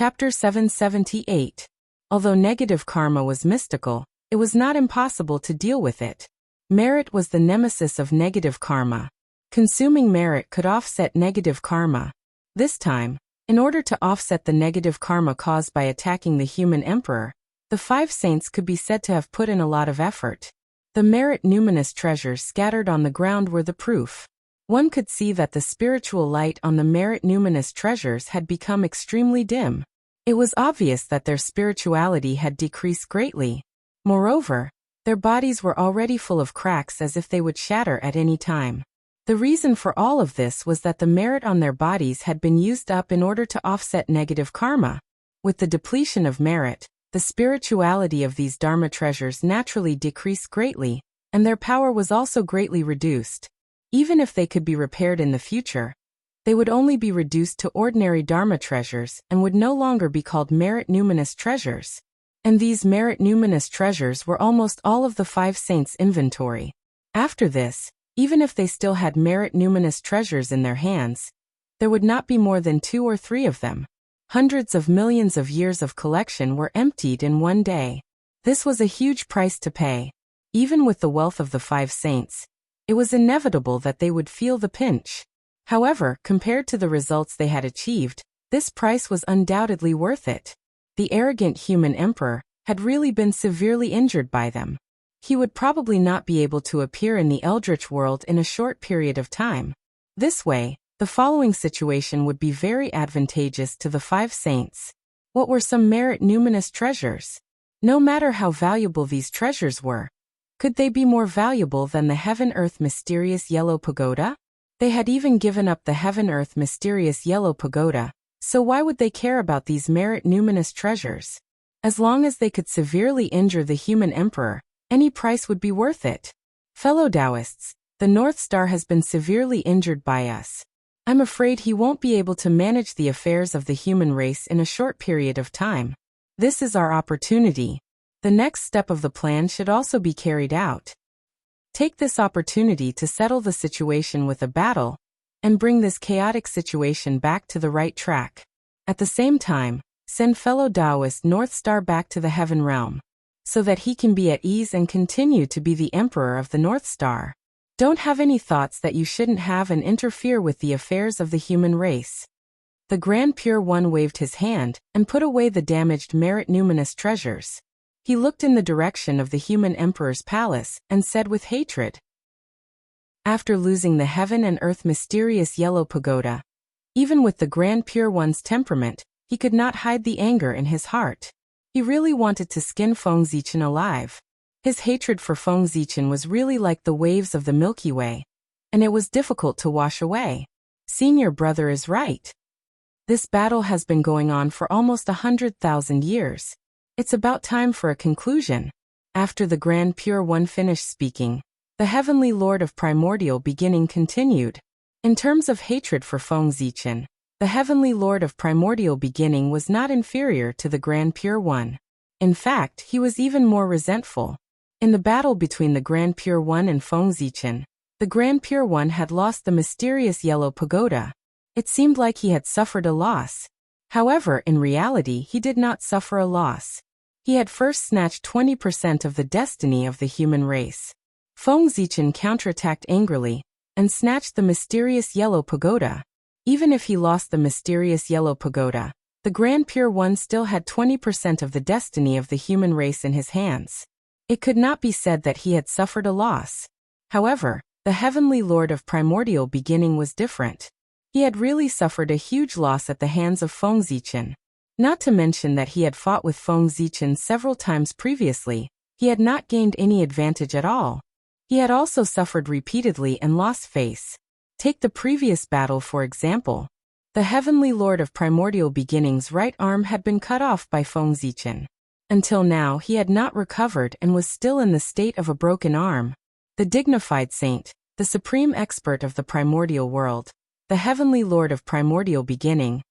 Chapter 778. Although negative karma was mystical, it was not impossible to deal with it. Merit was the nemesis of negative karma. Consuming merit could offset negative karma. This time, in order to offset the negative karma caused by attacking the human emperor, the 5 saints could be said to have put in a lot of effort. The merit numinous treasures scattered on the ground were the proof. One could see that the spiritual light on the merit numinous treasures had become extremely dim. It was obvious that their spirituality had decreased greatly. Moreover, their bodies were already full of cracks as if they would shatter at any time. The reason for all of this was that the merit on their bodies had been used up in order to offset negative karma. With the depletion of merit, the spirituality of these Dharma treasures naturally decreased greatly, and their power was also greatly reduced. Even if they could be repaired in the future, they would only be reduced to ordinary Dharma treasures and would no longer be called merit numinous treasures. And these merit numinous treasures were almost all of the 5 saints' inventory. After this, even if they still had merit numinous treasures in their hands, there would not be more than 2 or 3 of them. Hundreds of millions of years of collection were emptied in one day. This was a huge price to pay. Even with the wealth of the 5 saints, it was inevitable that they would feel the pinch. However, compared to the results they had achieved, this price was undoubtedly worth it. The arrogant human emperor had really been severely injured by them. He would probably not be able to appear in the Eldritch world in a short period of time. This way, the following situation would be very advantageous to the 5 saints. What were some merit numinous treasures? No matter how valuable these treasures were, could they be more valuable than the heaven-earth mysterious yellow pagoda? They had even given up the heaven-earth mysterious yellow pagoda, so why would they care about these merit numinous treasures? As long as they could severely injure the human emperor, any price would be worth it. Fellow Taoists, the North Star has been severely injured by us. I'm afraid he won't be able to manage the affairs of the human race in a short period of time. This is our opportunity. The next step of the plan should also be carried out. Take this opportunity to settle the situation with a battle, and bring this chaotic situation back to the right track. At the same time, send fellow Taoist North Star back to the heaven realm, so that he can be at ease and continue to be the emperor of the North Star. Don't have any thoughts that you shouldn't have and interfere with the affairs of the human race. The Grand Pure One waved his hand and put away the damaged merit numinous treasures. He looked in the direction of the human emperor's palace and said with hatred, after losing the heaven and earth mysterious yellow pagoda, even with the Grand Pure One's temperament, he could not hide the anger in his heart. He really wanted to skin Feng Zichen alive. His hatred for Feng Zichen was really like the waves of the Milky Way, and it was difficult to wash away. Senior brother is right. This battle has been going on for almost 100,000 years. It's about time for a conclusion. After the Grand Pure One finished speaking, the Heavenly Lord of Primordial Beginning continued. In terms of hatred for Feng Zichen, the Heavenly Lord of Primordial Beginning was not inferior to the Grand Pure One. In fact, he was even more resentful. In the battle between the Grand Pure One and Feng Zichen, the Grand Pure One had lost the mysterious yellow pagoda. It seemed like he had suffered a loss. However, in reality, he did not suffer a loss. He had first snatched 20% of the destiny of the human race. Feng Zichen counterattacked angrily and snatched the mysterious yellow pagoda. Even if he lost the mysterious yellow pagoda, the Grand Pure One still had 20% of the destiny of the human race in his hands. It could not be said that he had suffered a loss. However, the Heavenly Lord of Primordial Beginning was different. He had really suffered a huge loss at the hands of Feng Zichen. Not to mention that he had fought with Feng Zichen several times previously, he had not gained any advantage at all. He had also suffered repeatedly and lost face. Take the previous battle for example. The Heavenly Lord of Primordial Beginning's right arm had been cut off by Feng Zichen. Until now he had not recovered and was still in the state of a broken arm. The dignified saint, the supreme expert of the primordial world, the Heavenly Lord of Primordial Beginning,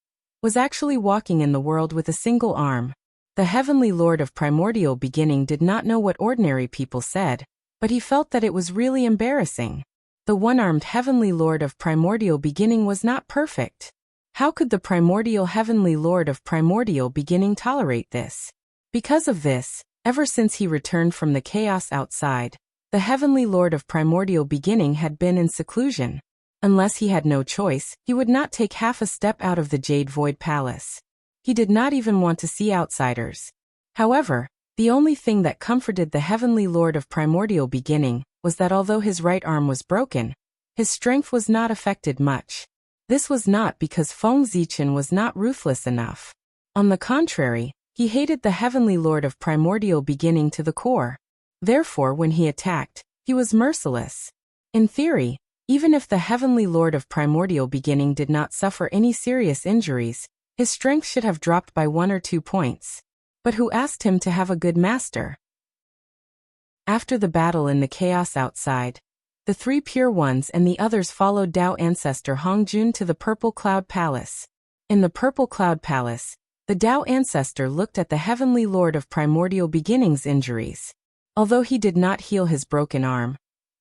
was actually walking in the world with a single arm. The Heavenly Lord of Primordial Beginning did not know what ordinary people said, but he felt that it was really embarrassing. The one-armed Heavenly Lord of Primordial Beginning was not perfect. How could the primordial heavenly lord of primordial beginning tolerate this? Because of this, ever since he returned from the chaos outside, the heavenly lord of primordial beginning had been in seclusion. Unless he had no choice, he would not take half a step out of the Jade Void Palace. He did not even want to see outsiders. However, the only thing that comforted the heavenly lord of primordial beginning was that although his right arm was broken, his strength was not affected much. This was not because Feng Zichen was not ruthless enough. On the contrary, he hated the heavenly lord of primordial beginning to the core. Therefore, when he attacked, he was merciless. In theory, even if the heavenly lord of primordial beginning did not suffer any serious injuries, his strength should have dropped by 1 or 2 points. But who asked him to have a good master? After the battle in the chaos outside, the 3 pure ones and the others followed Tao ancestor Hongjun to the Purple Cloud Palace. In the Purple Cloud Palace, the Tao ancestor looked at the heavenly lord of primordial beginning's injuries. Although he did not heal his broken arm,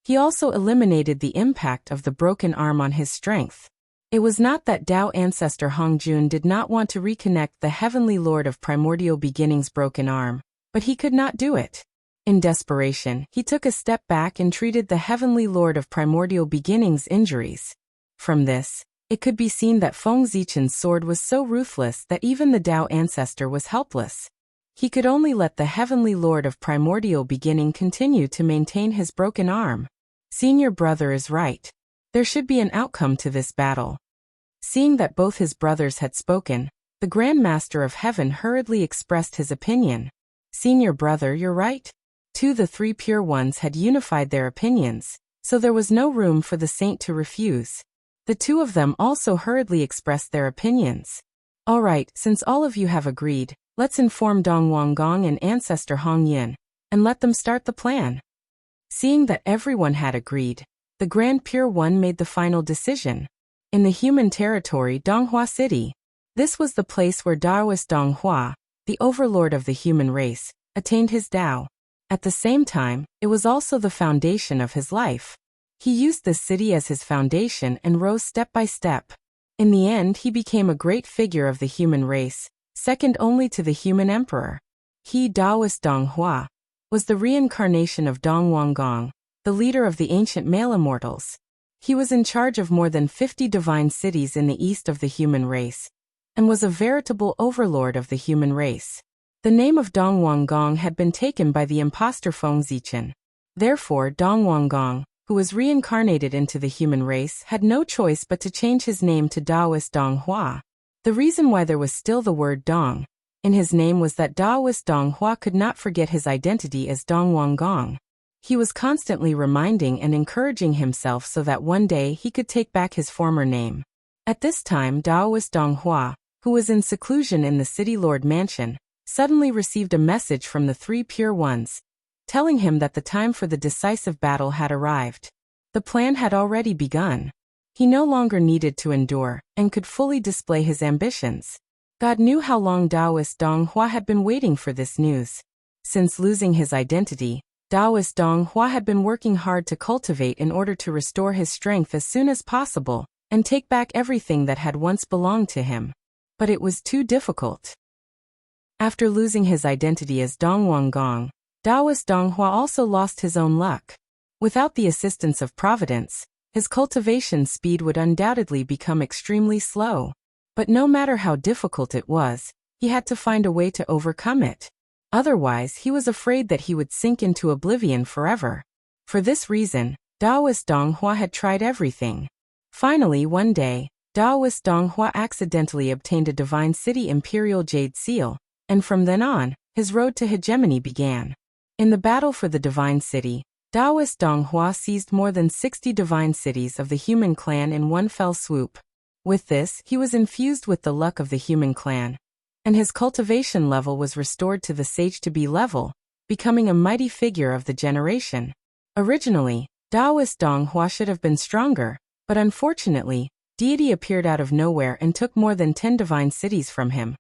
he also eliminated the impact of the broken arm on his strength. It was not that Tao ancestor Hongjun did not want to reconnect the heavenly lord of primordial beginning's broken arm, but he could not do it. In desperation, he took a step back and treated the heavenly lord of primordial beginning's injuries. From this, it could be seen that Feng Zichen's sword was so ruthless that even the Tao ancestor was helpless. He could only let the heavenly lord of primordial beginning continue to maintain his broken arm. Senior brother is right. There should be an outcome to this battle. Seeing that both his brothers had spoken, the Grand Master of Heaven hurriedly expressed his opinion. Senior brother, you're right. The 3 pure ones had unified their opinions, so there was no room for the saint to refuse. The 2 of them also hurriedly expressed their opinions. All right, since all of you have agreed, let's inform Dong Wanggong and Ancestor Hong Yin, and let them start the plan. Seeing that everyone had agreed, the Grand Pure One made the final decision. In the human territory Donghua City, this was the place where Taoist Donghua, the overlord of the human race, attained his Tao. At the same time, it was also the foundation of his life. He used this city as his foundation and rose step by step. In the end, he became a great figure of the human race, second only to the human emperor. He, Taoist Donghua, was the reincarnation of Dong Wanggong, the leader of the ancient male immortals. He was in charge of more than 50 divine cities in the east of the human race, and was a veritable overlord of the human race. The name of Dong Wanggong had been taken by the impostor Feng Zichen. Therefore, Dong Wanggong, who was reincarnated into the human race, had no choice but to change his name to Taoist Donghua. The reason why there was still the word Dong in his name was that Taoist Donghua could not forget his identity as Dong Wanggong. He was constantly reminding and encouraging himself so that one day he could take back his former name. At this time, Taoist Donghua, who was in seclusion in the City Lord Mansion, suddenly received a message from the 3 pure ones, telling him that the time for the decisive battle had arrived. The plan had already begun. He no longer needed to endure, and could fully display his ambitions. God knew how long Taoist Donghua had been waiting for this news. Since losing his identity, Taoist Donghua had been working hard to cultivate in order to restore his strength as soon as possible, and take back everything that had once belonged to him. But it was too difficult. After losing his identity as Dong Wanggong, Taoist Donghua also lost his own luck. Without the assistance of Providence, his cultivation speed would undoubtedly become extremely slow. But no matter how difficult it was, he had to find a way to overcome it. Otherwise, he was afraid that he would sink into oblivion forever. For this reason, Taoist Donghua had tried everything. Finally, one day, Taoist Donghua accidentally obtained a divine city imperial jade seal, and from then on, his road to hegemony began. In the battle for the divine city, Taoist Donghua seized more than 60 divine cities of the human clan in one fell swoop. With this, he was infused with the luck of the human clan, and his cultivation level was restored to the sage-to-be level, becoming a mighty figure of the generation. Originally, Taoist Donghua should have been stronger, but unfortunately, deity appeared out of nowhere and took more than 10 divine cities from him,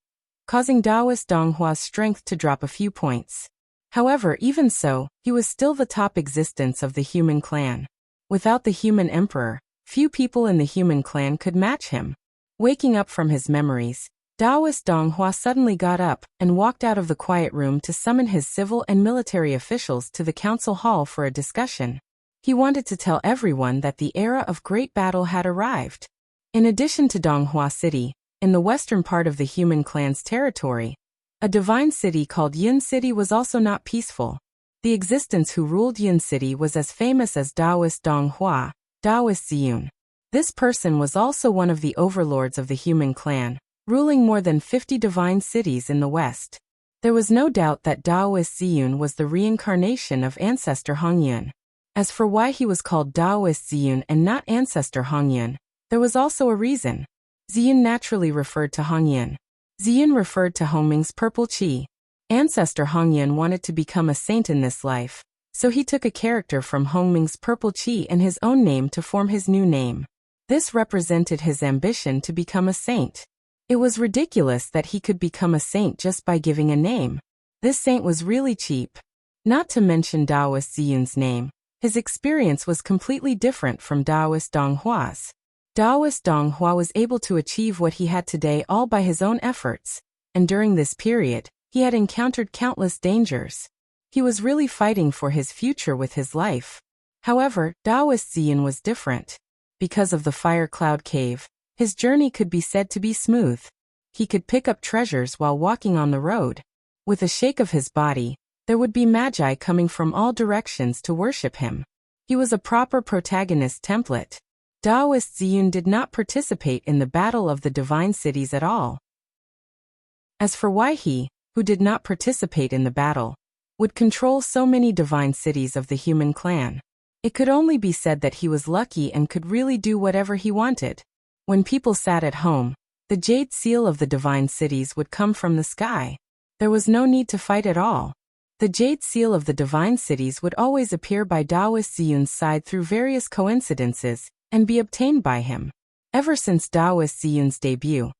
causing Taoist Donghua's strength to drop a few points. However, even so, he was still the top existence of the human clan. Without the human emperor, few people in the human clan could match him. Waking up from his memories, Taoist Dong Hua suddenly got up and walked out of the quiet room to summon his civil and military officials to the council hall for a discussion. He wanted to tell everyone that the era of great battle had arrived. In addition to Donghua City, in the western part of the human clan's territory, a divine city called Yun City was also not peaceful. The existence who ruled Yun City was as famous as Taoist Donghua, Taoist Ziyun. This person was also one of the overlords of the human clan, ruling more than 50 divine cities in the west. There was no doubt that Taoist Ziyun was the reincarnation of ancestor Hongyun. As for why he was called Taoist Ziyun and not ancestor Hongyun, there was also a reason. Ziyun naturally referred to Hongyun. Ziyun referred to Hongming's purple qi. Ancestor Hongyun wanted to become a saint in this life, so he took a character from Hongming's purple qi and his own name to form his new name. This represented his ambition to become a saint. It was ridiculous that he could become a saint just by giving a name. This saint was really cheap. Not to mention Taoist Ziyun's name, his experience was completely different from Taoist Donghua's. Taoist Donghua was able to achieve what he had today all by his own efforts, and during this period, he had encountered countless dangers. He was really fighting for his future with his life. However, Taoist Ziyun was different. Because of the fire cloud cave, his journey could be said to be smooth. He could pick up treasures while walking on the road. With a shake of his body, there would be magi coming from all directions to worship him. He was a proper protagonist template. Taoist Ziyun did not participate in the battle of the divine cities at all. As for why he, who did not participate in the battle, would control so many divine cities of the human clan, it could only be said that he was lucky and could really do whatever he wanted. When people sat at home, the jade seal of the divine cities would come from the sky. There was no need to fight at all. The jade seal of the divine cities would always appear by Taoist Ziyun's side through various coincidences, and be obtained by him. Ever since Taoist Ziyun's debut,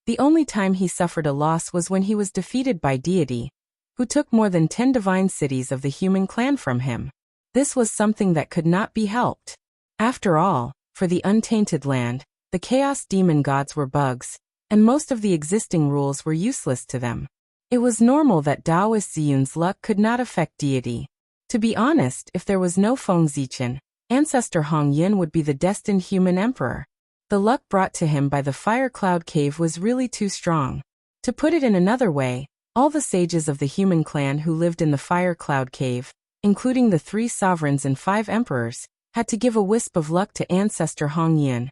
the only time he suffered a loss was when he was defeated by deity, who took more than 10 divine cities of the human clan from him. This was something that could not be helped. After all, for the untainted land, the chaos demon gods were bugs, and most of the existing rules were useless to them. It was normal that Taoist Ziyun's luck could not affect deity. To be honest, if there was no Feng Zichen, ancestor Hongyun would be the destined human emperor. The luck brought to him by the fire cloud cave was really too strong. To put it in another way, all the sages of the human clan who lived in the fire cloud cave, including the 3 sovereigns and 5 emperors, had to give a wisp of luck to ancestor Hongyun,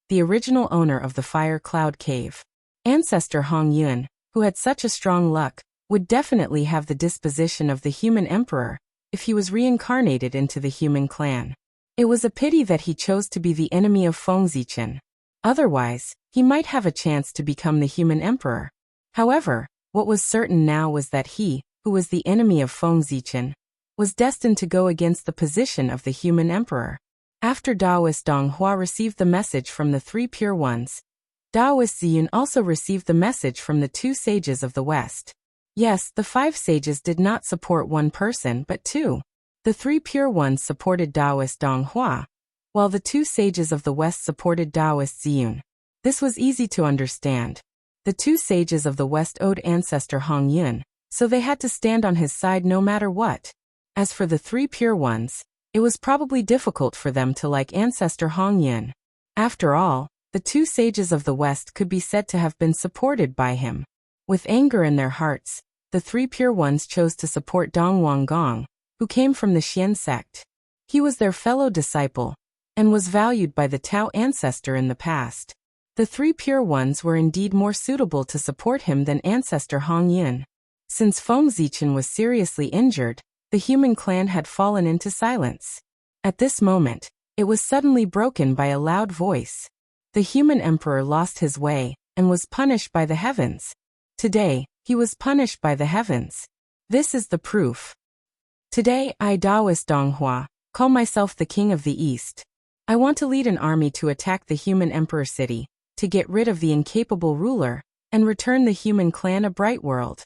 the original owner of the fire cloud cave. Ancestor Hongyun, who had such a strong luck, would definitely have the disposition of the human emperor if he was reincarnated into the human clan. It was a pity that he chose to be the enemy of Feng Zichen. Otherwise, he might have a chance to become the human emperor. However, what was certain now was that he, who was the enemy of Feng Zichen, was destined to go against the position of the human emperor. After Taoist Donghua received the message from the 3 pure ones, Taoist Ziyun also received the message from the 2 sages of the West. Yes, the 5 sages did not support one person but 2. The 3 pure ones supported Taoist Donghua, while the 2 sages of the West supported Taoist Ziyun. This was easy to understand. The 2 sages of the West owed ancestor Hongyun, so they had to stand on his side no matter what. As for the 3 pure ones, it was probably difficult for them to like ancestor Hongyun. After all, the 2 sages of the West could be said to have been supported by him. With anger in their hearts, the 3 pure ones chose to support Dong Wanggong, who came from the Xian sect. He was their fellow disciple, and was valued by the Tao ancestor in the past. The 3 pure ones were indeed more suitable to support him than ancestor Hongyun. Since Feng Zichen was seriously injured, the human clan had fallen into silence. At this moment, it was suddenly broken by a loud voice. The human emperor lost his way, and was punished by the heavens. Today, he was punished by the heavens. This is the proof. Today, I, Taoist Donghua, call myself the King of the East. I want to lead an army to attack the human emperor city, to get rid of the incapable ruler, and return the human clan a bright world.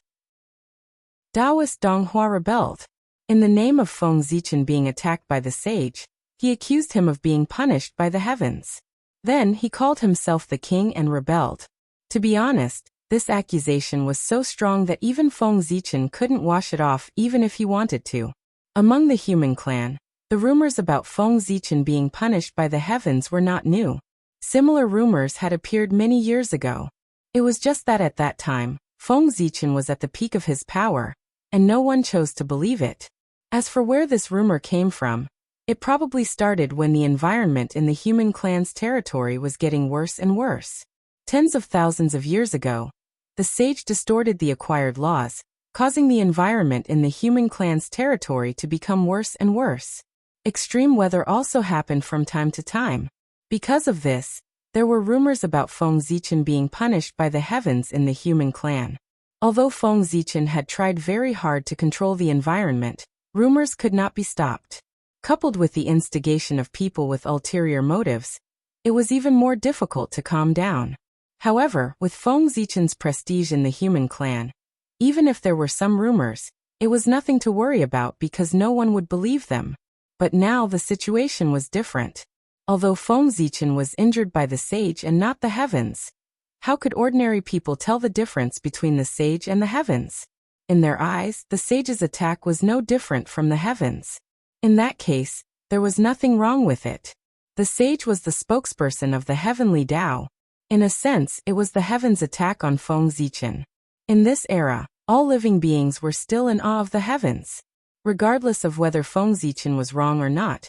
Taoist Donghua rebelled. In the name of Feng Zichen being attacked by the sage, he accused him of being punished by the heavens. Then he called himself the king and rebelled. To be honest, this accusation was so strong that even Feng Zichen couldn't wash it off even if he wanted to. Among the human clan, the rumors about Feng Zichen being punished by the heavens were not new. Similar rumors had appeared many years ago. It was just that at that time, Feng Zichen was at the peak of his power, and no one chose to believe it. As for where this rumor came from, it probably started when the environment in the human clan's territory was getting worse and worse. Tens of thousands of years ago, the sage distorted the acquired laws, causing the environment in the human clan's territory to become worse and worse. Extreme weather also happened from time to time. Because of this, there were rumors about Feng Zichen being punished by the heavens in the human clan. Although Feng Zichen had tried very hard to control the environment, rumors could not be stopped. Coupled with the instigation of people with ulterior motives, it was even more difficult to calm down. However, with Feng Zichen's prestige in the human clan, even if there were some rumors, it was nothing to worry about because no one would believe them. But now the situation was different. Although Feng Zichen was injured by the sage and not the heavens, how could ordinary people tell the difference between the sage and the heavens? In their eyes, the sage's attack was no different from the heavens. In that case, there was nothing wrong with it. The sage was the spokesperson of the heavenly Tao. In a sense, it was the heavens' attack on Feng Zichen. In this era, all living beings were still in awe of the heavens. Regardless of whether Feng Zichen was wrong or not,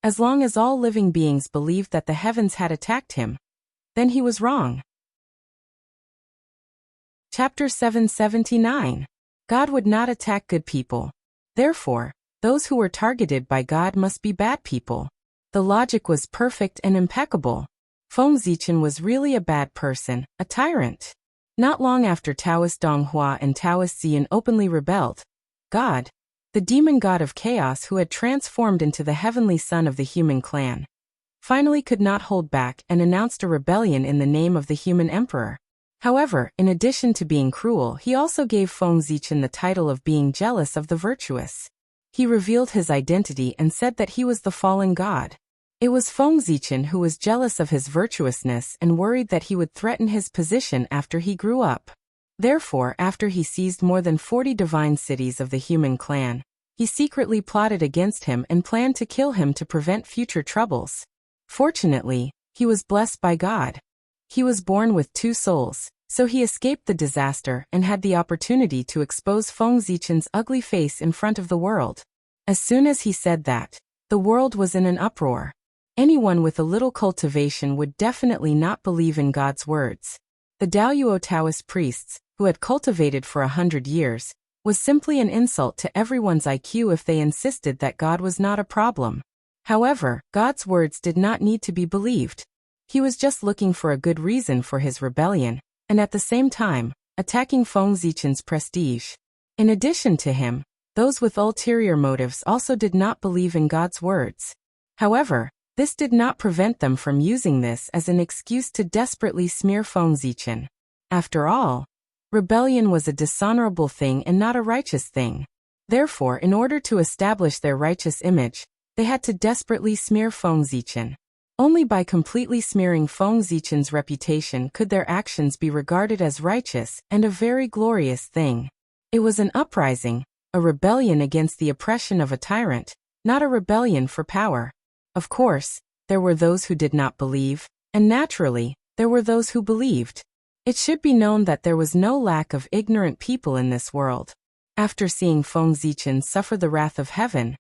as long as all living beings believed that the heavens had attacked him, then he was wrong. Chapter 779. God would not attack good people. Therefore, those who were targeted by God must be bad people. The logic was perfect and impeccable. Feng Zichen was really a bad person, a tyrant. Not long after Taoist Donghua and Taoist Xian openly rebelled, God, the demon god of chaos who had transformed into the heavenly son of the human clan, finally could not hold back and announced a rebellion in the name of the human emperor. However, in addition to being cruel, he also gave Feng Zichen the title of being jealous of the virtuous. He revealed his identity and said that he was the fallen god. It was Feng Zichen who was jealous of his virtuousness and worried that he would threaten his position after he grew up. Therefore, after he seized more than 40 divine cities of the human clan, he secretly plotted against him and planned to kill him to prevent future troubles. Fortunately, he was blessed by God. He was born with 2 souls, so he escaped the disaster and had the opportunity to expose Feng Zichen's ugly face in front of the world. As soon as he said that, the world was in an uproar. Anyone with a little cultivation would definitely not believe in God's words. The Daoyuo Taoist priests, who had cultivated for 100 years, was simply an insult to everyone's IQ if they insisted that God was not a problem. However, God's words did not need to be believed. He was just looking for a good reason for his rebellion, and at the same time, attacking Feng Zichen's prestige. In addition to him, those with ulterior motives also did not believe in God's words. However, this did not prevent them from using this as an excuse to desperately smear Feng Zichen. After all, rebellion was a dishonorable thing and not a righteous thing. Therefore, in order to establish their righteous image, they had to desperately smear Feng Zichen. Only by completely smearing Feng Zichen's reputation could their actions be regarded as righteous and a very glorious thing. It was an uprising, a rebellion against the oppression of a tyrant, not a rebellion for power. Of course, there were those who did not believe, and naturally, there were those who believed. It should be known that there was no lack of ignorant people in this world. After seeing Feng Zichen suffer the wrath of heaven,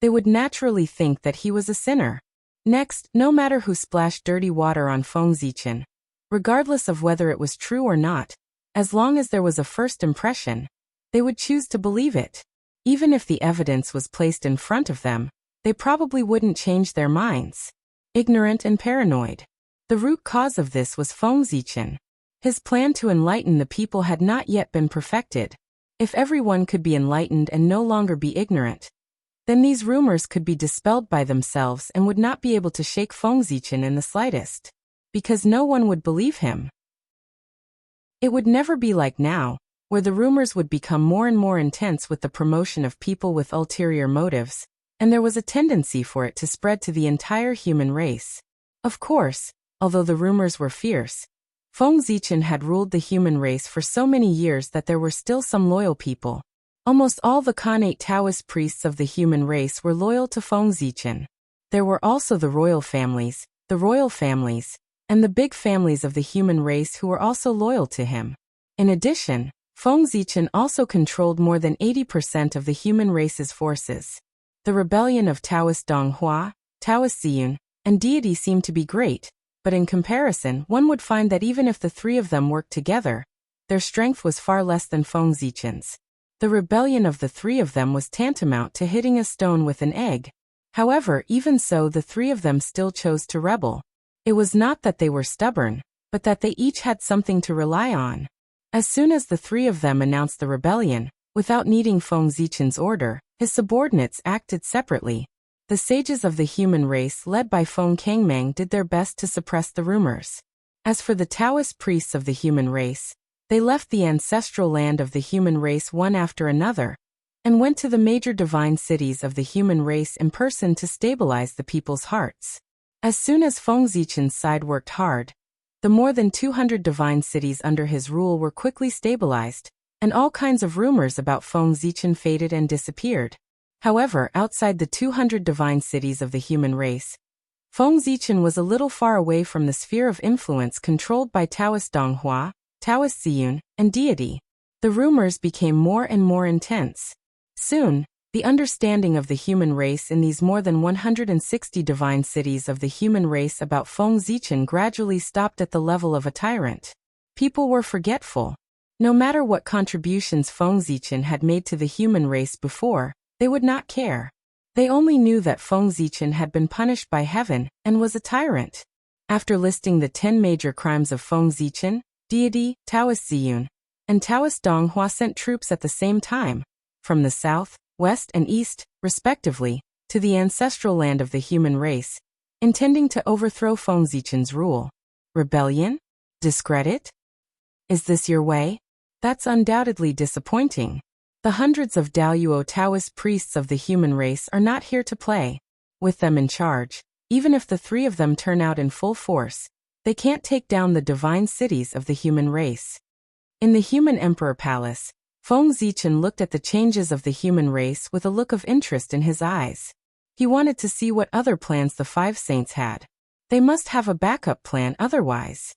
they would naturally think that he was a sinner. Next, no matter who splashed dirty water on Feng Zichen, regardless of whether it was true or not, as long as there was a first impression, they would choose to believe it. Even if the evidence was placed in front of them, they probably wouldn't change their minds. Ignorant and paranoid. The root cause of this was Feng Zichen. His plan to enlighten the people had not yet been perfected. If everyone could be enlightened and no longer be ignorant, then these rumors could be dispelled by themselves and would not be able to shake Feng Zichen in the slightest, because no one would believe him. It would never be like now, where the rumors would become more and more intense with the promotion of people with ulterior motives, and there was a tendency for it to spread to the entire human race. Of course, Although the rumors were fierce, Feng Zichen had ruled the human race for so many years that there were still some loyal people. Almost all the Khanate Taoist priests of the human race were loyal to Feng Zichen. There were also the royal families, and the big families of the human race who were also loyal to him. In addition, Feng Zichen also controlled more than 80% of the human race's forces. The rebellion of Taoist Donghua, Taoist Ziyun, and Deity seemed to be great, but in comparison, one would find that even if the three of them worked together, their strength was far less than Feng Zichen's. The rebellion of the three of them was tantamount to hitting a stone with an egg. However, even so, the three of them still chose to rebel. It was not that they were stubborn, but that they each had something to rely on. As soon as the three of them announced the rebellion, without needing Feng Zichen's order, his subordinates acted separately. The sages of the human race led by Feng Kangmang did their best to suppress the rumors. As for the Taoist priests of the human race, they left the ancestral land of the human race one after another, and went to the major divine cities of the human race in person to stabilize the people's hearts. As soon as Feng Zichen's side worked hard, the more than 200 divine cities under his rule were quickly stabilized, and all kinds of rumors about Feng Zichen faded and disappeared. However, outside the 200 divine cities of the human race, Feng Zichen was a little far away from the sphere of influence controlled by Taoist Donghua, Taoist Ziyun, and Deity. The rumors became more and more intense. Soon, the understanding of the human race in these more than 160 divine cities of the human race about Feng Zichen gradually stopped at the level of a tyrant. People were forgetful. No matter what contributions Feng Zichen had made to the human race before, they would not care. They only knew that Feng Zichen had been punished by heaven and was a tyrant. After listing the 10 major crimes of Feng Zichen, Deity, Taoist Ziyun, and Taoist Donghua sent troops at the same time, from the south, west, and east, respectively, to the ancestral land of the human race, intending to overthrow Feng Zichen's rule. Rebellion? Discredit? Is this your way? That's undoubtedly disappointing. The hundreds of Daoyuo Taoist priests of the human race are not here to play. With them in charge, even if the three of them turn out in full force, they can't take down the divine cities of the human race. In the human emperor palace, Feng Zichen looked at the changes of the human race with a look of interest in his eyes. He wanted to see what other plans the five saints had. They must have a backup plan otherwise.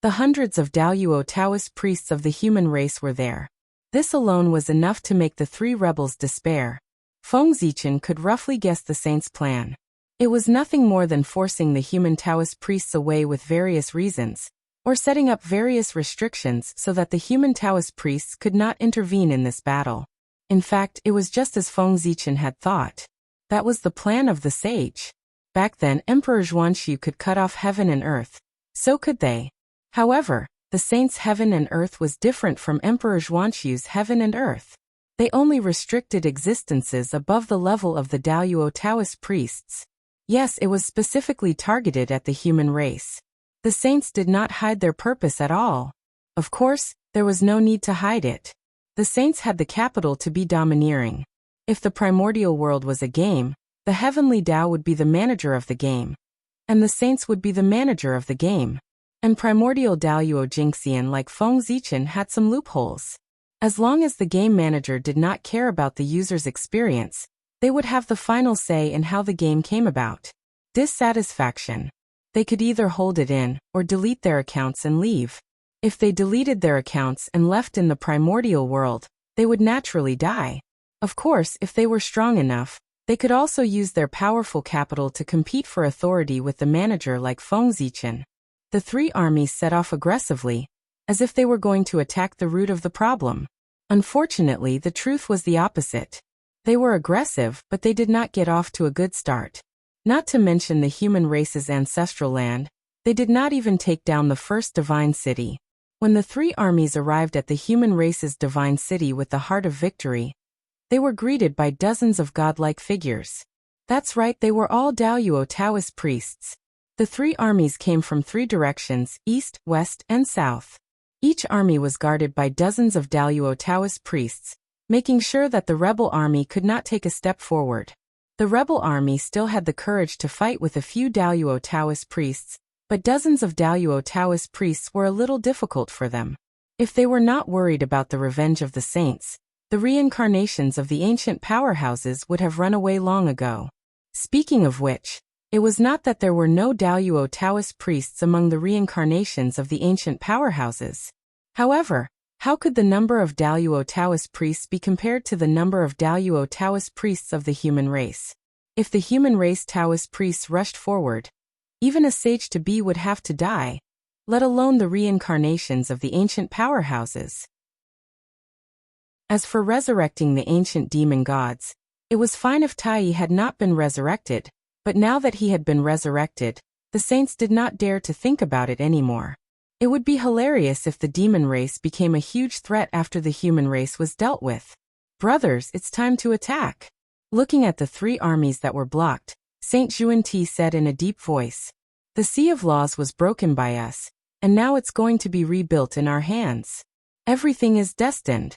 The hundreds of Daoyuo Taoist priests of the human race were there. This alone was enough to make the three rebels despair. Feng Zichen could roughly guess the saints' plan. It was nothing more than forcing the human Taoist priests away with various reasons, or setting up various restrictions so that the human Taoist priests could not intervene in this battle. In fact, it was just as Feng Zichen had thought. That was the plan of the sage. Back then, Emperor Zhuanxu could cut off heaven and earth. So could they. However, the saints' heaven and earth was different from Emperor Zhuanxu's heaven and earth. They only restricted existences above the level of the Daoyuo Taoist priests. Yes, it was specifically targeted at the human race. The saints did not hide their purpose at all. Of course, there was no need to hide it. The saints had the capital to be domineering. If the primordial world was a game, the heavenly Tao would be the manager of the game, and the saints would be the manager of the game. And primordial Daoyuo Jingxian like Feng Zichen had some loopholes. As long as the game manager did not care about the user's experience, they would have the final say in how the game came about. Dissatisfaction. They could either hold it in, or delete their accounts and leave. If they deleted their accounts and left in the primordial world, they would naturally die. Of course, if they were strong enough, they could also use their powerful capital to compete for authority with the manager like Feng Zichen. The three armies set off aggressively, as if they were going to attack the root of the problem. Unfortunately, the truth was the opposite. They were aggressive, but they did not get off to a good start. Not to mention the human race's ancestral land, they did not even take down the first divine city. When the three armies arrived at the human race's divine city with the heart of victory, they were greeted by dozens of godlike figures. That's right, they were all Daoyuo Taoist priests. The three armies came from three directions, east, west, and south. Each army was guarded by dozens of Daoyuo Taoist priests, making sure that the rebel army could not take a step forward. The rebel army still had the courage to fight with a few Daluo Taoist priests, but dozens of Daluo Taoist priests were a little difficult for them. If they were not worried about the revenge of the saints, the reincarnations of the ancient powerhouses would have run away long ago. Speaking of which, it was not that there were no Daluo Taoist priests among the reincarnations of the ancient powerhouses. However, how could the number of Daluo Taoist priests be compared to the number of Daluo Taoist priests of the human race? If the human race Taoist priests rushed forward, even a sage to be would have to die, let alone the reincarnations of the ancient powerhouses. As for resurrecting the ancient demon gods, it was fine if Tai had not been resurrected, but now that he had been resurrected, the saints did not dare to think about it anymore. It would be hilarious if the demon race became a huge threat after the human race was dealt with. Brothers, it's time to attack. Looking at the three armies that were blocked, Saint Xuanti said in a deep voice, "The Sea of Laws was broken by us, and now it's going to be rebuilt in our hands. Everything is destined."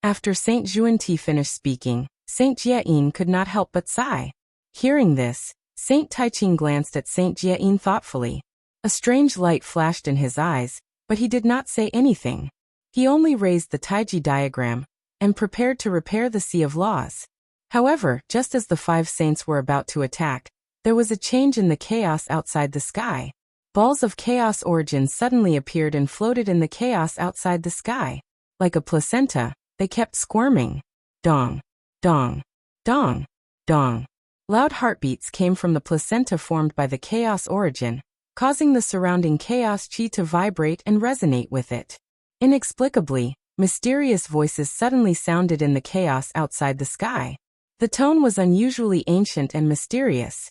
After Saint Xuanti finished speaking, Saint Jiayin could not help but sigh. Hearing this, Saint Taiqing glanced at Saint Jiayin thoughtfully. A strange light flashed in his eyes, but he did not say anything. He only raised the Taiji diagram and prepared to repair the Sea of Laws. However, just as the five saints were about to attack, there was a change in the chaos outside the sky. Balls of chaos origin suddenly appeared and floated in the chaos outside the sky. Like a placenta, they kept squirming. Dong, dong, dong, dong. Loud heartbeats came from the placenta formed by the chaos origin, causing the surrounding chaos chi to vibrate and resonate with it. Inexplicably, mysterious voices suddenly sounded in the chaos outside the sky. The tone was unusually ancient and mysterious,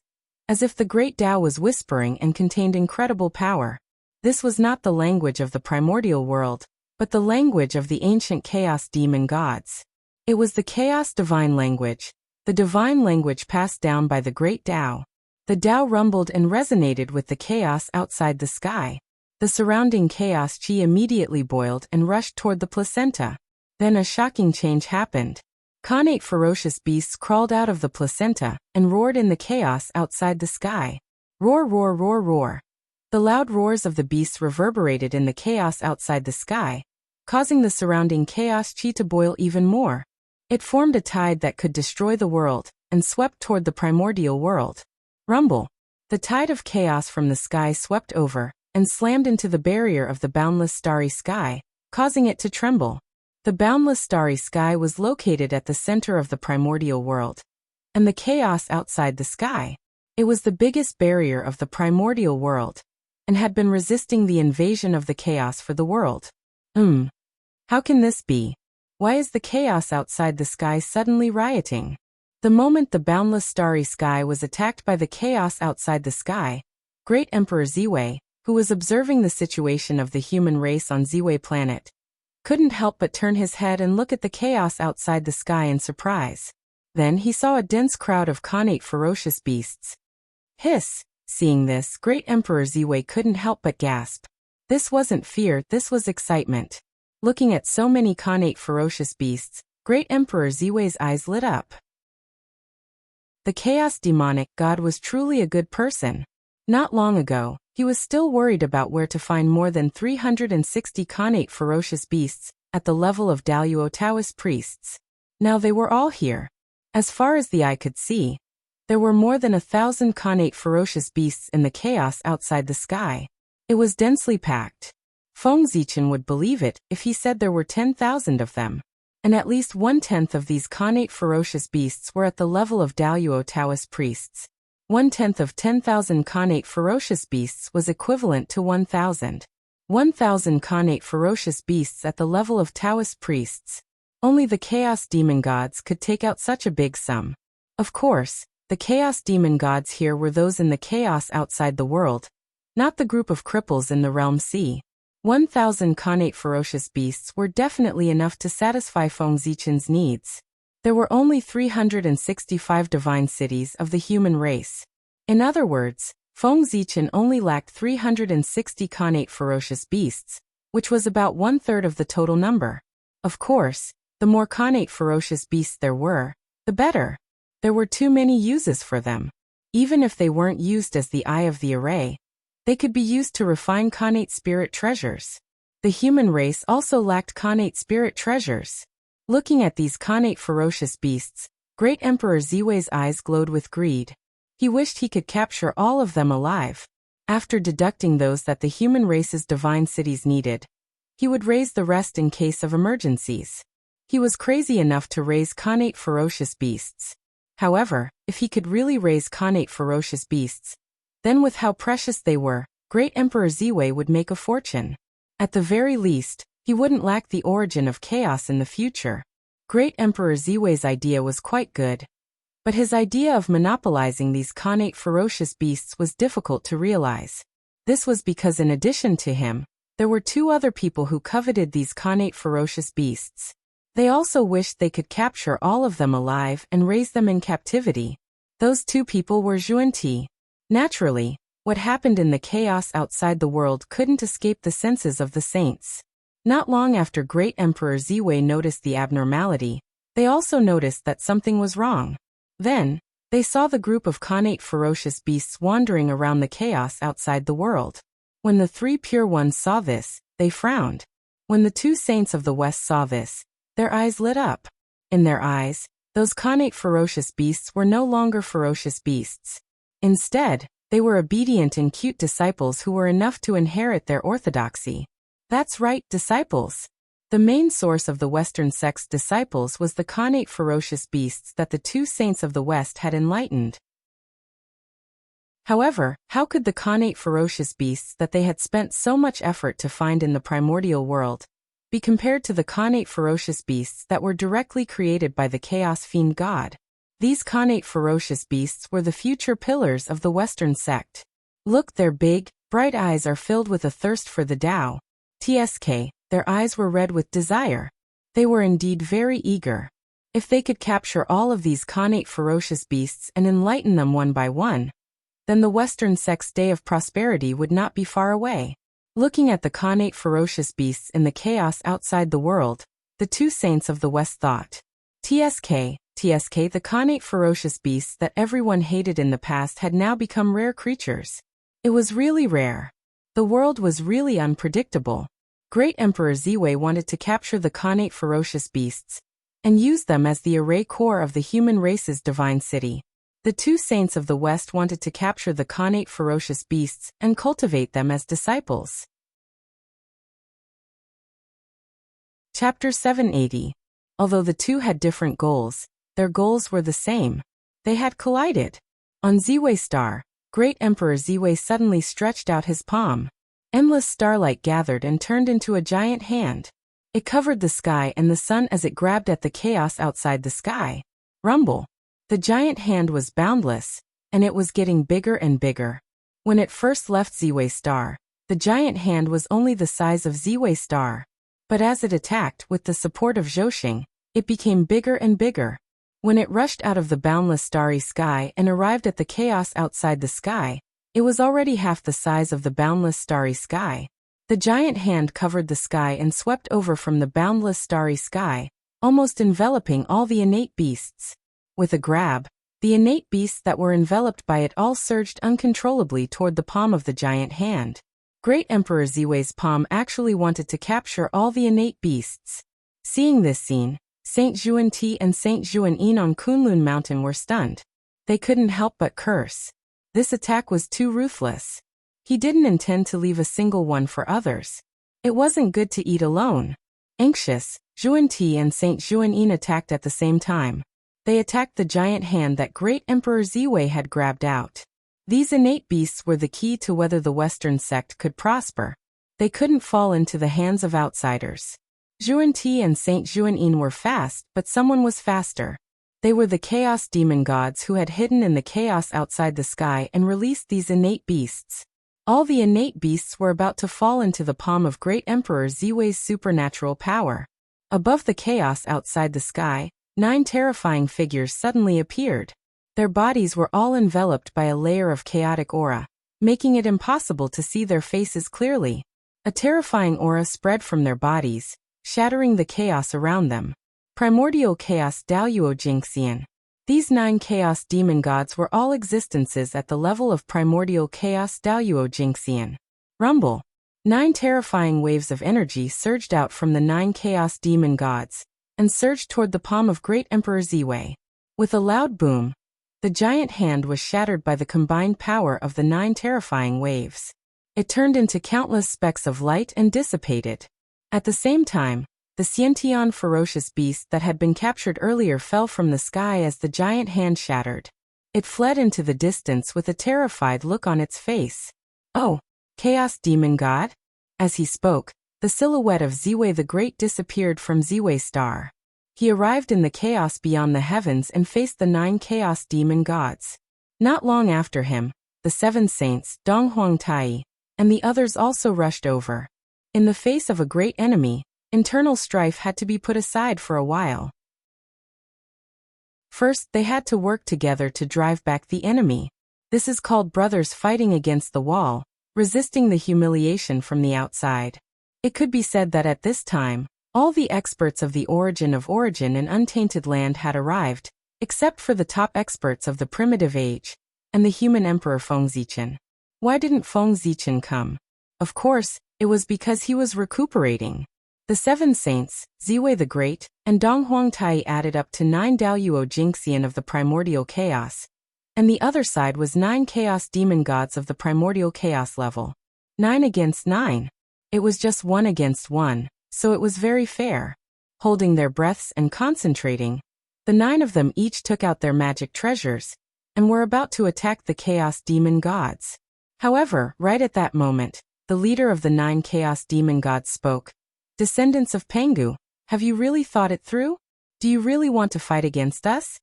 as if the great Tao was whispering and contained incredible power. This was not the language of the primordial world, but the language of the ancient chaos demon gods. It was the chaos divine language, the divine language passed down by the great Tao. The Tao rumbled and resonated with the chaos outside the sky. The surrounding chaos chi immediately boiled and rushed toward the placenta. Then a shocking change happened. Khanate ferocious beasts crawled out of the placenta and roared in the chaos outside the sky. Roar, roar, roar, roar. The loud roars of the beasts reverberated in the chaos outside the sky, causing the surrounding chaos chi to boil even more. It formed a tide that could destroy the world and swept toward the primordial world. Rumble. The tide of chaos from the sky swept over and slammed into the barrier of the boundless starry sky, causing it to tremble. The boundless starry sky was located at the center of the primordial world, and the chaos outside the sky. It was the biggest barrier of the primordial world, and had been resisting the invasion of the chaos for the world. How can this be? Why is the chaos outside the sky suddenly rioting? The moment the boundless starry sky was attacked by the chaos outside the sky, Great Emperor Ziwei, who was observing the situation of the human race on Ziwei planet, couldn't help but turn his head and look at the chaos outside the sky in surprise. Then he saw a dense crowd of Khanate ferocious beasts. Hiss! Seeing this, Great Emperor Ziwei couldn't help but gasp. This wasn't fear, this was excitement. Looking at so many Khanate ferocious beasts, Great Emperor Ziwei's eyes lit up. The chaos demonic god was truly a good person. Not long ago, he was still worried about where to find more than 360 Khanate ferocious beasts at the level of Daluo Taoist priests. Now they were all here. As far as the eye could see, there were more than 1,000 Khanate ferocious beasts in the chaos outside the sky. It was densely packed. Feng Zichen would believe it if he said there were 10,000 of them. And at least 1/10 of these Khanate ferocious beasts were at the level of Daluo Taoist priests. 1/10 of 10,000 Khanate ferocious beasts was equivalent to 1,000. 1,000 Khanate ferocious beasts at the level of Taoist priests. Only the chaos demon gods could take out such a big sum. Of course, the chaos demon gods here were those in the chaos outside the world, not the group of cripples in the realm sea. 1,000 Khanate ferocious beasts were definitely enough to satisfy Feng Zichen's needs. There were only 365 divine cities of the human race. In other words, Feng Zichen only lacked 360 Khanate ferocious beasts, which was about 1/3 of the total number. Of course, the more Khanate ferocious beasts there were, the better. There were too many uses for them. Even if they weren't used as the eye of the array, they could be used to refine connate spirit treasures. The human race also lacked connate spirit treasures. Looking at these connate ferocious beasts, Great Emperor Ziwei's eyes glowed with greed. He wished he could capture all of them alive. After deducting those that the human race's divine cities needed, he would raise the rest in case of emergencies. He was crazy enough to raise connate ferocious beasts. However, if he could really raise connate ferocious beasts, then with how precious they were, Great Emperor Ziwei would make a fortune. At the very least, he wouldn't lack the origin of chaos in the future. Great Emperor Ziwei's idea was quite good. But his idea of monopolizing these connate ferocious beasts was difficult to realize. This was because in addition to him, there were two other people who coveted these connate ferocious beasts. They also wished they could capture all of them alive and raise them in captivity. Those two people were Zhuan. Naturally, what happened in the chaos outside the world couldn't escape the senses of the saints. Not long after Great Emperor Ziwei noticed the abnormality, they also noticed that something was wrong. Then, they saw the group of connate ferocious beasts wandering around the chaos outside the world. When the three pure ones saw this, they frowned. When the two saints of the west saw this, their eyes lit up. In their eyes, those connate ferocious beasts were no longer ferocious beasts. Instead, they were obedient and cute disciples who were enough to inherit their orthodoxy. That's right, disciples. The main source of the Western sect's disciples was the connate ferocious beasts that the two saints of the West had enlightened. However, how could the connate ferocious beasts that they had spent so much effort to find in the primordial world be compared to the connate ferocious beasts that were directly created by the chaos fiend god? These connate ferocious beasts were the future pillars of the Western sect. Look, their big, bright eyes are filled with a thirst for the Tao. Their eyes were red with desire. They were indeed very eager. If they could capture all of these connate ferocious beasts and enlighten them one by one, then the Western sect's day of prosperity would not be far away. Looking at the connate ferocious beasts in the chaos outside the world, the two saints of the West thought, the connate ferocious beasts that everyone hated in the past had now become rare creatures. It was really rare. The world was really unpredictable. Great Emperor Ziwei wanted to capture the connate ferocious beasts and use them as the array core of the human race's divine city. The two saints of the West wanted to capture the connate ferocious beasts and cultivate them as disciples. Chapter 780. Although the two had different goals, their goals were the same. They had collided. On Ziwei Star, Great Emperor Ziwei suddenly stretched out his palm. Endless starlight gathered and turned into a giant hand. It covered the sky and the sun as it grabbed at the chaos outside the sky. Rumble. The giant hand was boundless, and it was getting bigger and bigger. When it first left Ziwei Star, the giant hand was only the size of Ziwei Star. But as it attacked with the support of Zhouxing, it became bigger and bigger. When it rushed out of the boundless starry sky and arrived at the chaos outside the sky, it was already half the size of the boundless starry sky. The giant hand covered the sky and swept over from the boundless starry sky, almost enveloping all the innate beasts. With a grab, the innate beasts that were enveloped by it all surged uncontrollably toward the palm of the giant hand. Great Emperor Ziwei's palm actually wanted to capture all the innate beasts. Seeing this scene, Saint Zhuan and Saint Zhuan on Kunlun Mountain were stunned. They couldn't help but curse. This attack was too ruthless. He didn't intend to leave a single one for others. It wasn't good to eat alone. Anxious, Zhuan and Saint Zhuan attacked at the same time. They attacked the giant hand that Great Emperor Ziwei had grabbed out. These innate beasts were the key to whether the Western sect could prosper. They couldn't fall into the hands of outsiders. Zhuan and Saint Zhuan were fast, but someone was faster. They were the chaos demon gods who had hidden in the chaos outside the sky and released these innate beasts. All the innate beasts were about to fall into the palm of Great Emperor Ziwei's supernatural power. Above the chaos outside the sky, 9 terrifying figures suddenly appeared. Their bodies were all enveloped by a layer of chaotic aura, making it impossible to see their faces clearly. A terrifying aura spread from their bodies, shattering the chaos around them. Primordial Chaos Daoyuo Jingxian. These 9 chaos demon gods were all existences at the level of primordial chaos Daoyuo Jingxian. Rumble. 9 terrifying waves of energy surged out from the 9 chaos demon gods, and surged toward the palm of Great Emperor Ziwei. With a loud boom, the giant hand was shattered by the combined power of the 9 terrifying waves. It turned into countless specks of light and dissipated. At the same time, the Xiantian ferocious beast that had been captured earlier fell from the sky as the giant hand shattered. It fled into the distance with a terrified look on its face. Oh, Chaos Demon God? As he spoke, the silhouette of Ziwei the Great disappeared from Ziwei Star. He arrived in the chaos beyond the heavens and faced the 9 chaos demon gods. Not long after him, the 7 saints, Donghuang Tai, and the others also rushed over. In the face of a great enemy, internal strife had to be put aside for a while. First, they had to work together to drive back the enemy. This is called brothers fighting against the wall, resisting the humiliation from the outside. It could be said that at this time, all the experts of the origin in Untainted Land had arrived, except for the top experts of the primitive age, and the human emperor Feng Zichen. Why didn't Feng Zichen come? Of course, it was because he was recuperating. The 7 saints, Ziwei the Great, and Donghuang Tai added up to 9 Daoyuo Jingxian of the primordial chaos, and the other side was 9 chaos demon gods of the primordial chaos level. 9 against 9. It was just 1 against 1, so it was very fair. Holding their breaths and concentrating, the 9 of them each took out their magic treasures, and were about to attack the chaos demon gods. However, right at that moment, the leader of the 9 chaos demon gods spoke. Descendants of Pengu, have you really thought it through? Do you really want to fight against us?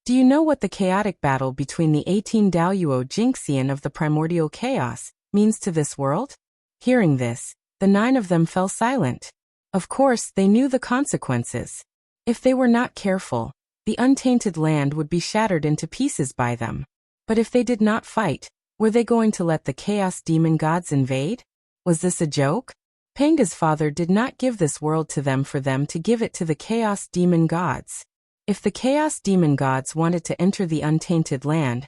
Do you know what the chaotic battle between the 18 Daoyuo Jingxian of the primordial chaos means to this world? Hearing this, the 9 of them fell silent. Of course, they knew the consequences. If they were not careful, the untainted land would be shattered into pieces by them. But if they did not fight, were they going to let the chaos demon gods invade? Was this a joke? Pengu's father did not give this world to them for them to give it to the chaos demon gods. If the chaos demon gods wanted to enter the untainted land,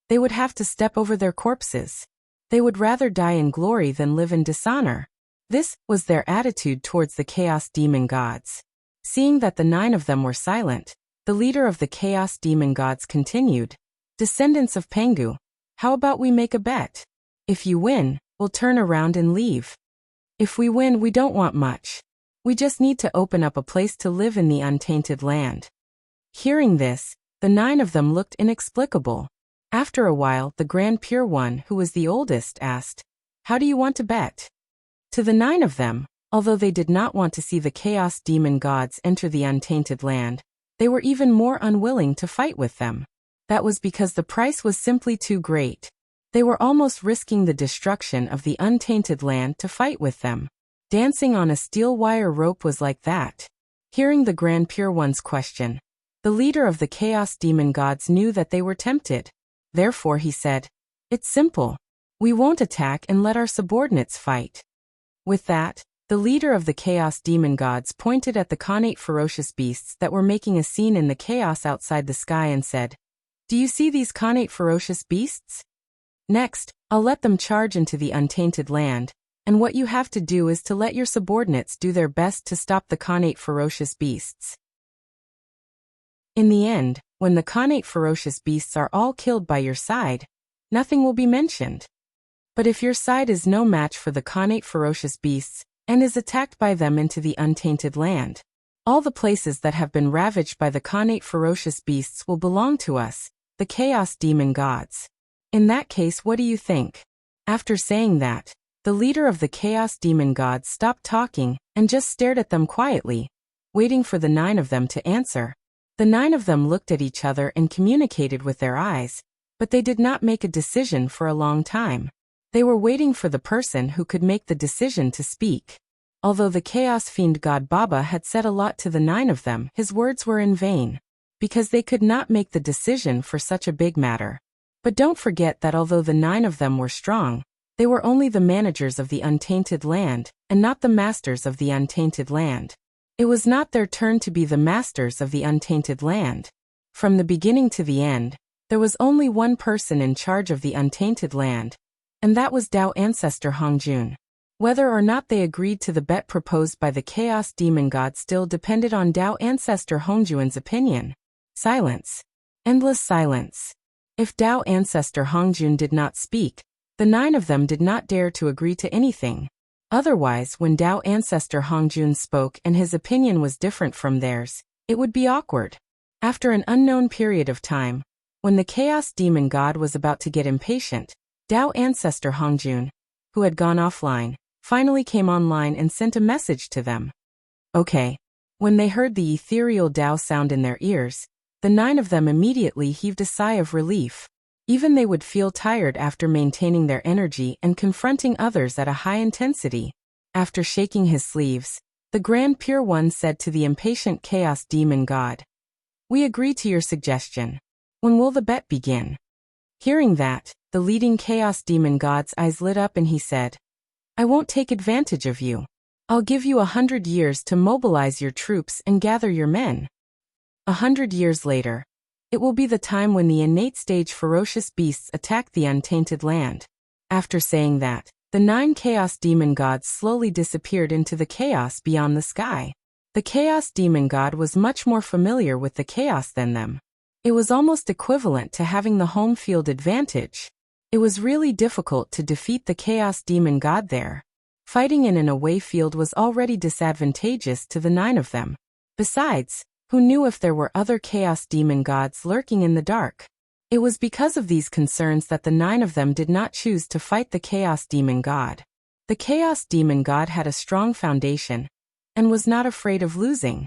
they would have to step over their corpses. They would rather die in glory than live in dishonor. This was their attitude towards the chaos demon gods. Seeing that the 9 of them were silent, the leader of the chaos demon gods continued. Descendants of Pengu, how about we make a bet? If you win, we'll turn around and leave. If we win, we don't want much. We just need to open up a place to live in the untainted land. Hearing this, the 9 of them looked inexplicable. After a while, the Grand Pure One, who was the oldest, asked, How do you want to bet? To the 9 of them, although they did not want to see the chaos demon gods enter the untainted land, they were even more unwilling to fight with them. That was because the price was simply too great. They were almost risking the destruction of the untainted land to fight with them. Dancing on a steel wire rope was like that. Hearing the Grand Pure One's question, the leader of the chaos demon gods knew that they were tempted. Therefore he said, It's simple. We won't attack and let our subordinates fight. With that, the leader of the chaos demon gods pointed at the connate ferocious beasts that were making a scene in the chaos outside the sky and said, Do you see these connate ferocious beasts? Next, I'll let them charge into the untainted land, and what you have to do is to let your subordinates do their best to stop the connate ferocious beasts. In the end, when the connate ferocious beasts are all killed by your side, nothing will be mentioned. But if your side is no match for the connate ferocious beasts, and is attacked by them into the untainted land, all the places that have been ravaged by the connate ferocious beasts will belong to us, the chaos demon gods. In that case, what do you think? After saying that, the leader of the chaos demon gods stopped talking and just stared at them quietly, waiting for the 9 of them to answer. The 9 of them looked at each other and communicated with their eyes, but they did not make a decision for a long time. They were waiting for the person who could make the decision to speak. Although the chaos fiend god Baba had said a lot to the 9 of them, his words were in vain, because they could not make the decision for such a big matter. But don't forget that although the 9 of them were strong, they were only the managers of the untainted land, and not the masters of the untainted land. It was not their turn to be the masters of the untainted land. From the beginning to the end, there was only one person in charge of the untainted land, and that was Tao ancestor Hongjun. Whether or not they agreed to the bet proposed by the Chaos Demon God still depended on Tao ancestor Hongjun's opinion. Silence. Endless silence. If Tao ancestor Hongjun did not speak, the 9 of them did not dare to agree to anything. Otherwise, when Tao ancestor Hongjun spoke and his opinion was different from theirs, it would be awkward. After an unknown period of time, when the Chaos Demon God was about to get impatient, Tao ancestor Hongjun, who had gone offline, finally came online and sent a message to them. Okay. When they heard the ethereal Tao sound in their ears, the 9 of them immediately heaved a sigh of relief. Even they would feel tired after maintaining their energy and confronting others at a high intensity. After shaking his sleeves, the Grand Pure One said to the impatient Chaos Demon God, "We agree to your suggestion. When will the bet begin?" Hearing that, the leading Chaos Demon God's eyes lit up and he said, "I won't take advantage of you. I'll give you 100 years to mobilize your troops and gather your men. 100 years later, it will be the time when the innate stage ferocious beasts attack the untainted land." After saying that, the 9 Chaos Demon Gods slowly disappeared into the chaos beyond the sky. The Chaos Demon God was much more familiar with the chaos than them. It was almost equivalent to having the home field advantage. It was really difficult to defeat the Chaos Demon God there. Fighting in an away field was already disadvantageous to the 9 of them. Besides, who knew if there were other Chaos Demon Gods lurking in the dark? It was because of these concerns that the 9 of them did not choose to fight the Chaos Demon God. The Chaos Demon God had a strong foundation, and was not afraid of losing.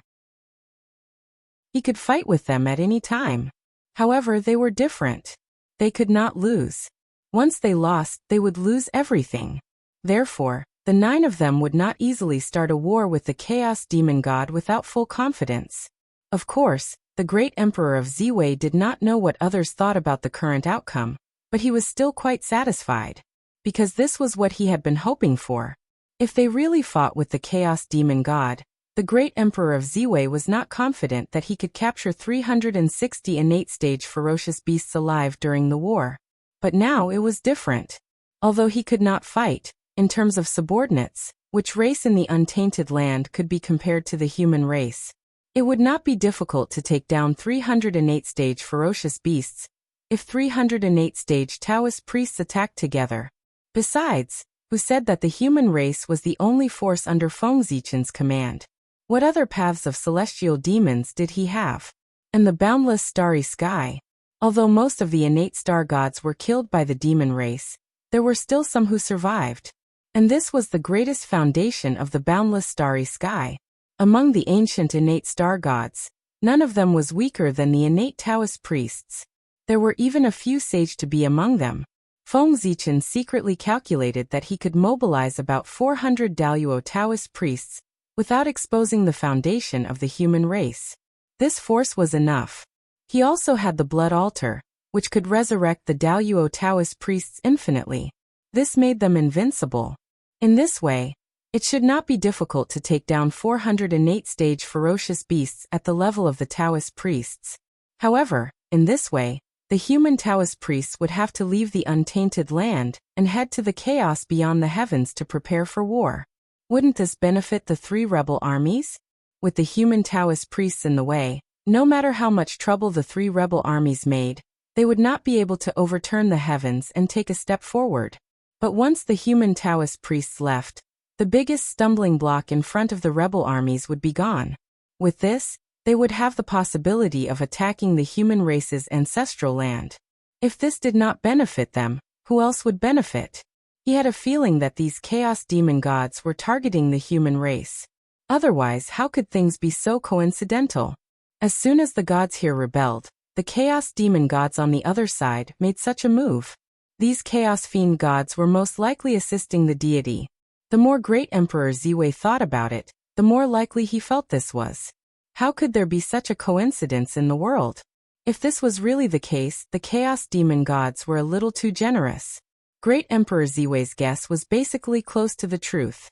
He could fight with them at any time. However, they were different. They could not lose. Once they lost, they would lose everything. Therefore, the 9 of them would not easily start a war with the Chaos Demon God without full confidence. Of course, the great Emperor of Ziwei did not know what others thought about the current outcome, but he was still quite satisfied, because this was what he had been hoping for. If they really fought with the Chaos Demon God, the great Emperor of Ziwei was not confident that he could capture 360 innate stage ferocious beasts alive during the war. But now it was different. Although he could not fight, in terms of subordinates, which race in the untainted land could be compared to the human race, it would not be difficult to take down 300 innate stage ferocious beasts, if 300 innate stage Taoist priests attacked together. Besides, who said that the human race was the only force under Feng Zichen's command? What other paths of celestial demons did he have? And the boundless starry sky. Although most of the innate star gods were killed by the demon race, there were still some who survived. And this was the greatest foundation of the boundless starry sky. Among the ancient innate star gods, none of them was weaker than the innate Taoist priests. There were even a few sage to be among them. Feng Zichen secretly calculated that he could mobilize about 400 Daluo Taoist priests without exposing the foundation of the human race. This force was enough. He also had the blood altar, which could resurrect the Daluo Taoist priests infinitely. This made them invincible. In this way, it should not be difficult to take down 400 innate stage ferocious beasts at the level of the Taoist priests. However, in this way, the human Taoist priests would have to leave the untainted land and head to the chaos beyond the heavens to prepare for war. Wouldn't this benefit the 3 rebel armies? With the human Taoist priests in the way, no matter how much trouble the 3 rebel armies made, they would not be able to overturn the heavens and take a step forward. But once the human Taoist priests left, the biggest stumbling block in front of the rebel armies would be gone. With this, they would have the possibility of attacking the human race's ancestral land. If this did not benefit them, who else would benefit? He had a feeling that these Chaos Demon Gods were targeting the human race. Otherwise, how could things be so coincidental? As soon as the gods here rebelled, the Chaos Demon Gods on the other side made such a move. These Chaos Fiend Gods were most likely assisting the deity. The more great Emperor Ziwei thought about it, the more likely he felt this was. How could there be such a coincidence in the world? If this was really the case, the Chaos Demon Gods were a little too generous. Great Emperor Ziwei's guess was basically close to the truth.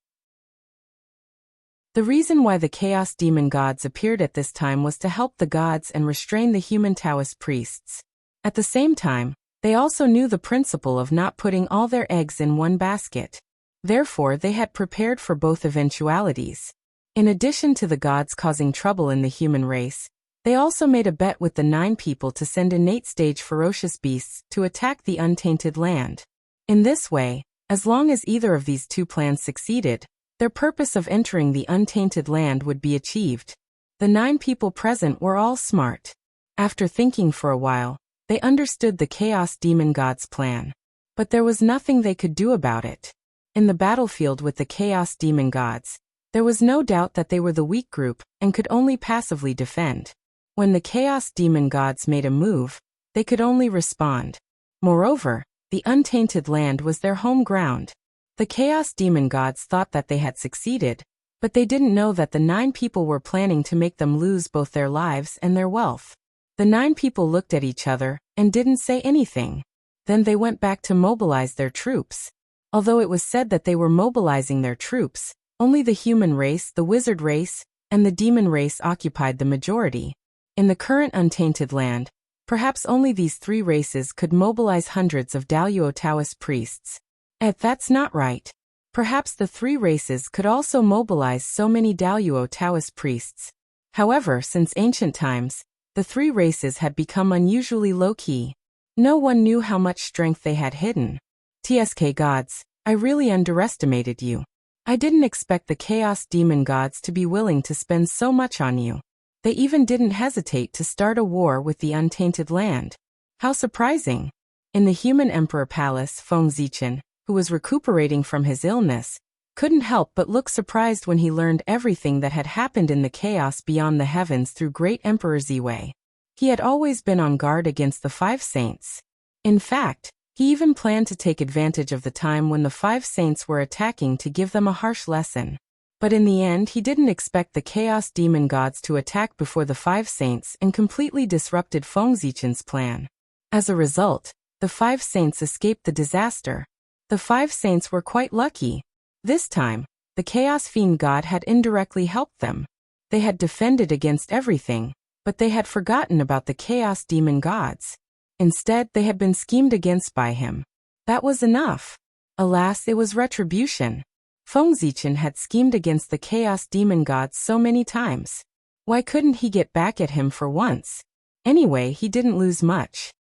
The reason why the Chaos Demon Gods appeared at this time was to help the gods and restrain the human Taoist priests. At the same time, they also knew the principle of not putting all their eggs in one basket. Therefore, they had prepared for both eventualities. In addition to the gods causing trouble in the human race, they also made a bet with the 9 people to send innate stage ferocious beasts to attack the untainted land. In this way, as long as either of these 2 plans succeeded, their purpose of entering the untainted land would be achieved. The 9 people present were all smart. After thinking for a while, they understood the Chaos Demon God's plan. But there was nothing they could do about it. In the battlefield with the Chaos Demon Gods, there was no doubt that they were the weak group and could only passively defend. When the Chaos Demon Gods made a move, they could only respond. Moreover, the untainted land was their home ground. The Chaos Demon Gods thought that they had succeeded, but they didn't know that the 9 people were planning to make them lose both their lives and their wealth. The 9 people looked at each other and didn't say anything. Then they went back to mobilize their troops. Although it was said that they were mobilizing their troops, only the human race, the wizard race, and the demon race occupied the majority. In the current untainted land, perhaps only these 3 races could mobilize hundreds of Daluo Taoist priests. That's not right. Perhaps the 3 races could also mobilize so many Daluo Taoist priests. However, since ancient times, the 3 races had become unusually low-key. No one knew how much strength they had hidden. TSK gods, I really underestimated you. I didn't expect the Chaos Demon Gods to be willing to spend so much on you. They even didn't hesitate to start a war with the untainted land. How surprising. In the human emperor palace, Feng Zichen, who was recuperating from his illness, couldn't help but look surprised when he learned everything that had happened in the chaos beyond the heavens through Great Emperor Ziwei. He had always been on guard against the 5 saints. In fact, he even planned to take advantage of the time when the 5 saints were attacking to give them a harsh lesson. But in the end, he didn't expect the Chaos Demon Gods to attack before the 5 saints and completely disrupted Feng Zichen's plan. As a result, the 5 saints escaped the disaster. The 5 saints were quite lucky. This time, the Chaos Fiend God had indirectly helped them. They had defended against everything, but they had forgotten about the Chaos Demon Gods. Instead, they had been schemed against by him. That was enough. Alas, it was retribution. Feng Zichen had schemed against the Chaos Demon Gods so many times. Why couldn't he get back at him for once? Anyway, he didn't lose much.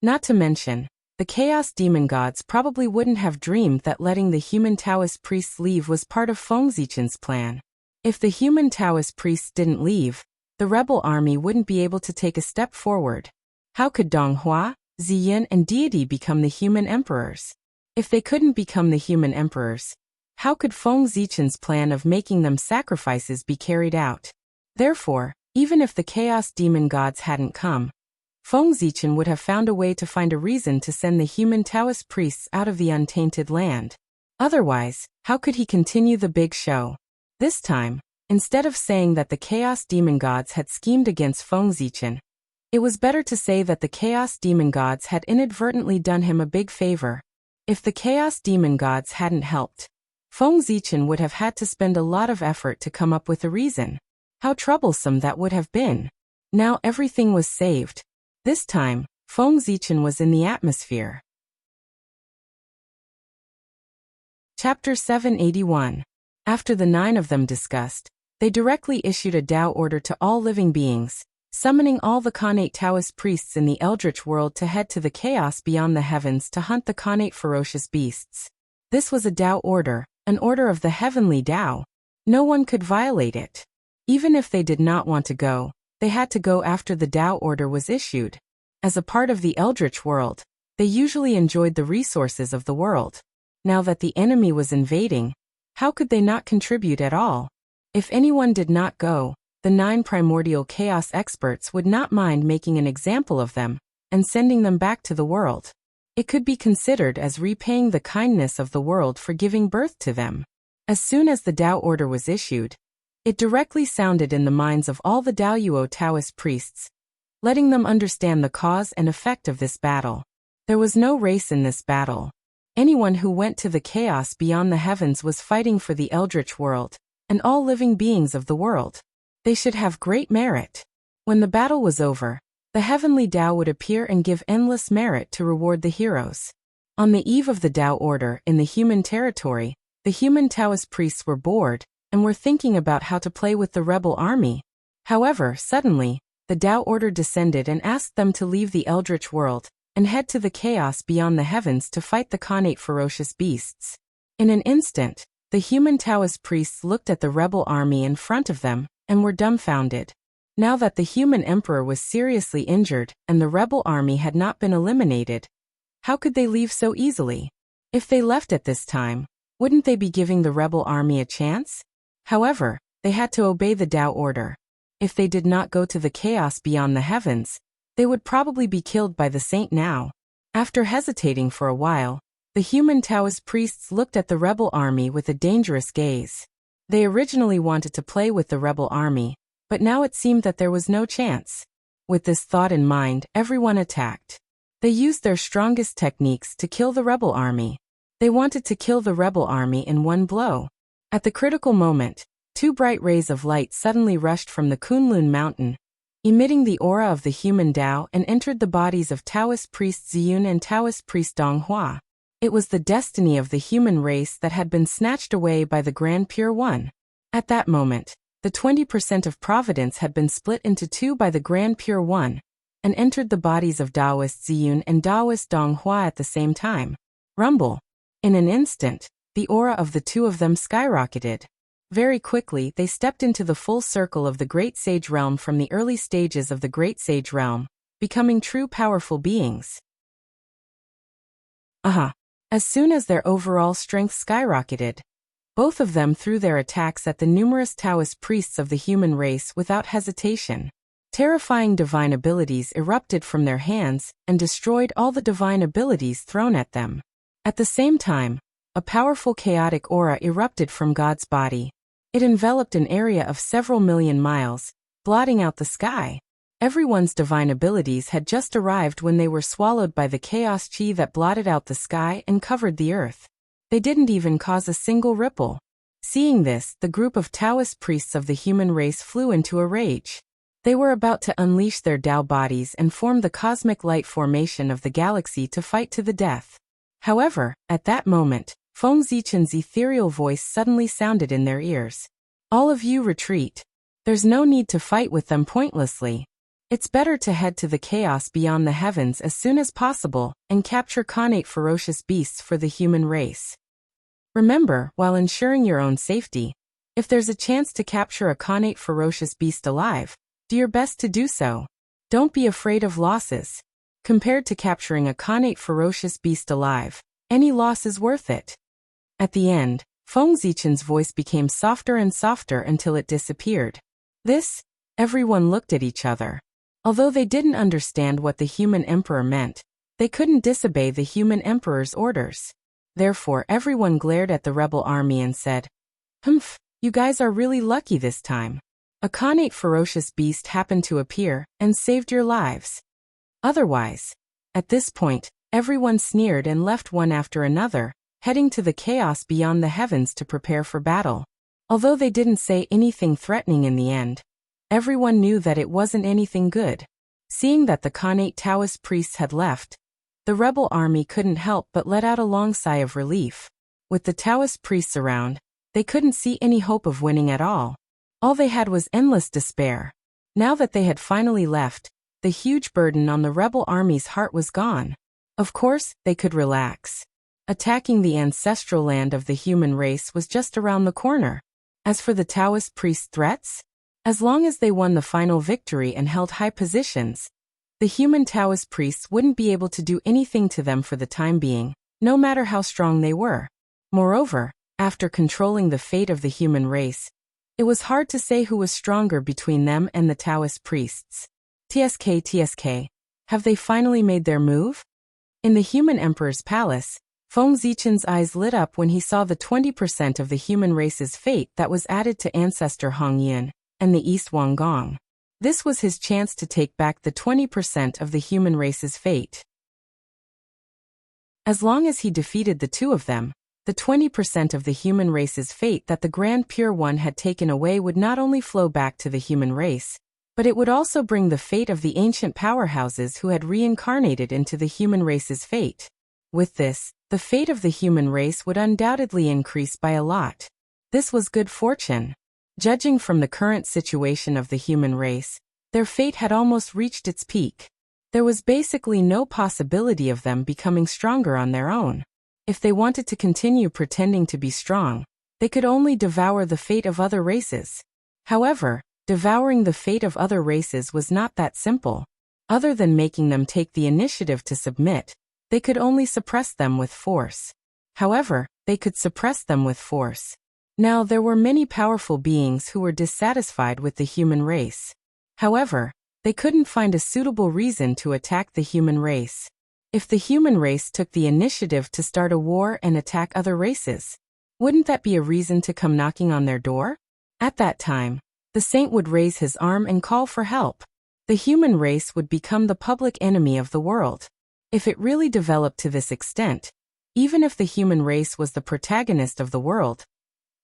Not to mention, the Chaos Demon Gods probably wouldn't have dreamed that letting the human Taoist priests leave was part of Feng Zichen's plan. If the human Taoist priests didn't leave, the rebel army wouldn't be able to take a step forward. How could Donghua, Ziyin, and Deity become the human emperors? If they couldn't become the human emperors, how could Feng Zichen's plan of making them sacrifices be carried out? Therefore, even if the Chaos Demon Gods hadn't come, Feng Zichen would have found a way to find a reason to send the human Taoist priests out of the untainted land. Otherwise, how could he continue the big show? This time, instead of saying that the Chaos Demon Gods had schemed against Feng Zichen, it was better to say that the Chaos Demon Gods had inadvertently done him a big favor. If the Chaos Demon Gods hadn't helped, Feng Zichen would have had to spend a lot of effort to come up with a reason. How troublesome that would have been. Now everything was saved. This time, Feng Zichen was in the atmosphere. Chapter 781. After the 9 of them discussed, they directly issued a Tao order to all living beings, summoning all the Khanate Taoist priests in the Eldritch world to head to the chaos beyond the heavens to hunt the Khanate ferocious beasts. This was a Tao order, an order of the heavenly Tao. No one could violate it. Even if they did not want to go, they had to go after the Tao order was issued. As a part of the Eldritch world, they usually enjoyed the resources of the world. Now that the enemy was invading, how could they not contribute at all? If anyone did not go, the 9 primordial chaos experts would not mind making an example of them and sending them back to the world. It could be considered as repaying the kindness of the world for giving birth to them. As soon as the Tao order was issued, it directly sounded in the minds of all the Daluo Taoist priests, letting them understand the cause and effect of this battle. There was no race in this battle. Anyone who went to the chaos beyond the heavens was fighting for the eldritch world, and all living beings of the world. They should have great merit. When the battle was over, the heavenly Tao would appear and give endless merit to reward the heroes. On the eve of the Tao order in the human territory, the human Taoist priests were bored and were thinking about how to play with the rebel army. However, suddenly, the Tao order descended and asked them to leave the eldritch world and head to the chaos beyond the heavens to fight the Khanate ferocious beasts. In an instant, the human Taoist priests looked at the rebel army in front of them and were dumbfounded. Now that the human emperor was seriously injured and the rebel army had not been eliminated, how could they leave so easily? If they left at this time, wouldn't they be giving the rebel army a chance? However, they had to obey the Tao order. If they did not go to the chaos beyond the heavens, they would probably be killed by the saint now. After hesitating for a while, the human Taoist priests looked at the rebel army with a dangerous gaze. They originally wanted to play with the rebel army, but now it seemed that there was no chance. With this thought in mind, everyone attacked. They used their strongest techniques to kill the rebel army. They wanted to kill the rebel army in one blow. At the critical moment, two bright rays of light suddenly rushed from the Kunlun mountain, emitting the aura of the human Tao, and entered the bodies of Taoist priest Ziyun and Taoist priest Donghua. It was the destiny of the human race that had been snatched away by the Grand Pure One. At that moment, the 20% of providence had been split into two by the Grand Pure One, and entered the bodies of Taoist Ziyun and Taoist Donghua at the same time. Rumble. In an instant, the aura of the two of them skyrocketed. Very quickly they stepped into the full circle of the Great Sage Realm from the early stages of the Great Sage Realm, becoming true powerful beings. As soon as their overall strength skyrocketed, both of them threw their attacks at the numerous Taoist priests of the human race without hesitation. Terrifying divine abilities erupted from their hands and destroyed all the divine abilities thrown at them. At the same time, a powerful chaotic aura erupted from God's body. It enveloped an area of several million miles, blotting out the sky. Everyone's divine abilities had just arrived when they were swallowed by the chaos chi that blotted out the sky and covered the earth. They didn't even cause a single ripple. Seeing this, the group of Taoist priests of the human race flew into a rage. They were about to unleash their Tao bodies and form the cosmic light formation of the galaxy to fight to the death. However, at that moment, Feng Zichen's ethereal voice suddenly sounded in their ears. All of you retreat. There's no need to fight with them pointlessly. It's better to head to the chaos beyond the heavens as soon as possible and capture Khanate ferocious beasts for the human race. Remember, while ensuring your own safety, if there's a chance to capture a Khanate ferocious beast alive, do your best to do so. Don't be afraid of losses. Compared to capturing a Khanate ferocious beast alive, any loss is worth it. At the end, Feng Zichen's voice became softer and softer until it disappeared. Everyone looked at each other. Although they didn't understand what the human emperor meant, they couldn't disobey the human emperor's orders. Therefore, everyone glared at the rebel army and said, "Humph, you guys are really lucky this time. A Khanate ferocious beast happened to appear and saved your lives. Otherwise." At this point, everyone sneered and left one after another, heading to the chaos beyond the heavens to prepare for battle. Although they didn't say anything threatening in the end, everyone knew that it wasn't anything good. Seeing that the Khanate Taoist priests had left, the rebel army couldn't help but let out a long sigh of relief. With the Taoist priests around, they couldn't see any hope of winning at all. All they had was endless despair. Now that they had finally left, the huge burden on the rebel army's heart was gone. Of course, they could relax. Attacking the ancestral land of the human race was just around the corner. As for the Taoist priest threats, as long as they won the final victory and held high positions, the human Taoist priests wouldn't be able to do anything to them for the time being, no matter how strong they were. Moreover, after controlling the fate of the human race, it was hard to say who was stronger between them and the Taoist priests. TSK, have they finally made their move? In the human emperor's palace, Feng Zichen's eyes lit up when he saw the 20% of the human race's fate that was added to ancestor Hong Yin and the East Wanggong. This was his chance to take back the 20% of the human race's fate. As long as he defeated the two of them, the 20% of the human race's fate that the Grand Pure One had taken away would not only flow back to the human race, but it would also bring the fate of the ancient powerhouses who had reincarnated into the human race's fate. With this, the fate of the human race would undoubtedly increase by a lot. This was good fortune. Judging from the current situation of the human race, their fate had almost reached its peak. There was basically no possibility of them becoming stronger on their own. If they wanted to continue pretending to be strong, they could only devour the fate of other races. However, devouring the fate of other races was not that simple. Other than making them take the initiative to submit, they could only suppress them with force. However, they could suppress them with force. Now, there were many powerful beings who were dissatisfied with the human race. However, they couldn't find a suitable reason to attack the human race. If the human race took the initiative to start a war and attack other races, wouldn't that be a reason to come knocking on their door? At that time, the saint would raise his arm and call for help. The human race would become the public enemy of the world. If it really developed to this extent, even if the human race was the protagonist of the world,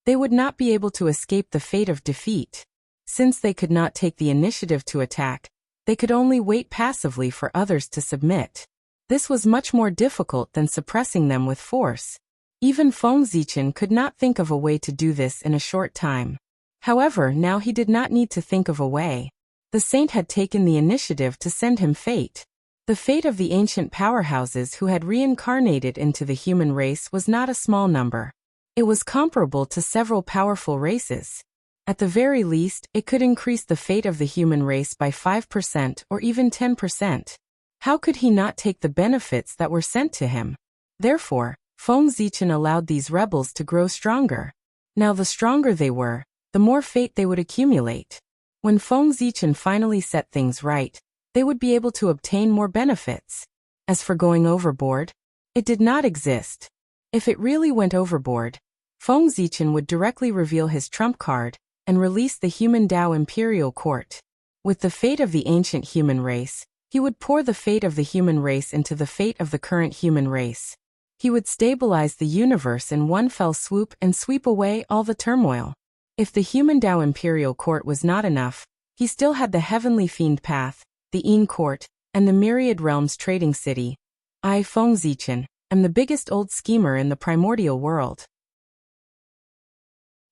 they would not be able to escape the fate of defeat. Since they could not take the initiative to attack, they could only wait passively for others to submit. This was much more difficult than suppressing them with force. Even Feng Zichen could not think of a way to do this in a short time. However, now he did not need to think of a way. The saint had taken the initiative to send him fate. The fate of the ancient powerhouses who had reincarnated into the human race was not a small number. It was comparable to several powerful races. At the very least, it could increase the fate of the human race by 5% or even 10%. How could he not take the benefits that were sent to him? Therefore, Feng Zichen allowed these rebels to grow stronger. Now, the stronger they were, the more fate they would accumulate. When Feng Zichen finally set things right, they would be able to obtain more benefits. As for going overboard, it did not exist. If it really went overboard, Feng Zichen would directly reveal his trump card and release the human Dao Imperial Court. With the fate of the ancient human race, he would pour the fate of the human race into the fate of the current human race. He would stabilize the universe in one fell swoop and sweep away all the turmoil. If the human Dao Imperial Court was not enough, he still had the Heavenly Fiend Path, the Yin Court, and the Myriad Realms Trading City. I, Feng Zichen, am the biggest old schemer in the primordial world.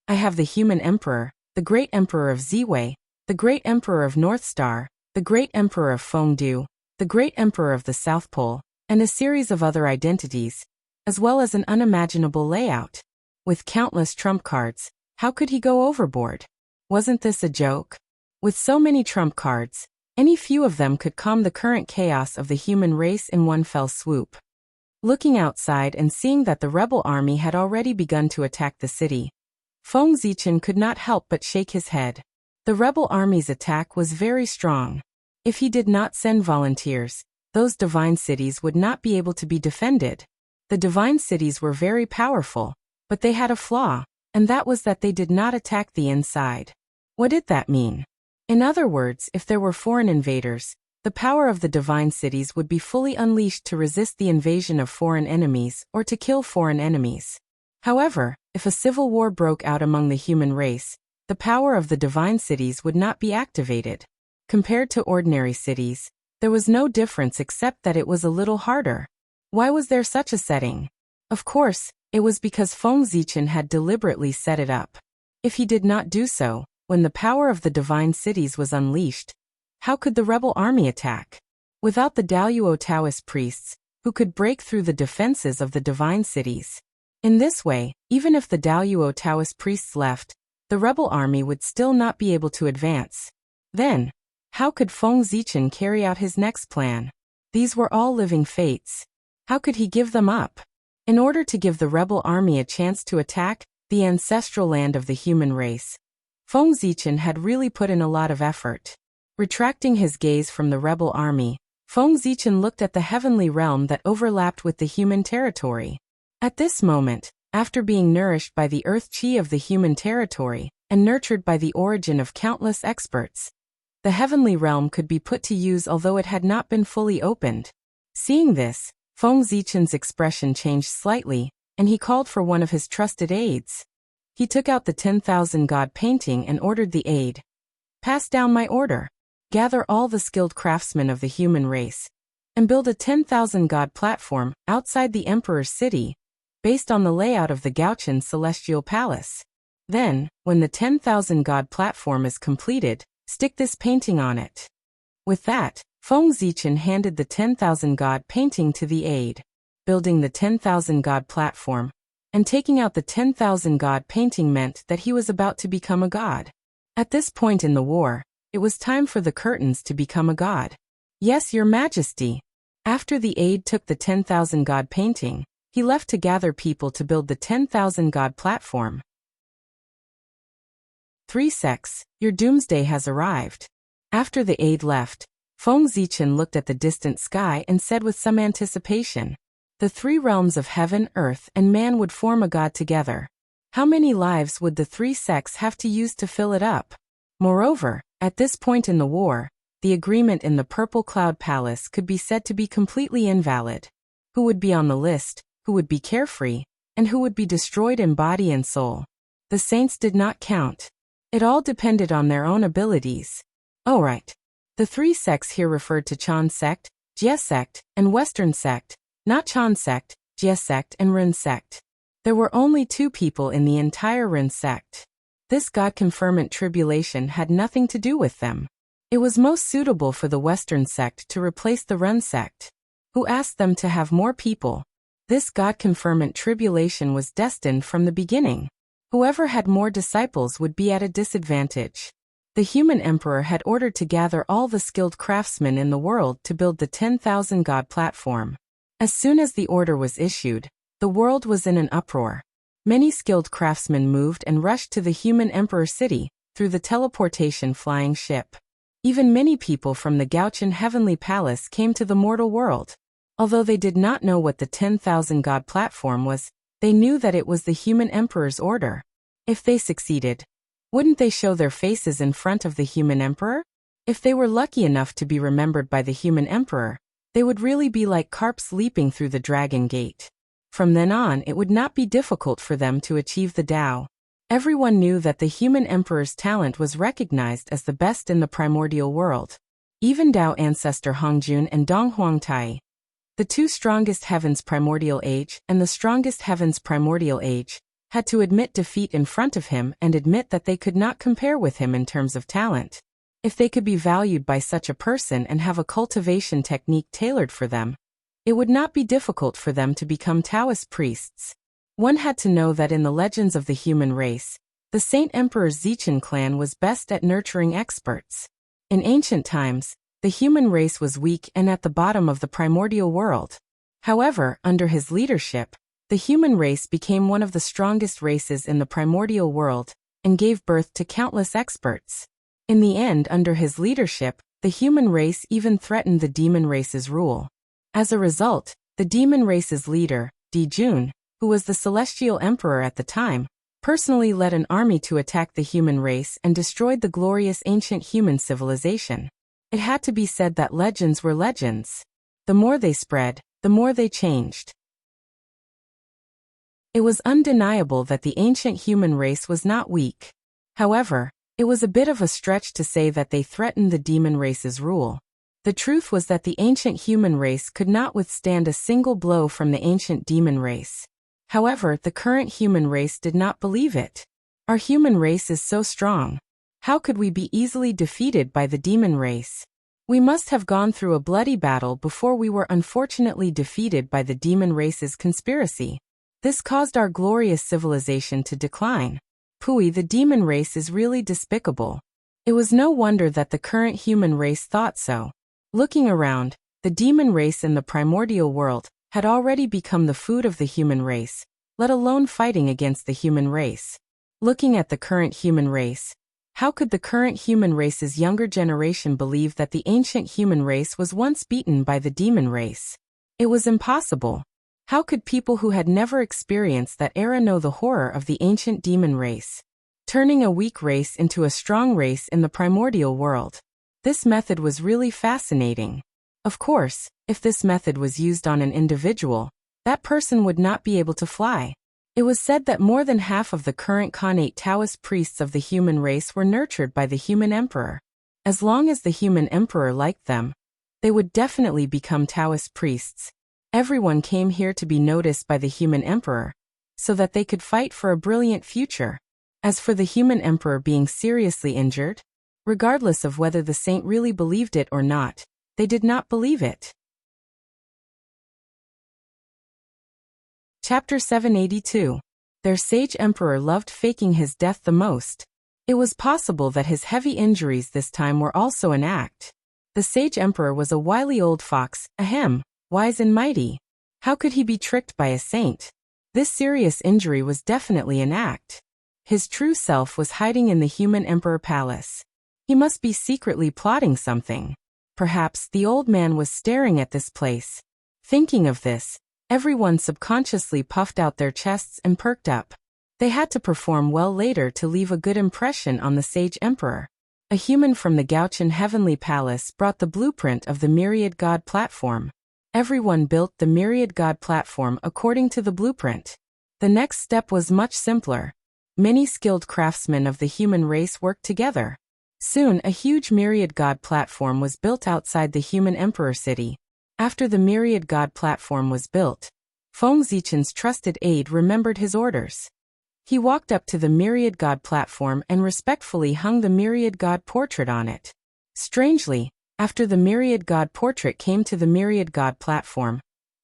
I have the human emperor, the great emperor of Ziwei, the great emperor of North Star, the great emperor of Fengdu, the great emperor of the South Pole, and a series of other identities, as well as an unimaginable layout. With countless trump cards, how could he go overboard? Wasn't this a joke? With so many trump cards, any few of them could calm the current chaos of the human race in one fell swoop. Looking outside and seeing that the rebel army had already begun to attack the city, Feng Zichen could not help but shake his head. The rebel army's attack was very strong. If he did not send volunteers, those divine cities would not be able to be defended. The divine cities were very powerful, but they had a flaw, and that was that they did not attack the inside. What did that mean? In other words, if there were foreign invaders, the power of the divine cities would be fully unleashed to resist the invasion of foreign enemies or to kill foreign enemies. However, if a civil war broke out among the human race, the power of the divine cities would not be activated. Compared to ordinary cities, there was no difference except that it was a little harder. Why was there such a setting? Of course, it was because Feng Zichen had deliberately set it up. If he did not do so, when the power of the divine cities was unleashed, how could the rebel army attack? Without the Daoyuo Taoist priests, who could break through the defenses of the divine cities. In this way, even if the Daoyuo Taoist priests left, the rebel army would still not be able to advance. Then, how could Feng Zichen carry out his next plan? These were all living fates. How could he give them up? In order to give the rebel army a chance to attack the ancestral land of the human race, Feng Zichen had really put in a lot of effort. Retracting his gaze from the rebel army, Feng Zichen looked at the heavenly realm that overlapped with the human territory. At this moment, after being nourished by the earth chi of the human territory, and nurtured by the origin of countless experts, the heavenly realm could be put to use although it had not been fully opened. Seeing this, Feng Zichen's expression changed slightly, and he called for one of his trusted aides. He took out the 10,000 god painting and ordered the aide. Pass down my order. Gather all the skilled craftsmen of the human race, and build a 10,000 god platform outside the Emperor's city, based on the layout of the Gaochen Celestial Palace. Then, when the 10,000 god platform is completed, stick this painting on it. With that, Feng Zichen handed the 10,000 god painting to the aide. Building the 10,000 god platform and taking out the 10,000 god painting meant that he was about to become a god. At this point in the war, it was time for the curtains to become a god. Yes, Your Majesty. After the aide took the 10,000 god painting, he left to gather people to build the 10,000 god platform. 3 Sex, your doomsday has arrived. After the aide left, Feng Zichen looked at the distant sky and said with some anticipation, the 3 realms of heaven, earth, and man would form a god together. How many lives would the 3 sects have to use to fill it up? Moreover, at this point in the war, the agreement in the Purple Cloud Palace could be said to be completely invalid. Who would be on the list, who would be carefree, and who would be destroyed in body and soul? The saints did not count. It all depended on their own abilities. Oh right. The 3 sects here referred to Chan sect, Jie sect, and Western sect, not Chan sect, Jie sect, and Ren sect. There were only 2 people in the entire Ren sect. This God-conferment tribulation had nothing to do with them. It was most suitable for the Western sect to replace the Ren sect. Who asked them to have more people? This God-conferment tribulation was destined from the beginning. Whoever had more disciples would be at a disadvantage. The human emperor had ordered to gather all the skilled craftsmen in the world to build the 10,000 god platform. As soon as the order was issued, the world was in an uproar. Many skilled craftsmen moved and rushed to the human emperor city, through the teleportation flying ship. Even many people from the Gaochen Heavenly Palace came to the mortal world. Although they did not know what the 10,000 god platform was, they knew that it was the human emperor's order. If they succeeded, wouldn't they show their faces in front of the human emperor? If they were lucky enough to be remembered by the human emperor, they would really be like carps leaping through the dragon gate. From then on, it would not be difficult for them to achieve the Tao. Everyone knew that the human emperor's talent was recognized as the best in the primordial world. Even Tao ancestor Hongjun and Dong Huangtai, the 2 strongest heavens primordial age and the strongest heavens primordial age, had to admit defeat in front of him and admit that they could not compare with him in terms of talent. If they could be valued by such a person and have a cultivation technique tailored for them, it would not be difficult for them to become Taoist priests. One had to know that in the legends of the human race, the Saint Emperor Zichen clan was best at nurturing experts. In ancient times, the human race was weak and at the bottom of the primordial world. However, under his leadership, the human race became one of the strongest races in the primordial world, and gave birth to countless experts. In the end, under his leadership, the human race even threatened the demon race's rule. As a result, the demon race's leader, Di Jun, who was the celestial emperor at the time, personally led an army to attack the human race and destroyed the glorious ancient human civilization. It had to be said that legends were legends. The more they spread, the more they changed. It was undeniable that the ancient human race was not weak. However, it was a bit of a stretch to say that they threatened the demon race's rule. The truth was that the ancient human race could not withstand a single blow from the ancient demon race. However, the current human race did not believe it. Our human race is so strong. How could we be easily defeated by the demon race? We must have gone through a bloody battle before we were unfortunately defeated by the demon race's conspiracy. This caused our glorious civilization to decline. Pui, the demon race is really despicable. It was no wonder that the current human race thought so. Looking around, the demon race in the primordial world had already become the food of the human race, let alone fighting against the human race. Looking at the current human race, how could the current human race's younger generation believe that the ancient human race was once beaten by the demon race? It was impossible. How could people who had never experienced that era know the horror of the ancient demon race? Turning a weak race into a strong race in the primordial world. This method was really fascinating. Of course, if this method was used on an individual, that person would not be able to fly. It was said that more than half of the current Khanate Taoist priests of the human race were nurtured by the human emperor. As long as the human emperor liked them, they would definitely become Taoist priests. Everyone came here to be noticed by the human emperor, so that they could fight for a brilliant future. As for the human emperor being seriously injured, regardless of whether the saint really believed it or not, they did not believe it. Chapter 782. Their sage emperor loved faking his death the most. It was possible that his heavy injuries this time were also an act. The sage emperor was a wily old fox, wise and mighty. How could he be tricked by a saint? This serious injury was definitely an act. His true self was hiding in the human emperor palace. He must be secretly plotting something. Perhaps the old man was staring at this place. Thinking of this, everyone subconsciously puffed out their chests and perked up. They had to perform well later to leave a good impression on the sage emperor. A human from the Gauchan Heavenly Palace brought the blueprint of the Myriad God platform. Everyone built the Myriad God platform according to the blueprint. The next step was much simpler. Many skilled craftsmen of the human race worked together. Soon a huge Myriad God platform was built outside the human emperor city. After the Myriad God platform was built, Feng Zichen's trusted aide remembered his orders. He walked up to the Myriad God platform and respectfully hung the Myriad God portrait on it. Strangely, after the Myriad God portrait came to the Myriad God platform,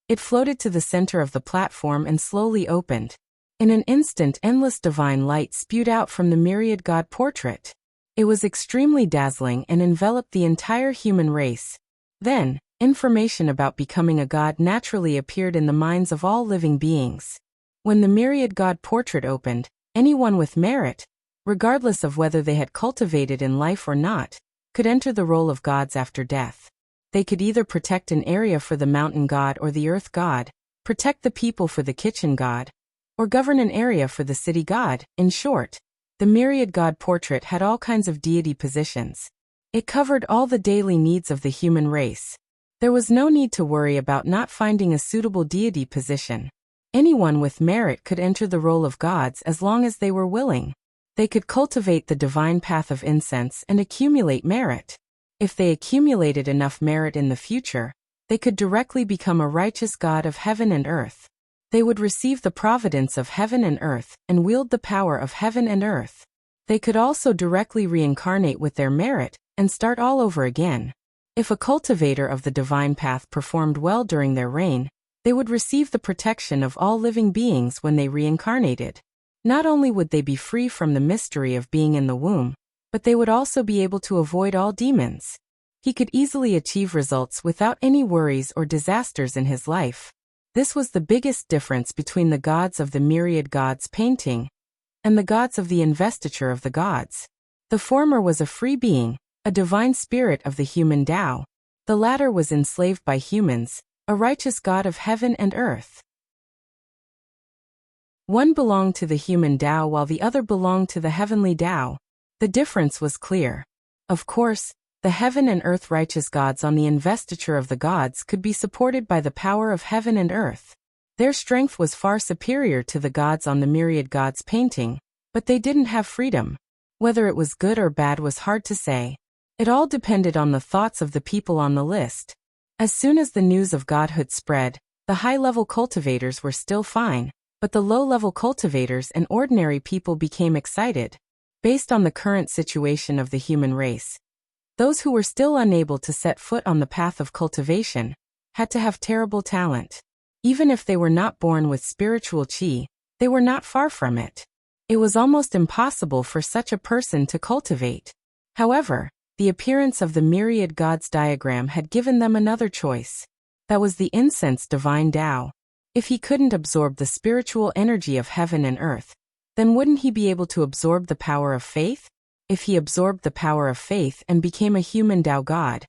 it floated to the center of the platform and slowly opened. In an instant, endless divine light spewed out from the Myriad God portrait. It was extremely dazzling and enveloped the entire human race. Then, information about becoming a god naturally appeared in the minds of all living beings. When the Myriad God portrait opened, anyone with merit, regardless of whether they had cultivated in life or not, could enter the role of gods after death. They could either protect an area for the mountain god or the earth god, protect the people for the kitchen god, or govern an area for the city god. In short, the Myriad God portrait had all kinds of deity positions. It covered all the daily needs of the human race. There was no need to worry about not finding a suitable deity position. Anyone with merit could enter the role of gods as long as they were willing. They could cultivate the divine path of incense and accumulate merit. If they accumulated enough merit in the future, they could directly become a righteous god of heaven and earth. They would receive the providence of heaven and earth and wield the power of heaven and earth. They could also directly reincarnate with their merit and start all over again. If a cultivator of the divine path performed well during their reign, they would receive the protection of all living beings when they reincarnated. Not only would they be free from the mystery of being in the womb, but they would also be able to avoid all demons. He could easily achieve results without any worries or disasters in his life. This was the biggest difference between the gods of the Myriad Gods painting and the gods of the investiture of the gods. The former was a free being, a divine spirit of the human Tao. The latter was enslaved by humans, a righteous god of heaven and earth. One belonged to the human Tao while the other belonged to the heavenly Tao. The difference was clear. Of course, the heaven and earth righteous gods on the investiture of the gods could be supported by the power of heaven and earth. Their strength was far superior to the gods on the Myriad Gods painting, but they didn't have freedom. Whether it was good or bad was hard to say. It all depended on the thoughts of the people on the list. As soon as the news of godhood spread, the high-level cultivators were still fine, but the low-level cultivators and ordinary people became excited. Based on the current situation of the human race, those who were still unable to set foot on the path of cultivation had to have terrible talent. Even if they were not born with spiritual chi, they were not far from it. It was almost impossible for such a person to cultivate. However, the appearance of the Myriad Gods diagram had given them another choice. That was the incense divine Tao. If he couldn't absorb the spiritual energy of heaven and earth, then wouldn't he be able to absorb the power of faith? If he absorbed the power of faith and became a human Tao god,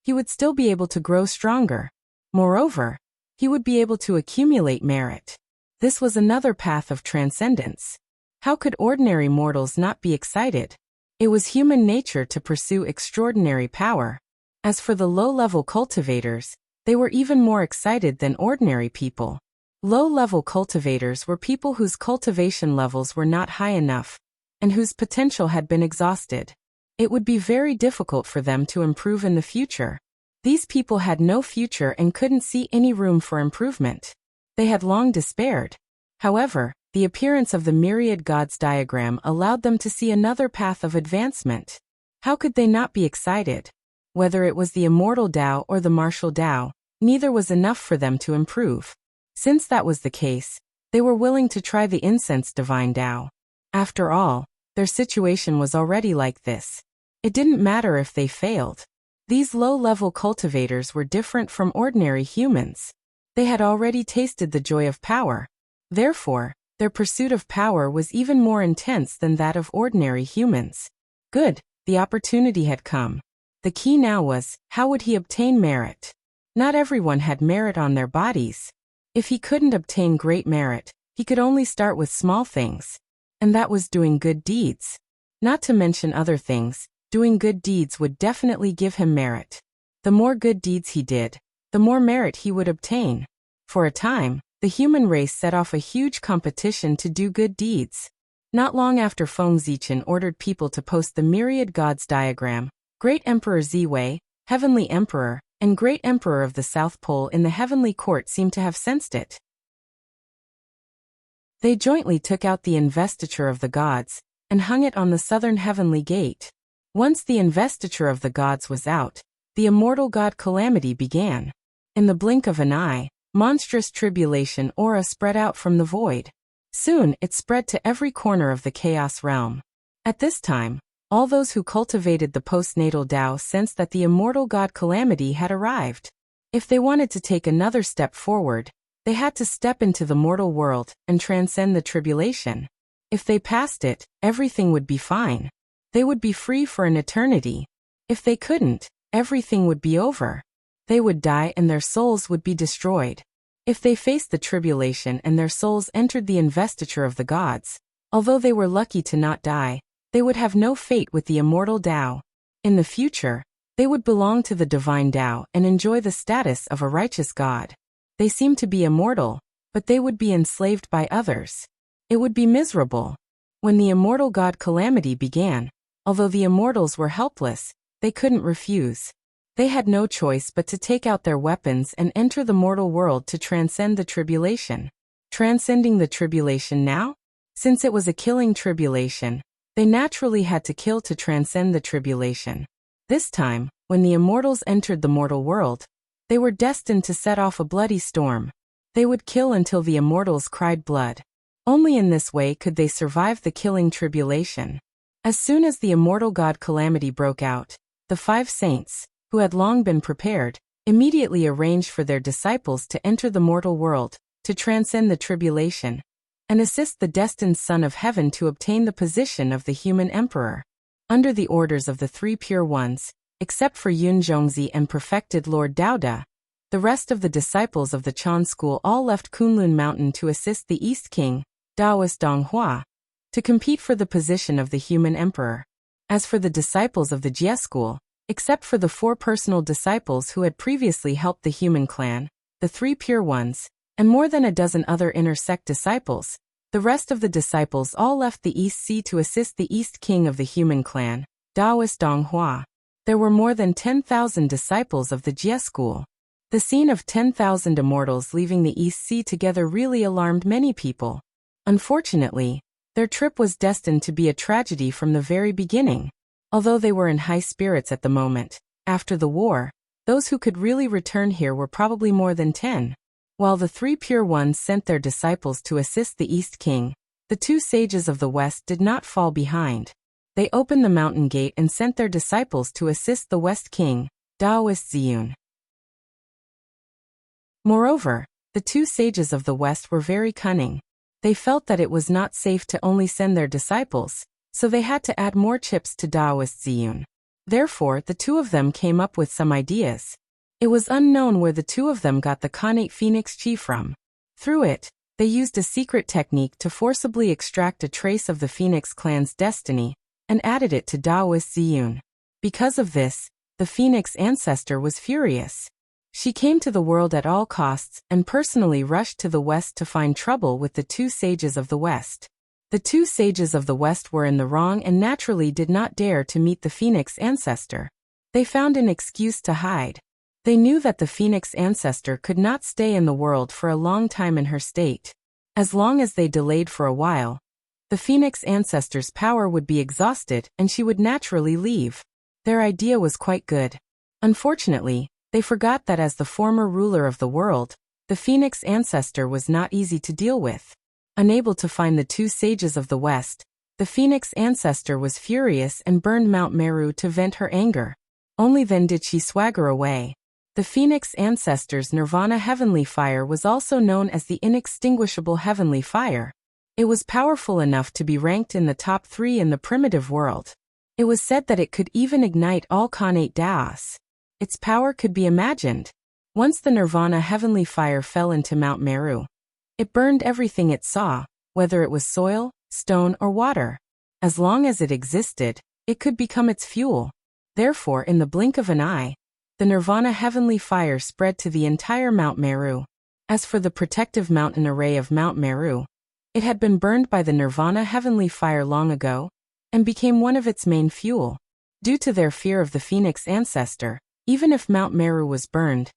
he would still be able to grow stronger. Moreover, he would be able to accumulate merit. This was another path of transcendence. How could ordinary mortals not be excited? It was human nature to pursue extraordinary power. As for the low-level cultivators, they were even more excited than ordinary people. Low-level cultivators were people whose cultivation levels were not high enough, and whose potential had been exhausted. It would be very difficult for them to improve in the future. These people had no future and couldn't see any room for improvement. They had long despaired. However, the appearance of the myriad gods diagram allowed them to see another path of advancement. How could they not be excited? Whether it was the immortal Tao or the martial Tao, neither was enough for them to improve. Since that was the case, they were willing to try the incense divine Tao. After all, their situation was already like this. It didn't matter if they failed. These low-level cultivators were different from ordinary humans. They had already tasted the joy of power. Therefore, their pursuit of power was even more intense than that of ordinary humans. Good, the opportunity had come. The key now was, how would he obtain merit? Not everyone had merit on their bodies. If he couldn't obtain great merit, he could only start with small things. And that was doing good deeds. Not to mention other things, doing good deeds would definitely give him merit. The more good deeds he did, the more merit he would obtain. For a time, the human race set off a huge competition to do good deeds. Not long after Feng Zichen ordered people to post the myriad gods diagram, Great Emperor Ziwei, Heavenly Emperor, and Great Emperor of the South Pole in the Heavenly Court seemed to have sensed it. They jointly took out the investiture of the gods, and hung it on the southern heavenly gate. Once the investiture of the gods was out, the immortal god calamity began. In the blink of an eye, monstrous tribulation aura spread out from the void. Soon it spread to every corner of the chaos realm. At this time, all those who cultivated the postnatal Tao sensed that the immortal god calamity had arrived. If they wanted to take another step forward, they had to step into the mortal world and transcend the tribulation. If they passed it, everything would be fine. They would be free for an eternity. If they couldn't, everything would be over. They would die and their souls would be destroyed. If they faced the tribulation and their souls entered the investiture of the gods, although they were lucky to not die, they would have no fate with the immortal Tao. In the future, they would belong to the divine Tao and enjoy the status of a righteous god. They seemed to be immortal, but they would be enslaved by others. It would be miserable. When the immortal god calamity began, although the immortals were helpless, they couldn't refuse. They had no choice but to take out their weapons and enter the mortal world to transcend the tribulation. Transcending the tribulation now? Since it was a killing tribulation, they naturally had to kill to transcend the tribulation. This time, when the immortals entered the mortal world, they were destined to set off a bloody storm. They would kill until the immortals cried blood. Only in this way could they survive the killing tribulation. As soon as the immortal god calamity broke out, the 5 saints, who had long been prepared, immediately arranged for their disciples to enter the mortal world, to transcend the tribulation, and assist the destined Son of Heaven to obtain the position of the human emperor. Under the orders of the 3 pure ones, except for Yun Zhongzi and perfected Lord Daoda, the rest of the disciples of the Chan school all left Kunlun Mountain to assist the East King, Daoist Donghua, to compete for the position of the human emperor. As for the disciples of the Jie school, except for the 4 personal disciples who had previously helped the human clan, the 3 pure ones, and more than a dozen other inner sect disciples, the rest of the disciples all left the East Sea to assist the East King of the human clan, Daoist Donghua. There were more than 10,000 disciples of the Jie school. The scene of 10,000 immortals leaving the East Sea together really alarmed many people. Unfortunately, their trip was destined to be a tragedy from the very beginning. Although they were in high spirits at the moment, after the war, those who could really return here were probably more than 10. While the 3 pure ones sent their disciples to assist the East King, the 2 sages of the West did not fall behind. They opened the mountain gate and sent their disciples to assist the West King, Daoist Ziyun. Moreover, the 2 sages of the West were very cunning. They felt that it was not safe to only send their disciples, so they had to add more chips to Daoist Ziyun. Therefore, the 2 of them came up with some ideas. It was unknown where the 2 of them got the Khanate Phoenix Chi from. Through it, they used a secret technique to forcibly extract a trace of the Phoenix clan's destiny, and added it to Daoist Ziyun. Because of this, The phoenix ancestor was furious. She came to the world at all costs and personally rushed to the west to find trouble with the two sages of the west. The two sages of the west were in the wrong and naturally did not dare to meet the phoenix ancestor. They found an excuse to hide. They knew that the phoenix ancestor could not stay in the world for a long time in her state. As long as they delayed for a while, the phoenix ancestor's power would be exhausted and she would naturally leave. Their idea was quite good. Unfortunately, they forgot that as the former ruler of the world, the phoenix ancestor was not easy to deal with. Unable to find the two sages of the west, the phoenix ancestor was furious and burned Mount Meru to vent her anger. Only then did she swagger away. The phoenix ancestor's nirvana heavenly fire was also known as the inextinguishable heavenly fire. It was powerful enough to be ranked in the top 3 in the primitive world. It was said that it could even ignite all Khanate Daos. Its power could be imagined. Once the nirvana heavenly fire fell into Mount Meru, it burned everything it saw, whether it was soil, stone, or water. As long as it existed, it could become its fuel. Therefore, in the blink of an eye, the nirvana heavenly fire spread to the entire Mount Meru. As for the protective mountain array of Mount Meru, it had been burned by the nirvana heavenly fire long ago, and became one of its main fuel. Due to their fear of the phoenix ancestor, even if Mount Meru was burned,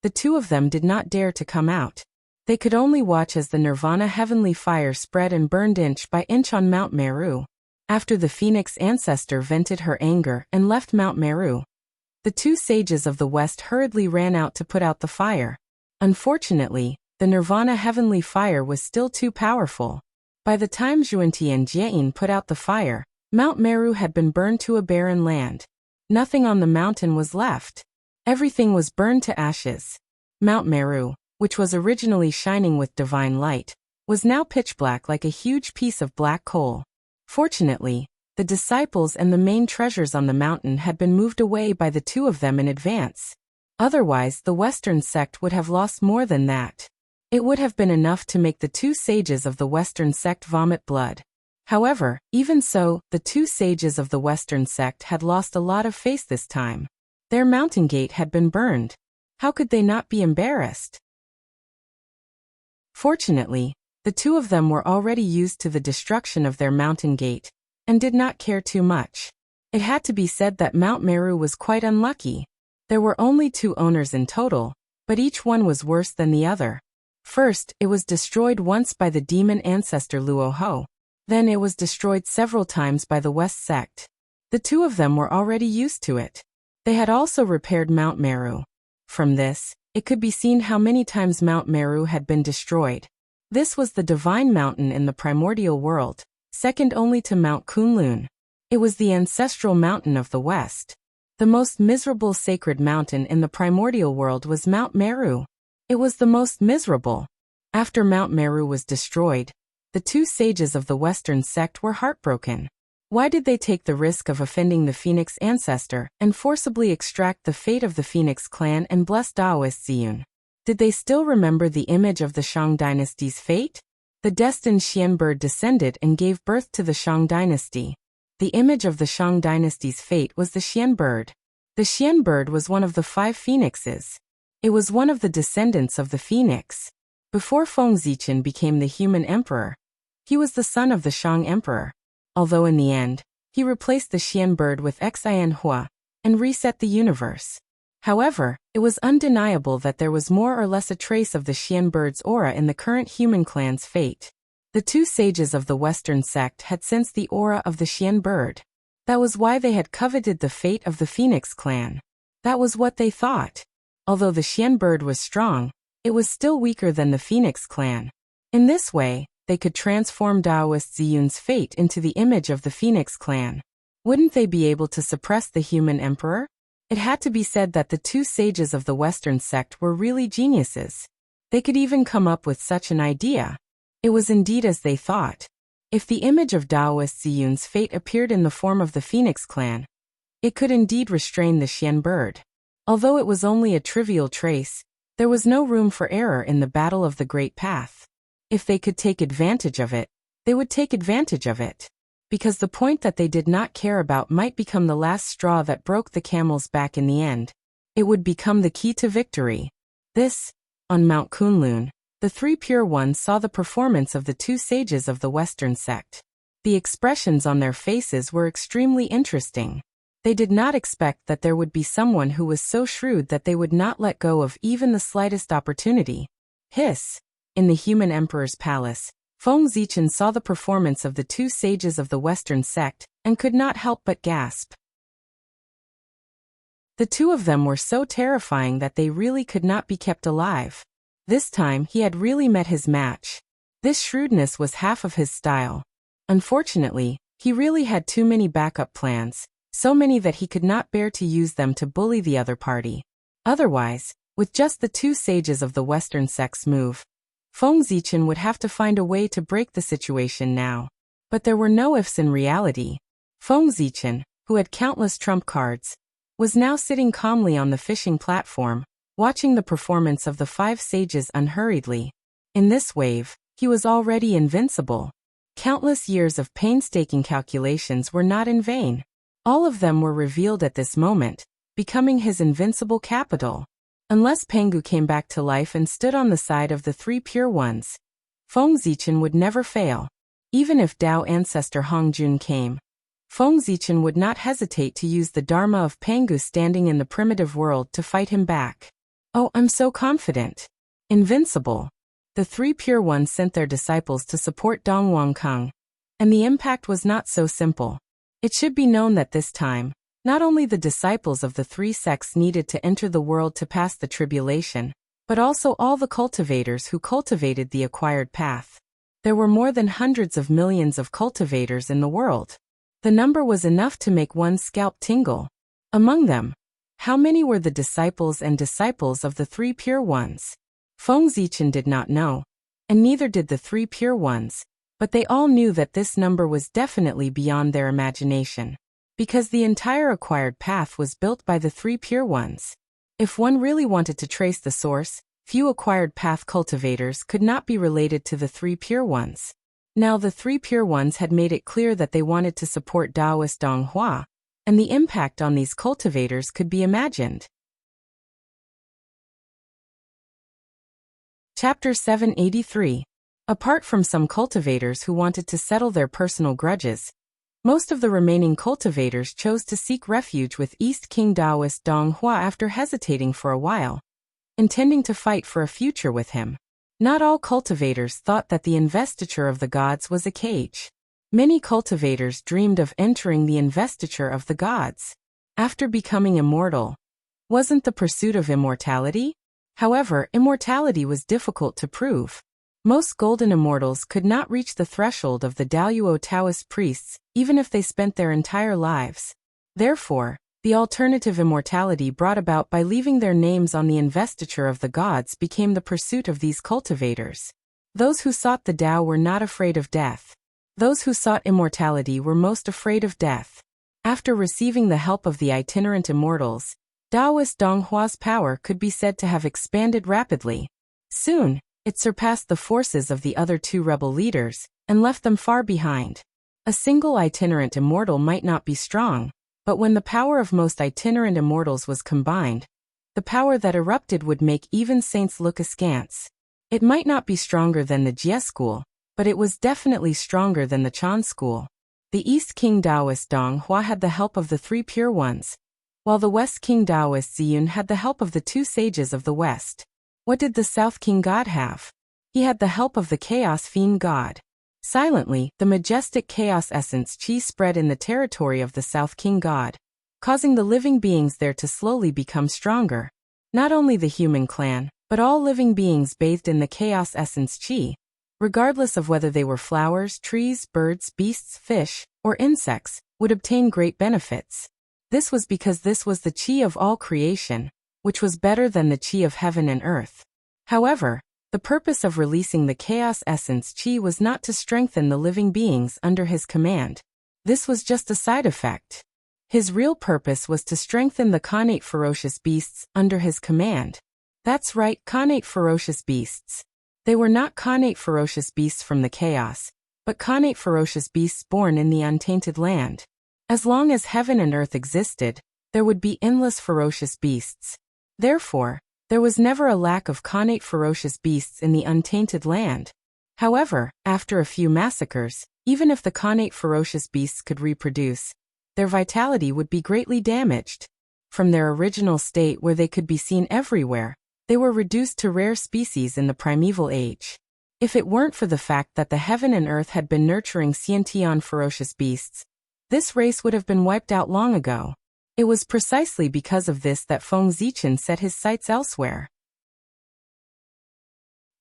the two of them did not dare to come out. They could only watch as the nirvana heavenly fire spread and burned inch by inch on Mount Meru. After the phoenix ancestor vented her anger and left Mount Meru, the two sages of the west hurriedly ran out to put out the fire. Unfortunately, the nirvana heavenly fire was still too powerful. By the time Xuanti and Jieyin put out the fire, Mount Meru had been burned to a barren land. Nothing on the mountain was left. Everything was burned to ashes. Mount Meru, which was originally shining with divine light, was now pitch black like a huge piece of black coal. Fortunately, the disciples and the main treasures on the mountain had been moved away by the two of them in advance. Otherwise, the Western sect would have lost more than that. It would have been enough to make the two sages of the Western sect vomit blood. However, even so, the two sages of the Western sect had lost a lot of face this time. Their mountain gate had been burned. How could they not be embarrassed? Fortunately, the two of them were already used to the destruction of their mountain gate, and did not care too much. It had to be said that Mount Meru was quite unlucky. There were only 2 owners in total, but each one was worse than the other. First, it was destroyed once by the demon ancestor Luoho. Then it was destroyed several times by the West sect. The two of them were already used to it. They had also repaired Mount Meru. From this, it could be seen how many times Mount Meru had been destroyed. This was the divine mountain in the primordial world, second only to Mount Kunlun. It was the ancestral mountain of the West. The most miserable sacred mountain in the primordial world was Mount Meru. It was the most miserable. After Mount Meru was destroyed, the two sages of the Western sect were heartbroken. Why did they take the risk of offending the Phoenix ancestor and forcibly extract the fate of the Phoenix clan and bless Daoist Ziyun? Did they still remember the image of the Shang dynasty's fate? The destined Xian bird descended and gave birth to the Shang dynasty. The image of the Shang dynasty's fate was the Xian bird. The Xian bird was one of the 5 phoenixes. It was one of the descendants of the phoenix. Before Feng Zichen became the human emperor, he was the son of the Shang emperor. Although in the end, he replaced the Xian bird with Xian Hua and reset the universe. However, it was undeniable that there was more or less a trace of the Xian bird's aura in the current human clan's fate. The two sages of the Western sect had sensed the aura of the Xian bird. That was why they had coveted the fate of the Phoenix clan. That was what they thought. Although the Xian bird was strong, it was still weaker than the Phoenix clan. In this way, they could transform Daoist Ziyun's fate into the image of the Phoenix clan. Wouldn't they be able to suppress the human emperor? It had to be said that the two sages of the Western sect were really geniuses. They could even come up with such an idea. It was indeed as they thought. If the image of Daoist Ziyun's fate appeared in the form of the Phoenix clan, it could indeed restrain the Xian bird. Although it was only a trivial trace, there was no room for error in the battle of the Great Path. If they could take advantage of it, they would take advantage of it. because the point that they did not care about might become the last straw that broke the camel's back in the end. It would become the key to victory. On Mount Kunlun, the three Pure Ones saw the performance of the two sages of the Western sect. The expressions on their faces were extremely interesting. They did not expect that there would be someone who was so shrewd that they would not let go of even the slightest opportunity. In the human emperor's palace, Feng Zichen saw the performance of the two sages of the Western sect, and could not help but gasp. The two of them were so terrifying that they really could not be kept alive. This time he had really met his match. This shrewdness was half of his style. Unfortunately, he really had too many backup plans, so many that he could not bear to use them to bully the other party. Otherwise, with just the two sages of the Western sect's move, Feng Zichen would have to find a way to break the situation now. But there were no ifs in reality. Feng Zichen, who had countless trump cards, was now sitting calmly on the fishing platform, watching the performance of the five sages unhurriedly. In this wave, he was already invincible. Countless years of painstaking calculations were not in vain. All of them were revealed at this moment, becoming his invincible capital. Unless Pengu came back to life and stood on the side of the three Pure Ones, Feng Zichen would never fail. Even if Dao ancestor Hongjun came, Feng Zichen would not hesitate to use the Dharma of Pengu standing in the primitive world to fight him back. Oh, I'm so confident. Invincible. The three Pure Ones sent their disciples to support Dong Wangkang, and the impact was not so simple. It should be known that this time, not only the disciples of the three sects needed to enter the world to pass the tribulation, but also all the cultivators who cultivated the acquired path. There were more than hundreds of millions of cultivators in the world. The number was enough to make one's scalp tingle. Among them, how many were the disciples and disciples of the three Pure Ones? Feng Zichen did not know, and neither did the three Pure Ones, but they all knew that this number was definitely beyond their imagination, because the entire acquired path was built by the three Pure Ones. If one really wanted to trace the source, few acquired path cultivators could not be related to the three Pure Ones. Now the three Pure Ones had made it clear that they wanted to support Taoist Donghua, and the impact on these cultivators could be imagined. Chapter 783. Apart from some cultivators who wanted to settle their personal grudges, most of the remaining cultivators chose to seek refuge with East King Taoist Donghua after hesitating for a while, intending to fight for a future with him. Not all cultivators thought that the investiture of the gods was a cage. Many cultivators dreamed of entering the investiture of the gods. After becoming immortal, wasn't the pursuit of immortality? However, immortality was difficult to prove. Most golden immortals could not reach the threshold of the Daoyuo Taoist priests, even if they spent their entire lives. Therefore, the alternative immortality brought about by leaving their names on the investiture of the gods became the pursuit of these cultivators. Those who sought the Tao were not afraid of death. Those who sought immortality were most afraid of death. After receiving the help of the itinerant immortals, Taoist Donghua's power could be said to have expanded rapidly. Soon, it surpassed the forces of the other two rebel leaders, and left them far behind. A single itinerant immortal might not be strong, but when the power of most itinerant immortals was combined, the power that erupted would make even saints look askance. It might not be stronger than the Jie school, but it was definitely stronger than the Chan school. The East King Taoist Donghua had the help of the three Pure Ones, while the West King Taoist Ziyun had the help of the two sages of the West. What did the South King God have? He had the help of the Chaos Fiend God. Silently, the majestic chaos essence Qi spread in the territory of the South King God, causing the living beings there to slowly become stronger. Not only the human clan, but all living beings bathed in the chaos essence Qi, regardless of whether they were flowers, trees, birds, beasts, fish, or insects, would obtain great benefits. This was because this was the Qi of all creation, which was better than the Qi of heaven and earth. However, the purpose of releasing the chaos essence Qi was not to strengthen the living beings under his command. This was just a side effect. His real purpose was to strengthen the Khanate ferocious beasts under his command. That's right, Khanate ferocious beasts. They were not Khanate ferocious beasts from the chaos, but connate ferocious beasts born in the untainted land. As long as heaven and earth existed, there would be endless ferocious beasts. Therefore, there was never a lack of connate ferocious beasts in the untainted land. However, after a few massacres, even if the connate ferocious beasts could reproduce, their vitality would be greatly damaged. From their original state where they could be seen everywhere, they were reduced to rare species in the primeval age. If it weren't for the fact that the heaven and earth had been nurturing sentient ferocious beasts, this race would have been wiped out long ago. It was precisely because of this that Feng Zichen set his sights elsewhere.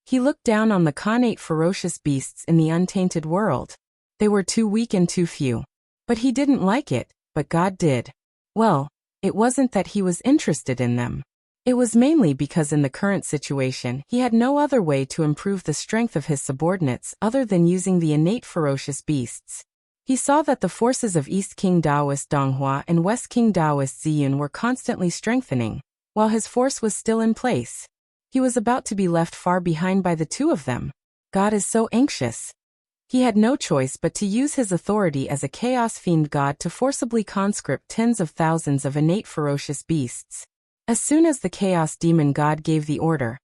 He looked down on the connate ferocious beasts in the untainted world. They were too weak and too few. But he didn't like it, but God did. Well, it wasn't that he was interested in them. It was mainly because in the current situation he had no other way to improve the strength of his subordinates other than using the innate ferocious beasts. He saw that the forces of East King Taoist Donghua and West King Taoist Ziyun were constantly strengthening, while his force was still in place. He was about to be left far behind by the two of them. God is so anxious. He had no choice but to use his authority as a chaos fiend god to forcibly conscript tens of thousands of innate ferocious beasts. As soon as the chaos demon god gave the order,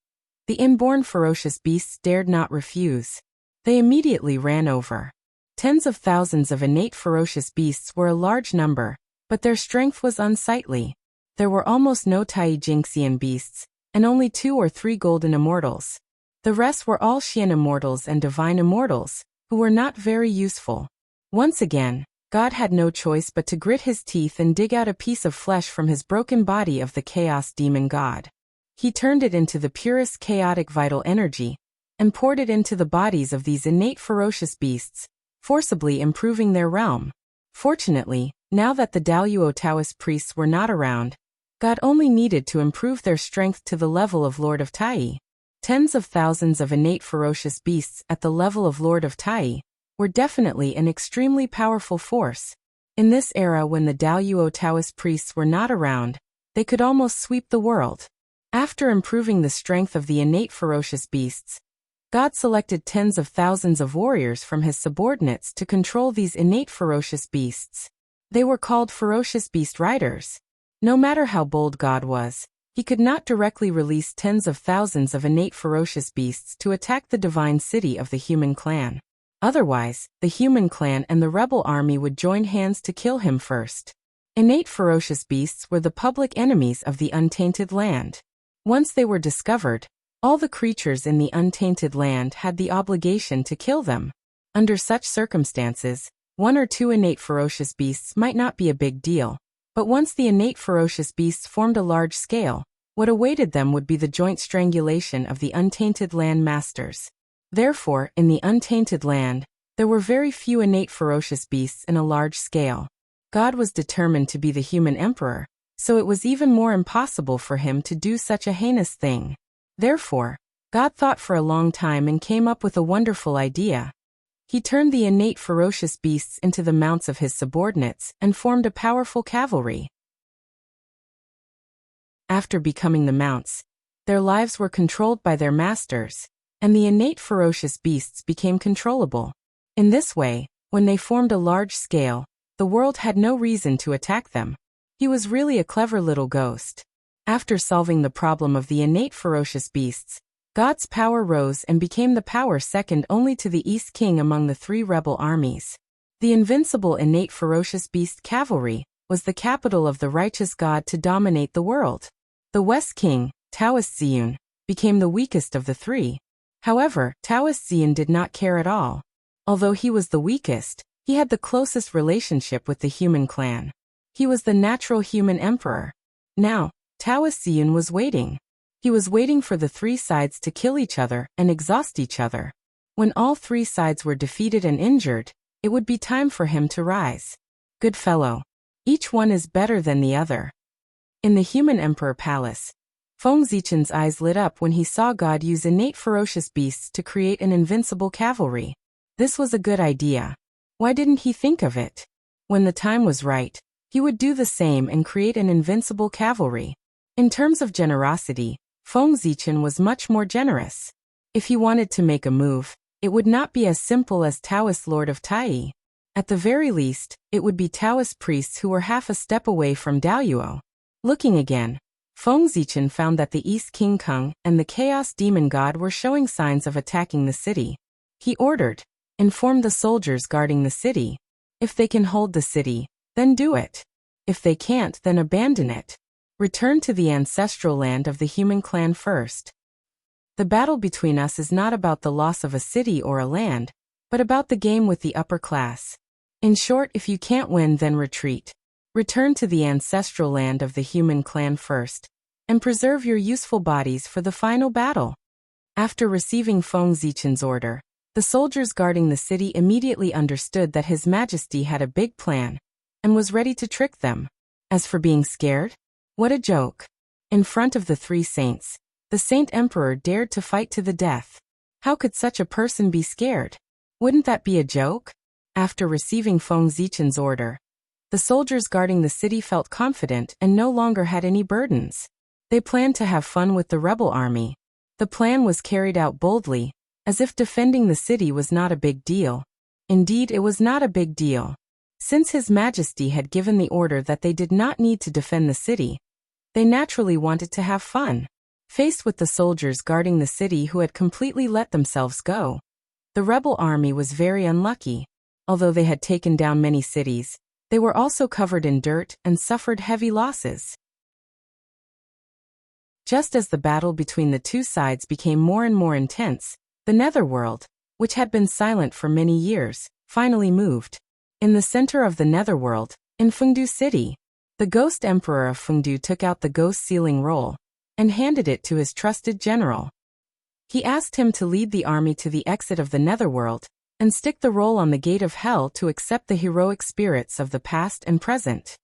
the inborn ferocious beasts dared not refuse. They immediately ran over. Tens of thousands of innate ferocious beasts were a large number, but their strength was unsightly. There were almost no Tai Jingxian beasts, and only 2 or 3 golden immortals. The rest were all Xian immortals and divine immortals, who were not very useful. Once again, God had no choice but to grit his teeth and dig out a piece of flesh from his broken body of the chaos demon god. He turned it into the purest chaotic vital energy, and poured it into the bodies of these innate ferocious beasts, forcibly improving their realm. Fortunately, now that the Daluo Taoist priests were not around, God only needed to improve their strength to the level of Lord of Tai. Tens of thousands of innate ferocious beasts at the level of Lord of Tai were definitely an extremely powerful force. In this era when the Daluo Taoist priests were not around, they could almost sweep the world. After improving the strength of the innate ferocious beasts, God selected tens of thousands of warriors from his subordinates to control these innate ferocious beasts. They were called ferocious beast riders. No matter how bold God was, he could not directly release tens of thousands of innate ferocious beasts to attack the divine city of the human clan. Otherwise, the human clan and the rebel army would join hands to kill him first. Innate ferocious beasts were the public enemies of the untainted land. Once they were discovered, all the creatures in the untainted land had the obligation to kill them. Under such circumstances, 1 or 2 innate ferocious beasts might not be a big deal, but once the innate ferocious beasts formed a large scale, what awaited them would be the joint strangulation of the untainted land masters. Therefore, in the untainted land, there were very few innate ferocious beasts in a large scale. God was determined to be the human emperor, so it was even more impossible for him to do such a heinous thing. Therefore, God thought for a long time and came up with a wonderful idea. He turned the innate ferocious beasts into the mounts of his subordinates and formed a powerful cavalry. After becoming the mounts, their lives were controlled by their masters, and the innate ferocious beasts became controllable. In this way, when they formed a large scale, the world had no reason to attack them. He was really a clever little ghost. After solving the problem of the innate ferocious beasts, God's power rose and became the power second only to the East King among the 3 rebel armies. The invincible innate ferocious beast cavalry was the capital of the righteous God to dominate the world. The West King, Taoist Ziyun, became the weakest of the 3. However, Taoist Ziyun did not care at all. Although he was the weakest, he had the closest relationship with the human clan. He was the natural human emperor. Now, Taoist Ziyun was waiting. He was waiting for the 3 sides to kill each other and exhaust each other. When all 3 sides were defeated and injured, it would be time for him to rise. Good fellow. Each one is better than the other. In the human emperor palace, Feng Zichen's eyes lit up when he saw God use innate ferocious beasts to create an invincible cavalry. This was a good idea. Why didn't he think of it? When the time was right, he would do the same and create an invincible cavalry. In terms of generosity, Feng Zichen was much more generous. If he wanted to make a move, It would not be as simple as Taoist Lord of Tai. At the very least, it would be Taoist priests who were half a step away from Daoyuo. Looking again, Feng Zichen found that the East King Kung and the Chaos Demon God were showing signs of attacking the city. He ordered, "Inform the soldiers guarding the city. If they can hold the city, then do it. If they can't, then abandon it. Return to the ancestral land of the human clan first. The battle between us is not about the loss of a city or a land, but about the game with the upper class. In short, if you can't win, then retreat. Return to the ancestral land of the human clan first, and preserve your useful bodies for the final battle." After receiving Feng Zichen's order, the soldiers guarding the city immediately understood that His Majesty had a big plan, and was ready to trick them. As for being scared, what a joke. In front of the three saints, the Saint Emperor dared to fight to the death. How could such a person be scared? Wouldn't that be a joke? After receiving Feng Zichen's order, the soldiers guarding the city felt confident and no longer had any burdens. They planned to have fun with the rebel army. The plan was carried out boldly, as if defending the city was not a big deal. Indeed, it was not a big deal. Since His Majesty had given the order that they did not need to defend the city, they naturally wanted to have fun. Faced with the soldiers guarding the city who had completely let themselves go, the rebel army was very unlucky. Although they had taken down many cities, they were also covered in dirt and suffered heavy losses. Just as the battle between the two sides became more and more intense, the Netherworld, which had been silent for many years, finally moved. In the center of the Netherworld, in Fengdu City, the Ghost Emperor of Fengdu took out the Ghost Sealing Roll and handed it to his trusted general. He asked him to lead the army to the exit of the Netherworld and stick the roll on the gate of hell to accept the heroic spirits of the past and present.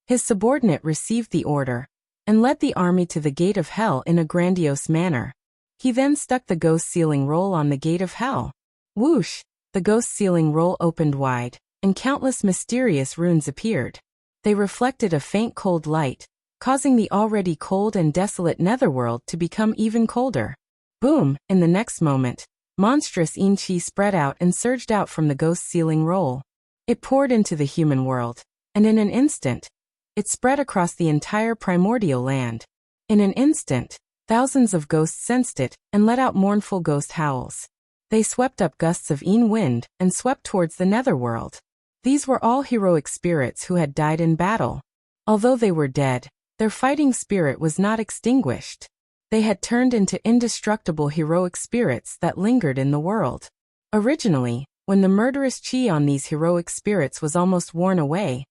His subordinate received the order and led the army to the gate of hell in a grandiose manner. He then stuck the Ghost Sealing Roll on the gate of hell. Whoosh! The Ghost Sealing Roll opened wide, and countless mysterious runes appeared. They reflected a faint cold light, causing the already cold and desolate Netherworld to become even colder. Boom! In the next moment, monstrous yin qi spread out and surged out from the Ghost Sealing Roll. It poured into the human world, and in an instant, it spread across the entire primordial land. In an instant, thousands of ghosts sensed it and let out mournful ghost howls. They swept up gusts of yin wind and swept towards the Netherworld. These were all heroic spirits who had died in battle. Although they were dead, their fighting spirit was not extinguished. They had turned into indestructible heroic spirits that lingered in the world. Originally, when the murderous chi on these heroic spirits was almost worn away,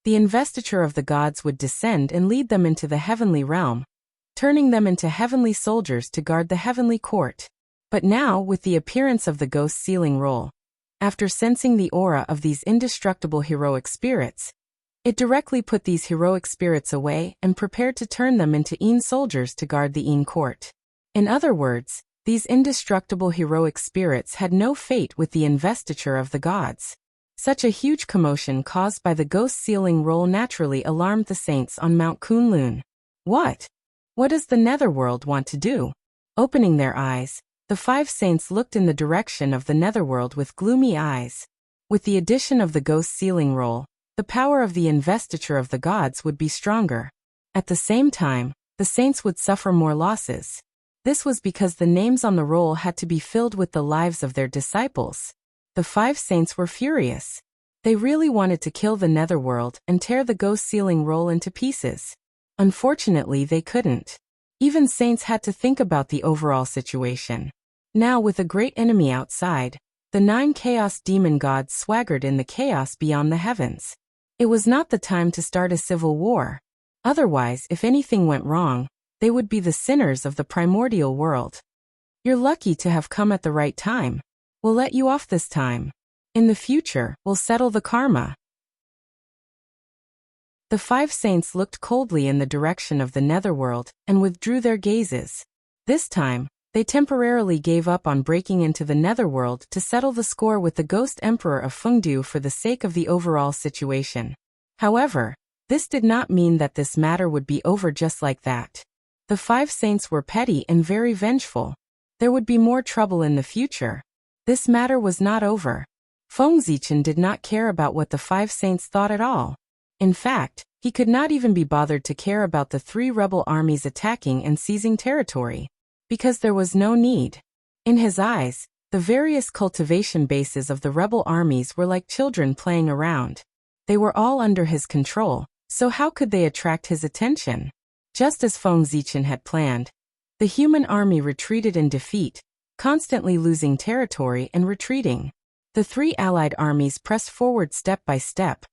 the investiture of the gods would descend and lead them into the heavenly realm, turning them into heavenly soldiers to guard the heavenly court. But now, with the appearance of the Ghost Sealing Roll, after sensing the aura of these indestructible heroic spirits, it directly put these heroic spirits away and prepared to turn them into Yin soldiers to guard the Yin court. In other words, these indestructible heroic spirits had no fate with the investiture of the gods. Such a huge commotion caused by the Ghost Sealing Roll naturally alarmed the saints on Mount Kunlun. What? What does the Netherworld want to do? Opening their eyes, the five saints looked in the direction of the Netherworld with gloomy eyes. With the addition of the Ghost Sealing Roll, the power of the investiture of the gods would be stronger. At the same time, the saints would suffer more losses. This was because the names on the roll had to be filled with the lives of their disciples. The five saints were furious. They really wanted to kill the Netherworld and tear the Ghost Sealing Roll into pieces. Unfortunately, they couldn't. Even saints had to think about the overall situation. Now, with a great enemy outside, the 9 chaos demon gods swaggered in the chaos beyond the heavens. It was not the time to start a civil war. Otherwise, if anything went wrong, they would be the sinners of the primordial world. You're lucky to have come at the right time. We'll let you off this time. In the future, we'll settle the karma. The five saints looked coldly in the direction of the Netherworld and withdrew their gazes. This time, they temporarily gave up on breaking into the Netherworld to settle the score with the Ghost Emperor of Fengdu for the sake of the overall situation. However, this did not mean that this matter would be over just like that. The five saints were petty and very vengeful. There would be more trouble in the future. This matter was not over. Feng Zichen did not care about what the 5 saints thought at all. In fact, he could not even be bothered to care about the 3 rebel armies attacking and seizing territory, because there was no need. In his eyes, the various cultivation bases of the rebel armies were like children playing around. They were all under his control, so how could they attract his attention? Just as Feng Zichen had planned, the human army retreated in defeat, constantly losing territory and retreating. The 3 allied armies pressed forward step by step,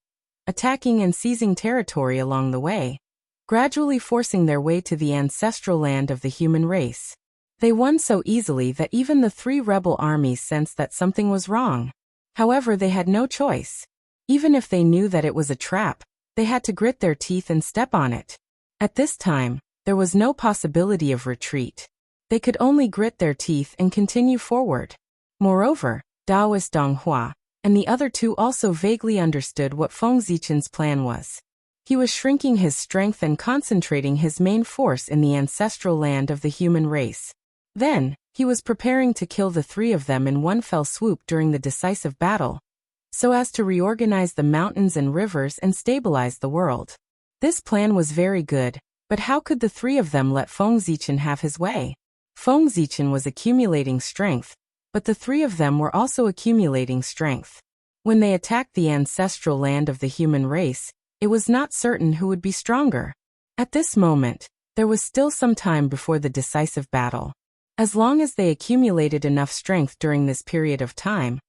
attacking and seizing territory along the way, gradually forcing their way to the ancestral land of the human race. They won so easily that even the 3 rebel armies sensed that something was wrong. However, they had no choice. Even if they knew that it was a trap, they had to grit their teeth and step on it. At this time, there was no possibility of retreat. They could only grit their teeth and continue forward. Moreover, Taoist Dong Hua and the other 2 also vaguely understood what Feng Zichen's plan was. He was shrinking his strength and concentrating his main force in the ancestral land of the human race. Then, he was preparing to kill the 3 of them in one fell swoop during the decisive battle, so as to reorganize the mountains and rivers and stabilize the world. This plan was very good, but how could the 3 of them let Feng Zichen have his way? Feng Zichen was accumulating strength, but the 3 of them were also accumulating strength. When they attacked the ancestral land of the human race, it was not certain who would be stronger. At this moment, there was still some time before the decisive battle. As long as they accumulated enough strength during this period of time,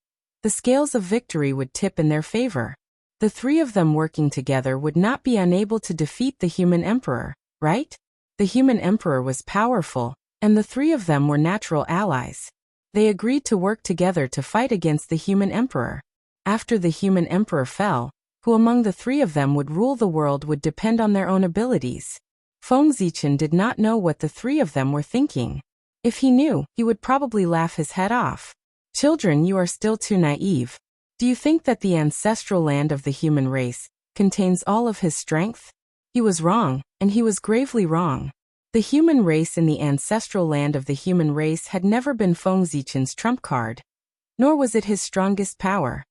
the scales of victory would tip in their favor. The 3 of them working together would not be unable to defeat the human emperor, right? The human emperor was powerful, and the 3 of them were natural allies. They agreed to work together to fight against the human emperor. After the human emperor fell, who among the 3 of them would rule the world would depend on their own abilities. Feng Zichen did not know what the 3 of them were thinking. If he knew, he would probably laugh his head off. Children, you are still too naive. Do you think that the ancestral land of the human race contains all of his strength? He was wrong, and he was gravely wrong. The human race in the ancestral land of the human race had never been Feng Zichen's trump card, nor was it his strongest power.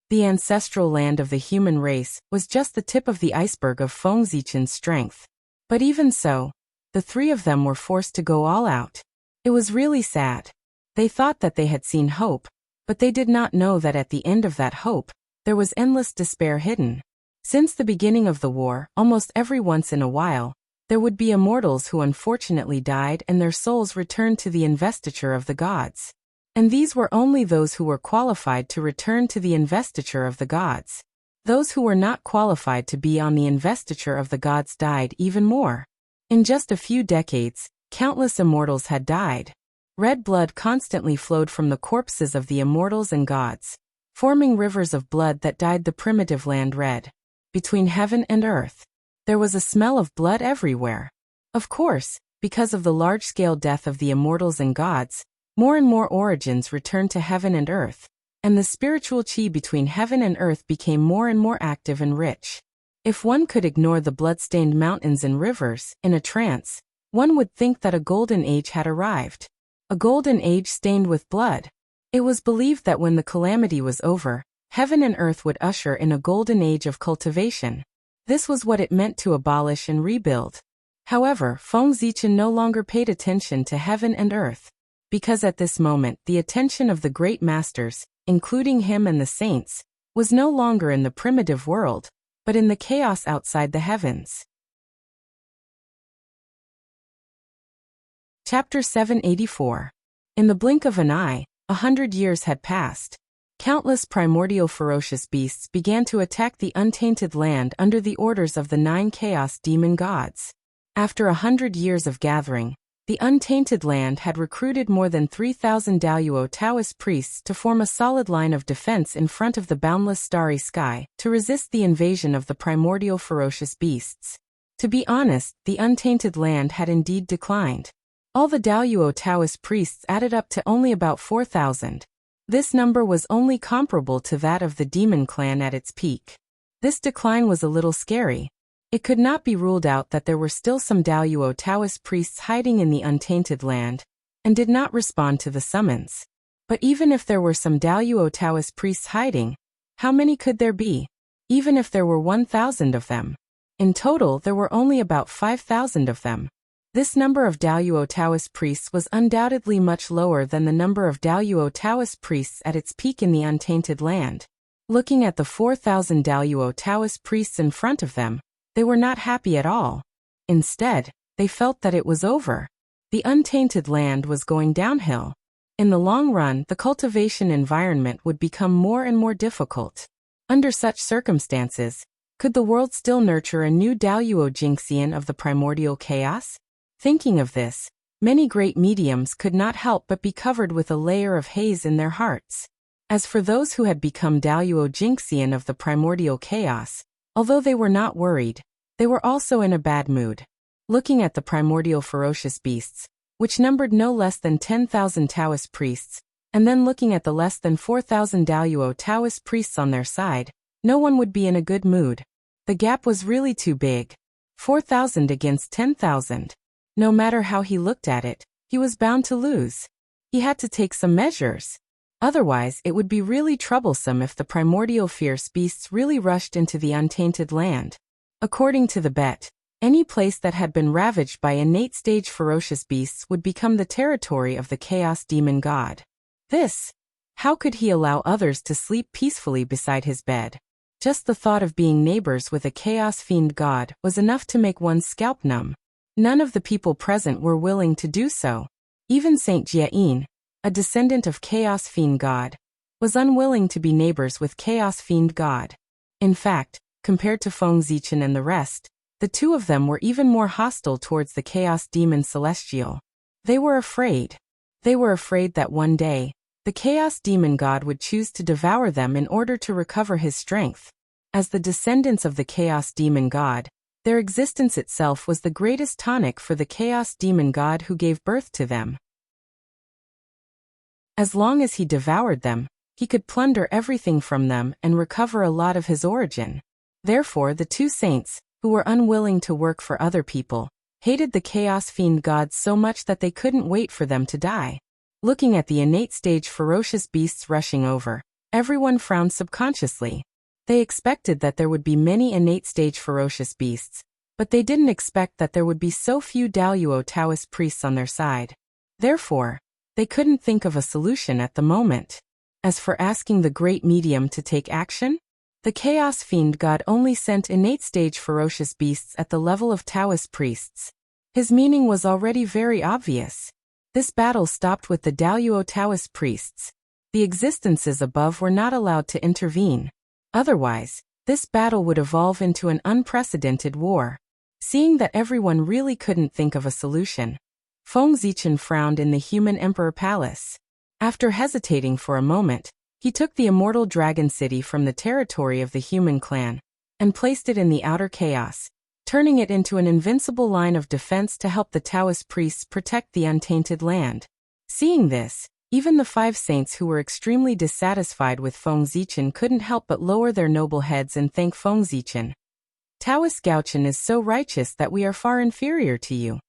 The ancestral land of the human race was just the tip of the iceberg of Feng Zichen's strength. But even so, the 3 of them were forced to go all out. It was really sad. They thought that they had seen hope, but they did not know that at the end of that hope, there was endless despair hidden. Since the beginning of the war, almost every once in a while, there would be immortals who unfortunately died and their souls returned to the investiture of the gods. And these were only those who were qualified to return to the investiture of the gods. Those who were not qualified to be on the investiture of the gods died even more. In just a few decades, countless immortals had died. Red blood constantly flowed from the corpses of the immortals and gods, forming rivers of blood that dyed the primitive land red. Between heaven and earth, there was a smell of blood everywhere. Of course, because of the large-scale death of the immortals and gods, more and more origins returned to heaven and earth, and the spiritual chi between heaven and earth became more and more active and rich. If one could ignore the blood-stained mountains and rivers, in a trance, one would think that a golden age had arrived. A golden age stained with blood. It was believed that when the calamity was over, heaven and earth would usher in a golden age of cultivation. This was what it meant to abolish and rebuild. However, Feng Zichen no longer paid attention to heaven and earth, because at this moment the attention of the great masters, including him and the saints, was no longer in the primitive world, but in the chaos outside the heavens. Chapter 784. In the blink of an eye, 100 years had passed. Countless primordial ferocious beasts began to attack the untainted land under the orders of the 9 chaos demon gods. After 100 years of gathering, the untainted land had recruited more than 3,000 Daoyuo Taoist priests to form a solid line of defense in front of the boundless starry sky to resist the invasion of the primordial ferocious beasts. To be honest, the untainted land had indeed declined. All the Daoyuo Taoist priests added up to only about 4,000. This number was only comparable to that of the demon clan at its peak. This decline was a little scary. It could not be ruled out that there were still some Daoyuo Taoist priests hiding in the untainted land, and did not respond to the summons. But even if there were some Daluo Taoist priests hiding, how many could there be? Even if there were 1,000 of them. In total, there were only about 5,000 of them. This number of Daluo Taoist priests was undoubtedly much lower than the number of Daluo Taoist priests at its peak in the Untainted Land. Looking at the 4,000 Daluo Taoist priests in front of them, they were not happy at all. Instead, they felt that it was over. The Untainted Land was going downhill. In the long run, the cultivation environment would become more and more difficult. Under such circumstances, could the world still nurture a new Daluo Jinxian of the primordial chaos? Thinking of this, many great mediums could not help but be covered with a layer of haze in their hearts. As for those who had become Daluo Jinxian of the primordial chaos, although they were not worried, they were also in a bad mood. Looking at the primordial ferocious beasts, which numbered no less than 10,000 Taoist priests, and then looking at the less than 4,000 Daluo Taoist priests on their side, no one would be in a good mood. The gap was really too big. 4,000 against 10,000. No matter how he looked at it, he was bound to lose. He had to take some measures. Otherwise, it would be really troublesome if the primordial fierce beasts really rushed into the Untainted Land. According to the bet, any place that had been ravaged by innate stage ferocious beasts would become the territory of the Chaos Demon God. How could he allow others to sleep peacefully beside his bed? Just the thought of being neighbors with a Chaos Fiend God was enough to make one's scalp numb. None of the people present were willing to do so. Even Saint Jiayin, a descendant of Chaos Fiend God, was unwilling to be neighbors with Chaos Fiend God. In fact, compared to Feng Zichen and the rest, the two of them were even more hostile towards the Chaos Demon Celestial. They were afraid. They were afraid that one day, the Chaos Demon God would choose to devour them in order to recover his strength. As the descendants of the Chaos Demon God, their existence itself was the greatest tonic for the Chaos Demon God who gave birth to them. As long as he devoured them, he could plunder everything from them and recover a lot of his origin. Therefore, the two saints, who were unwilling to work for other people, hated the Chaos Fiend gods so much that they couldn't wait for them to die. Looking at the innate stage ferocious beasts rushing over, everyone frowned subconsciously. They expected that there would be many innate stage ferocious beasts, but they didn't expect that there would be so few Daluo Taoist priests on their side. Therefore, they couldn't think of a solution at the moment. As for asking the great medium to take action, the Chaos Fiend God only sent innate stage ferocious beasts at the level of Taoist priests. His meaning was already very obvious. This battle stopped with the Daluo Taoist priests. The existences above were not allowed to intervene. Otherwise, this battle would evolve into an unprecedented war. Seeing that everyone really couldn't think of a solution, Feng Zichen frowned in the Human Emperor Palace. After hesitating for a moment, he took the Immortal Dragon City from the territory of the human clan, and placed it in the outer chaos, turning it into an invincible line of defense to help the Taoist priests protect the Untainted Land. Seeing this, even the 5 saints who were extremely dissatisfied with Feng Zichen couldn't help but lower their noble heads and thank Feng Zichen. Taoist Gaochen is so righteous that we are far inferior to you.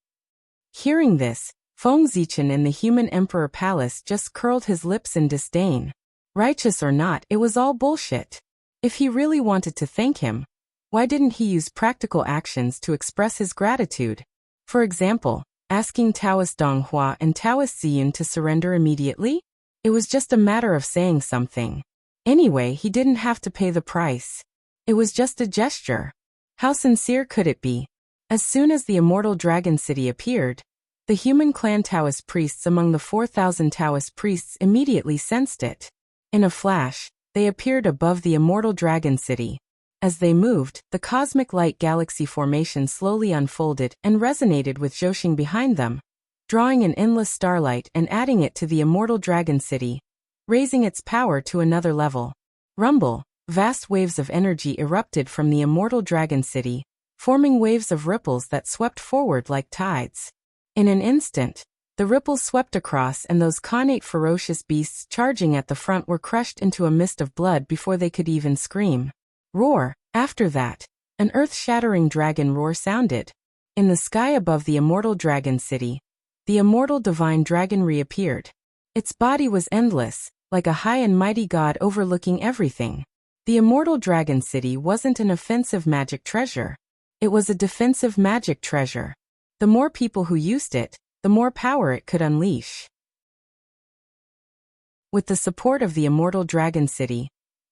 Hearing this, Feng Zichen in the Human Emperor Palace just curled his lips in disdain. Righteous or not, it was all bullshit. If he really wanted to thank him, why didn't he use practical actions to express his gratitude? For example, asking Taoist Donghua and Taoist Ziyun to surrender immediately? It was just a matter of saying something. Anyway, he didn't have to pay the price. It was just a gesture. How sincere could it be? As soon as the Immortal Dragon City appeared, the human clan Taoist priests among the 4,000 Taoist priests immediately sensed it. In a flash, they appeared above the Immortal Dragon City. As they moved, the cosmic light galaxy formation slowly unfolded and resonated with Zhoxing behind them, drawing an endless starlight and adding it to the Immortal Dragon City, raising its power to another level. Rumble, vast waves of energy erupted from the Immortal Dragon City, forming waves of ripples that swept forward like tides. In an instant, the ripples swept across and those connate ferocious beasts charging at the front were crushed into a mist of blood before they could even scream. Roar! After that, an earth-shattering dragon roar sounded. In the sky above the Immortal Dragon City, the immortal divine dragon reappeared. Its body was endless, like a high and mighty god overlooking everything. The immortal dragon city wasn't an offensive magic treasure. It was a defensive magic treasure. The more people who used it, the more power it could unleash. With the support of the immortal dragon city,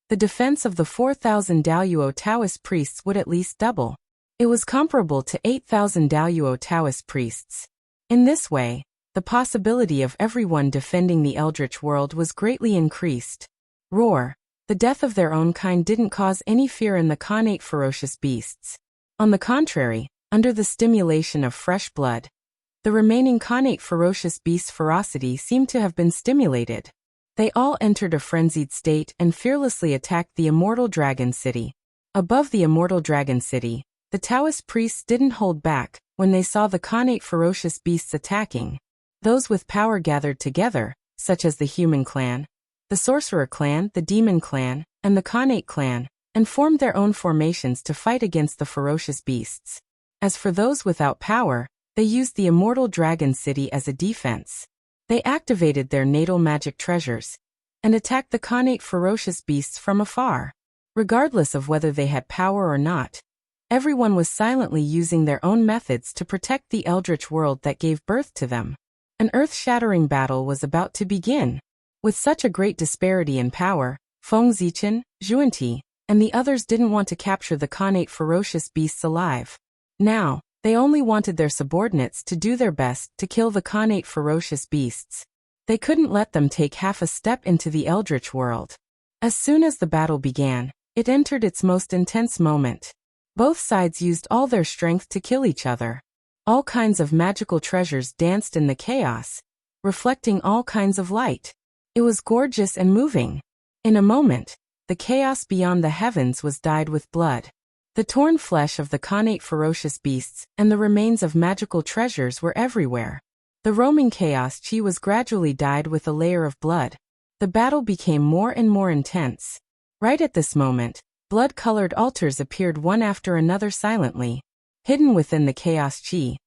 the defense of the 4,000 Daluo Taoist priests would at least double. It was comparable to 8,000 Daluo Taoist priests. In this way, the possibility of everyone defending the Eldritch world was greatly increased. Roar. The death of their own kind didn't cause any fear in the Khanate ferocious beasts. On the contrary, under the stimulation of fresh blood, the remaining Khanate ferocious beasts' ferocity seemed to have been stimulated. They all entered a frenzied state and fearlessly attacked the immortal dragon city. Above the immortal dragon city, the Taoist priests didn't hold back when they saw the Khanate ferocious beasts attacking. Those with power gathered together, such as the human clan, the sorcerer clan, the demon clan, and the Khanate clan, and formed their own formations to fight against the ferocious beasts. As for those without power, they used the immortal dragon city as a defense. They activated their natal magic treasures and attacked the Khanate ferocious beasts from afar. Regardless of whether they had power or not, everyone was silently using their own methods to protect the eldritch world that gave birth to them. An earth-shattering battle was about to begin. With such a great disparity in power, Feng Zichen, Zhuanti, and the others didn't want to capture the Khanate ferocious beasts alive. Now, they only wanted their subordinates to do their best to kill the Khanate ferocious beasts. They couldn't let them take half a step into the eldritch world. As soon as the battle began, it entered its most intense moment. Both sides used all their strength to kill each other. All kinds of magical treasures danced in the chaos, reflecting all kinds of light. It was gorgeous and moving. In a moment, the chaos beyond the heavens was dyed with blood. The torn flesh of the Khanate ferocious beasts and the remains of magical treasures were everywhere. The roaming chaos chi was gradually dyed with a layer of blood. The battle became more and more intense. Right at this moment, blood-colored altars appeared one after another silently, hidden within the chaos chi.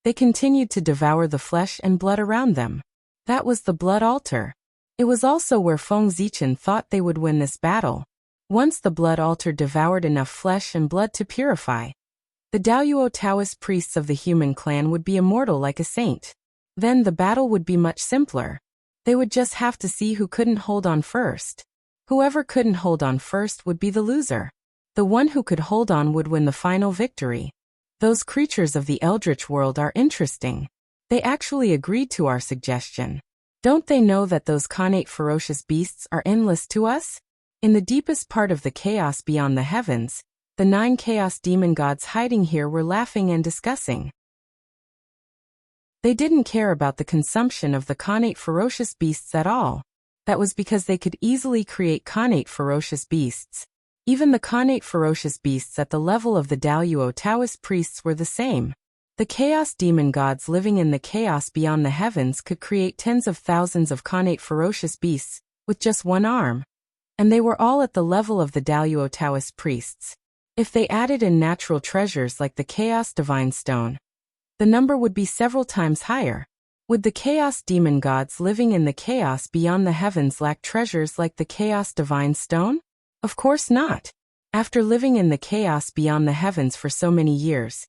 They continued to devour the flesh and blood around them. That was the blood altar. It was also where Feng Zichen thought they would win this battle. Once the blood altar devoured enough flesh and blood to purify, the Daluo Taoist priests of the human clan would be immortal like a saint. Then the battle would be much simpler. They would just have to see who couldn't hold on first. Whoever couldn't hold on first would be the loser. The one who could hold on would win the final victory. Those creatures of the eldritch world are interesting. They actually agreed to our suggestion. Don't they know that those Khanate ferocious beasts are endless to us? In the deepest part of the chaos beyond the heavens, the 9 chaos demon gods hiding here were laughing and discussing. They didn't care about the consumption of the Khanate ferocious beasts at all. That was because they could easily create Khanate ferocious beasts. Even the Khanate ferocious beasts at the level of the Daluo Taoist priests were the same. The chaos demon gods living in the chaos beyond the heavens could create tens of thousands of Khanate ferocious beasts with just one arm. And they were all at the level of the Daluo Taoist priests. If they added in natural treasures like the Chaos Divine Stone, the number would be several times higher. Would the Chaos Demon gods living in the chaos beyond the heavens lack treasures like the Chaos Divine Stone? Of course not. After living in the chaos beyond the heavens for so many years,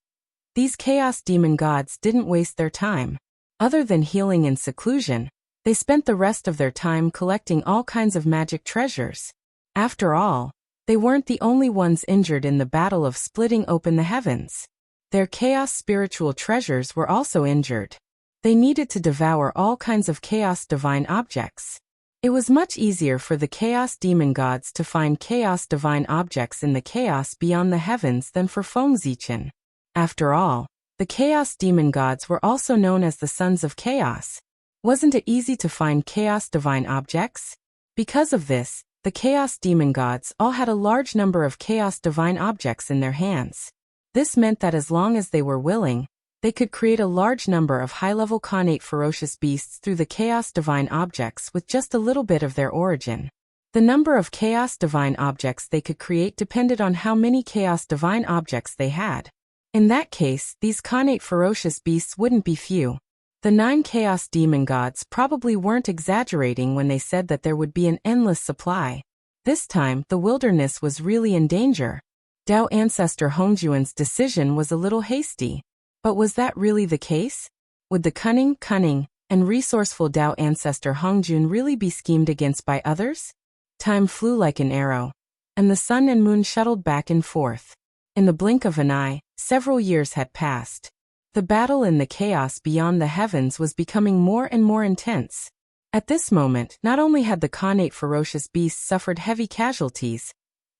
these Chaos Demon gods didn't waste their time. Other than healing and seclusion, they spent the rest of their time collecting all kinds of magic treasures. After all, they weren't the only ones injured in the battle of splitting open the heavens. Their chaos spiritual treasures were also injured. They needed to devour all kinds of chaos divine objects. It was much easier for the chaos demon gods to find chaos divine objects in the chaos beyond the heavens than for Feng Zichen. After all, the chaos demon gods were also known as the sons of chaos. Wasn't it easy to find chaos divine objects? Because of this, the chaos demon gods all had a large number of chaos divine objects in their hands. This meant that as long as they were willing, they could create a large number of high-level Khanate ferocious beasts through the chaos divine objects with just a little bit of their origin. The number of chaos divine objects they could create depended on how many chaos divine objects they had. In that case, these Khanate ferocious beasts wouldn't be few. The 9 chaos demon gods probably weren't exaggerating when they said that there would be an endless supply. This time, the wilderness was really in danger. Tao ancestor Hongjuan's decision was a little hasty. But was that really the case? Would the cunning, and resourceful Tao ancestor Hongjun really be schemed against by others? Time flew like an arrow, and the sun and moon shuttled back and forth. In the blink of an eye, several years had passed. The battle in the chaos beyond the heavens was becoming more and more intense. At this moment, not only had the Khanate ferocious beasts suffered heavy casualties,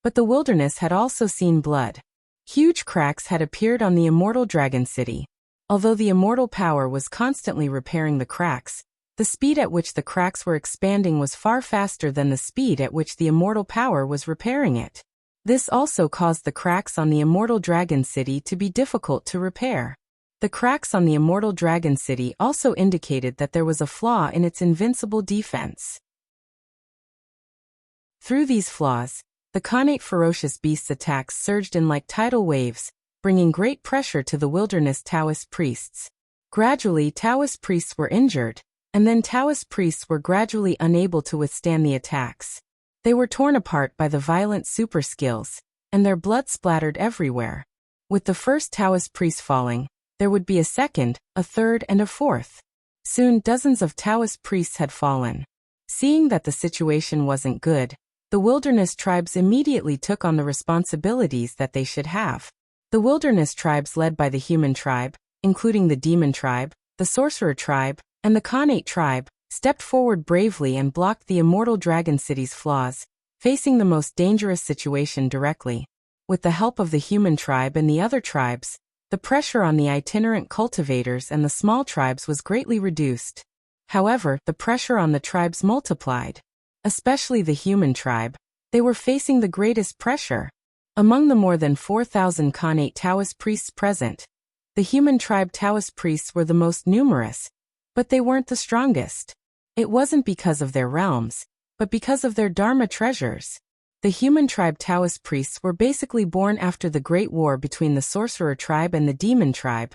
but the wilderness had also seen blood. Huge cracks had appeared on the immortal dragon city. Although the immortal power was constantly repairing the cracks, the speed at which the cracks were expanding was far faster than the speed at which the immortal power was repairing it. This also caused the cracks on the immortal dragon city to be difficult to repair. The cracks on the immortal dragon city also indicated that there was a flaw in its invincible defense. Through these flaws, the Khanate ferocious beasts' attacks surged in like tidal waves, bringing great pressure to the wilderness Taoist priests. Gradually, Taoist priests were injured, and then Taoist priests were gradually unable to withstand the attacks. They were torn apart by the violent super skills, and their blood splattered everywhere. With the first Taoist priest falling, there would be a second, a third, and a fourth. Soon, dozens of Taoist priests had fallen. Seeing that the situation wasn't good, the wilderness tribes immediately took on the responsibilities that they should have. The wilderness tribes led by the human tribe, including the demon tribe, the sorcerer tribe, and the Khanate tribe, stepped forward bravely and blocked the immortal dragon city's flaws, facing the most dangerous situation directly. With the help of the human tribe and the other tribes, the pressure on the itinerant cultivators and the small tribes was greatly reduced. However, the pressure on the tribes multiplied. Especially the human tribe, they were facing the greatest pressure. Among the more than 4,000 Khanate Taoist priests present, the human tribe Taoist priests were the most numerous, but they weren't the strongest. It wasn't because of their realms, but because of their Dharma treasures. The human tribe Taoist priests were basically born after the Great War between the sorcerer tribe and the demon tribe,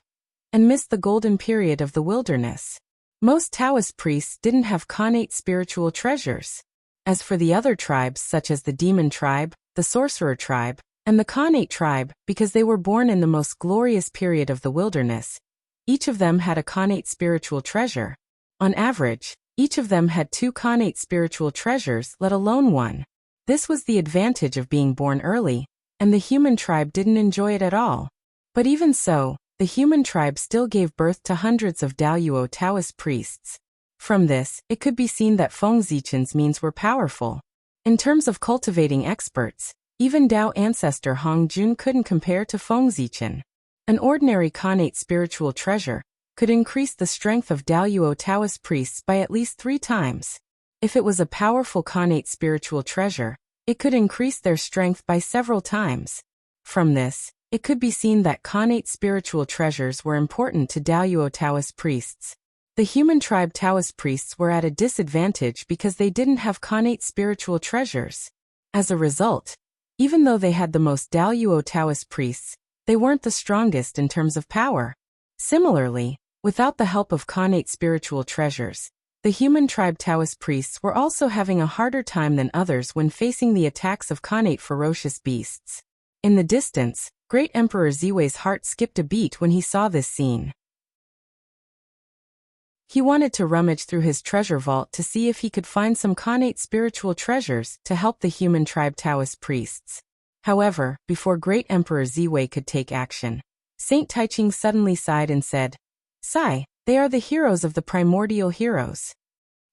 and missed the golden period of the wilderness. Most Taoist priests didn't have Khanate spiritual treasures. As for the other tribes such as the demon tribe, the sorcerer tribe, and the Khanate tribe, because they were born in the most glorious period of the wilderness, each of them had a Khanate spiritual treasure. On average, each of them had 2 Khanate spiritual treasures, let alone 1. This was the advantage of being born early, and the human tribe didn't enjoy it at all. But even so, the human tribe still gave birth to hundreds of Daoyuo Taoist priests. From this, it could be seen that Feng Zichen's means were powerful. In terms of cultivating experts, even Tao ancestor Hong Jun couldn't compare to Feng Zichen. An ordinary Khanate spiritual treasure could increase the strength of Daoyuo Taoist priests by at least 3 times. If it was a powerful Khanate spiritual treasure, it could increase their strength by several times. From this, it could be seen that Khanate spiritual treasures were important to Daoyuo Taoist priests. The human tribe Taoist priests were at a disadvantage because they didn't have Khanate spiritual treasures. As a result, even though they had the most Daoyuo Taoist priests, they weren't the strongest in terms of power. Similarly, without the help of Khanate spiritual treasures, the human tribe Taoist priests were also having a harder time than others when facing the attacks of Khanate ferocious beasts. In the distance, Great Emperor Ziwei's heart skipped a beat when he saw this scene. He wanted to rummage through his treasure vault to see if he could find some Khanate spiritual treasures to help the human tribe Taoist priests. However, before Great Emperor Ziwei could take action, Saint Taiching suddenly sighed and said, "Sai, they are the heroes of the primordial heroes.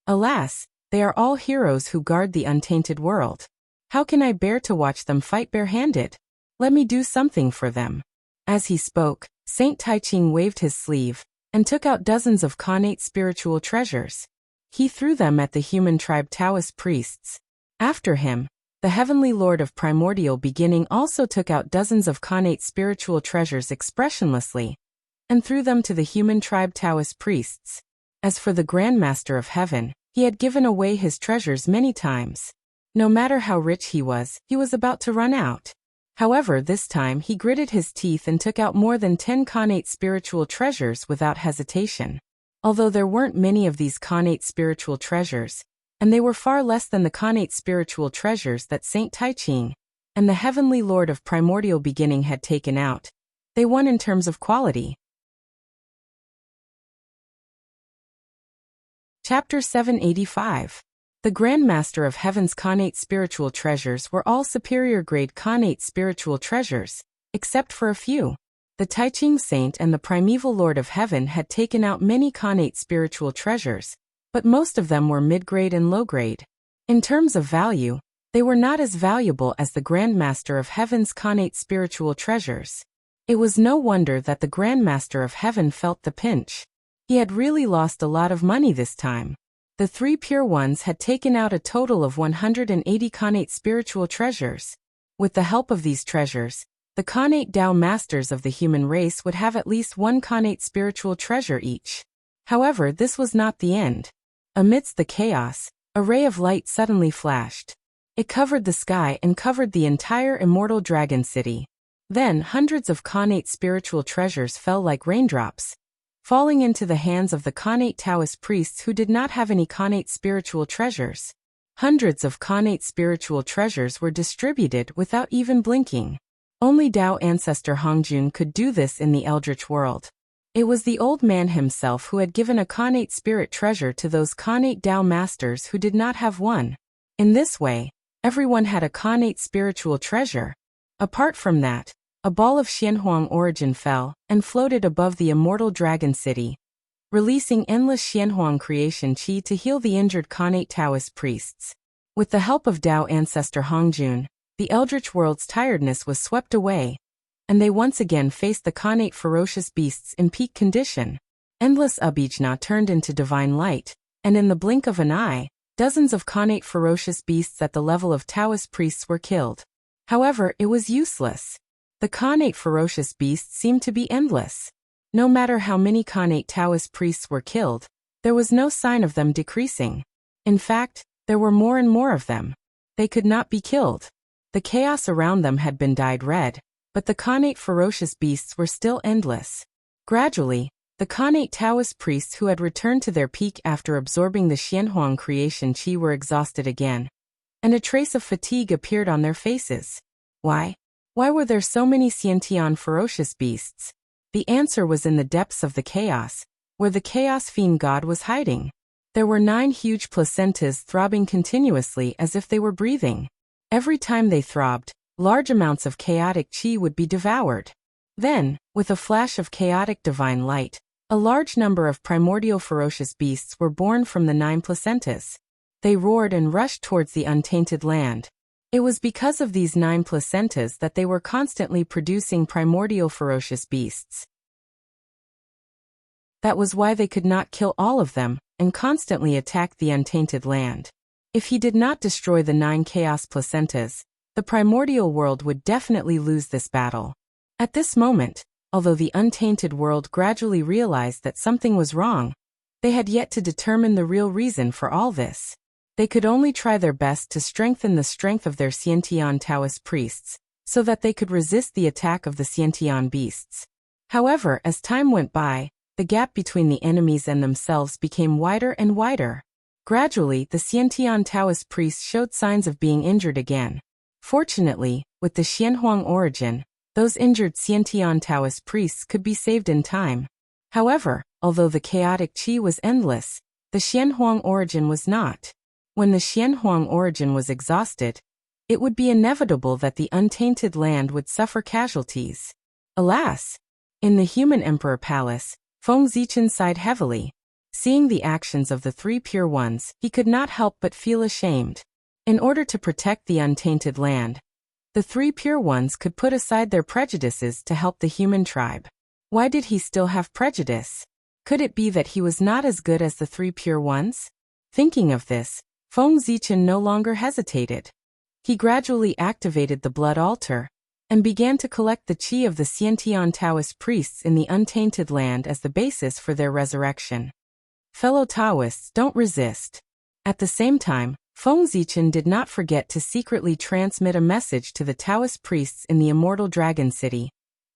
Alas, they are all heroes who guard the untainted world. How can I bear to watch them fight barehanded? Let me do something for them." As he spoke, Saint Taiching waved his sleeve and took out dozens of Khanate spiritual treasures. He threw them at the human tribe Taoist priests. After him, the heavenly lord of primordial beginning also took out dozens of Khanate spiritual treasures expressionlessly and threw them to the human tribe Taoist priests. As for the Grand Master of Heaven, he had given away his treasures many times. No matter how rich he was about to run out. However, this time he gritted his teeth and took out more than 10 Khanate spiritual treasures without hesitation. Although there weren't many of these Khanate spiritual treasures, and they were far less than the Khanate spiritual treasures that Saint Taiching and the Heavenly Lord of Primordial Beginning had taken out, they won in terms of quality. Chapter 785. The Grand Master of Heaven's Khanate spiritual treasures were all superior-grade Khanate spiritual treasures, except for a few. The Taiching Saint and the Primeval Lord of Heaven had taken out many Khanate spiritual treasures, but most of them were mid-grade and low-grade. In terms of value, they were not as valuable as the Grand Master of Heaven's Khanate spiritual treasures. It was no wonder that the Grand Master of Heaven felt the pinch. He had really lost a lot of money this time. The three pure ones had taken out a total of 180 Khanate spiritual treasures. With the help of these treasures, the Khanate Tao Masters of the human race would have at least one Khanate spiritual treasure each. However, this was not the end. Amidst the chaos, a ray of light suddenly flashed. It covered the sky and covered the entire immortal dragon city. Then hundreds of Khanate spiritual treasures fell like raindrops, falling into the hands of the Khanate Taoist priests who did not have any Khanate spiritual treasures. Hundreds of Khanate spiritual treasures were distributed without even blinking. Only Tao ancestor Hongjun could do this in the Eldritch world. It was the old man himself who had given a Khanate spirit treasure to those Khanate Tao masters who did not have one. In this way, everyone had a Khanate spiritual treasure. Apart from that, a ball of Xianhuang origin fell and floated above the immortal dragon city, releasing endless Xianhuang creation qi to heal the injured Khanate Taoist priests. With the help of Tao ancestor Hongjun, the Eldritch world's tiredness was swept away, and they once again faced the Khanate ferocious beasts in peak condition. Endless Abhijna turned into divine light, and in the blink of an eye, dozens of Khanate ferocious beasts at the level of Taoist priests were killed. However, it was useless. The Khanate ferocious beasts seemed to be endless. No matter how many Khanate Taoist priests were killed, there was no sign of them decreasing. In fact, there were more and more of them. They could not be killed. The chaos around them had been dyed red, but the Khanate ferocious beasts were still endless. Gradually, the Khanate Taoist priests who had returned to their peak after absorbing the Xianhuang creation qi were exhausted again, and a trace of fatigue appeared on their faces. Why? Why were there so many Xiantian ferocious beasts? The answer was in the depths of the chaos, where the Chaos Fiend God was hiding. There were 9 huge placentas throbbing continuously as if they were breathing. Every time they throbbed, large amounts of chaotic qi would be devoured. Then, with a flash of chaotic divine light, a large number of primordial ferocious beasts were born from the 9 placentas. They roared and rushed towards the untainted land. It was because of these 9 placentas that they were constantly producing primordial ferocious beasts. That was why they could not kill all of them, and constantly attacked the untainted land. If he did not destroy the 9 chaos placentas, the primordial world would definitely lose this battle. At this moment, although the untainted world gradually realized that something was wrong, they had yet to determine the real reason for all this. They could only try their best to strengthen the strength of their Xiantian Taoist priests, so that they could resist the attack of the Xiantian beasts. However, as time went by, the gap between the enemies and themselves became wider and wider. Gradually, the Xiantian Taoist priests showed signs of being injured again. Fortunately, with the Xianhuang origin, those injured Xiantian Taoist priests could be saved in time. However, although the chaotic qi was endless, the Xianhuang origin was not. When the Xianhuang origin was exhausted, it would be inevitable that the untainted land would suffer casualties. Alas! In the human emperor palace, Feng Zichen sighed heavily. Seeing the actions of the 3 pure ones, he could not help but feel ashamed. In order to protect the untainted land, the 3 pure ones could put aside their prejudices to help the human tribe. Why did he still have prejudice? Could it be that he was not as good as the 3 pure ones? Thinking of this, Feng Zichen no longer hesitated. He gradually activated the blood altar, and began to collect the qi of the Xiantian Taoist priests in the untainted land as the basis for their resurrection. Fellow Taoists, don't resist. At the same time, Feng Zichen did not forget to secretly transmit a message to the Taoist priests in the immortal dragon city,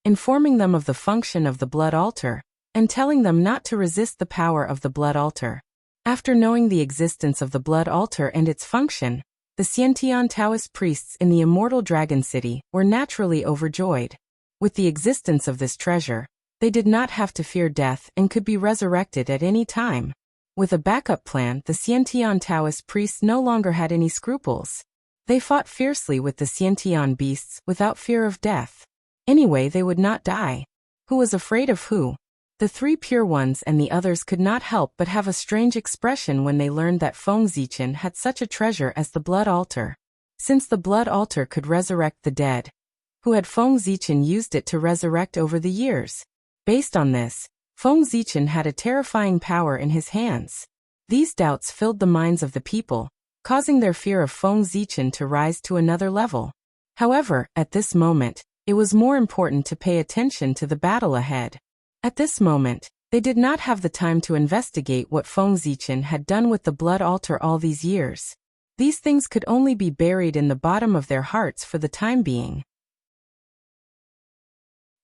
informing them of the function of the blood altar, and telling them not to resist the power of the blood altar. After knowing the existence of the blood altar and its function, the Xiantian Taoist priests in the immortal Dragon City were naturally overjoyed. With the existence of this treasure, they did not have to fear death and could be resurrected at any time. With a backup plan, the Xiantian Taoist priests no longer had any scruples. They fought fiercely with the Xiantian beasts without fear of death. Anyway, they would not die. Who was afraid of who? The three pure ones and the others could not help but have a strange expression when they learned that Feng Zichen had such a treasure as the blood altar. Since the blood altar could resurrect the dead, who had Feng Zichen used it to resurrect over the years? Based on this, Feng Zichen had a terrifying power in his hands. These doubts filled the minds of the people, causing their fear of Feng Zichen to rise to another level. However, at this moment, it was more important to pay attention to the battle ahead. At this moment, they did not have the time to investigate what Feng Zichen had done with the blood altar all these years. These things could only be buried in the bottom of their hearts for the time being.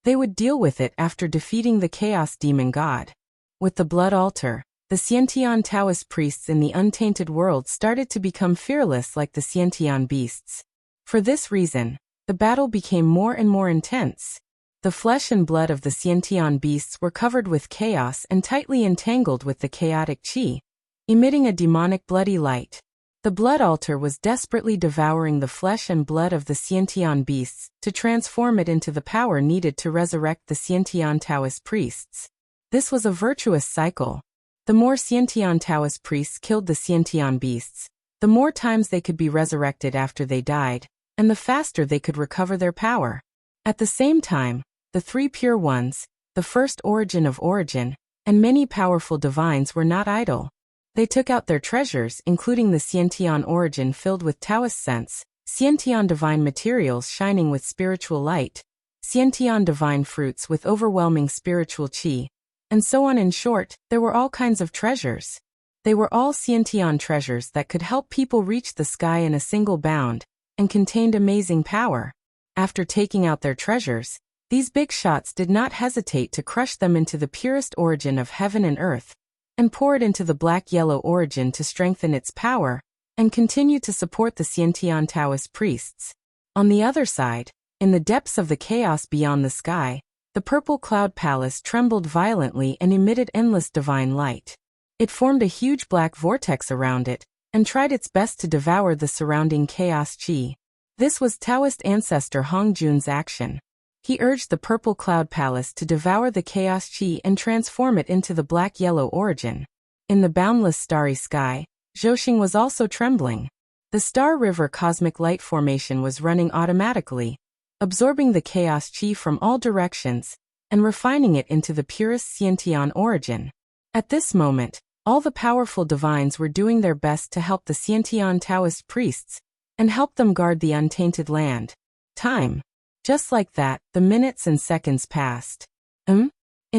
They would deal with it after defeating the Chaos Demon God. With the blood altar, the Xiantian Taoist priests in the untainted world started to become fearless like the Xiantian beasts. For this reason, the battle became more and more intense. The flesh and blood of the Xiantian beasts were covered with chaos and tightly entangled with the chaotic qi, emitting a demonic bloody light. The blood altar was desperately devouring the flesh and blood of the Xiantian beasts to transform it into the power needed to resurrect the Xiantian Taoist priests. This was a virtuous cycle. The more Xiantian Taoist priests killed the Xiantian beasts, the more times they could be resurrected after they died, and the faster they could recover their power. At the same time, the three pure ones, the first origin of origin, and many powerful divines were not idle. They took out their treasures, including the Xiantian origin filled with Taoist sense, Xiantian divine materials shining with spiritual light, Xiantian divine fruits with overwhelming spiritual qi, and so on. In short, there were all kinds of treasures. They were all Xiantian treasures that could help people reach the sky in a single bound, and contained amazing power. After taking out their treasures, these big shots did not hesitate to crush them into the purest origin of heaven and earth, and pour it into the black-yellow origin to strengthen its power, and continue to support the Xiantian Taoist priests. On the other side, in the depths of the chaos beyond the sky, the purple cloud palace trembled violently and emitted endless divine light. It formed a huge black vortex around it, and tried its best to devour the surrounding chaos qi. This was Taoist ancestor Hongjun's action. He urged the purple cloud palace to devour the chaos qi and transform it into the black-yellow origin. In the boundless starry sky, Zhouxing was also trembling. The Star River cosmic light formation was running automatically, absorbing the chaos qi from all directions, and refining it into the purest Xiantian origin. At this moment, all the powerful divines were doing their best to help the Xiantian Taoist priests, and help them guard the untainted land. Time. Just like that, the minutes and seconds passed. In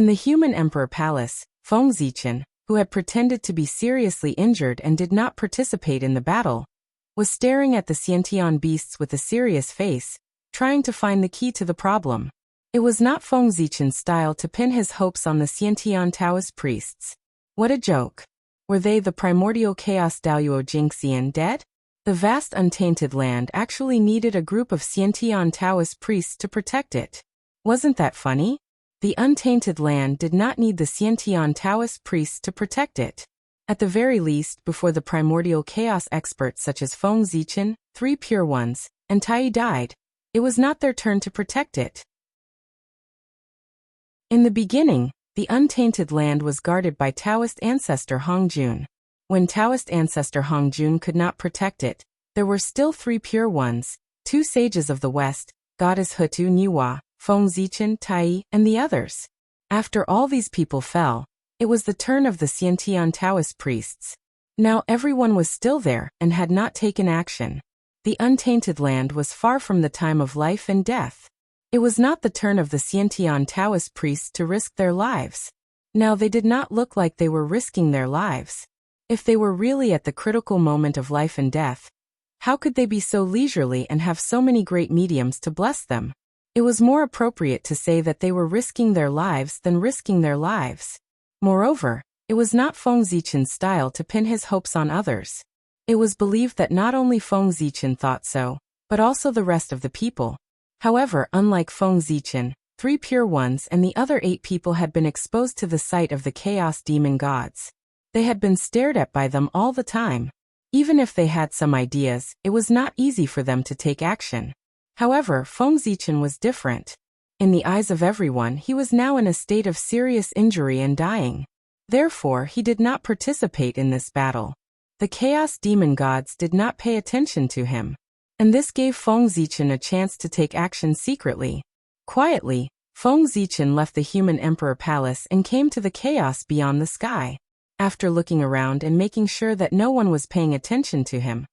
the human emperor palace, Feng Zichen, who had pretended to be seriously injured and did not participate in the battle, was staring at the Xiantian beasts with a serious face, trying to find the key to the problem. It was not Feng Zichen's style to pin his hopes on the Xiantian Taoist priests. What a joke. Were they the primordial chaos Daoyuo Jingxian dead? The vast untainted land actually needed a group of Xiantian Taoist priests to protect it. Wasn't that funny? The untainted land did not need the Xiantian Taoist priests to protect it. At the very least, before the primordial chaos experts such as Feng Zichen, three pure ones, and Tai died, it was not their turn to protect it. In the beginning, the untainted land was guarded by Taoist ancestor Hongjun. When Taoist ancestor Hongjun could not protect it, there were still three pure ones, two sages of the West, goddess Hutu Niwa, Feng Zichen, Tai, and the others. After all these people fell, it was the turn of the Xiantian Taoist priests. Now everyone was still there and had not taken action. The untainted land was far from the time of life and death. It was not the turn of the Xiantian Taoist priests to risk their lives. Now they did not look like they were risking their lives. If they were really at the critical moment of life and death, how could they be so leisurely and have so many great mediums to bless them? It was more appropriate to say that they were risking their lives than risking their lives. Moreover, it was not Feng Zichen's style to pin his hopes on others. It was believed that not only Feng Zichen thought so, but also the rest of the people. However, unlike Feng Zichen, 3 pure ones and the other 8 people had been exposed to the sight of the chaos demon gods. They had been stared at by them all the time. Even if they had some ideas, it was not easy for them to take action. However, Feng Zichen was different. In the eyes of everyone, he was now in a state of serious injury and dying. Therefore, he did not participate in this battle. The chaos demon gods did not pay attention to him. And this gave Feng Zichen a chance to take action secretly. Quietly, Feng Zichen left the human emperor palace and came to the chaos beyond the sky. After looking around and making sure that no one was paying attention to him,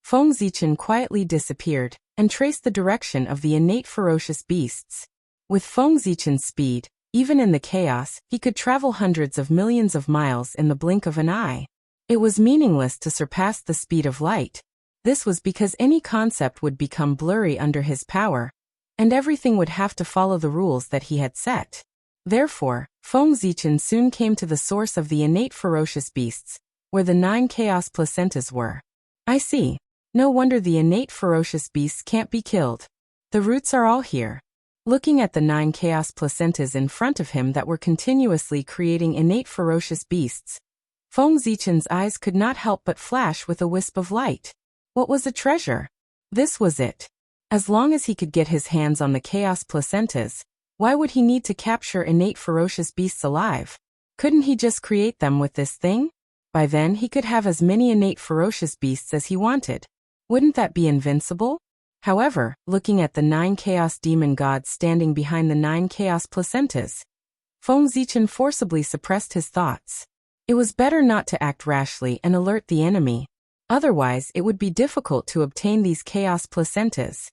Feng Zichen quietly disappeared and traced the direction of the innate ferocious beasts. With Feng Zichen's speed, even in the chaos, he could travel hundreds of millions of miles in the blink of an eye. It was meaningless to surpass the speed of light. This was because any concept would become blurry under his power, and everything would have to follow the rules that he had set. Therefore, Feng Zichen soon came to the source of the innate ferocious beasts, where the 9 chaos placentas were. I see. No wonder the innate ferocious beasts can't be killed. The roots are all here. Looking at the 9 chaos placentas in front of him that were continuously creating innate ferocious beasts, Feng Zichen's eyes could not help but flash with a wisp of light. What was a treasure? This was it. As long as he could get his hands on the chaos placentas, why would he need to capture innate ferocious beasts alive? Couldn't he just create them with this thing? By then he could have as many innate ferocious beasts as he wanted. Wouldn't that be invincible? However, looking at the 9 chaos demon gods standing behind the 9 chaos placentas, Feng Zichen forcibly suppressed his thoughts. It was better not to act rashly and alert the enemy. Otherwise, it would be difficult to obtain these chaos placentas.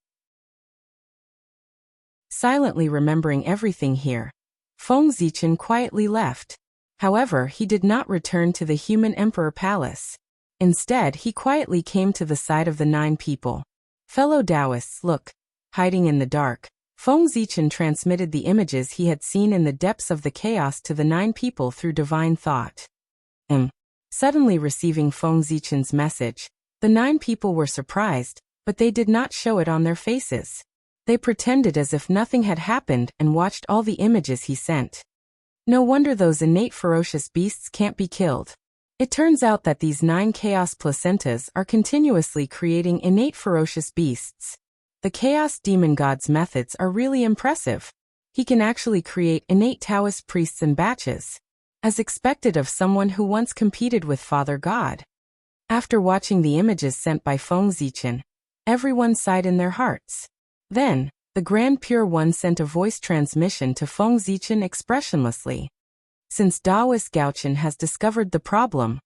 Silently remembering everything here, Feng Zichen quietly left. However, he did not return to the human emperor palace. Instead, he quietly came to the side of the 9 people. Fellow Taoists, look. Hiding in the dark, Feng Zichen transmitted the images he had seen in the depths of the chaos to the 9 people through divine thought. Suddenly receiving Feng Zichen's message, the 9 people were surprised, but they did not show it on their faces. They pretended as if nothing had happened and watched all the images he sent. No wonder those innate ferocious beasts can't be killed. It turns out that these 9 chaos placentas are continuously creating innate ferocious beasts. The chaos demon god's methods are really impressive. He can actually create innate Taoist priests in batches, as expected of someone who once competed with Father God. After watching the images sent by Feng Zichen, everyone sighed in their hearts. Then, the Grand Pure One sent a voice transmission to Feng Zichen expressionlessly. Since Taoist Gaochen has discovered the problem,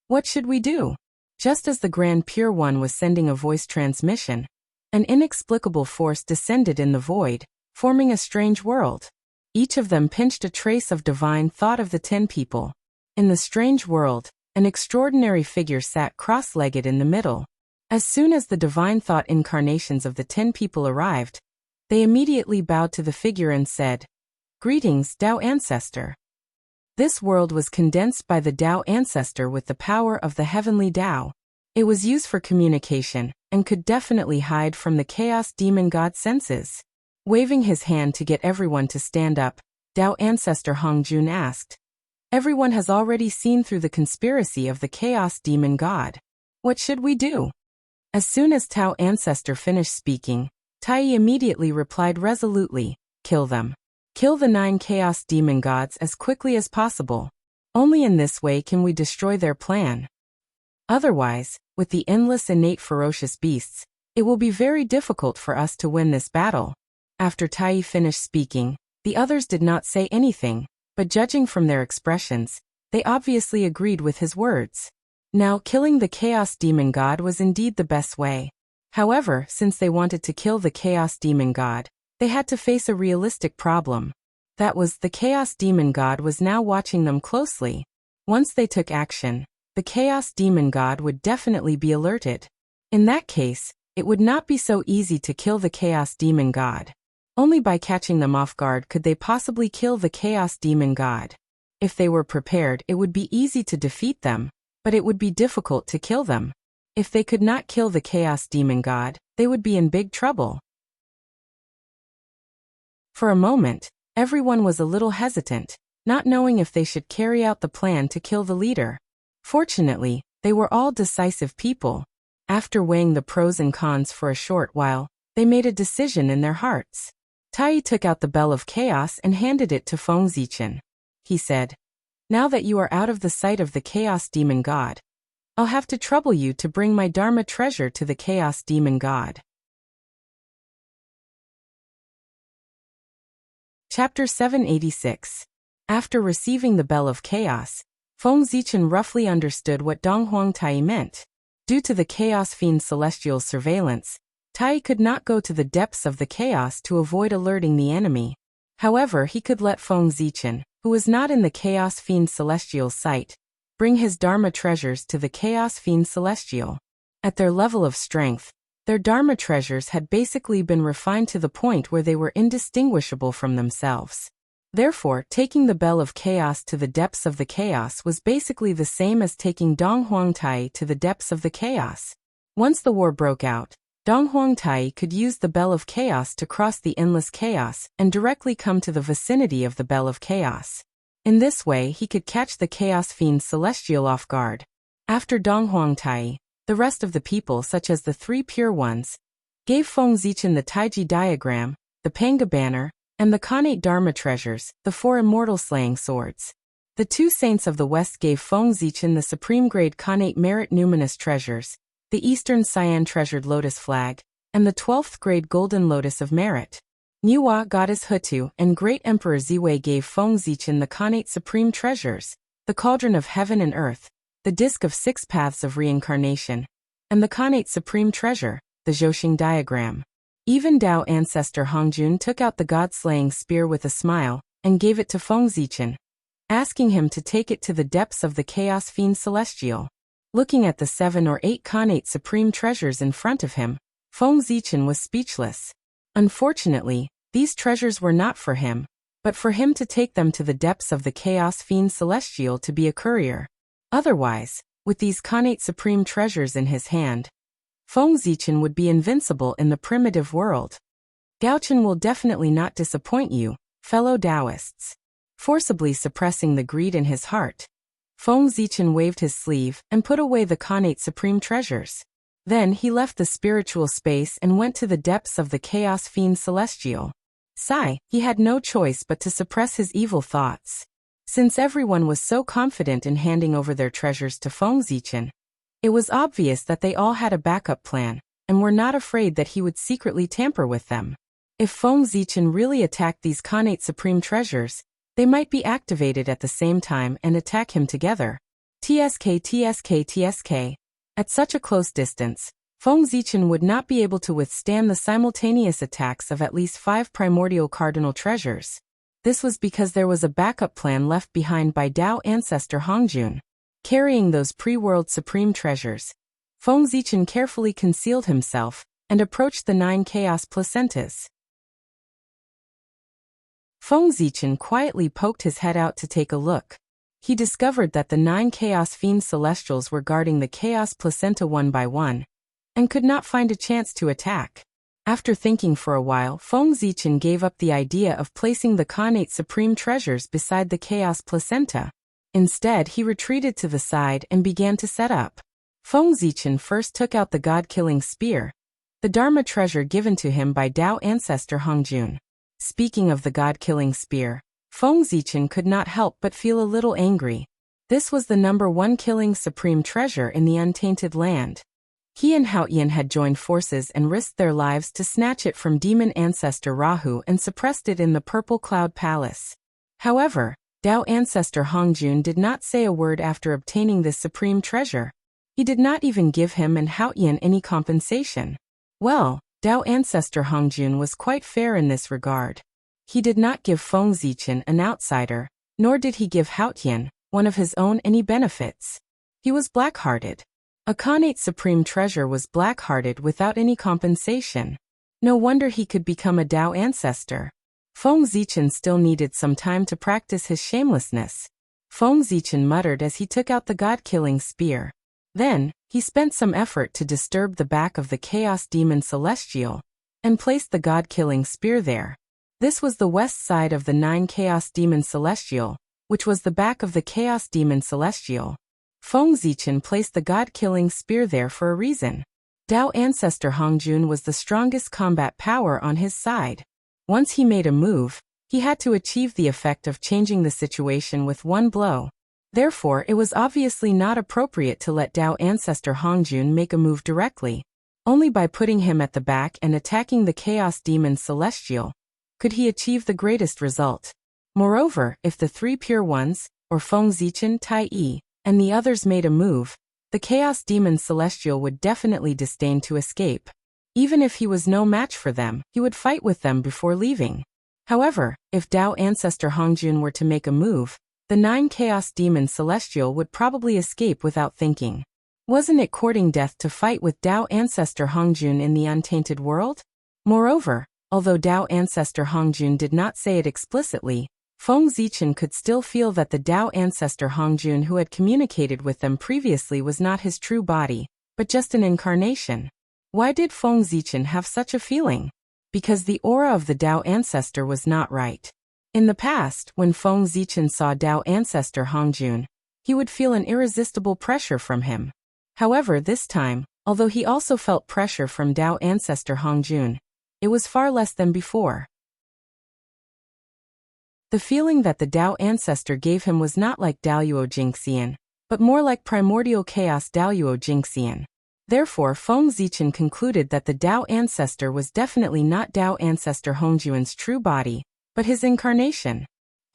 what should we do? Just as the Grand Pure One was sending a voice transmission, an inexplicable force descended in the void, forming a strange world. Each of them pinched a trace of divine thought of the 10 people. In the strange world, an extraordinary figure sat cross-legged in the middle. As soon as the divine thought incarnations of the 10 people arrived, they immediately bowed to the figure and said, "Greetings, Tao Ancestor." This world was condensed by the Tao Ancestor with the power of the heavenly Tao. It was used for communication, and could definitely hide from the chaos demon god senses. Waving his hand to get everyone to stand up, Tao Ancestor Hongjun asked, "Everyone has already seen through the conspiracy of the chaos demon god. What should we do?" As soon as Tao Ancestor finished speaking, Tai immediately replied resolutely, "Kill them. Kill the 9 chaos demon gods as quickly as possible. Only in this way can we destroy their plan. Otherwise, with the endless innate ferocious beasts, it will be very difficult for us to win this battle." After Tai finished speaking, the others did not say anything, but judging from their expressions, they obviously agreed with his words. Now, killing the chaos demon god was indeed the best way. However, since they wanted to kill the chaos demon god, they had to face a realistic problem. That was, the chaos demon god was now watching them closely. Once they took action, the chaos demon god would definitely be alerted. In that case, it would not be so easy to kill the chaos demon god. Only by catching them off guard could they possibly kill the Chaos Demon God. If they were prepared, it would be easy to defeat them, but it would be difficult to kill them. If they could not kill the Chaos Demon God, they would be in big trouble. For a moment, everyone was a little hesitant, not knowing if they should carry out the plan to kill the leader. Fortunately, they were all decisive people. After weighing the pros and cons for a short while, they made a decision in their hearts. Tai took out the Bell of Chaos and handed it to Feng Zichen. He said, "Now that you are out of the sight of the Chaos Demon God, I'll have to trouble you to bring my Dharma treasure to the Chaos Demon God." Chapter 786. After receiving the Bell of Chaos, Feng Zichen roughly understood what Donghuang Tai meant. Due to the Chaos Fiend Celestial's surveillance, Tai could not go to the depths of the chaos to avoid alerting the enemy. However, he could let Feng Zichen, who was not in the Chaos Fiend Celestial's sight, bring his Dharma treasures to the Chaos Fiend Celestial. At their level of strength, their Dharma treasures had basically been refined to the point where they were indistinguishable from themselves. Therefore, taking the Bell of Chaos to the depths of the chaos was basically the same as taking Donghuang Tai to the depths of the chaos. Once the war broke out, Donghuang Tai could use the Bell of Chaos to cross the endless chaos and directly come to the vicinity of the Bell of Chaos. In this way, he could catch the Chaos Fiend Celestial off guard. After Donghuang Tai, the rest of the people, such as the three Pure Ones, gave Feng Zichen the Taiji diagram, the Panga banner, and the Khanate Dharma treasures, the four immortal slaying swords. The two saints of the West gave Feng Zichen the supreme grade Khanate merit numinous treasures, the Eastern Cyan treasured lotus flag, and the 12th grade golden lotus of merit. Niwa goddess Hutu and great emperor Ziwei gave Feng Zichen the Khanate supreme treasures, the cauldron of heaven and earth, the disc of 6 paths of reincarnation, and the Khanate supreme treasure, the Zhouxing diagram. Even Dao ancestor Hongjun took out the god-slaying spear with a smile and gave it to Feng Zichen, asking him to take it to the depths of the Chaos Fiend Celestial. Looking at the 7 or 8 Khanate supreme treasures in front of him, Feng Zichen was speechless. Unfortunately, these treasures were not for him, but for him to take them to the depths of the Chaos Fiend Celestial to be a courier. Otherwise, with these Khanate supreme treasures in his hand, Feng Zichen would be invincible in the primitive world. Gaochen will definitely not disappoint you, fellow Taoists. Forcibly suppressing the greed in his heart, Feng Zichen waved his sleeve and put away the Khanate supreme treasures. Then he left the spiritual space and went to the depths of the Chaos Fiend Celestial. He had no choice but to suppress his evil thoughts. Since everyone was so confident in handing over their treasures to Feng Zichen, it was obvious that they all had a backup plan, and were not afraid that he would secretly tamper with them. If Feng Zichen really attacked these Khanate supreme treasures, they might be activated at the same time and attack him together. TSK. At such a close distance, Feng Zichen would not be able to withstand the simultaneous attacks of at least 5 primordial cardinal treasures. This was because there was a backup plan left behind by Dao ancestor Hongjun. Carrying those pre-world supreme treasures, Feng Zichen carefully concealed himself and approached the 9 chaos placentas. Feng Zichen quietly poked his head out to take a look. He discovered that the 9 Chaos Fiend Celestials were guarding the Chaos Placenta one by one, and could not find a chance to attack. After thinking for a while, Feng Zichen gave up the idea of placing the Khanate Supreme Treasures beside the Chaos Placenta. Instead, he retreated to the side and began to set up. Feng Zichen first took out the God-killing spear, the Dharma treasure given to him by Dao ancestor Hongjun. Speaking of the God-killing spear, Feng Zichen could not help but feel a little angry. This was the #1 killing supreme treasure in the untainted land. He and Haoyan had joined forces and risked their lives to snatch it from demon ancestor Rahu and suppressed it in the Purple Cloud Palace. However, Dao ancestor Hongjun did not say a word after obtaining this supreme treasure. He did not even give him and Haoyan any compensation. Well, Dao ancestor Hongjun was quite fair in this regard. He did not give Feng Zichen, an outsider, nor did he give Haoyan, one of his own, any benefits. He was black-hearted. A Khanate supreme treasure was black-hearted without any compensation. No wonder he could become a Tao ancestor. Feng Zichen still needed some time to practice his shamelessness. Feng Zichen muttered as he took out the god-killing spear. Then, he spent some effort to disturb the back of the Chaos Demon Celestial, and placed the god-killing spear there. This was the west side of the 9 Chaos Demon Celestial, which was the back of the Chaos Demon Celestial. Feng Zichen placed the god-killing spear there for a reason. Tao ancestor Hongjun was the strongest combat power on his side. Once he made a move, he had to achieve the effect of changing the situation with one blow. Therefore, it was obviously not appropriate to let Tao ancestor Hongjun make a move directly. Only by putting him at the back and attacking the Chaos Demon Celestial could he achieve the greatest result. Moreover, if the 3 Pure Ones, or Feng Zichen, Tai Yi, and the others made a move, the Chaos Demon Celestial would definitely disdain to escape. Even if he was no match for them, he would fight with them before leaving. However, if Tao ancestor Hongjun were to make a move, the 9 Chaos Demon Celestial would probably escape without thinking. Wasn't it courting death to fight with Tao ancestor Hongjun in the untainted world? Moreover, although Tao ancestor Hongjun did not say it explicitly, Feng Zichen could still feel that the Tao ancestor Hongjun who had communicated with them previously was not his true body, but just an incarnation. Why did Feng Zichen have such a feeling? Because the aura of the Tao ancestor was not right. In the past, when Feng Zichen saw Tao ancestor Hongjun, he would feel an irresistible pressure from him. However, this time, although he also felt pressure from Tao ancestor Hongjun, it was far less than before. The feeling that the Tao ancestor gave him was not like Daoyuo Jingxian, but more like primordial chaos Daoyuo Jingxian. Therefore, Feng Zichen concluded that the Tao ancestor was definitely not Tao ancestor Hongjun's true body, but his incarnation.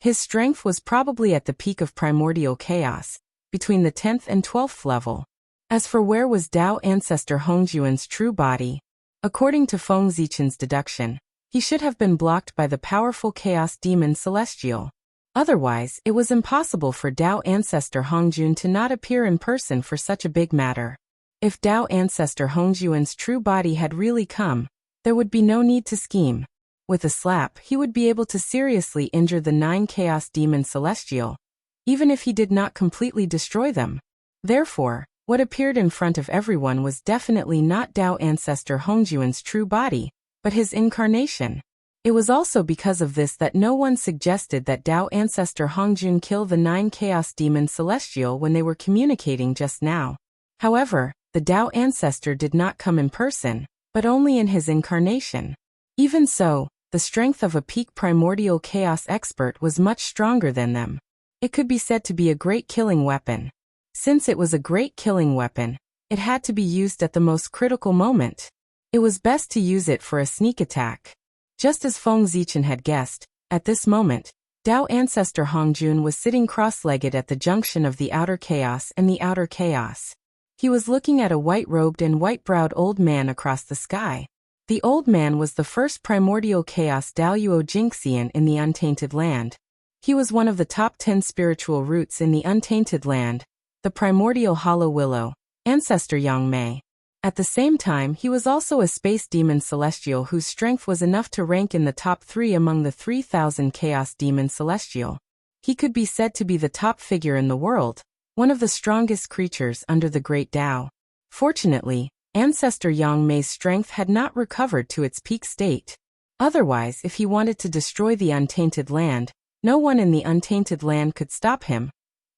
His strength was probably at the peak of primordial chaos, between the 10th and 12th level. As for where was Tao ancestor Hongjun's true body, according to Feng Zichen's deduction, he should have been blocked by the powerful Chaos Demon Celestial. Otherwise, it was impossible for Tao ancestor Hongjun to not appear in person for such a big matter. If Tao ancestor Hongjun's true body had really come, there would be no need to scheme. With a slap, he would be able to seriously injure the 9 Chaos Demon Celestial, even if he did not completely destroy them. Therefore, what appeared in front of everyone was definitely not Tao ancestor Hongjun's true body, but his incarnation. It was also because of this that no one suggested that Tao ancestor Hongjun kill the 9 Chaos Demon Celestial when they were communicating just now. However, the Tao ancestor did not come in person, but only in his incarnation. Even so, the strength of a peak primordial chaos expert was much stronger than them. It could be said to be a great killing weapon. Since it was a great killing weapon, it had to be used at the most critical moment. It was best to use it for a sneak attack. Just as Feng Zichen had guessed, at this moment, Tao ancestor Hongjun was sitting cross-legged at the junction of the outer chaos and the outer chaos. He was looking at a white-robed and white-browed old man across the sky. The old man was the first primordial chaos Daoyuo Jingxian in the untainted land. He was one of the top 10 spiritual roots in the untainted land, the primordial hollow willow, ancestor Yangmei. At the same time, he was also a space demon celestial whose strength was enough to rank in the top 3 among the 3,000 chaos demon celestial. He could be said to be the top figure in the world, one of the strongest creatures under the great Tao. Fortunately, ancestor Yangmei's strength had not recovered to its peak state. Otherwise, if he wanted to destroy the untainted land, no one in the untainted land could stop him,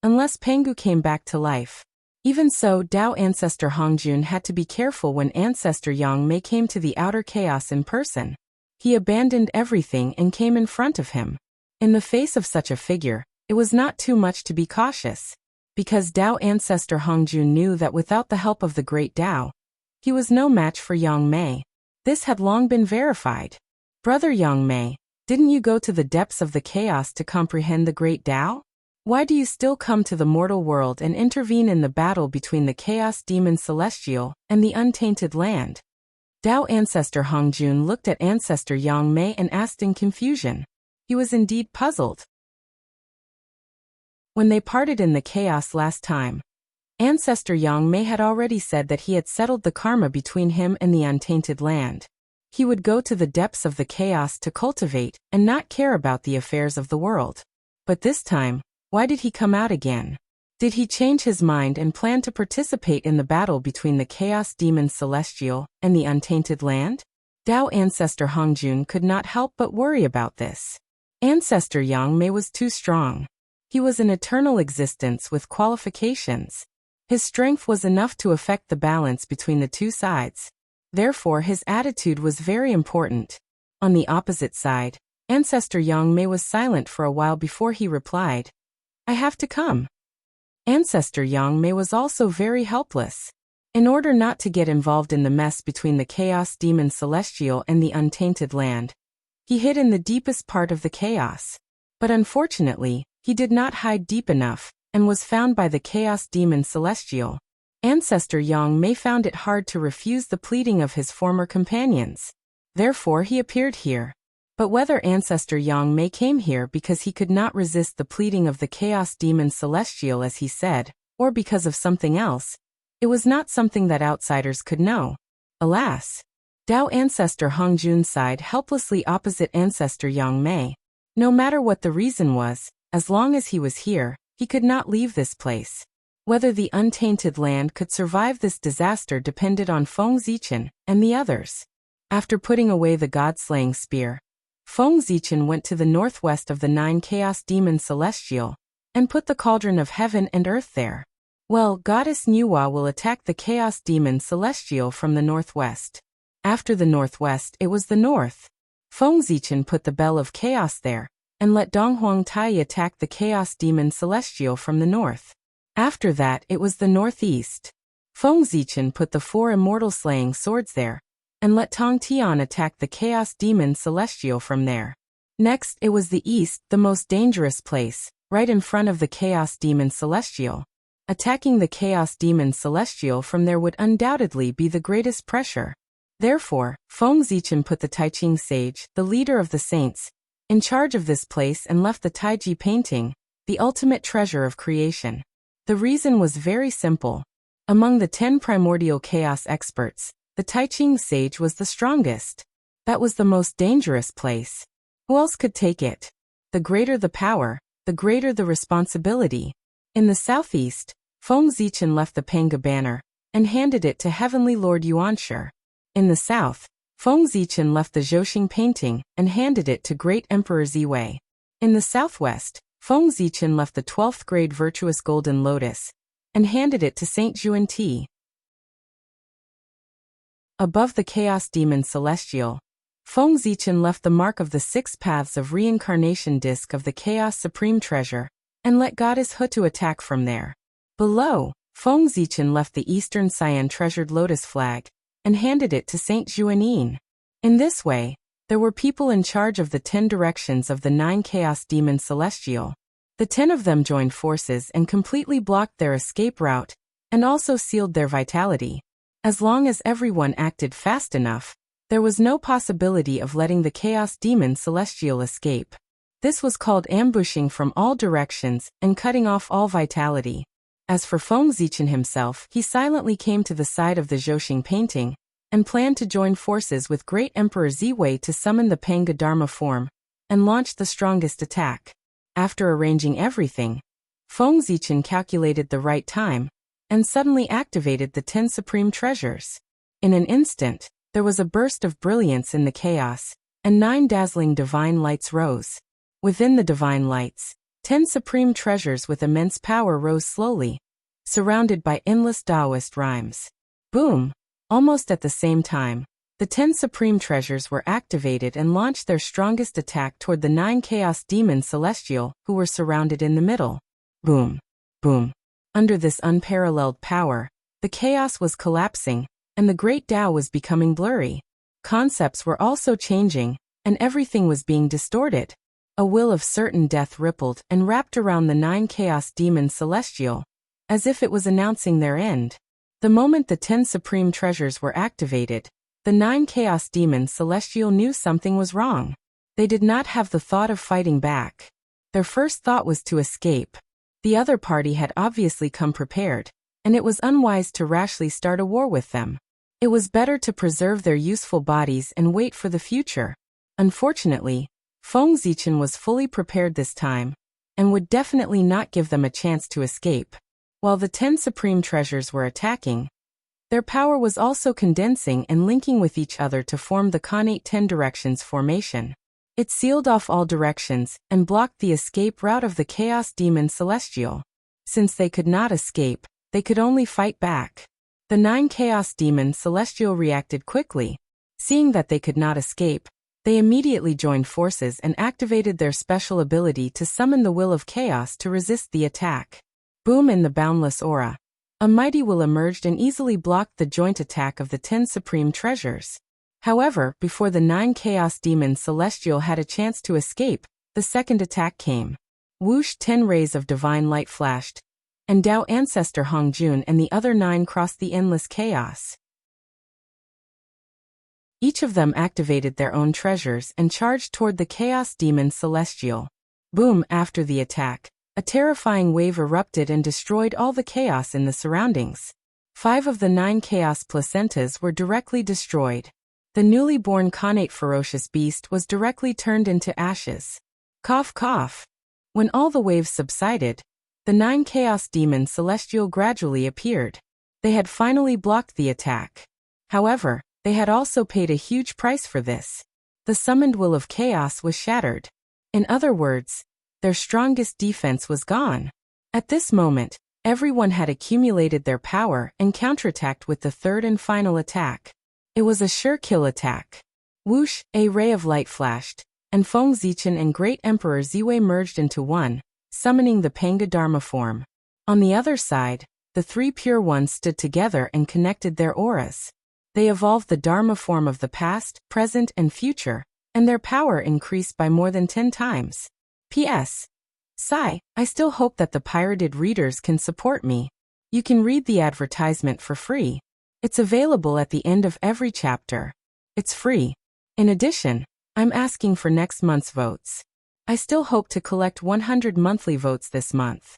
unless Pengu came back to life. Even so, Tao ancestor Hongjun had to be careful when ancestor Yangmei came to the outer chaos in person. He abandoned everything and came in front of him. In the face of such a figure, it was not too much to be cautious. Because Tao ancestor Hongjun knew that without the help of the great Tao, he was no match for Yangmei. This had long been verified. Brother Yangmei, didn't you go to the depths of the chaos to comprehend the great Tao? Why do you still come to the mortal world and intervene in the battle between the Chaos Demon Celestial and the untainted land? Tao ancestor Hongjun looked at ancestor Yangmei and asked in confusion. He was indeed puzzled. When they parted in the chaos last time, ancestor Yangmei had already said that he had settled the karma between him and the untainted land. He would go to the depths of the chaos to cultivate and not care about the affairs of the world. But this time, why did he come out again? Did he change his mind and plan to participate in the battle between the Chaos Demon Celestial and the Untainted Land? Tao Ancestor Hongjun could not help but worry about this. Ancestor Yang Mei was too strong. He was an eternal existence with qualifications. His strength was enough to affect the balance between the two sides. Therefore, his attitude was very important. On the opposite side, Ancestor Yang Mei was silent for a while before he replied, "I have to come." Ancestor Yang Mei was also very helpless. In order not to get involved in the mess between the Chaos Demon Celestial and the Untainted Land, he hid in the deepest part of the chaos. But unfortunately, he did not hide deep enough, and was found by the Chaos Demon Celestial. Ancestor Yang Mei found it hard to refuse the pleading of his former companions. Therefore he appeared here. But whether Ancestor Yang Mei came here because he could not resist the pleading of the Chaos Demon Celestial as he said, or because of something else, it was not something that outsiders could know. Alas! Tao Ancestor Hongjun sighed helplessly opposite Ancestor Yang Mei. No matter what the reason was, as long as he was here, he could not leave this place. Whether the Untainted Land could survive this disaster depended on Feng Zichen and the others. After putting away the god-slaying spear, Feng Zichen went to the northwest of the 9 Chaos Demon Celestial, and put the Cauldron of Heaven and Earth there. Well, Goddess Nuwa will attack the Chaos Demon Celestial from the northwest. After the northwest, it was the north. Feng Zichen put the Bell of Chaos there, and let Donghuang Tai attack the Chaos Demon Celestial from the north. After that, it was the northeast. Feng Zichen put the 4 immortal slaying swords there, and let Tong Tian attack the Chaos Demon Celestial from there. Next, it was the east, the most dangerous place, right in front of the Chaos Demon Celestial. Attacking the Chaos Demon Celestial from there would undoubtedly be the greatest pressure. Therefore, Feng Zichen put the Taiching Sage, the leader of the saints, in charge of this place and left the Taiji painting, the ultimate treasure of creation. The reason was very simple. Among the 10 primordial chaos experts, the Taiching Sage was the strongest. That was the most dangerous place. Who else could take it? The greater the power, the greater the responsibility. In the southeast, Feng Zichen left the Panga banner, and handed it to Heavenly Lord Yuanshi. In the south, Feng Zichen left the Zhouxing painting, and handed it to Great Emperor Ziwei. In the southwest, Feng Zichen left the 12th grade Virtuous Golden Lotus, and handed it to Saint Juan-Ti. Above the Chaos Demon Celestial, Feng Zichen left the mark of the 6 paths of reincarnation disc of the Chaos Supreme Treasure, and let Goddess Hutu attack from there. Below, Feng Zichen left the Eastern Cyan Treasured Lotus flag, and handed it to Saint Juanin. In this way, there were people in charge of the 10 directions of the 9 Chaos Demon Celestial. The 10 of them joined forces and completely blocked their escape route, and also sealed their vitality. As long as everyone acted fast enough, there was no possibility of letting the Chaos Demon Celestial escape. This was called ambushing from all directions and cutting off all vitality. As for Feng Zichen himself, he silently came to the side of the Zhouxing painting, and planned to join forces with Great Emperor Ziwei to summon the Panga Dharma form, and launch the strongest attack. After arranging everything, Feng Zichen calculated the right time, and suddenly activated the 10 supreme treasures. In an instant, there was a burst of brilliance in the chaos, and 9 dazzling divine lights rose. Within the divine lights, 10 supreme treasures with immense power rose slowly, surrounded by endless Taoist rhymes. Boom! Almost at the same time, the 10 supreme treasures were activated and launched their strongest attack toward the 9 Chaos Demon Celestial, who were surrounded in the middle. Boom! Boom! Under this unparalleled power, the chaos was collapsing, and the great Tao was becoming blurry. Concepts were also changing, and everything was being distorted. A will of certain death rippled and wrapped around the 9 Chaos Demon Celestial, as if it was announcing their end. The moment the 10 supreme treasures were activated, the 9 Chaos Demon Celestial knew something was wrong. They did not have the thought of fighting back. Their first thought was to escape. The other party had obviously come prepared, and it was unwise to rashly start a war with them. It was better to preserve their useful bodies and wait for the future. Unfortunately, Feng Zichen was fully prepared this time, and would definitely not give them a chance to escape. While the 10 supreme treasures were attacking, their power was also condensing and linking with each other to form the Khanate 10 Directions formation. It sealed off all directions and blocked the escape route of the Chaos Demon Celestial. Since they could not escape, they could only fight back. The 9 Chaos Demon Celestial reacted quickly. Seeing that they could not escape, they immediately joined forces and activated their special ability to summon the Will of Chaos to resist the attack. Boom! In the boundless aura, a mighty will emerged and easily blocked the joint attack of the 10 supreme treasures. However, before the 9 Chaos Demon Celestial had a chance to escape, the second attack came. Whoosh! 10 rays of divine light flashed, and Tao Ancestor Hongjun and the other 9 crossed the endless chaos. Each of them activated their own treasures and charged toward the Chaos Demon Celestial. Boom! After the attack, a terrifying wave erupted and destroyed all the chaos in the surroundings. 5 of the 9 chaos placentas were directly destroyed. The newly born Khanate ferocious beast was directly turned into ashes. Cough cough. When all the waves subsided, the 9 chaos demon celestial gradually appeared. They had finally blocked the attack. However, they had also paid a huge price for this. The summoned will of chaos was shattered. In other words, their strongest defense was gone. At this moment, everyone had accumulated their power and counterattacked with the third and final attack. It was a sure kill attack. Whoosh! A ray of light flashed, and Feng Zichen and Great Emperor Ziwei merged into one, summoning the Panga Dharma form. On the other side, the 3 pure ones stood together and connected their auras. They evolved the Dharma form of the past, present, and future, and their power increased by more than 10 times. P.S. Sigh, I still hope that the pirated readers can support me. You can read the advertisement for free. It's available at the end of every chapter. It's free. In addition, I'm asking for next month's votes. I still hope to collect 100 monthly votes this month.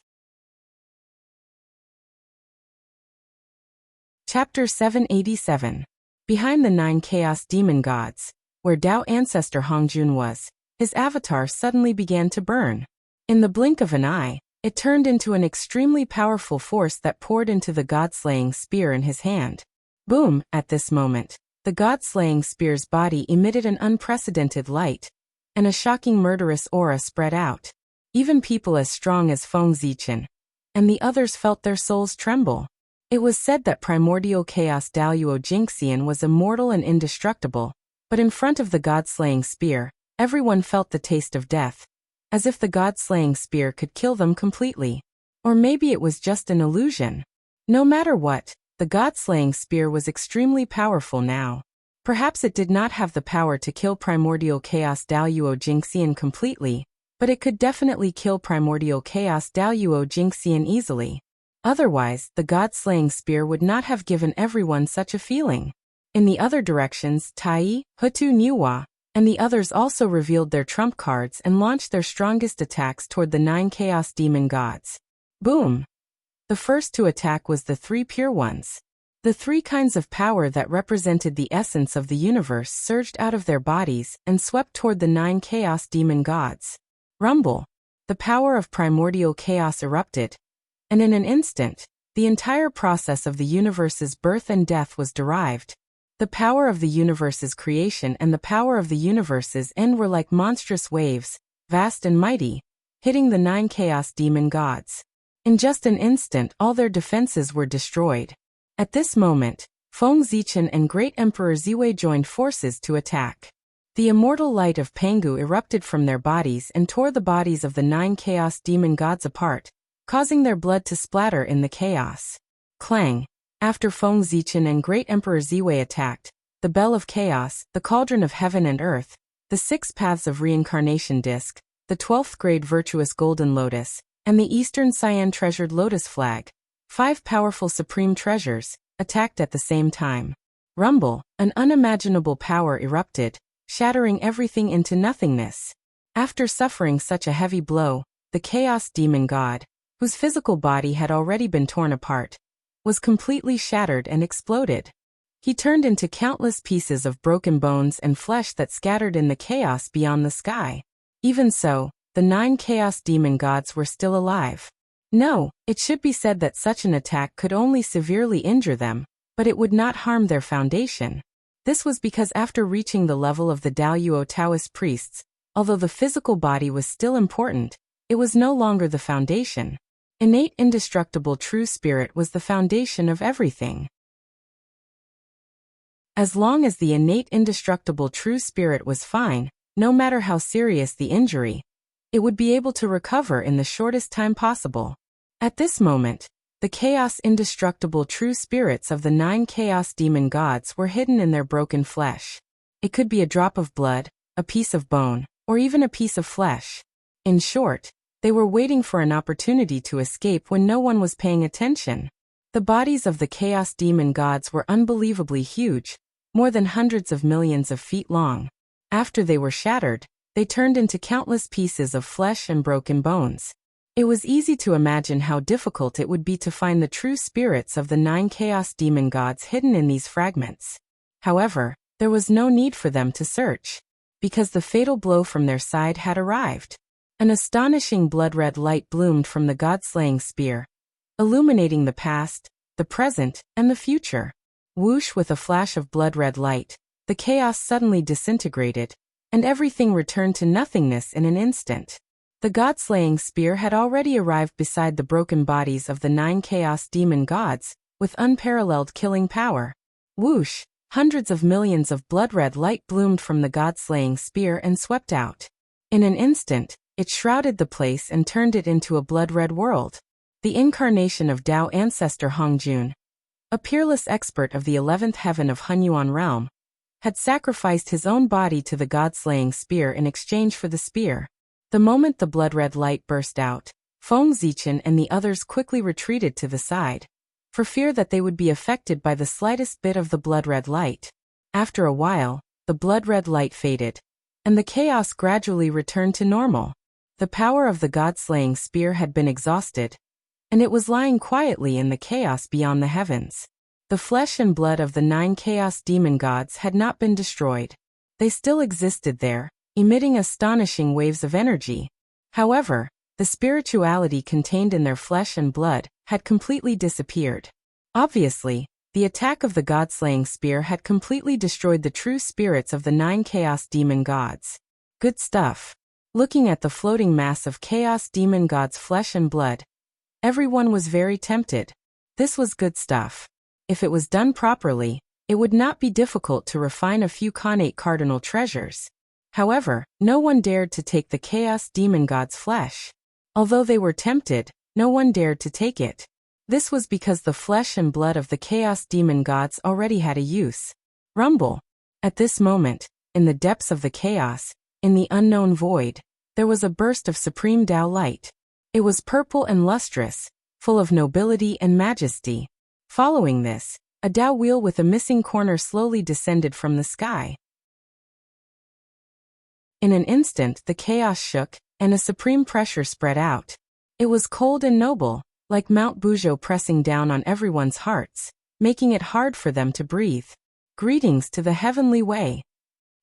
Chapter 787. Behind the 9 Chaos Demon Gods, where Tao Ancestor Hongjun was, his avatar suddenly began to burn. In the blink of an eye, it turned into an extremely powerful force that poured into the god-slaying spear in his hand. Boom! At this moment, the god-slaying spear's body emitted an unprecedented light, and a shocking murderous aura spread out. Even people as strong as Feng Zichen and the others felt their souls tremble. It was said that primordial chaos Daluo Jinxian was immortal and indestructible, but in front of the god-slaying spear, everyone felt the taste of death, as if the god-slaying spear could kill them completely. Or maybe it was just an illusion. No matter what, the god-slaying spear was extremely powerful now. Perhaps it did not have the power to kill primordial chaos Daluo Jinxian completely, but it could definitely kill primordial chaos Daluo Jinxian easily. Otherwise, the god-slaying spear would not have given everyone such a feeling. In the other directions, Tai, Hutu Niwa, and the others also revealed their trump cards and launched their strongest attacks toward the 9 Chaos Demon Gods. Boom! The first to attack was the 3 pure ones. The 3 kinds of power that represented the essence of the universe surged out of their bodies and swept toward the 9 Chaos Demon Gods. Rumble! The power of primordial chaos erupted, and in an instant, the entire process of the universe's birth and death was derived. The power of the universe's creation and the power of the universe's end were like monstrous waves, vast and mighty, hitting the 9 Chaos Demon Gods. In just an instant, all their defenses were destroyed. At this moment, Feng Zichen and Great Emperor Ziwei joined forces to attack. The immortal light of Pangu erupted from their bodies and tore the bodies of the 9 Chaos Demon Gods apart, causing their blood to splatter in the chaos. Clang! After Feng Zichen and Great Emperor Ziwei attacked, the Bell of Chaos, the Cauldron of Heaven and Earth, the 6 Paths of Reincarnation Disc, the 12th Grade Virtuous Golden Lotus, and the Eastern Cyan Treasured Lotus Flag, 5 powerful supreme treasures, attacked at the same time. Rumble! An unimaginable power erupted, shattering everything into nothingness. After suffering such a heavy blow, the Chaos Demon God, whose physical body had already been torn apart, was completely shattered and exploded. He turned into countless pieces of broken bones and flesh that scattered in the chaos beyond the sky. Even so, the 9 chaos demon gods were still alive. No, it should be said that such an attack could only severely injure them, but it would not harm their foundation. This was because after reaching the level of the Daoyuo Taoist priests, although the physical body was still important, it was no longer the foundation. Innate indestructible true spirit was the foundation of everything. As long as the innate indestructible true spirit was fine, no matter how serious the injury, it would be able to recover in the shortest time possible. At this moment, the chaos indestructible true spirits of the 9 chaos demon gods were hidden in their broken flesh. It could be a drop of blood, a piece of bone, or even a piece of flesh. In short, they were waiting for an opportunity to escape when no one was paying attention. The bodies of the chaos demon gods were unbelievably huge, more than hundreds of millions of feet long. After they were shattered, they turned into countless pieces of flesh and broken bones. It was easy to imagine how difficult it would be to find the true spirits of the 9 chaos demon gods hidden in these fragments. However, there was no need for them to search, because the fatal blow from their side had arrived. An astonishing blood-red light bloomed from the god-slaying spear, illuminating the past, the present, and the future. Whoosh! With a flash of blood-red light, the chaos suddenly disintegrated, and everything returned to nothingness in an instant. The god-slaying spear had already arrived beside the broken bodies of the 9 chaos demon gods, with unparalleled killing power. Whoosh! Hundreds of millions of blood-red light bloomed from the god-slaying spear and swept out. In an instant, it shrouded the place and turned it into a blood-red world. The incarnation of Tao ancestor Hongjun, a peerless expert of the 11th heaven of Hunyuan realm, had sacrificed his own body to the god-slaying spear in exchange for the spear. The moment the blood-red light burst out, Feng Zichen and the others quickly retreated to the side, for fear that they would be affected by the slightest bit of the blood-red light. After a while, the blood-red light faded, and the chaos gradually returned to normal. The power of the god-slaying spear had been exhausted, and it was lying quietly in the chaos beyond the heavens. The flesh and blood of the 9 chaos demon gods had not been destroyed. They still existed there, emitting astonishing waves of energy. However, the spirituality contained in their flesh and blood had completely disappeared. Obviously, the attack of the god-slaying spear had completely destroyed the true spirits of the 9 chaos demon gods. Good stuff. Looking at the floating mass of chaos demon gods' flesh and blood, everyone was very tempted. This was good stuff. If it was done properly, it would not be difficult to refine a few connate cardinal treasures. However, no one dared to take the chaos demon god's flesh. Although they were tempted, no one dared to take it. This was because the flesh and blood of the chaos demon gods already had a use. Rumble. At this moment, in the depths of the chaos, in the unknown void, there was a burst of supreme Tao light. It was purple and lustrous, full of nobility and majesty. Following this, a Tao wheel with a missing corner slowly descended from the sky. In an instant the chaos shook, and a supreme pressure spread out. It was cold and noble, like Mount Buzhou pressing down on everyone's hearts, making it hard for them to breathe. Greetings to the heavenly way.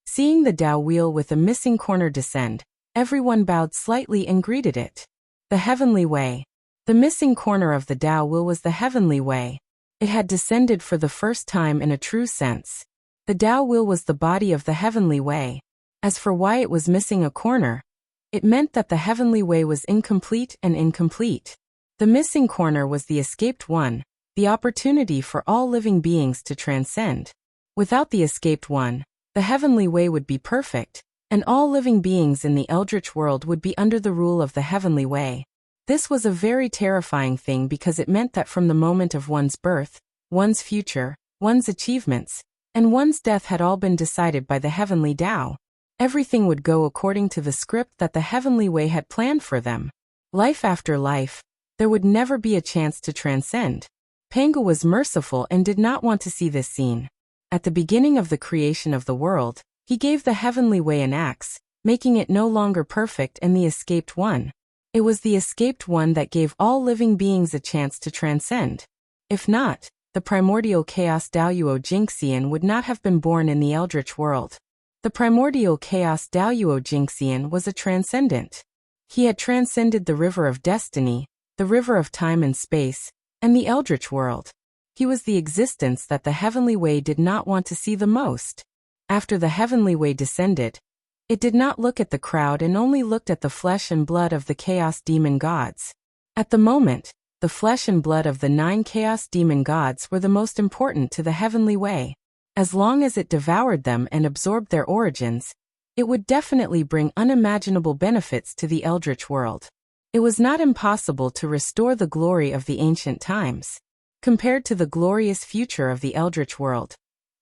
Seeing the Tao wheel with a missing corner descend, everyone bowed slightly and greeted it. The heavenly way. The missing corner of the Tao wheel was the heavenly way. It had descended for the first time in a true sense. The Tao wheel was the body of the heavenly way. As for why it was missing a corner, it meant that the heavenly way was incomplete and incomplete. The missing corner was the escaped one, the opportunity for all living beings to transcend. Without the escaped one, the heavenly way would be perfect, and all living beings in the eldritch world would be under the rule of the heavenly way. This was a very terrifying thing because it meant that from the moment of one's birth, one's future, one's achievements, and one's death had all been decided by the heavenly Tao. Everything would go according to the script that the heavenly way had planned for them. Life after life, there would never be a chance to transcend. Pangu was merciful and did not want to see this scene. At the beginning of the creation of the world, he gave the heavenly way an axe, making it no longer perfect and the escaped one. It was the escaped one that gave all living beings a chance to transcend. If not, the primordial chaos Daoyuo Jingxian would not have been born in the Eldritch world. The primordial chaos Daoyuo Jingxian was a transcendent. He had transcended the river of destiny, the river of time and space, and the Eldritch world. He was the existence that the Heavenly Way did not want to see the most. After the Heavenly Way descended, it did not look at the crowd and only looked at the flesh and blood of the Chaos Demon Gods. At the moment, the flesh and blood of the 9 Chaos Demon Gods were the most important to the Heavenly Way. As long as it devoured them and absorbed their origins, it would definitely bring unimaginable benefits to the Eldritch world. It was not impossible to restore the glory of the ancient times. Compared to the glorious future of the Eldritch world,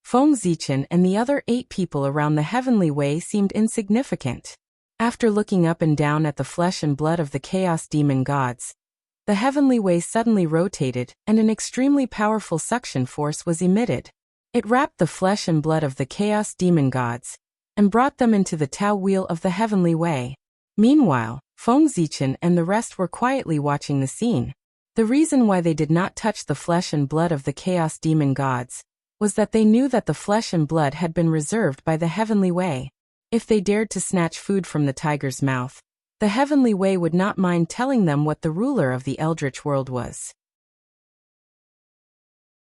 Feng Zichen and the other 8 people around the Heavenly Way seemed insignificant. After looking up and down at the flesh and blood of the Chaos Demon Gods, the Heavenly Way suddenly rotated and an extremely powerful suction force was emitted. It wrapped the flesh and blood of the Chaos Demon Gods and brought them into the Tao Wheel of the Heavenly Way. Meanwhile, Feng Zichen and the rest were quietly watching the scene. The reason why they did not touch the flesh and blood of the Chaos Demon Gods was that they knew that the flesh and blood had been reserved by the Heavenly Way. If they dared to snatch food from the tiger's mouth, the Heavenly Way would not mind telling them what the ruler of the Eldritch world was.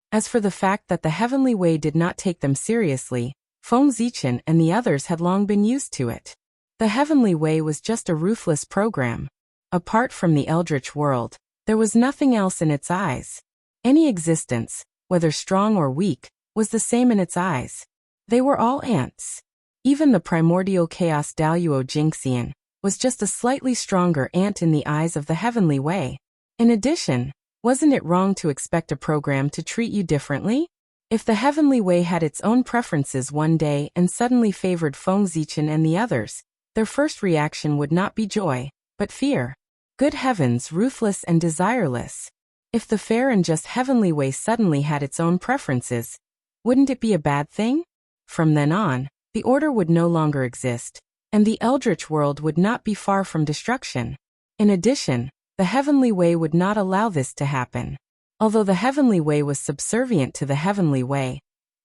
As for the fact that the Heavenly Way did not take them seriously, Feng Zichen and the others had long been used to it. The Heavenly Way was just a ruthless program. Apart from the Eldritch world, there was nothing else in its eyes. Any existence, whether strong or weak, was the same in its eyes. They were all ants. Even the primordial chaos Daoyuo Jingxian was just a slightly stronger ant in the eyes of the Heavenly Way. In addition, wasn't it wrong to expect a program to treat you differently? If the Heavenly Way had its own preferences one day and suddenly favored Feng Zichen and the others, their first reaction would not be joy, but fear. Good heavens, ruthless and desireless. If the fair and just Heavenly Way suddenly had its own preferences, wouldn't it be a bad thing? From then on, the order would no longer exist, and the Eldritch world would not be far from destruction. In addition, the Heavenly Way would not allow this to happen. Although the Heavenly Way was subservient to the Heavenly Way,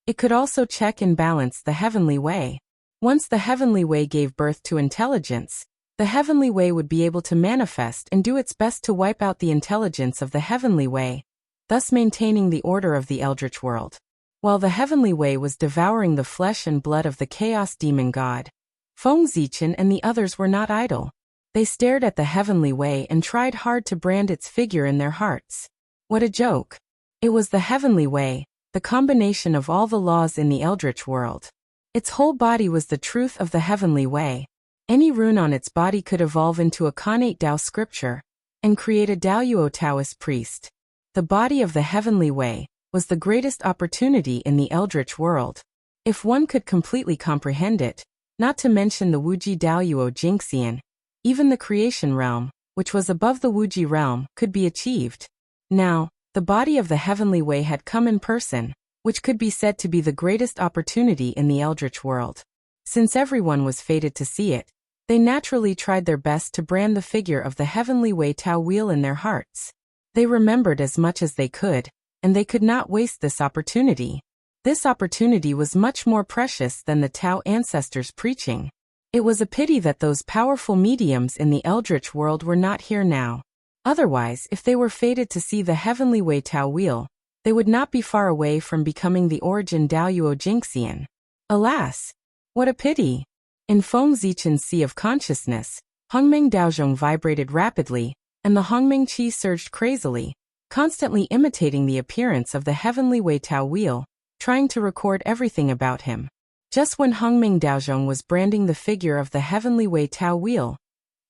it could also check and balance the Heavenly Way. Once the Heavenly Way gave birth to intelligence, the Heavenly Way would be able to manifest and do its best to wipe out the intelligence of the Heavenly Way, thus maintaining the order of the Eldritch world. While the Heavenly Way was devouring the flesh and blood of the Chaos Demon God, Feng Zichen and the others were not idle. They stared at the Heavenly Way and tried hard to brand its figure in their hearts. What a joke. It was the Heavenly Way, the combination of all the laws in the Eldritch world. Its whole body was the truth of the Heavenly Way. Any rune on its body could evolve into a Khanate Dao scripture and create a Daoyuo Taoist priest. The body of the Heavenly Way was the greatest opportunity in the Eldritch world. If one could completely comprehend it, not to mention the Wuji Daoyuo Jingxian, even the creation realm, which was above the Wuji realm, could be achieved. Now, the body of the Heavenly Way had come in person, which could be said to be the greatest opportunity in the Eldritch world. Since everyone was fated to see it, they naturally tried their best to brand the figure of the Heavenly Way Tao Wheel in their hearts. They remembered as much as they could, and they could not waste this opportunity. This opportunity was much more precious than the Tao ancestors' preaching. It was a pity that those powerful mediums in the Eldritch world were not here now. Otherwise, if they were fated to see the Heavenly Way Tao Wheel, they would not be far away from becoming the origin Daoyuo Jingxian. Alas! What a pity! In Feng Zichen's sea of consciousness, Hongmeng Daozhong vibrated rapidly, and the Hongmeng Qi surged crazily, constantly imitating the appearance of the Heavenly Way Tao Wheel, trying to record everything about him. Just when Hongmeng Daozhong was branding the figure of the Heavenly Way Tao Wheel,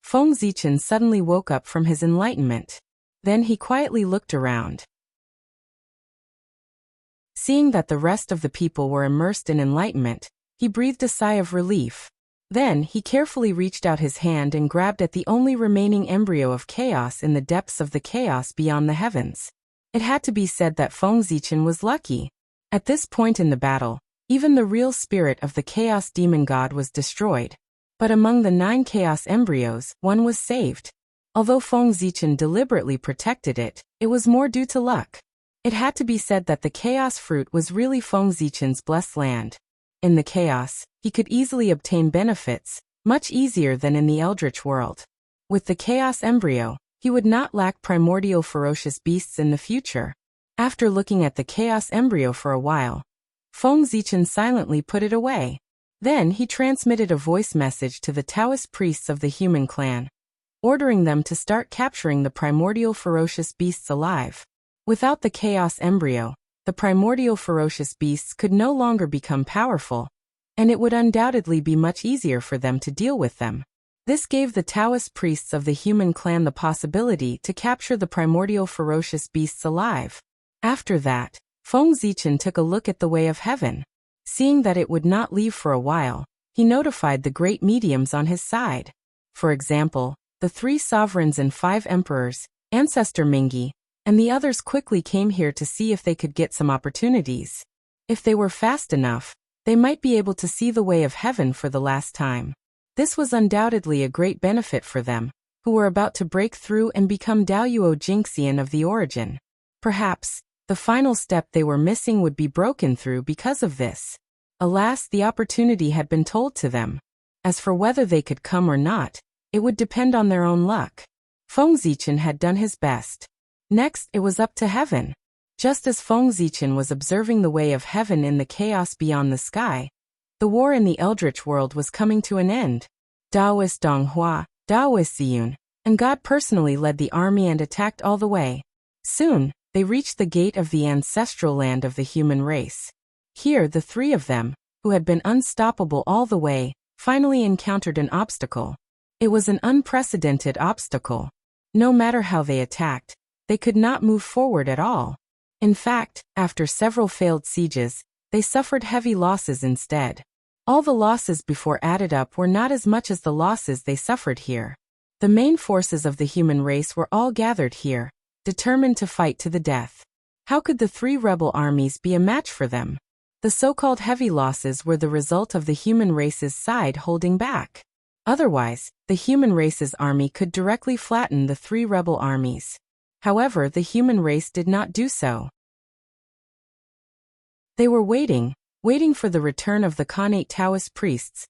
Feng Zichen suddenly woke up from his enlightenment. Then he quietly looked around. Seeing that the rest of the people were immersed in enlightenment, he breathed a sigh of relief. Then he carefully reached out his hand and grabbed at the only remaining embryo of chaos in the depths of the chaos beyond the heavens. It had to be said that Feng Zichen was lucky. At this point in the battle, even the real spirit of the Chaos Demon God was destroyed. But among the 9 chaos embryos, one was saved. Although Feng Zichen deliberately protected it, it was more due to luck. It had to be said that the chaos fruit was really Feng Zichen's blessed land. In the chaos, he could easily obtain benefits, much easier than in the eldritch world. With the chaos embryo, he would not lack primordial ferocious beasts in the future. After looking at the chaos embryo for a while, Feng Zichen silently put it away. Then he transmitted a voice message to the Taoist priests of the human clan, ordering them to start capturing the primordial ferocious beasts alive. Without the chaos embryo, the primordial ferocious beasts could no longer become powerful, and it would undoubtedly be much easier for them to deal with them. This gave the Taoist priests of the human clan the possibility to capture the primordial ferocious beasts alive. After that, Feng Zichen took a look at the way of heaven. Seeing that it would not leave for a while, he notified the great mediums on his side. For example, the 3 sovereigns and 5 emperors, Ancestor Mingi, and the others quickly came here to see if they could get some opportunities. If they were fast enough, they might be able to see the way of heaven for the last time. This was undoubtedly a great benefit for them, who were about to break through and become Daoyuo Jinxian of the origin. Perhaps, the final step they were missing would be broken through because of this. Alas, the opportunity had been told to them. As for whether they could come or not, it would depend on their own luck. Feng Zichen had done his best. Next, it was up to heaven. Just as Feng Zichen was observing the way of heaven in the chaos beyond the sky, the war in the eldritch world was coming to an end. Daoist Donghua, Daoist Ziyun, and God personally led the army and attacked all the way. Soon, they reached the gate of the ancestral land of the human race. Here the 3 of them, who had been unstoppable all the way, finally encountered an obstacle. It was an unprecedented obstacle. No matter how they attacked, they could not move forward at all. In fact, after several failed sieges, they suffered heavy losses instead. All the losses before added up were not as much as the losses they suffered here. The main forces of the human race were all gathered here, determined to fight to the death. How could the 3 rebel armies be a match for them? The so-called heavy losses were the result of the human race's side holding back. Otherwise, the human race's army could directly flatten the 3 rebel armies. However, the human race did not do so. They were waiting for the return of the Khanate Taoist priests,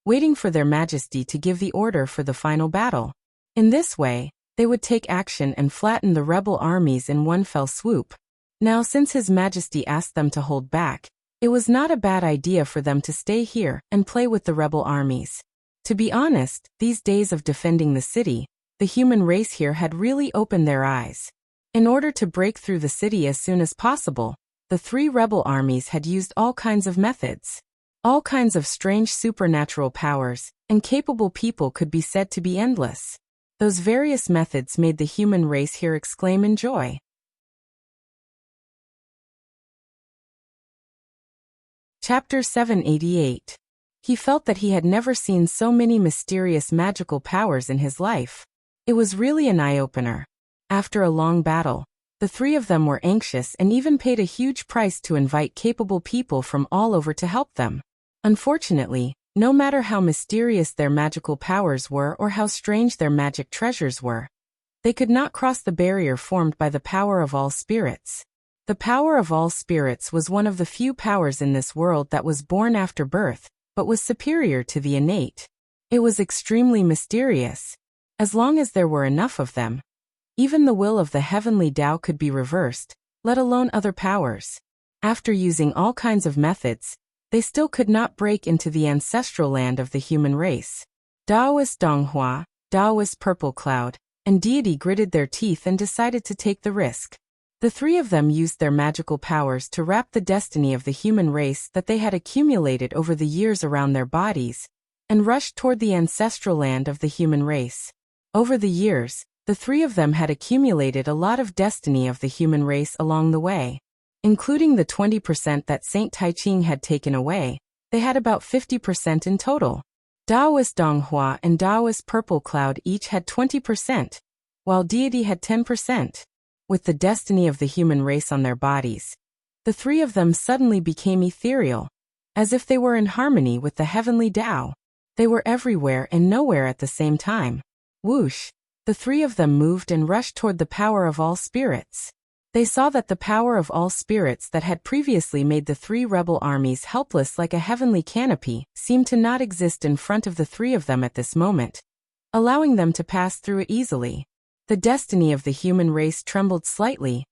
waiting for their majesty to give the order for the final battle. In this way, they would take action and flatten the rebel armies in one fell swoop. Now, since His Majesty asked them to hold back, it was not a bad idea for them to stay here and play with the rebel armies. To be honest, these days of defending the city, the human race here had really opened their eyes. In order to break through the city as soon as possible, the 3 rebel armies had used all kinds of methods. All kinds of strange supernatural powers, and capable people could be said to be endless. Those various methods made the human race here exclaim in joy. Chapter 788. He felt that he had never seen so many mysterious magical powers in his life. It was really an eye-opener. After a long battle, the 3 of them were anxious and even paid a huge price to invite capable people from all over to help them. Unfortunately, no matter how mysterious their magical powers were or how strange their magic treasures were, they could not cross the barrier formed by the power of all spirits. The power of all spirits was one of the few powers in this world that was born after birth, but was superior to the innate. It was extremely mysterious. As long as there were enough of them, even the will of the heavenly Tao could be reversed, let alone other powers. After using all kinds of methods, they still could not break into the ancestral land of the human race. Daoist Donghua, Daoist Purple Cloud, and Deity gritted their teeth and decided to take the risk. The 3 of them used their magical powers to wrap the destiny of the human race that they had accumulated over the years around their bodies, and rushed toward the ancestral land of the human race. Over the years, the 3 of them had accumulated a lot of destiny of the human race along the way. Including the 20% that Saint Taiching had taken away, they had about 50% in total. Daoist Donghua and Daoist Purple Cloud each had 20%, while Deity had 10%. With the destiny of the human race on their bodies, the 3 of them suddenly became ethereal, as if they were in harmony with the heavenly Tao. They were everywhere and nowhere at the same time. Whoosh! The 3 of them moved and rushed toward the power of all spirits. They saw that the power of all spirits that had previously made the three rebel armies helpless like a heavenly canopy seemed to not exist in front of the three of them at this moment, allowing them to pass through it easily. The destiny of the human race trembled slightly,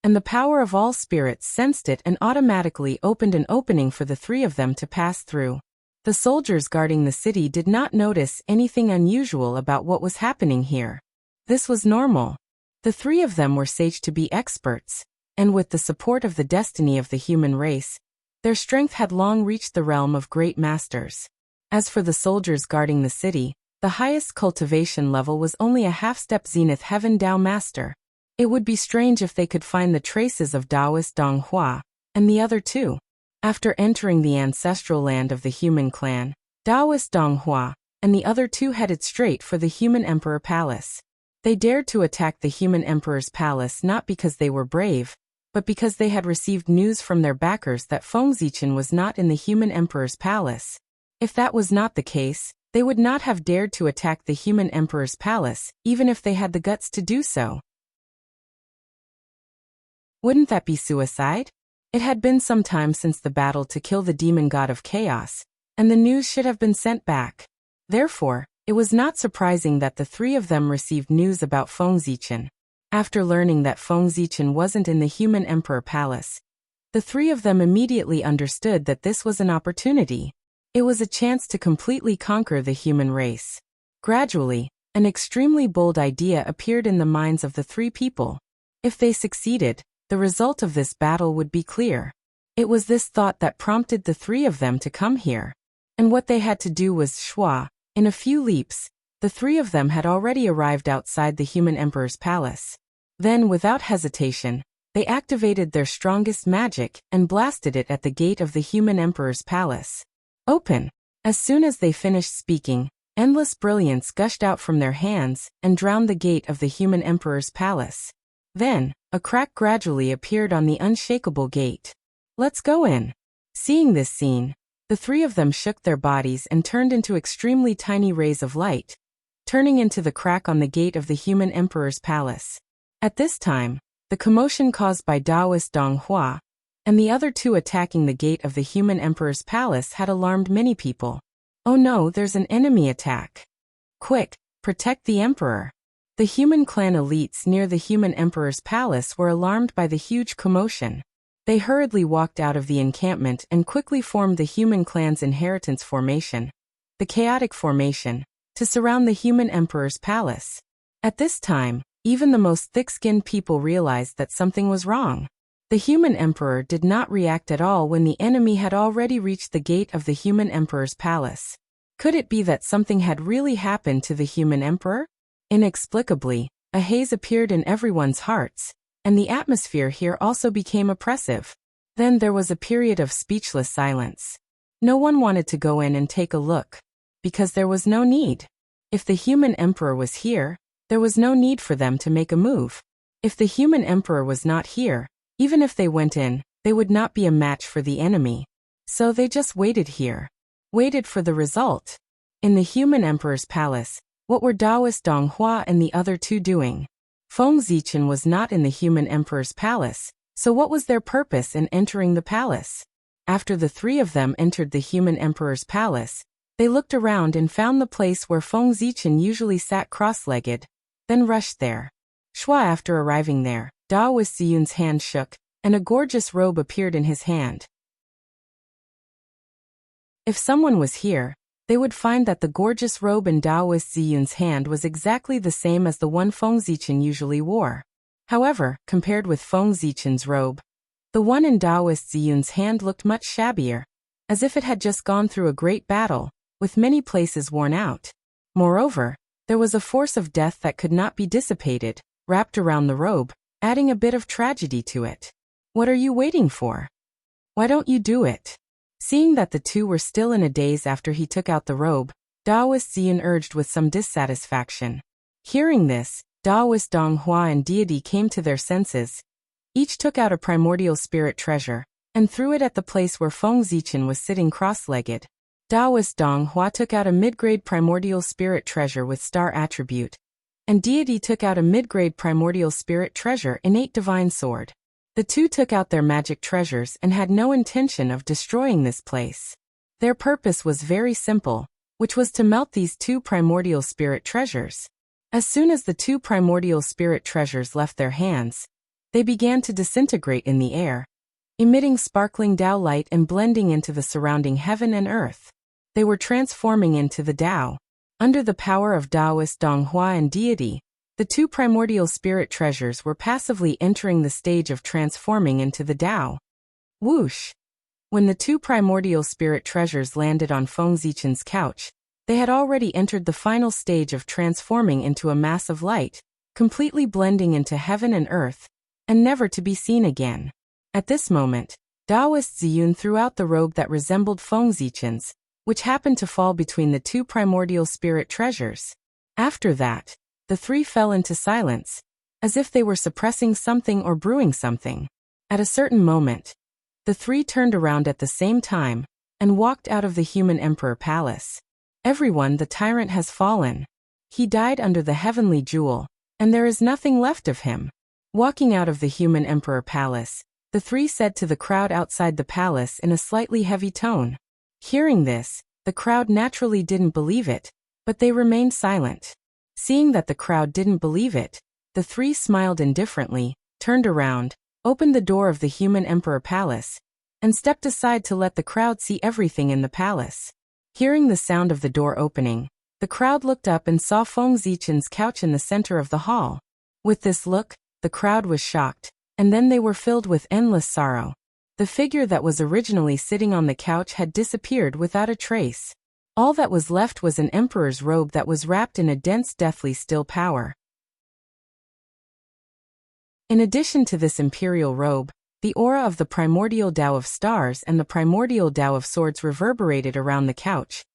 and the power of all spirits sensed it and automatically opened an opening for the three of them to pass through. The soldiers guarding the city did not notice anything unusual about what was happening here. This was normal. The three of them were saged to be experts, and with the support of the destiny of the human race, their strength had long reached the realm of great masters. As for the soldiers guarding the city, the highest cultivation level was only a half-step Zenith Heaven Dao Master. It would be strange if they could find the traces of Taoist Dong Hua, and the other two. After entering the ancestral land of the human clan, Taoist Dong Hua and the other two headed straight for the human emperor palace. They dared to attack the human emperor's palace not because they were brave, but because they had received news from their backers that Feng Zichen was not in the human emperor's palace. If that was not the case, they would not have dared to attack the human emperor's palace, even if they had the guts to do so. Wouldn't that be suicide? It had been some time since the battle to kill the demon god of chaos, and the news should have been sent back. Therefore, it was not surprising that the three of them received news about Feng Zichen. After learning that Feng Zichen wasn't in the human emperor palace, the three of them immediately understood that this was an opportunity. It was a chance to completely conquer the human race. Gradually, an extremely bold idea appeared in the minds of the three people. If they succeeded, the result of this battle would be clear. It was this thought that prompted the three of them to come here. And what they had to do was shua. In a few leaps, the three of them had already arrived outside the human emperor's palace. Then, without hesitation, they activated their strongest magic and blasted it at the gate of the human emperor's palace. Open! As soon as they finished speaking, endless brilliance gushed out from their hands and drowned the gate of the human emperor's palace. Then, a crack gradually appeared on the unshakable gate. Let's go in. Seeing this scene, the three of them shook their bodies and turned into extremely tiny rays of light, turning into the crack on the gate of the human emperor's palace. At this time, the commotion caused by Taoist Dong Hua and the other two attacking the gate of the human emperor's palace had alarmed many people. Oh no, there's an enemy attack. Quick, protect the emperor. The human clan elites near the human emperor's palace were alarmed by the huge commotion. They hurriedly walked out of the encampment and quickly formed the human clan's inheritance formation, the chaotic formation, to surround the human emperor's palace. At this time, even the most thick-skinned people realized that something was wrong. The human emperor did not react at all when the enemy had already reached the gate of the human emperor's palace. Could it be that something had really happened to the human emperor? Inexplicably, a haze appeared in everyone's hearts, and the atmosphere here also became oppressive. Then there was a period of speechless silence. No one wanted to go in and take a look, because there was no need. If the human emperor was here, there was no need for them to make a move. If the human emperor was not here, even if they went in, they would not be a match for the enemy. So they just waited here. Waited for the result. In the human emperor's palace, what were Taoist Dong Hua and the other two doing? Feng Zichen was not in the human emperor's palace, so what was their purpose in entering the palace? After the three of them entered the human emperor's palace, they looked around and found the place where Feng Zichen usually sat cross-legged, then rushed there. Shua. After arriving there, Taoist Ziyun's hand shook, and a gorgeous robe appeared in his hand. If someone was here, they would find that the gorgeous robe in Taoist Ziyun's hand was exactly the same as the one Feng Zichen usually wore. However, compared with Feng Zichen's robe, the one in Taoist Ziyun's hand looked much shabbier, as if it had just gone through a great battle, with many places worn out. Moreover, there was a force of death that could not be dissipated, wrapped around the robe, adding a bit of tragedy to it. What are you waiting for? Why don't you do it? Seeing that the two were still in a daze after he took out the robe, Taoist Ziyun urged with some dissatisfaction. Hearing this, Taoist Dong Hua and Deity came to their senses. Each took out a primordial spirit treasure, and threw it at the place where Feng Zichen was sitting cross-legged. Taoist Dong Hua took out a mid-grade primordial spirit treasure with star attribute, and deity took out a mid-grade primordial spirit treasure innate divine sword. The two took out their magic treasures and had no intention of destroying this place. Their purpose was very simple, which was to melt these two primordial spirit treasures. As soon as the two primordial spirit treasures left their hands, they began to disintegrate in the air, emitting sparkling Tao light and blending into the surrounding heaven and earth. They were transforming into the Tao. Under the power of Taoist Donghua and deity, the two primordial spirit treasures were passively entering the stage of transforming into the Tao. Whoosh! When the two primordial spirit treasures landed on Feng Zichen's couch, they had already entered the final stage of transforming into a mass of light, completely blending into heaven and earth, and never to be seen again. At this moment, Taoist Ziyun threw out the robe that resembled Feng Zichen's, which happened to fall between the two primordial spirit treasures. After that, the three fell into silence, as if they were suppressing something or brewing something. At a certain moment, the three turned around at the same time and walked out of the human emperor palace. Everyone, the tyrant has fallen. He died under the heavenly jewel, and there is nothing left of him. Walking out of the human emperor palace, the three said to the crowd outside the palace in a slightly heavy tone. Hearing this, the crowd naturally didn't believe it, but they remained silent. Seeing that the crowd didn't believe it, the three smiled indifferently, turned around, opened the door of the human emperor palace, and stepped aside to let the crowd see everything in the palace. Hearing the sound of the door opening, the crowd looked up and saw Feng Zichen's couch in the center of the hall. With this look, the crowd was shocked, and then they were filled with endless sorrow. The figure that was originally sitting on the couch had disappeared without a trace. All that was left was an emperor's robe that was wrapped in a dense deathly still power. In addition to this imperial robe, the aura of the primordial Tao of stars and the primordial Tao of swords reverberated around the couch,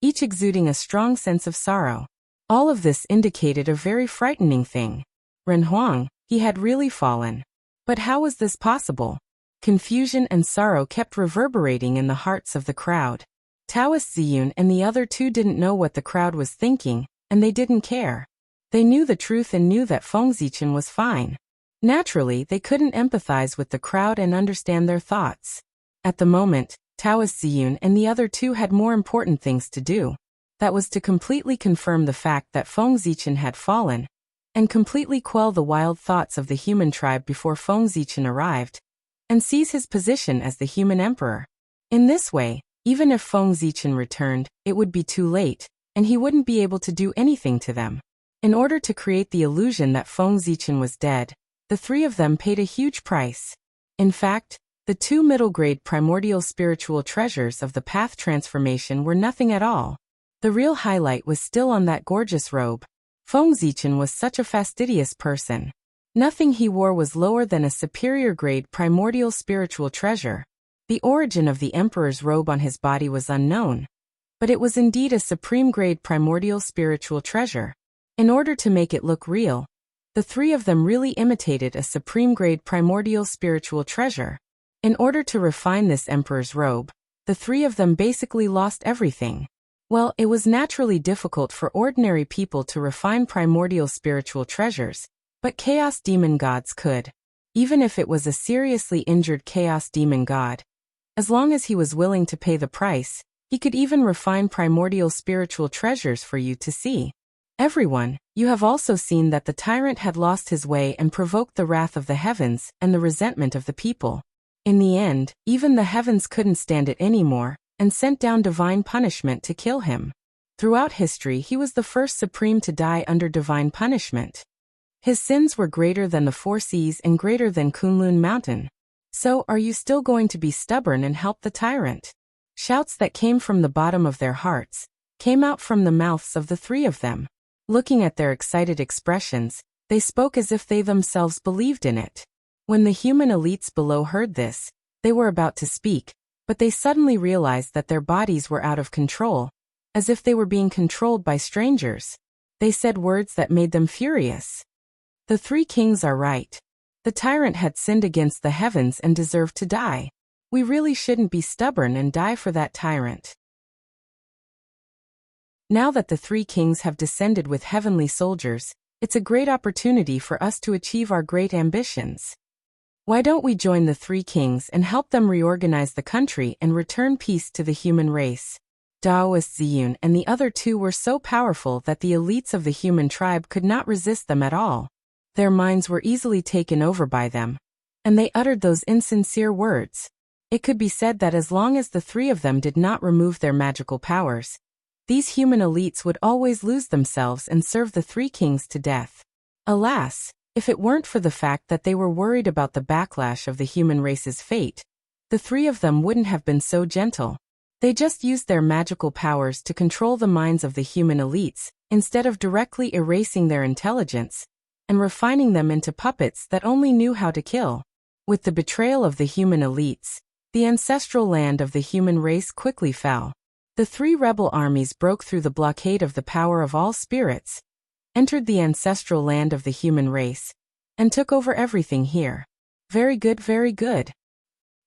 each exuding a strong sense of sorrow. All of this indicated a very frightening thing. Ren Huang, he had really fallen. But how was this possible? Confusion and sorrow kept reverberating in the hearts of the crowd. Taoist Ziyun and the other two didn't know what the crowd was thinking, and they didn't care. They knew the truth and knew that Feng Zichen was fine. Naturally, they couldn't empathize with the crowd and understand their thoughts. At the moment, Taoist Ziyun and the other two had more important things to do. That was to completely confirm the fact that Feng Zichen had fallen, and completely quell the wild thoughts of the human tribe before Feng Zichen arrived, and seize his position as the human emperor. In this way, even if Feng Zichen returned, it would be too late, and he wouldn't be able to do anything to them. In order to create the illusion that Feng Zichen was dead, the three of them paid a huge price. In fact, the two middle-grade primordial spiritual treasures of the path transformation were nothing at all. The real highlight was still on that gorgeous robe. Feng Zichen was such a fastidious person. Nothing he wore was lower than a superior-grade primordial spiritual treasure. The origin of the emperor's robe on his body was unknown, but it was indeed a supreme-grade primordial spiritual treasure. In order to make it look real, the three of them really imitated a supreme-grade primordial spiritual treasure. In order to refine this emperor's robe, the three of them basically lost everything. Well, it was naturally difficult for ordinary people to refine primordial spiritual treasures, but chaos demon gods could. Even if it was a seriously injured chaos demon god, as long as he was willing to pay the price, he could even refine primordial spiritual treasures for you to see. Everyone, you have also seen that the tyrant had lost his way and provoked the wrath of the heavens and the resentment of the people. In the end, even the heavens couldn't stand it anymore, and sent down divine punishment to kill him. Throughout history, he was the first supreme to die under divine punishment. His sins were greater than the four seas and greater than Kunlun Mountain. So, are you still going to be stubborn and help the tyrant? Shouts that came from the bottom of their hearts came out from the mouths of the three of them. Looking at their excited expressions, they spoke as if they themselves believed in it. When the human elites below heard this, they were about to speak, but they suddenly realized that their bodies were out of control, as if they were being controlled by strangers. They said words that made them furious. The three kings are right. The tyrant had sinned against the heavens and deserved to die. We really shouldn't be stubborn and die for that tyrant. Now that the three kings have descended with heavenly soldiers, It's a great opportunity for us to achieve our great ambitions. Why don't we join the three kings and help them reorganize the country and return peace to the human race? Daoist Ziyun and the other two were so powerful that the elites of the human tribe could not resist them at all. Their minds were easily taken over by them, and they uttered those insincere words. It could be said that as long as the three of them did not remove their magical powers, these human elites would always lose themselves and serve the three kings to death. Alas, if it weren't for the fact that they were worried about the backlash of the human race's fate, the three of them wouldn't have been so gentle. They just used their magical powers to control the minds of the human elites, instead of directly erasing their intelligence and refining them into puppets that only knew how to kill. With the betrayal of the human elites, the ancestral land of the human race quickly fell. The three rebel armies broke through the blockade of the power of all spirits, entered the ancestral land of the human race, and took over everything here. Very good, very good.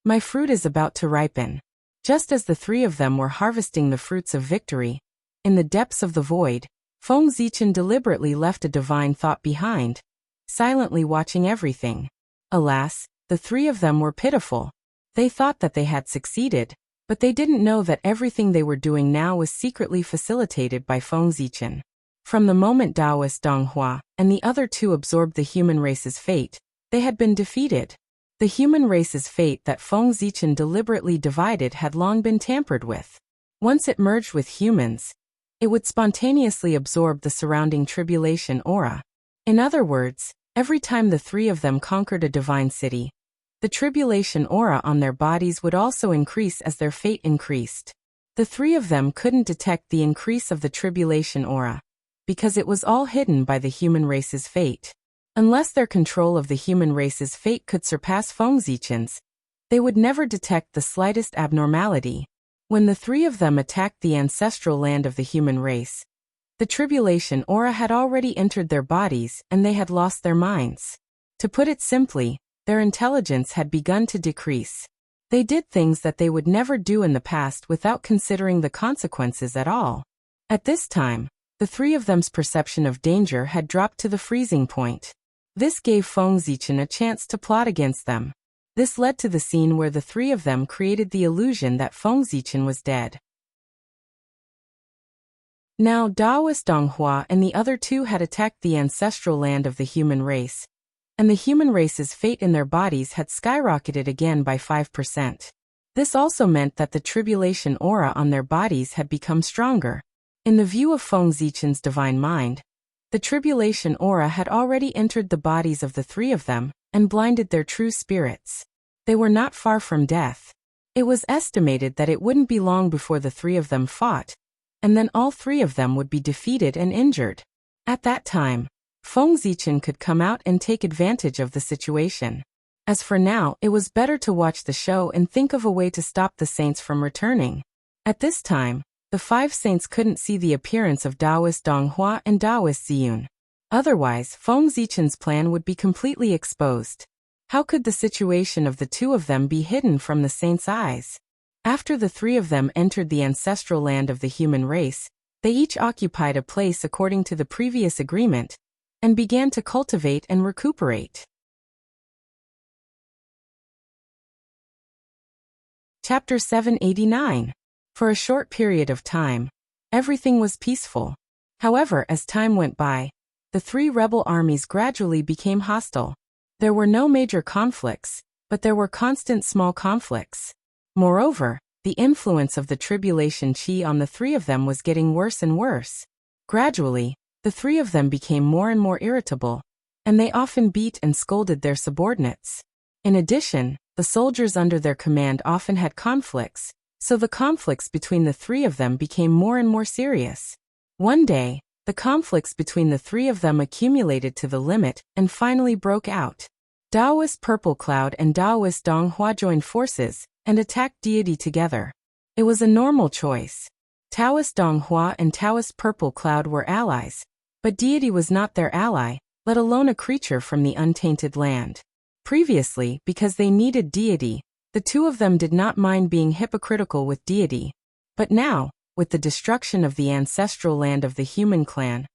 My fruit is about to ripen. Just as the three of them were harvesting the fruits of victory, in the depths of the void, Feng Zichen deliberately left a divine thought behind, silently watching everything. Alas, the three of them were pitiful. They thought that they had succeeded, but they didn't know that everything they were doing now was secretly facilitated by Feng Zichen. From the moment Daoist Donghua and the other two absorbed the human race's fate, they had been defeated. The human race's fate that Feng Zichen deliberately divided had long been tampered with. Once it merged with humans, it would spontaneously absorb the surrounding tribulation aura. In other words, every time the three of them conquered a divine city, the tribulation aura on their bodies would also increase as their fate increased. The three of them couldn't detect the increase of the tribulation aura, because it was all hidden by the human race's fate. Unless their control of the human race's fate could surpass Feng Zichen's, they would never detect the slightest abnormality. When the three of them attacked the ancestral land of the human race, the tribulation aura had already entered their bodies and they had lost their minds. To put it simply, their intelligence had begun to decrease. They did things that they would never do in the past without considering the consequences at all. At this time, the three of them's perception of danger had dropped to the freezing point. This gave Feng Zichen a chance to plot against them. This led to the scene where the three of them created the illusion that Feng Zichen was dead. Now Daoist Donghua and the other two had attacked the ancestral land of the human race, and the human race's fate in their bodies had skyrocketed again by 5%. This also meant that the tribulation aura on their bodies had become stronger. In the view of Feng Zichen's divine mind, the tribulation aura had already entered the bodies of the three of them and blinded their true spirits. They were not far from death. It was estimated that it wouldn't be long before the three of them fought, and then all three of them would be defeated and injured. At that time, Feng Zichen could come out and take advantage of the situation. As for now, it was better to watch the show and think of a way to stop the saints from returning. At this time, the five saints couldn't see the appearance of Daoist Donghua and Daoist Ziyun. Otherwise, Feng Zichen's plan would be completely exposed. How could the situation of the two of them be hidden from the saints' eyes? After the three of them entered the ancestral land of the human race, they each occupied a place according to the previous agreement, and began to cultivate and recuperate. Chapter 789. For a short period of time, everything was peaceful. However, as time went by, the three rebel armies gradually became hostile. There were no major conflicts, but there were constant small conflicts. Moreover, the influence of the tribulation chi on the three of them was getting worse and worse. Gradually, the three of them became more and more irritable, and they often beat and scolded their subordinates. In addition, the soldiers under their command often had conflicts, so the conflicts between the three of them became more and more serious. One day, the conflicts between the three of them accumulated to the limit and finally broke out. Daoist Purple Cloud and Daoist Donghua joined forces and attacked deity together. It was a normal choice. Taoist Donghua and Taoist Purple Cloud were allies, but deity was not their ally, let alone a creature from the untainted land. Previously, because they needed deity, the two of them did not mind being hypocritical with deity. But now, with the destruction of the ancestral land of the human clan,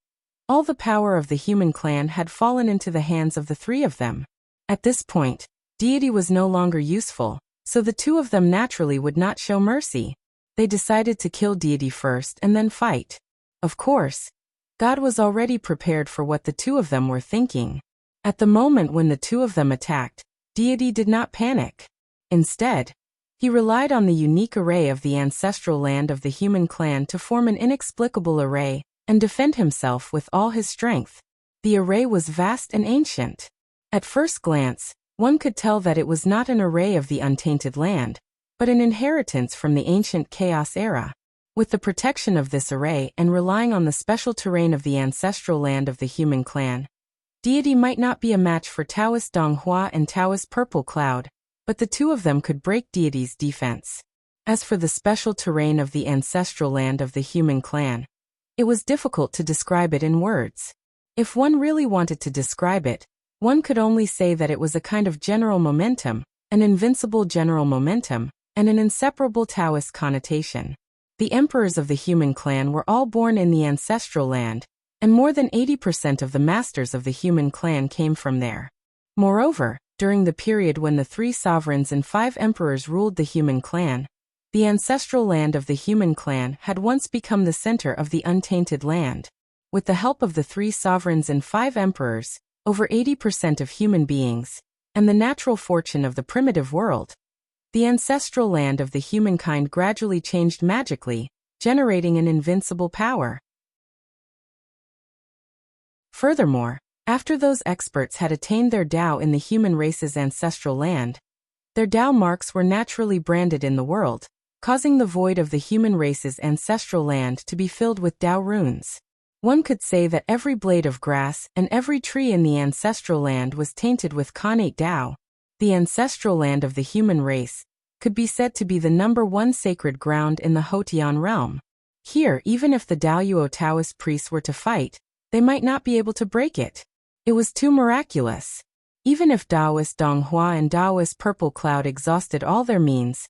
All the power of the human clan had fallen into the hands of the three of them. At this point, deity was no longer useful, so the two of them naturally would not show mercy. They decided to kill deity first and then fight. Of course, God was already prepared for what the two of them were thinking. At the moment when the two of them attacked, deity did not panic. Instead, he relied on the unique array of the ancestral land of the human clan to form an inexplicable array and defend himself with all his strength. The array was vast and ancient. At first glance, one could tell that it was not an array of the untainted land, but an inheritance from the ancient chaos era. With the protection of this array and relying on the special terrain of the ancestral land of the human clan, deity might not be a match for Taoist Donghua and Taoist Purple Cloud, but the two of them could break deity's defense. As for the special terrain of the ancestral land of the human clan, it was difficult to describe it in words. If one really wanted to describe it, one could only say that it was a kind of general momentum, an invincible general momentum, and an inseparable Taoist connotation. The emperors of the human clan were all born in the ancestral land, and more than 80% of the masters of the human clan came from there. Moreover, during the period when the 3 sovereigns and 5 emperors ruled the human clan, the ancestral land of the human clan had once become the center of the untainted land. With the help of the 3 sovereigns and 5 emperors, over 80% of human beings, and the natural fortune of the primitive world, the ancestral land of the humankind gradually changed magically, generating an invincible power. Furthermore, after those experts had attained their Tao in the human race's ancestral land, their Tao marks were naturally branded in the world, causing the void of the human race's ancestral land to be filled with Tao runes. One could say that every blade of grass and every tree in the ancestral land was tainted with connate Tao. The ancestral land of the human race could be said to be the #1 sacred ground in the Hotian realm. Here, even if the Daoyuo Taoist priests were to fight, they might not be able to break it. It was too miraculous. Even if Taoist Donghua and Taoist Purple Cloud exhausted all their means,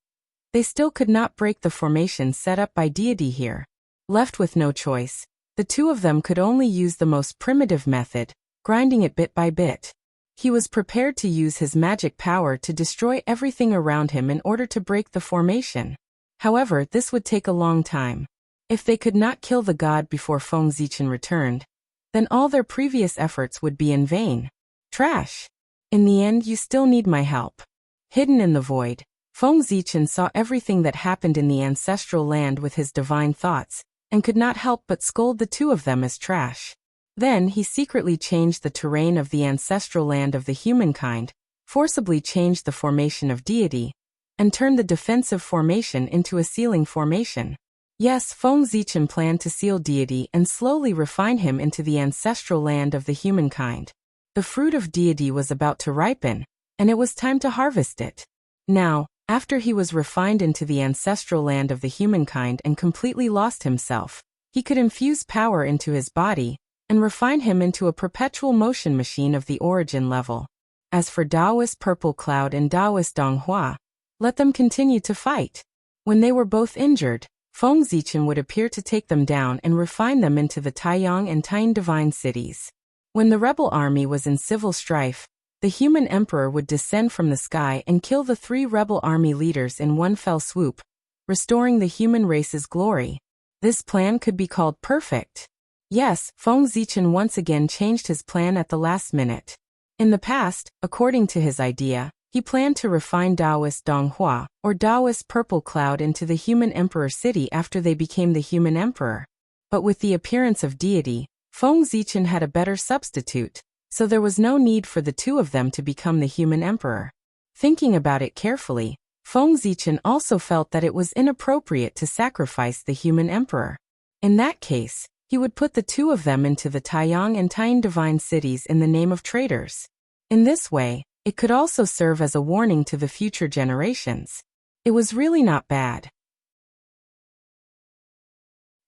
they still could not break the formation set up by deity here. Left with no choice, the two of them could only use the most primitive method, grinding it bit by bit. He was prepared to use his magic power to destroy everything around him in order to break the formation. However, this would take a long time. If they could not kill the god before Feng Zichen returned, then all their previous efforts would be in vain. Trash. In the end, you still need my help. Hidden in the void, Feng Zichen saw everything that happened in the ancestral land with his divine thoughts, and could not help but scold the two of them as trash. Then he secretly changed the terrain of the ancestral land of the humankind, forcibly changed the formation of deity, and turned the defensive formation into a sealing formation. Yes, Feng Zichen planned to seal deity and slowly refine him into the ancestral land of the humankind. The fruit of deity was about to ripen, and it was time to harvest it. Now, after he was refined into the ancestral land of the humankind and completely lost himself, he could infuse power into his body and refine him into a perpetual motion machine of the origin level. As for Taoist Purple Cloud and Taoist Donghua, let them continue to fight. When they were both injured, Feng Zichen would appear to take them down and refine them into the Taiyang and Tain divine cities. When the rebel army was in civil strife, the human emperor would descend from the sky and kill the 3 rebel army leaders in one fell swoop, restoring the human race's glory. This plan could be called perfect. Yes, Feng Zichen once again changed his plan at the last minute. In the past, according to his idea, he planned to refine Taoist Donghua, or Taoist Purple Cloud into the human emperor city after they became the human emperor. But with the appearance of deity, Feng Zichen had a better substitute, so there was no need for the two of them to become the human emperor. Thinking about it carefully, Feng Zichen also felt that it was inappropriate to sacrifice the human emperor. In that case, he would put the two of them into the Taiyang and Tain divine cities in the name of traitors. In this way, it could also serve as a warning to the future generations. It was really not bad.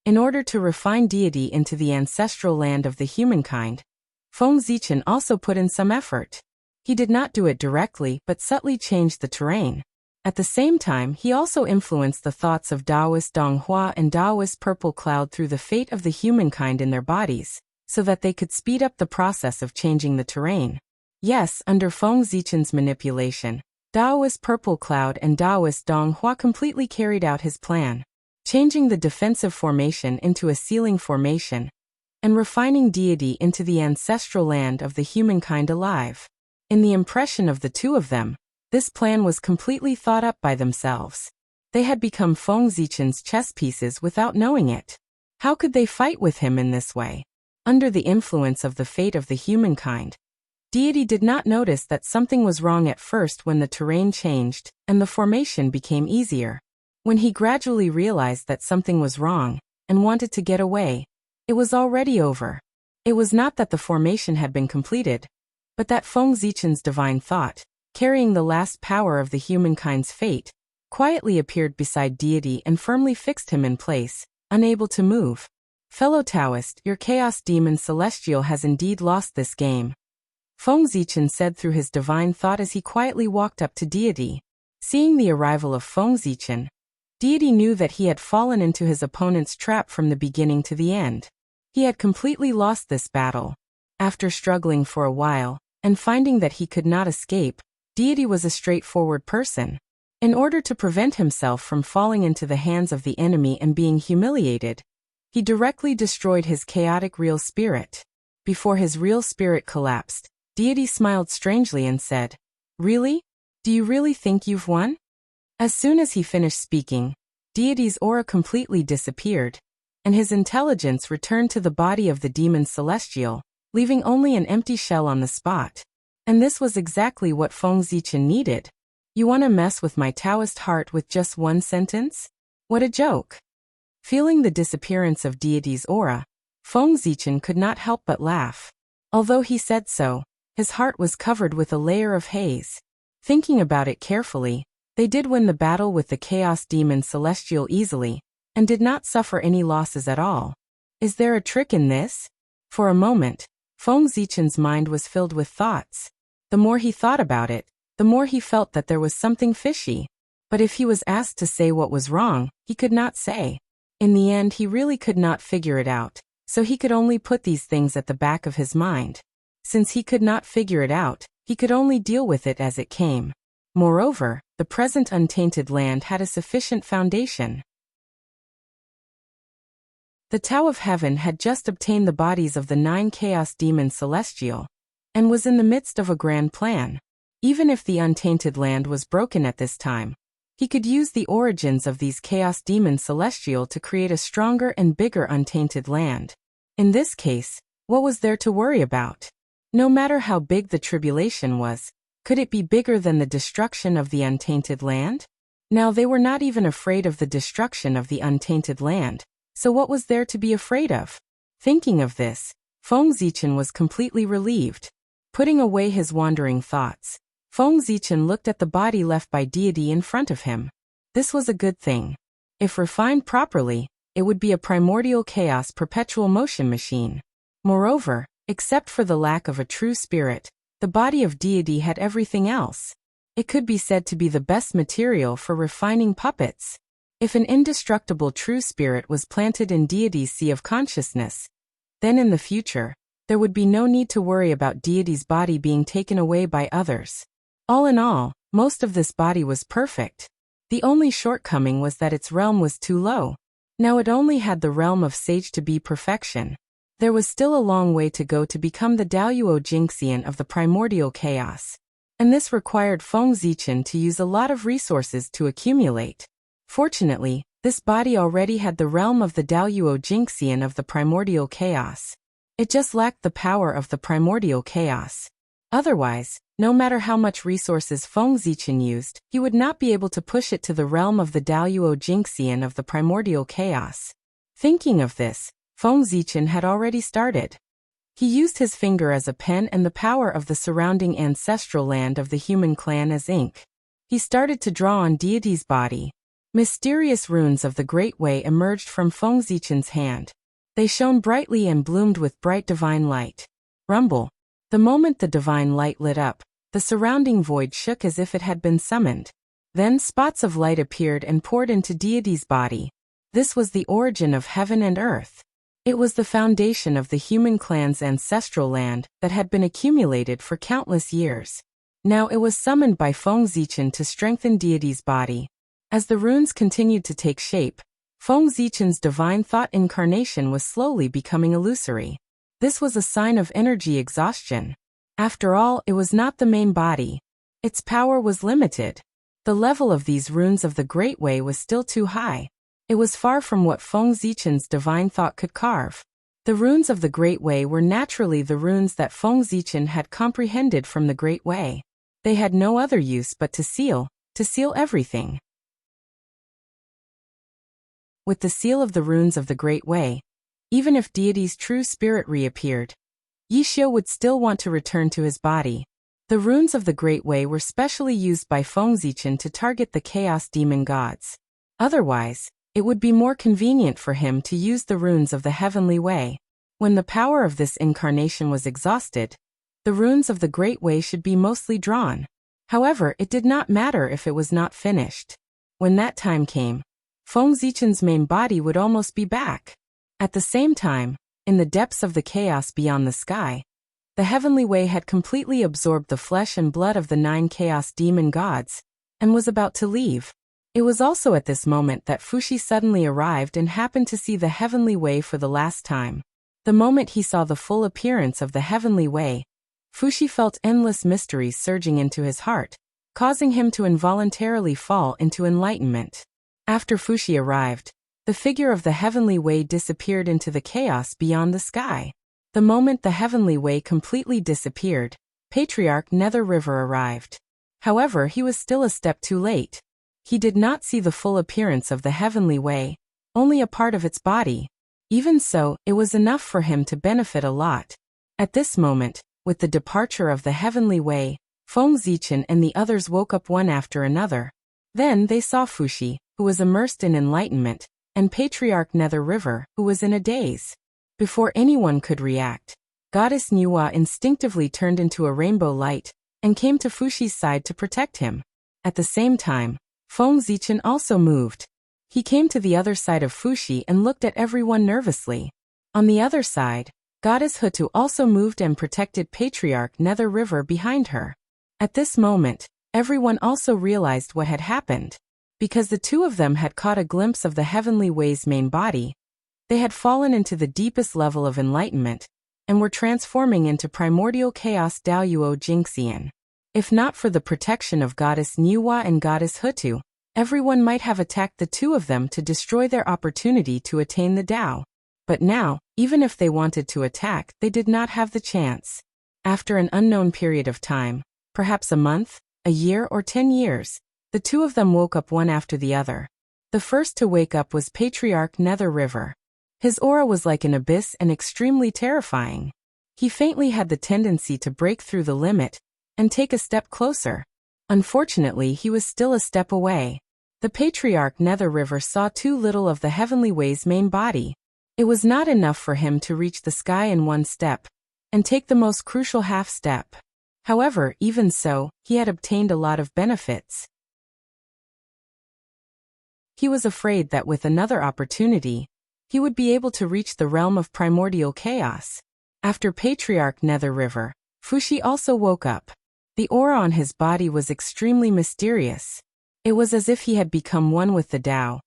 In order to refine deity into the ancestral land of the humankind, Feng Zichen also put in some effort. He did not do it directly but subtly changed the terrain. At the same time, he also influenced the thoughts of Taoist Donghua and Taoist Purple Cloud through the fate of the humankind in their bodies, so that they could speed up the process of changing the terrain. Yes, under Feng Zichen's manipulation, Daoist Purple Cloud and Daoist Dong Hua completely carried out his plan, changing the defensive formation into a sealing formation, and refining deity into the ancestral land of the humankind alive. In the impression of the two of them, this plan was completely thought up by themselves. They had become Feng Zichen's chess pieces without knowing it. How could they fight with him in this way? Under the influence of the fate of the humankind, deity did not notice that something was wrong at first when the terrain changed and the formation became easier. When he gradually realized that something was wrong and wanted to get away, it was already over. It was not that the formation had been completed, but that Feng Zichen's divine thought, carrying the last power of the humankind's fate, quietly appeared beside deity and firmly fixed him in place, unable to move. Fellow Taoist, your chaos demon celestial has indeed lost this game, Feng Zichen said through his divine thought as he quietly walked up to deity. Seeing the arrival of Feng Zichen, deity knew that he had fallen into his opponent's trap from the beginning to the end. He had completely lost this battle. After struggling for a while, and finding that he could not escape, deity was a straightforward person. In order to prevent himself from falling into the hands of the enemy and being humiliated, he directly destroyed his chaotic real spirit. Before his real spirit collapsed, deity smiled strangely and said, "Really? Do you really think you've won?" As soon as he finished speaking, deity's aura completely disappeared, and his intelligence returned to the body of the demon celestial, leaving only an empty shell on the spot. And this was exactly what Feng Zichen needed. You want to mess with my Taoist heart with just one sentence? What a joke. Feeling the disappearance of deity's aura, Feng Zichen could not help but laugh. Although he said so, his heart was covered with a layer of haze. Thinking about it carefully, they did win the battle with the chaos demon celestial easily, and did not suffer any losses at all. Is there a trick in this? For a moment, Feng Zichen's mind was filled with thoughts. The more he thought about it, the more he felt that there was something fishy. But if he was asked to say what was wrong, he could not say. In the end, he really could not figure it out, so he could only put these things at the back of his mind. Since he could not figure it out, he could only deal with it as it came. Moreover, the present untainted land had a sufficient foundation. The Tao of Heaven had just obtained the bodies of the 9 chaos demons celestial, and was in the midst of a grand plan. Even if the untainted land was broken at this time, he could use the origins of these chaos demons celestial to create a stronger and bigger untainted land. In this case, what was there to worry about? No matter how big the tribulation was, could it be bigger than the destruction of the untainted land? Now they were not even afraid of the destruction of the untainted land, so what was there to be afraid of? Thinking of this, Feng Zichen was completely relieved. Putting away his wandering thoughts, Feng Zichen looked at the body left by deity in front of him. This was a good thing. If refined properly, it would be a primordial chaos perpetual motion machine. Moreover, except for the lack of a true spirit, the body of deity had everything else. It could be said to be the best material for refining puppets. If an indestructible true spirit was planted in deity's sea of consciousness, then in the future, there would be no need to worry about deity's body being taken away by others. All in all, most of this body was perfect. The only shortcoming was that its realm was too low. Now it only had the realm of sage to be perfection. There was still a long way to go to become the Daoyuo Jingxian of the primordial chaos. And this required Feng Zichen to use a lot of resources to accumulate. Fortunately, this body already had the realm of the Daoyuo Jingxian of the primordial chaos. It just lacked the power of the primordial chaos. Otherwise, no matter how much resources Feng Zichen used, he would not be able to push it to the realm of the Daoyuo Jingxian of the primordial chaos. Thinking of this, Feng Zichen had already started. He used his finger as a pen and the power of the surrounding ancestral land of the human clan as ink. He started to draw on deity's body. Mysterious runes of the Great Way emerged from Feng Zichen's hand. They shone brightly and bloomed with bright divine light. Rumble. The moment the divine light lit up, the surrounding void shook as if it had been summoned. Then spots of light appeared and poured into deity's body. This was the origin of heaven and earth. It was the foundation of the human clan's ancestral land that had been accumulated for countless years. Now it was summoned by Feng Zichen to strengthen deity's body. As the runes continued to take shape, Feng Zichen's divine thought incarnation was slowly becoming illusory. This was a sign of energy exhaustion. After all, it was not the main body. Its power was limited. The level of these runes of the Great Way was still too high. It was far from what Feng Zichen's divine thought could carve. The runes of the Great Way were naturally the runes that Feng Zichen had comprehended from the Great Way. They had no other use but to seal everything. With the seal of the runes of the Great Way, even if deity's true spirit reappeared, Yixio would still want to return to his body. The runes of the Great Way were specially used by Feng Zichen to target the chaos demon gods. Otherwise, it would be more convenient for him to use the runes of the Heavenly Way. When the power of this incarnation was exhausted, the runes of the Great Way should be mostly drawn. However, it did not matter if it was not finished. When that time came, Feng Zichen's main body would almost be back. At the same time, in the depths of the chaos beyond the sky, the Heavenly Way had completely absorbed the flesh and blood of the 9 chaos demon gods, and was about to leave. It was also at this moment that Fuxi suddenly arrived and happened to see the Heavenly Way for the last time. The moment he saw the full appearance of the Heavenly Way, Fuxi felt endless mysteries surging into his heart, causing him to involuntarily fall into enlightenment. After Fuxi arrived, the figure of the Heavenly Way disappeared into the chaos beyond the sky. The moment the Heavenly Way completely disappeared, Patriarch Nether River arrived. However, he was still a step too late. He did not see the full appearance of the Heavenly Way, only a part of its body. Even so, it was enough for him to benefit a lot. At this moment, with the departure of the Heavenly Way, Feng Zichen and the others woke up one after another. Then they saw Fuxi, who was immersed in enlightenment, and Patriarch Nether River, who was in a daze. Before anyone could react, Goddess Nuwa instinctively turned into a rainbow light, and came to Fuxi's side to protect him. At the same time, Feng Zichen also moved. He came to the other side of Fuxi and looked at everyone nervously. On the other side, Goddess Hutu also moved and protected Patriarch Nether River behind her. At this moment, everyone also realized what had happened. Because the two of them had caught a glimpse of the Heavenly Way's main body, they had fallen into the deepest level of enlightenment, and were transforming into primordial chaos Daoyuo Jingxian. If not for the protection of Goddess Nuwa and Goddess Hutu, everyone might have attacked the two of them to destroy their opportunity to attain the Tao. But now, even if they wanted to attack, they did not have the chance. After an unknown period of time, perhaps a month, a year or 10 years, the two of them woke up one after the other. The first to wake up was Patriarch Nether River. His aura was like an abyss and extremely terrifying. He faintly had the tendency to break through the limit and take a step closer. Unfortunately, he was still a step away. The Patriarch Nether River saw too little of the Heavenly Way's main body. It was not enough for him to reach the sky in one step, and take the most crucial half step. However, even so, he had obtained a lot of benefits. He was afraid that with another opportunity, he would be able to reach the realm of primordial chaos. After Patriarch Nether River, Fuxi also woke up. The aura on his body was extremely mysterious. It was as if he had become one with the Tao,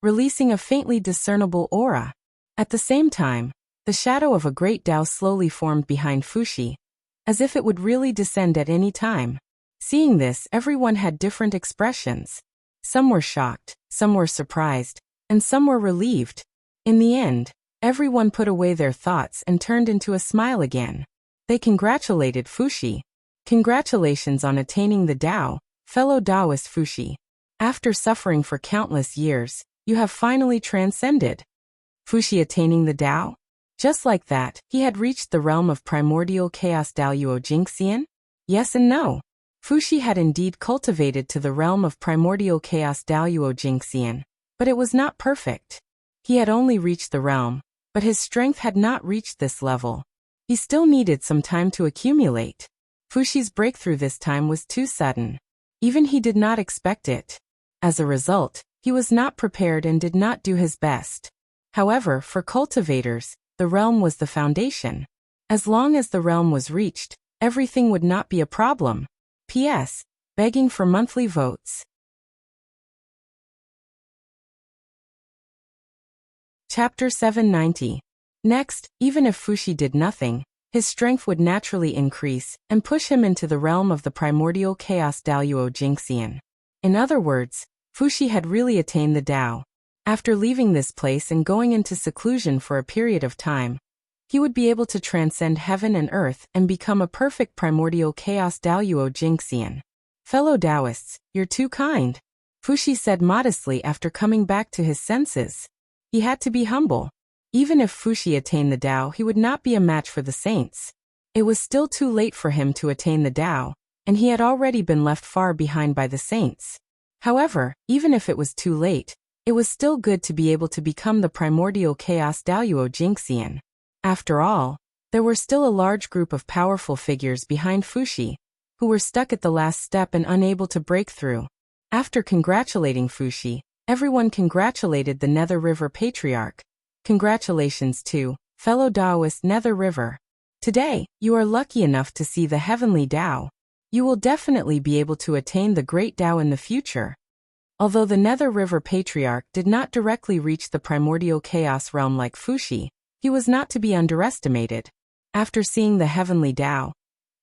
releasing a faintly discernible aura. At the same time, the shadow of a great Tao slowly formed behind Fuxi, as if it would really descend at any time. Seeing this, everyone had different expressions. Some were shocked, some were surprised, and some were relieved. In the end, everyone put away their thoughts and turned into a smile again. They congratulated Fuxi. Congratulations on attaining the Tao, fellow Taoist Fuxi. After suffering for countless years, you have finally transcended. Fuxi attaining the Tao? Just like that, he had reached the realm of primordial chaos Daoyuo Jingxian? Yes and no. Fuxi had indeed cultivated to the realm of primordial chaos Daoyuo Jingxian, but it was not perfect. He had only reached the realm, but his strength had not reached this level. He still needed some time to accumulate. Fuxi's breakthrough this time was too sudden. Even he did not expect it. As a result, he was not prepared and did not do his best. However, for cultivators, the realm was the foundation. As long as the realm was reached, everything would not be a problem. P.S. Begging for monthly votes. Chapter 790. Next, even if Fuxi did nothing, his strength would naturally increase and push him into the realm of the primordial chaos Daoyuo Jingxian. In other words, Fuxi had really attained the Tao. After leaving this place and going into seclusion for a period of time, he would be able to transcend heaven and earth and become a perfect primordial chaos Daoyuo Jingxian. Fellow Taoists, you're too kind, Fuxi said modestly after coming back to his senses. He had to be humble. Even if Fuxi attained the Tao, he would not be a match for the saints. It was still too late for him to attain the Tao, and he had already been left far behind by the saints. However, even if it was too late, it was still good to be able to become the primordial chaos Daoyuo Jingxian. After all, there were still a large group of powerful figures behind Fuxi, who were stuck at the last step and unable to break through. After congratulating Fuxi, everyone congratulated the Nether River Patriarch. Congratulations to fellow Taoist Nether River. Today, you are lucky enough to see the heavenly Tao. You will definitely be able to attain the great Tao in the future. Although the Nether River Patriarch did not directly reach the primordial chaos realm like Fuxi, he was not to be underestimated. After seeing the heavenly Tao,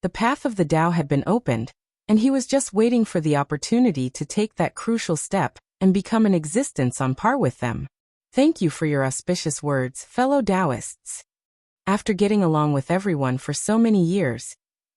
the path of the Tao had been opened, and he was just waiting for the opportunity to take that crucial step and become an existence on par with them. Thank you for your auspicious words, fellow Taoists. After getting along with everyone for so many years,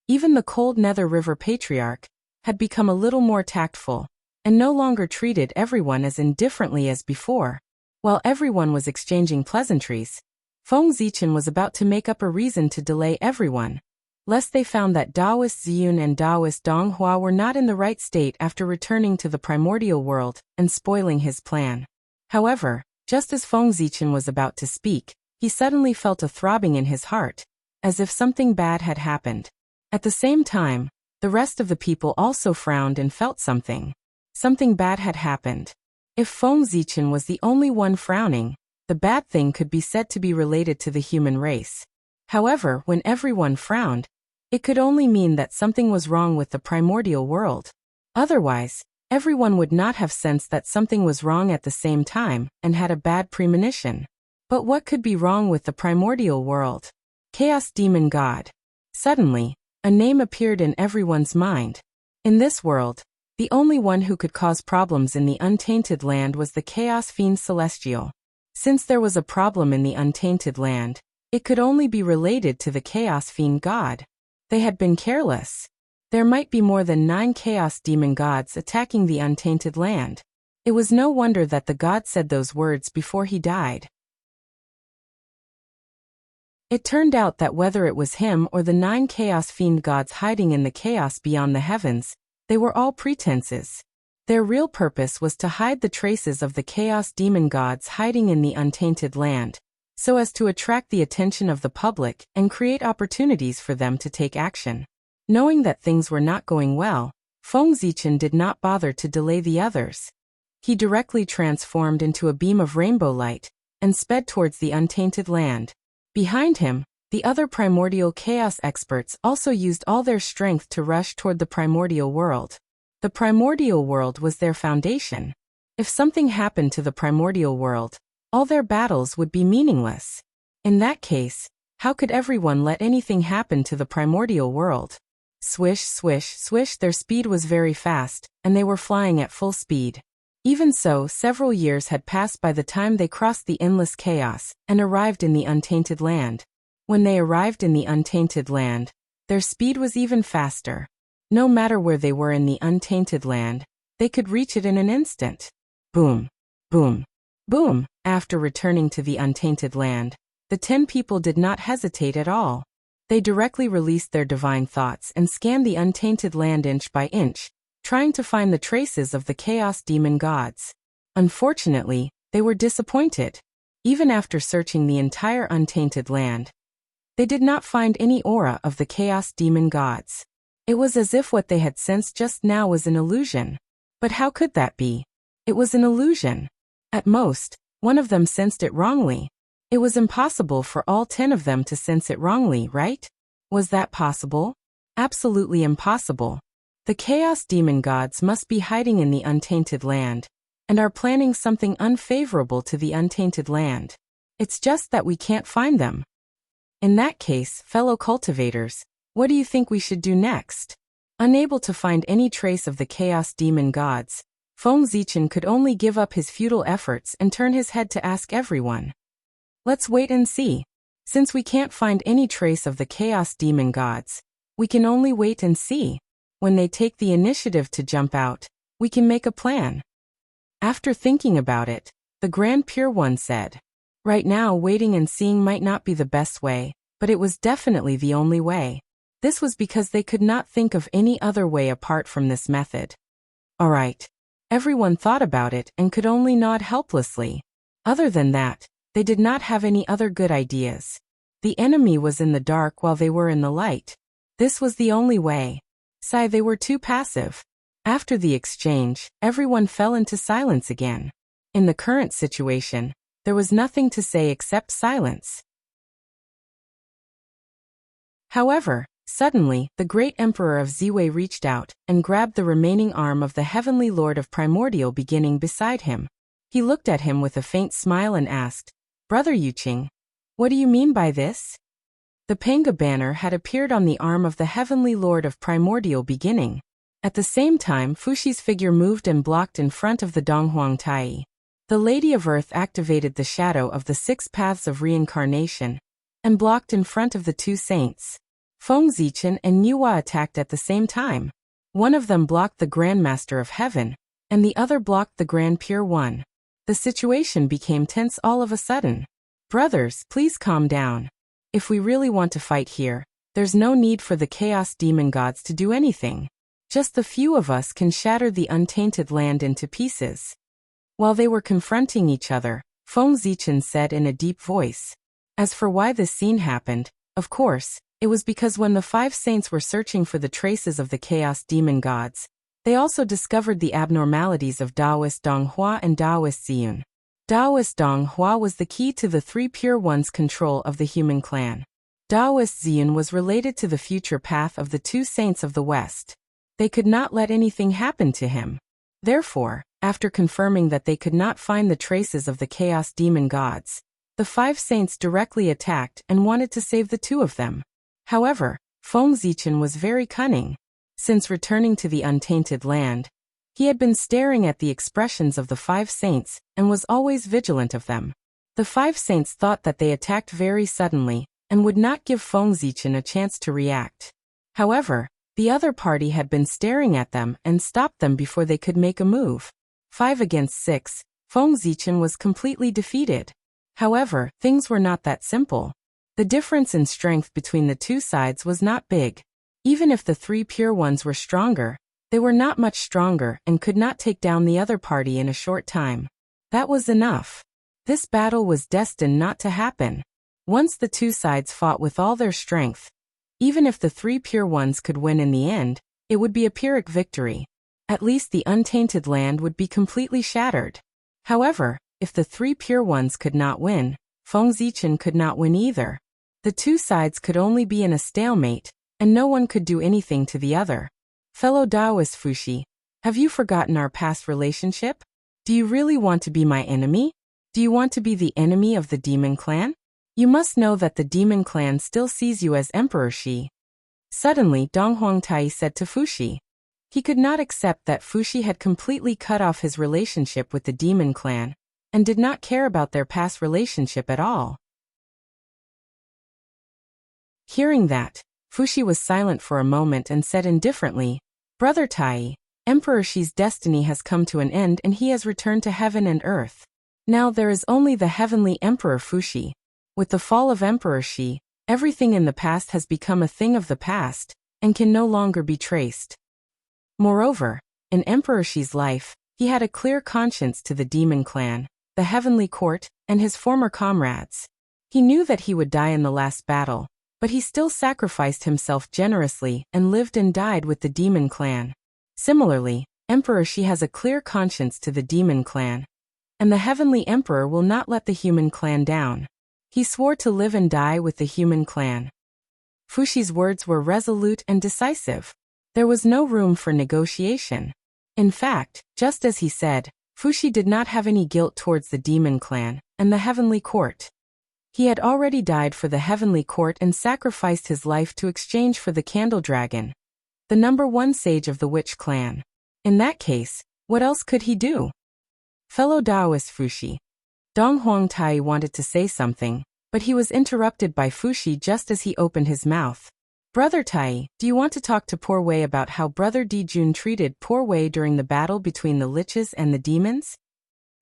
even the cold Nether River Patriarch had become a little more tactful and no longer treated everyone as indifferently as before. While everyone was exchanging pleasantries, Feng Zichen was about to make up a reason to delay everyone, lest they found that Taoist Ziyun and Taoist Donghua were not in the right state after returning to the primordial world and spoiling his plan. However, just as Feng Zichen was about to speak, he suddenly felt a throbbing in his heart, as if something bad had happened. At the same time, the rest of the people also frowned and felt something. Something bad had happened. If Feng Zichen was the only one frowning, the bad thing could be said to be related to the human race. However, when everyone frowned, it could only mean that something was wrong with the primordial world. Otherwise, everyone would not have sensed that something was wrong at the same time and had a bad premonition. But what could be wrong with the primordial world? Chaos Demon God. Suddenly, a name appeared in everyone's mind. In this world, the only one who could cause problems in the untainted land was the Chaos Fiend Celestial. Since there was a problem in the untainted land, it could only be related to the Chaos Fiend God. They had been careless. There might be more than 9 Chaos Demon Gods attacking the untainted land. It was no wonder that the god said those words before he died. It turned out that whether it was him or the 9 Chaos Fiend Gods hiding in the chaos beyond the heavens, they were all pretenses. Their real purpose was to hide the traces of the Chaos Demon Gods hiding in the untainted land, so as to attract the attention of the public and create opportunities for them to take action. Knowing that things were not going well, Feng Zichen did not bother to delay the others. He directly transformed into a beam of rainbow light and sped towards the untainted land. Behind him, the other primordial chaos experts also used all their strength to rush toward the primordial world. The primordial world was their foundation. If something happened to the primordial world, all their battles would be meaningless. In that case, how could everyone let anything happen to the primordial world? Swish, swish, swish, their speed was very fast, and they were flying at full speed. Even so, several years had passed by the time they crossed the endless chaos and arrived in the untainted land. When they arrived in the untainted land, their speed was even faster. No matter where they were in the untainted land, they could reach it in an instant. Boom, boom, boom. After returning to the untainted land, the 10 people did not hesitate at all. They directly released their divine thoughts and scanned the untainted land inch by inch, trying to find the traces of the Chaos Demon Gods. Unfortunately, they were disappointed. Even after searching the entire untainted land, they did not find any aura of the Chaos Demon Gods. It was as if what they had sensed just now was an illusion. But how could that be? It was an illusion. At most, One of them sensed it wrongly. It was impossible for all 10 of them to sense it wrongly, right? Was that possible? Absolutely impossible. The Chaos Demon Gods must be hiding in the Untainted Land, and are planning something unfavorable to the Untainted Land. It's just that we can't find them. In that case, fellow cultivators, what do you think we should do next? Unable to find any trace of the Chaos Demon Gods, Feng Zichen could only give up his futile efforts and turn his head to ask everyone. Let's wait and see. Since we can't find any trace of the Chaos Demon Gods, we can only wait and see. When they take the initiative to jump out, we can make a plan. After thinking about it, the Grand Pure One said, right now waiting and seeing might not be the best way, but it was definitely the only way. This was because they could not think of any other way apart from this method. Alright. Everyone thought about it and could only nod helplessly. Other than that, they did not have any other good ideas. The enemy was in the dark while they were in the light. This was the only way. They were too passive. After the exchange, everyone fell into silence again. In the current situation, there was nothing to say except silence. However, suddenly, the great Emperor of Ziwei reached out and grabbed the remaining arm of the Heavenly Lord of Primordial Beginning beside him. He looked at him with a faint smile and asked, Brother Yuqing, what do you mean by this? The Panga banner had appeared on the arm of the Heavenly Lord of Primordial Beginning. At the same time, Fushi's figure moved and blocked in front of the Donghuang Tai. The Lady of Earth activated the shadow of the 6 paths of reincarnation and blocked in front of the 2 saints. Feng Zichen and Nuwa attacked at the same time. One of them blocked the Grandmaster of Heaven, and the other blocked the Grand Pure One. The situation became tense all of a sudden. Brothers, please calm down. If we really want to fight here, there's no need for the Chaos Demon Gods to do anything. Just the few of us can shatter the Untainted Land into pieces. While they were confronting each other, Feng Zichen said in a deep voice. As for why this scene happened, of course, it was because when the 5 saints were searching for the traces of the Chaos Demon Gods, they also discovered the abnormalities of Taoist Donghua and Taoist Ziyun. Taoist Donghua was the key to the 3 Pure Ones' control of the human clan. Taoist Ziyun was related to the future path of the 2 saints of the West. They could not let anything happen to him. Therefore, after confirming that they could not find the traces of the Chaos Demon Gods, the 5 saints directly attacked and wanted to save the 2 of them. However, Feng Zichen was very cunning. Since returning to the Untainted Land, he had been staring at the expressions of the 5 saints and was always vigilant of them. The 5 saints thought that they attacked very suddenly and would not give Feng Zichen a chance to react. However, the other party had been staring at them and stopped them before they could make a move. 5 against 6, Feng Zichen was completely defeated. However, things were not that simple. The difference in strength between the 2 sides was not big. Even if the 3 Pure Ones were stronger, they were not much stronger and could not take down the other party in a short time. That was enough. This battle was destined not to happen. Once the 2 sides fought with all their strength, even if the 3 Pure Ones could win in the end, it would be a Pyrrhic victory. At least the Untainted Land would be completely shattered. However, if the 3 Pure Ones could not win, Feng Zichen could not win either. The 2 sides could only be in a stalemate, and no one could do anything to the other. Fellow Taoist Fushi, have you forgotten our past relationship? Do you really want to be my enemy? Do you want to be the enemy of the Demon Clan? You must know that the Demon Clan still sees you as Emperor Shi. Suddenly, Donghuang Tai said to Fushi. He could not accept that Fushi had completely cut off his relationship with the Demon Clan, and did not care about their past relationship at all. Hearing that, Fushi was silent for a moment and said indifferently, Brother Tai, Emperor Shi's destiny has come to an end and he has returned to heaven and earth. Now there is only the heavenly Emperor Fushi. With the fall of Emperor Shi, everything in the past has become a thing of the past, and can no longer be traced. Moreover, in Emperor Shi's life, he had a clear conscience to the Demon Clan, the Heavenly Court, and his former comrades. He knew that he would die in the last battle, but he still sacrificed himself generously and lived and died with the Demon Clan. Similarly, Emperor Shi has a clear conscience to the Demon Clan. and the heavenly emperor will not let the human clan down. He swore to live and die with the human clan. Fushi's words were resolute and decisive. There was no room for negotiation. In fact, just as he said, Fushi did not have any guilt towards the demon clan and the heavenly court. He had already died for the heavenly court and sacrificed his life to exchange for the candle dragon, the #1 sage of the witch clan. In that case, what else could he do? Fellow Taoist Fushi. Dong Huang Tai wanted to say something, but he was interrupted by Fushi just as he opened his mouth. Brother Tai, do you want to talk to Poor Wei about how Brother Di Jun treated Poor Wei during the battle between the liches and the demons?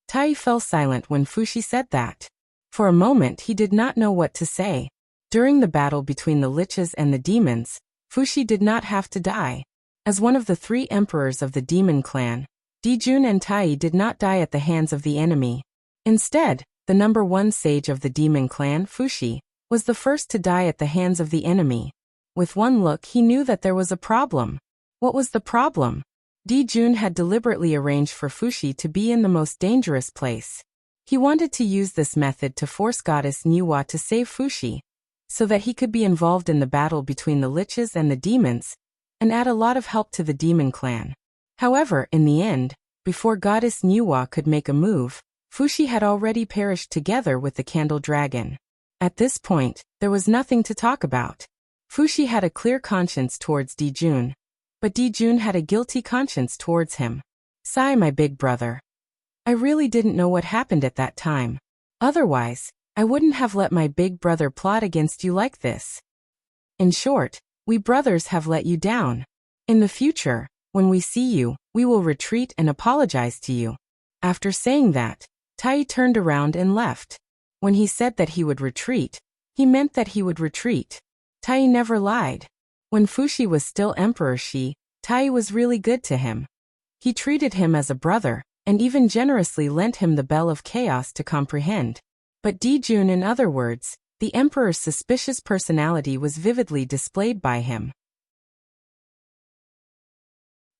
Tai fell silent when Fushi said that. For a moment he did not know what to say. During the battle between the liches and the demons, Fushi did not have to die. As one of the 3 emperors of the demon clan, Di Jun and Tai did not die at the hands of the enemy. Instead, the #1 sage of the demon clan, Fushi, was the first to die at the hands of the enemy. With one look he knew that there was a problem. What was the problem? Di Jun had deliberately arranged for Fushi to be in the most dangerous place. He wanted to use this method to force Goddess Nuwa to save Fushi, so that he could be involved in the battle between the liches and the demons, and add a lot of help to the demon clan. However, in the end, before Goddess Nuwa could make a move, Fushi had already perished together with the candle dragon. At this point, there was nothing to talk about. Fushi had a clear conscience towards Di Jun, but Di Jun had a guilty conscience towards him. Sigh, my big brother. I really didn't know what happened at that time. Otherwise, I wouldn't have let my big brother plot against you like this. In short, we brothers have let you down. In the future, when we see you, we will retreat and apologize to you. After saying that, Tai turned around and left. When he said that he would retreat, he meant that he would retreat. Tai never lied. When Fushi was still Emperor Tai was really good to him. He treated him as a brother, and even generously lent him the Bell of Chaos to comprehend. But Di Jun, in other words, the Emperor's suspicious personality was vividly displayed by him.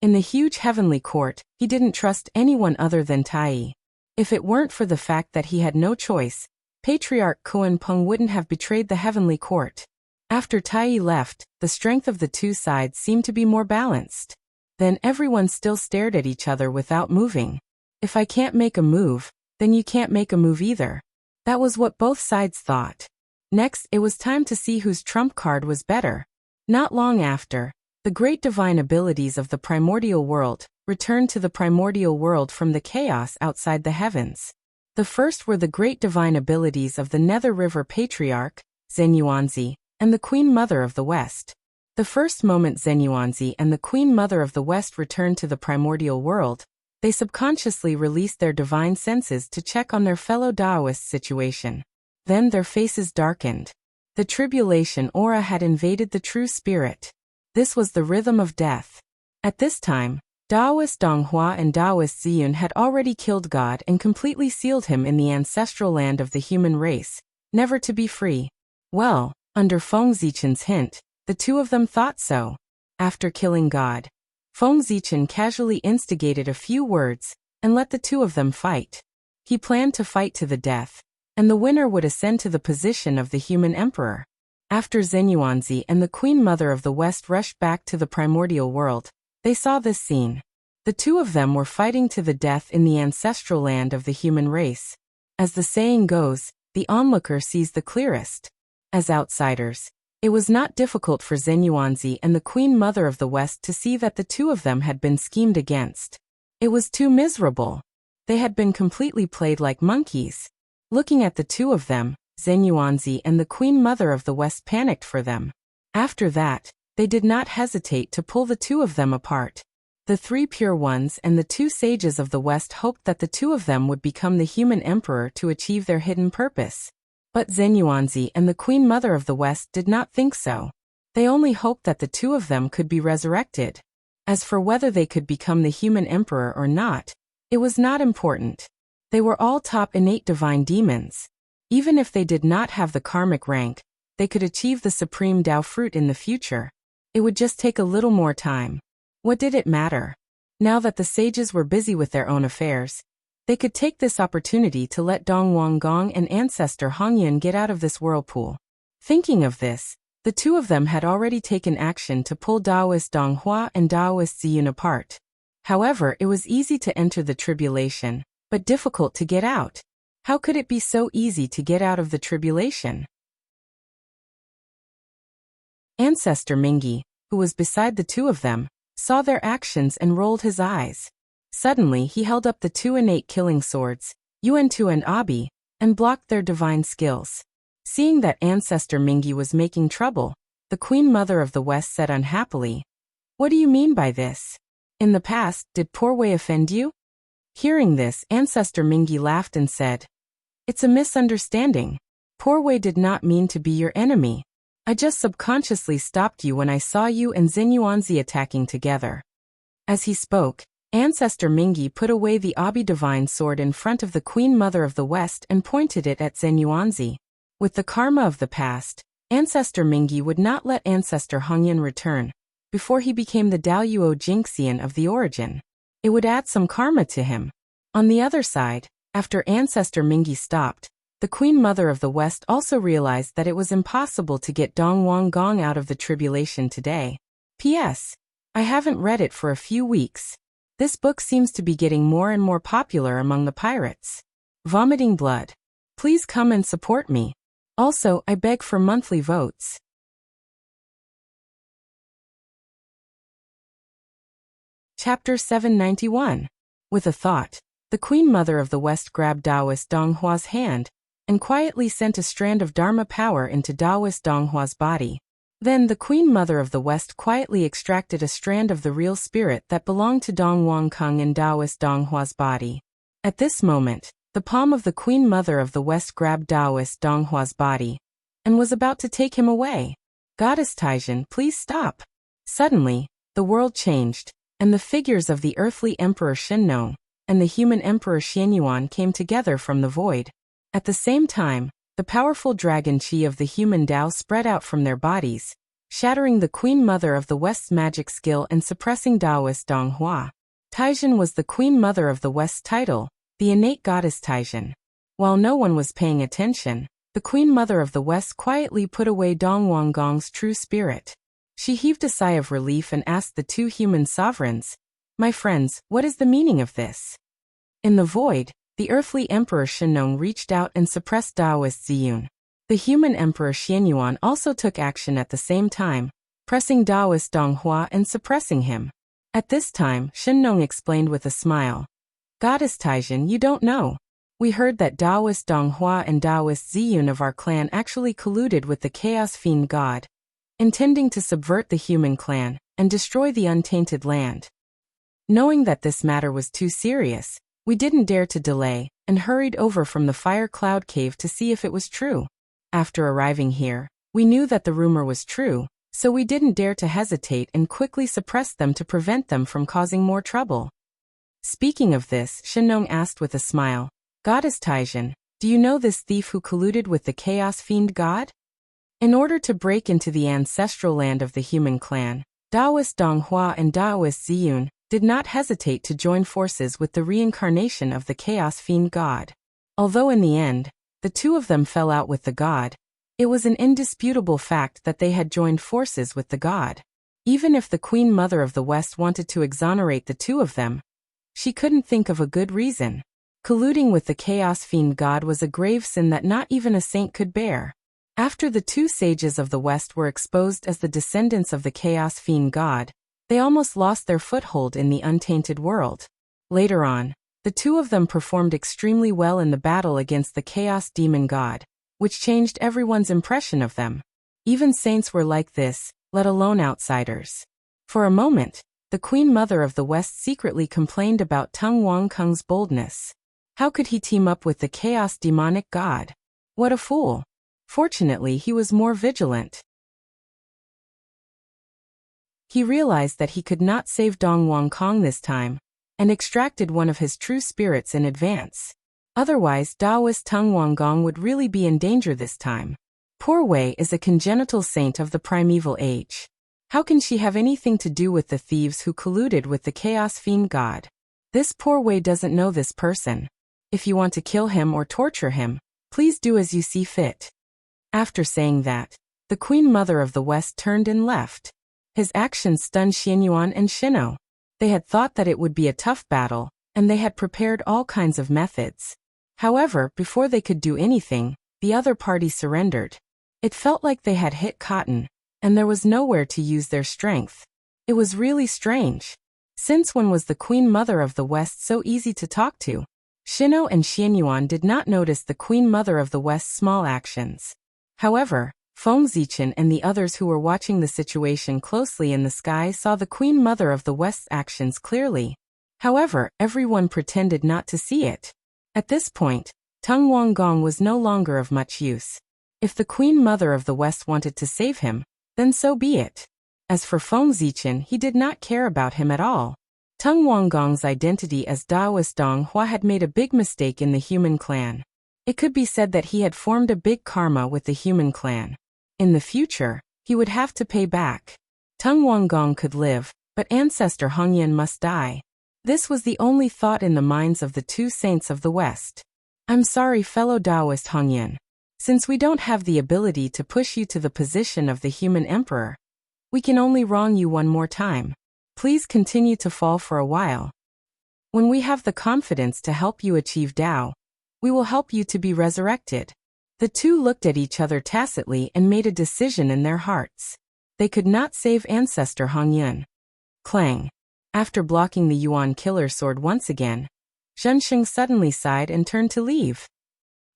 In the huge heavenly court, he didn't trust anyone other than Tai. If it weren't for the fact that he had no choice, Patriarch Koan Peng wouldn't have betrayed the heavenly court. After Tai left, the strength of the 2 sides seemed to be more balanced. Then everyone still stared at each other without moving. If I can't make a move, then you can't make a move either. That was what both sides thought. Next, it was time to see whose trump card was better. Not long after, the great divine abilities of the primordial world returned to the primordial world from the chaos outside the heavens. The first were the great divine abilities of the Nether River Patriarch, Zenyuanzi, and the Queen Mother of the West. The first moment Zenyuanzi and the Queen Mother of the West returned to the primordial world, they subconsciously released their divine senses to check on their fellow Taoist situation. Then their faces darkened. The tribulation aura had invaded the true spirit. This was the rhythm of death. At this time, Taoist Donghua and Taoist Ziyun had already killed God and completely sealed him in the ancestral land of the human race, never to be free. Well, under Feng Zichen's hint, the 2 of them thought so. After killing God, Feng Zichen casually instigated a few words and let the 2 of them fight. He planned to fight to the death, and the winner would ascend to the position of the human emperor. After Zenyuanzi and the Queen Mother of the West rushed back to the primordial world, they saw this scene. The 2 of them were fighting to the death in the ancestral land of the human race. As the saying goes, the onlooker sees the clearest. As outsiders, it was not difficult for Zenyuanzi and the Queen Mother of the West to see that the 2 of them had been schemed against. It was too miserable. They had been completely played like monkeys. Looking at the 2 of them, Zenyuanzi and the Queen Mother of the West panicked for them. After that, they did not hesitate to pull the 2 of them apart. The 3 pure ones and the 2 sages of the West hoped that the 2 of them would become the human emperor to achieve their hidden purpose. But Zenyuanzi and the Queen Mother of the West did not think so. They only hoped that the 2 of them could be resurrected. As for whether they could become the human emperor or not, it was not important. They were all top innate divine demons. Even if they did not have the karmic rank, they could achieve the supreme Tao fruit in the future. It would just take a little more time. What did it matter? Now that the sages were busy with their own affairs, They could take this opportunity to let Dong Wang Gong and ancestor Hongyun get out of this whirlpool. Thinking of this, the two of them had already taken action to pull Taoist Dong Hua and Taoist Ziyun apart. However, it was easy to enter the tribulation, but difficult to get out. How could it be so easy to get out of the tribulation? Ancestor Mingi, who was beside the two of them, saw their actions and rolled his eyes. Suddenly he held up the two innate killing swords, Yuan-Tu and Abi, and blocked their divine skills. Seeing that Ancestor Mingi was making trouble, the Queen Mother of the West said unhappily, "What do you mean by this? In the past, did Poor Wei offend you?" Hearing this, Ancestor Mingi laughed and said, "It's a misunderstanding. Poor Wei did not mean to be your enemy. I just subconsciously stopped you when I saw you and Xinyuanzi attacking together." As he spoke, Ancestor Mingi put away the Abi divine sword in front of the Queen Mother of the West and pointed it at Xinyuanzi. With the karma of the past, Ancestor Mingi would not let Ancestor Hongyun return before he became the Daoyuo Jingxian of the origin. It would add some karma to him. On the other side, after Ancestor Mingi stopped, the Queen Mother of the West also realized that it was impossible to get Dong Wang Gong out of the tribulation today. P.S. I haven't read it for a few weeks. This book seems to be getting more and more popular among the pirates. Vomiting blood. Please come and support me. Also, I beg for monthly votes. Chapter 791. With a thought, the Queen Mother of the West grabbed Taoist Dong Hua's hand and quietly sent a strand of Dharma power into Taoist Dong Hua's body. Then the Queen Mother of the West quietly extracted a strand of the real spirit that belonged to Dong Wang Kung in Taoist Dong Hua's body. At this moment, the palm of the Queen Mother of the West grabbed Taoist Dong Hua's body and was about to take him away. "Goddess Taijin, please stop." Suddenly, the world changed, and the figures of the earthly Emperor Shenong and the human Emperor Xianyuan came together from the void. At the same time, the powerful dragon chi of the human Tao spread out from their bodies, shattering the Queen Mother of the West's magic skill and suppressing Taoist Dong Hua. Taijin was the Queen Mother of the West's title, the innate goddess Taijin. While no one was paying attention, the Queen Mother of the West quietly put away Dong Wang Gong's true spirit. She heaved a sigh of relief and asked the two human sovereigns, "My friends, what is the meaning of this?" In the void, the earthly Emperor Shenong reached out and suppressed Taoist Ziyun. The human Emperor Xianyuan also took action at the same time, pressing Taoist Dong Hua and suppressing him. At this time, Shenong explained with a smile, "Goddess Taijin, you don't know. We heard that Taoist Dong Hua and Taoist Ziyun of our clan actually colluded with the Chaos Fiend God, intending to subvert the human clan and destroy the untainted land. Knowing that this matter was too serious, we didn't dare to delay and hurried over from the Fire Cloud Cave to see if it was true. After arriving here, we knew that the rumor was true, so we didn't dare to hesitate and quickly suppressed them to prevent them from causing more trouble." Speaking of this, Shenong asked with a smile, "Goddess Taijin, do you know this thief who colluded with the Chaos Fiend God? In order to break into the ancestral land of the human clan, Taoist Dong Hua and Taoist Ziyun did not hesitate to join forces with the reincarnation of the Chaos Fiend God. Although in the end, the two of them fell out with the god, it was an indisputable fact that they had joined forces with the god. Even if the Queen Mother of the West wanted to exonerate the two of them, she couldn't think of a good reason. Colluding with the Chaos Fiend God was a grave sin that not even a saint could bear. After the two sages of the West were exposed as the descendants of the Chaos Fiend God, they almost lost their foothold in the untainted world. Later on, the two of them performed extremely well in the battle against the Chaos Demon God, which changed everyone's impression of them. Even saints were like this, let alone outsiders. For a moment, the Queen Mother of the West secretly complained about Tung Wang Kung's boldness. How could he team up with the Chaos Demonic God? What a fool! Fortunately, he was more vigilant. He realized that he could not save Dong Wang Kong this time, and extracted one of his true spirits in advance. Otherwise, Taoist Tung Wang Gong would really be in danger this time. Poor Wei is a congenital saint of the primeval age. How can she have anything to do with the thieves who colluded with the Chaos Fiend God? This Poor Wei doesn't know this person. If you want to kill him or torture him, please do as you see fit." After saying that, the Queen Mother of the West turned and left. His actions stunned Xianyuan and Shino. They had thought that it would be a tough battle, and they had prepared all kinds of methods. However, before they could do anything, the other party surrendered. It felt like they had hit cotton, and there was nowhere to use their strength. It was really strange. Since when was the Queen Mother of the West so easy to talk to? Shino and Xianyuan did not notice the Queen Mother of the West's small actions. However, Feng Zichen and the others who were watching the situation closely in the sky saw the Queen Mother of the West's actions clearly. However, everyone pretended not to see it. At this point, Tung Wanggong was no longer of much use. If the Queen Mother of the West wanted to save him, then so be it. As for Feng Zichen, he did not care about him at all. Tung Wanggong's identity as Daoist Dong Hua had made a big mistake in the human clan. It could be said that he had formed a big karma with the human clan. In the future, he would have to pay back. Tung Wanggong could live, but ancestor Hongyan must die. This was the only thought in the minds of the two saints of the West. "I'm sorry, fellow Taoist Hongyan. Since we don't have the ability to push you to the position of the human emperor, we can only wrong you one more time. Please continue to fall for a while. When we have the confidence to help you achieve Tao, we will help you to be resurrected." The two looked at each other tacitly and made a decision in their hearts. They could not save ancestor Hongyan. Clang. After blocking the Yuan killer sword once again, Zhensheng suddenly sighed and turned to leave.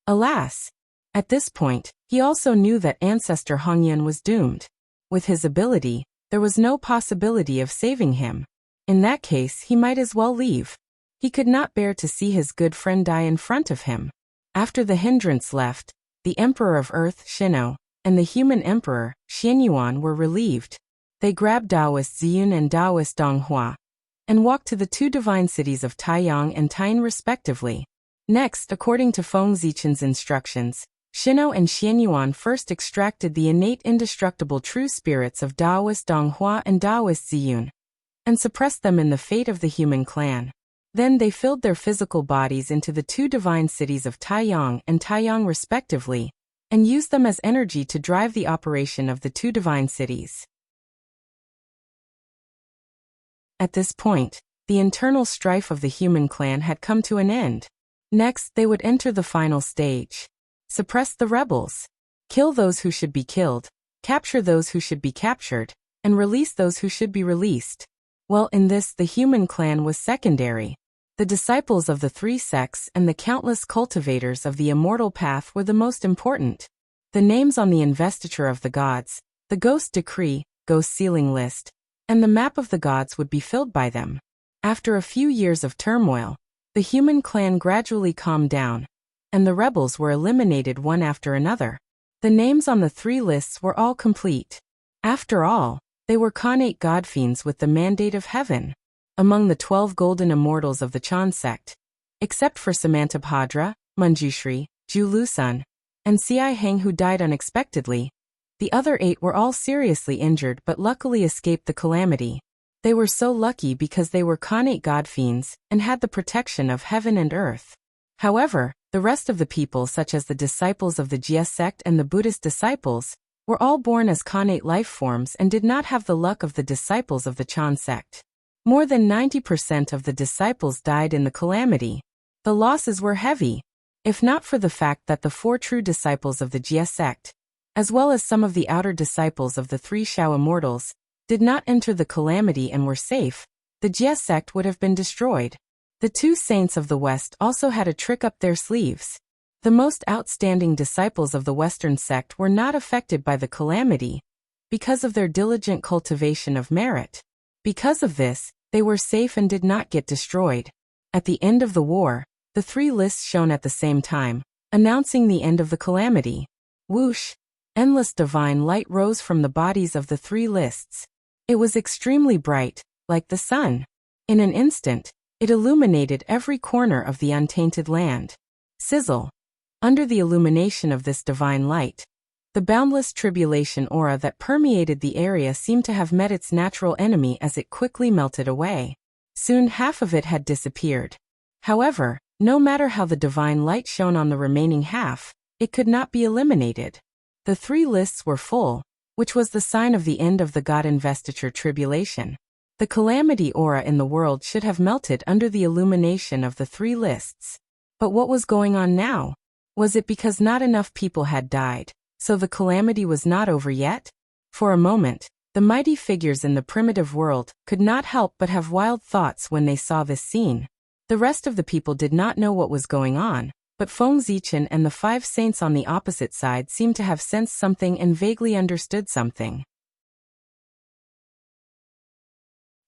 Alas! At this point, he also knew that ancestor Hongyan was doomed. With his ability, there was no possibility of saving him. In that case, he might as well leave. He could not bear to see his good friend die in front of him. After the hindrance left, the Emperor of Earth, Shino, and the human Emperor, Xianyuan, were relieved. They grabbed Taoist Ziyun and Taoist Donghua, and walked to the two divine cities of Taiyang and Tain respectively. Next, according to Feng Zichen's instructions, Shino and Xianyuan first extracted the innate indestructible true spirits of Taoist Donghua and Taoist Ziyun, and suppressed them in the fate of the human clan. Then they filled their physical bodies into the two divine cities of Taiyang and Taiyang respectively, and used them as energy to drive the operation of the two divine cities. At this point, the internal strife of the human clan had come to an end. Next, they would enter the final stage. Suppress the rebels. Kill those who should be killed, capture those who should be captured, and release those who should be released. Well, in this, the human clan was secondary. The disciples of the three sects and the countless cultivators of the immortal path were the most important. The names on the investiture of the gods, the ghost decree, ghost sealing list, and the map of the gods would be filled by them. After a few years of turmoil, the human clan gradually calmed down, and the rebels were eliminated one after another. The names on the three lists were all complete. After all, they were Khanate godfiends with the mandate of heaven. Among the 12 golden immortals of the Chan sect, except for Samantabhadra, Manjushri, Ju Lusun, and Ci Heng who died unexpectedly, the other 8 were all seriously injured but luckily escaped the calamity. They were so lucky because they were Khanate godfiends and had the protection of heaven and earth. However, the rest of the people, such as the disciples of the Jia sect and the Buddhist disciples, were all born as Khanate life forms and did not have the luck of the disciples of the Chan sect. More than 90% of the disciples died in the calamity. The losses were heavy, if not for the fact that the 4 true disciples of the Jia sect, as well as some of the outer disciples of the 3 Shao immortals, did not enter the calamity and were safe, the Jia sect would have been destroyed. The 2 saints of the West also had a trick up their sleeves. The most outstanding disciples of the Western sect were not affected by the calamity because of their diligent cultivation of merit. Because of this, they were safe and did not get destroyed. At the end of the war, the 3 lists shone at the same time, announcing the end of the calamity. Whoosh! Endless divine light rose from the bodies of the 3 lists. It was extremely bright, like the sun. In an instant, it illuminated every corner of the untainted land. Sizzle! Under the illumination of this divine light, the boundless tribulation aura that permeated the area seemed to have met its natural enemy as it quickly melted away. Soon half of it had disappeared. However, No matter how the divine light shone on the remaining half, it could not be eliminated. The 3 lists were full, which was the sign of the end of the God investiture tribulation. The calamity aura in the world should have melted under the illumination of the 3 lists. But what was going on now? Was it because not enough people had died, so the calamity was not over yet? For a moment, the mighty figures in the primitive world could not help but have wild thoughts when they saw this scene. The rest of the people did not know what was going on, but Feng Zichen and the 5 saints on the opposite side seemed to have sensed something and vaguely understood something.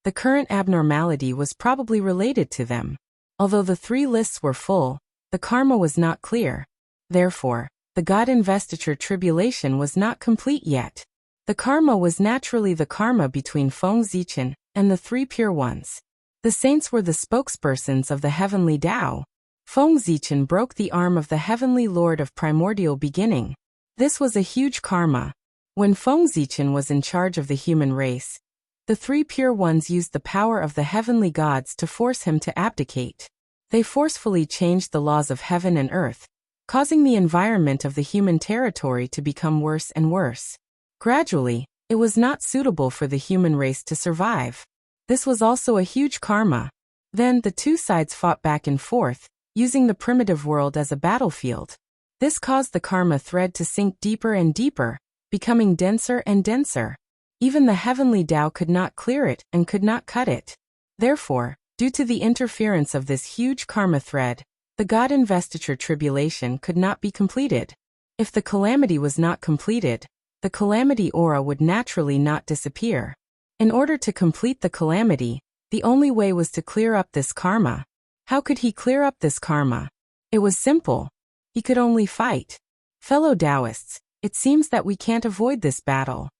The current abnormality was probably related to them. Although the 3 lists were full, the karma was not clear. Therefore, the God investiture tribulation was not complete yet. The karma was naturally the karma between Feng Zichen and the 3 pure ones. The saints were the spokespersons of the heavenly Tao. Feng Zichen broke the arm of the heavenly Lord of primordial beginning. This was a huge karma. When Feng Zichen was in charge of the human race, the 3 pure ones used the power of the heavenly gods to force him to abdicate. They forcefully changed the laws of heaven and earth, causing the environment of the human territory to become worse and worse. Gradually, it was not suitable for the human race to survive. This was also a huge karma. Then the 2 sides fought back and forth, using the primitive world as a battlefield. This caused the karma thread to sink deeper and deeper, becoming denser and denser. Even the heavenly Tao could not clear it and could not cut it. Therefore, due to the interference of this huge karma thread, the God investiture tribulation could not be completed. If the calamity was not completed, the calamity aura would naturally not disappear. In order to complete the calamity, the only way was to clear up this karma. How could he clear up this karma? It was simple. He could only fight. Fellow Taoists, it seems that we can't avoid this battle.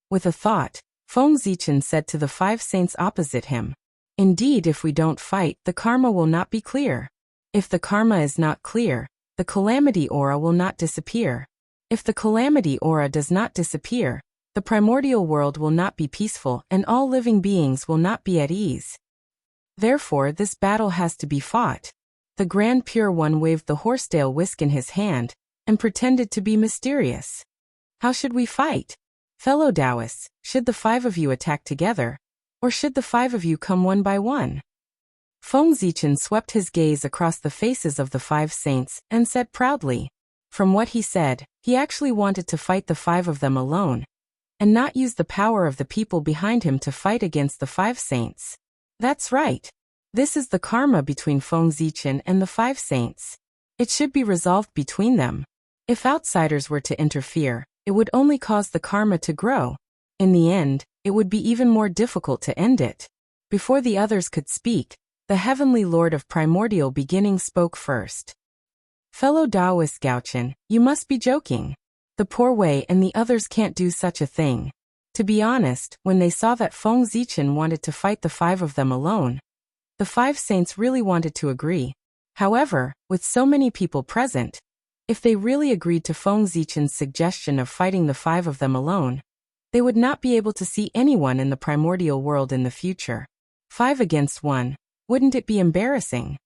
With a thought, Feng Zichen said to the 5 saints opposite him, "Indeed, if we don't fight, the karma will not be clear. If the karma is not clear, the calamity aura will not disappear. If the calamity aura does not disappear, the primordial world will not be peaceful and all living beings will not be at ease. Therefore, this battle has to be fought." The Grand Pure One waved the horsetail whisk in his hand and pretended to be mysterious. "How should we fight? Fellow Taoists, should the 5 of you attack together, or should the 5 of you come one by one?" Feng Zichen swept his gaze across the faces of the 5 saints and said proudly. From what he said, he actually wanted to fight the 5 of them alone, and not use the power of the people behind him to fight against the 5 saints. That's right. This is the karma between Feng Zichen and the 5 saints. It should be resolved between them. If outsiders were to interfere, it would only cause the karma to grow. In the end, it would be even more difficult to end it. Before the others could speak, the heavenly Lord of primordial beginning spoke first. "Fellow Taoist Gaochen, you must be joking. The poor Wei and the others can't do such a thing." To be honest, when they saw that Feng Zichen wanted to fight the 5 of them alone, the 5 saints really wanted to agree. However, with so many people present, if they really agreed to Feng Zichen's suggestion of fighting the 5 of them alone, they would not be able to see anyone in the primordial world in the future. 5 against 1, wouldn't it be embarrassing?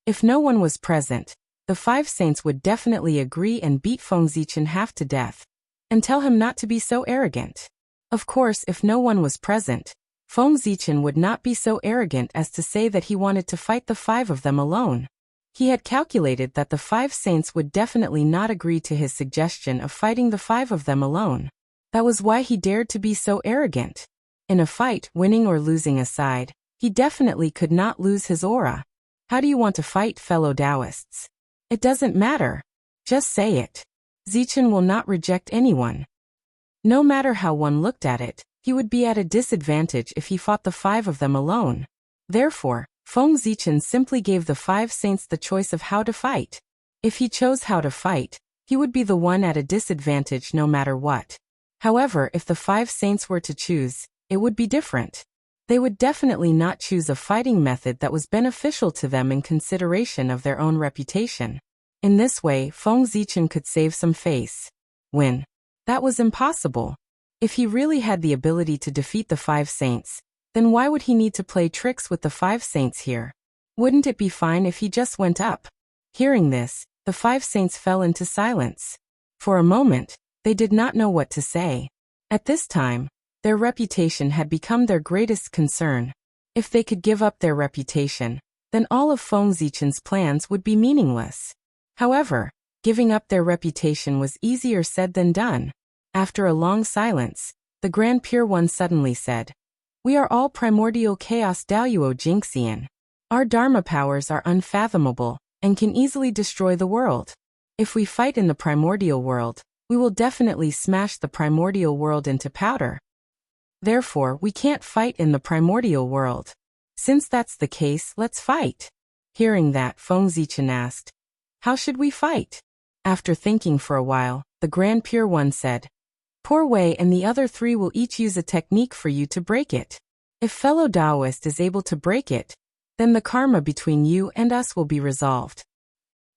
If no one was present, the 5 saints would definitely agree and beat Feng Zichen half to death, and tell him not to be so arrogant. Of course, if no one was present, Feng Zichen would not be so arrogant as to say that he wanted to fight the 5 of them alone. He had calculated that the 5 saints would definitely not agree to his suggestion of fighting the 5 of them alone. That was why he dared to be so arrogant. In a fight, winning or losing aside, he definitely could not lose his aura. How do you want to fight, fellow Taoists? It doesn't matter. Just say it. Zichen will not reject anyone. No matter how one looked at it, he would be at a disadvantage if he fought the 5 of them alone. Therefore, Feng Zichen simply gave the 5 saints the choice of how to fight. If he chose how to fight, he would be the one at a disadvantage no matter what. However, if the 5 saints were to choose, it would be different. They would definitely not choose a fighting method that was beneficial to them in consideration of their own reputation. In this way, Feng Zichen could save some face. That was impossible. If he really had the ability to defeat the 5 saints, Then why would he need to play tricks with the 5 saints here? Wouldn't it be fine if he just went up? Hearing this, the 5 saints fell into silence. For a moment, they did not know what to say. At this time, their reputation had become their greatest concern. If they could give up their reputation, then all of Feng Zichen's plans would be meaningless. However, giving up their reputation was easier said than done. After a long silence, the Grand Pure One suddenly said, "We are all primordial chaos Daluo Jinxian. Our Dharma powers are unfathomable, and can easily destroy the world. If we fight in the primordial world, we will definitely smash the primordial world into powder. Therefore, we can't fight in the primordial world. Since that's the case, let's fight." Hearing that, Feng Zichen asked, "How should we fight?" After thinking for a while, the Grand Pure One said, "Poor Wei and the other 3 will each use a technique for you to break it. If fellow Taoist is able to break it, then the karma between you and us will be resolved.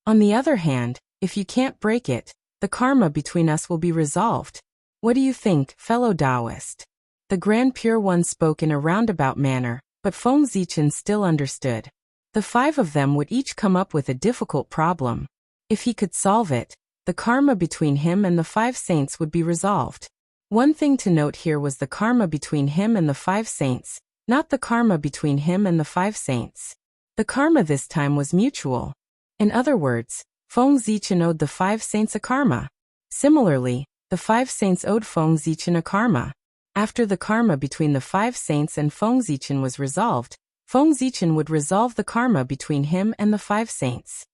On the other hand, if you can't break it, the karma between us will be resolved. What do you think, fellow Taoist?" The Grand Pure One spoke in a roundabout manner, but Feng Zichen still understood. The 5 of them would each come up with a difficult problem. If he could solve it, the karma between him and the 5 saints would be resolved. One thing to note here was the karma between him and the 5 saints, not the karma between him and the 5 saints. The karma this time was mutual. In other words, Feng Zichen owed the 5 saints a karma. Similarly, the 5 saints owed Feng Zichen a karma. After the karma between the 5 saints and Feng Zichen was resolved, Feng Zichen would resolve the karma between him and the 5 saints.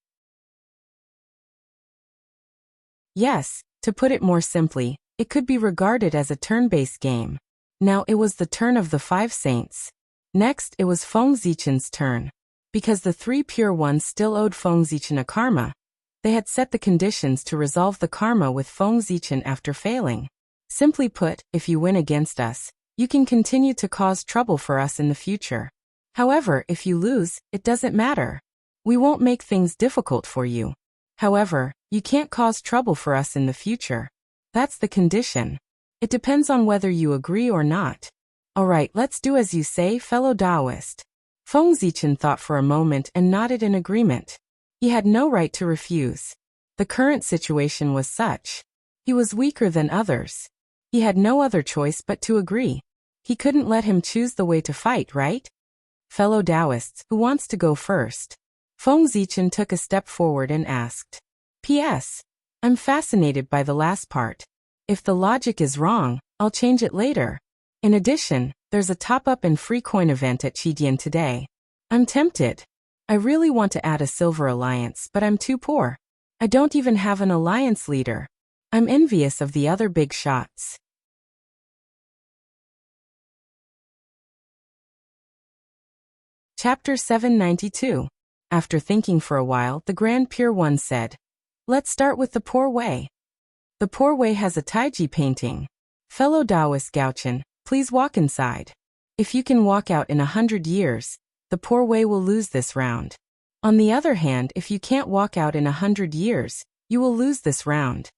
Yes, to put it more simply, it could be regarded as a turn-based game. Now it was the turn of the 5 saints. Next, it was Feng Zichen's turn. Because the 3 pure ones still owed Feng Zichen a karma, they had set the conditions to resolve the karma with Feng Zichen after failing. Simply put, if you win against us, you can continue to cause trouble for us in the future. However, if you lose, it doesn't matter. We won't make things difficult for you. However, you can't cause trouble for us in the future. That's the condition. It depends on whether you agree or not. Alright, let's do as you say, fellow Taoist. Feng Zichen thought for a moment and nodded in agreement. He had no right to refuse. The current situation was such. He was weaker than others. He had no other choice but to agree. He couldn't let him choose the way to fight, right? Fellow Taoists, who wants to go first? Feng Zichen took a step forward and asked. P.S. I'm fascinated by the last part. If the logic is wrong, I'll change it later. In addition, there's a top-up and free coin event at Qidian today. I'm tempted. I really want to add a silver alliance, but I'm too poor. I don't even have an alliance leader. I'm envious of the other big shots. Chapter 792. After thinking for a while, the Grand Pure One said, "Let's start with the Poor Wei. The Poor Wei has a Taiji painting. Fellow Taoist Gaochen, please walk inside. If you can walk out in 100 years, the Poor Wei will lose this round. On the other hand, if you can't walk out in 100 years, you will lose this round."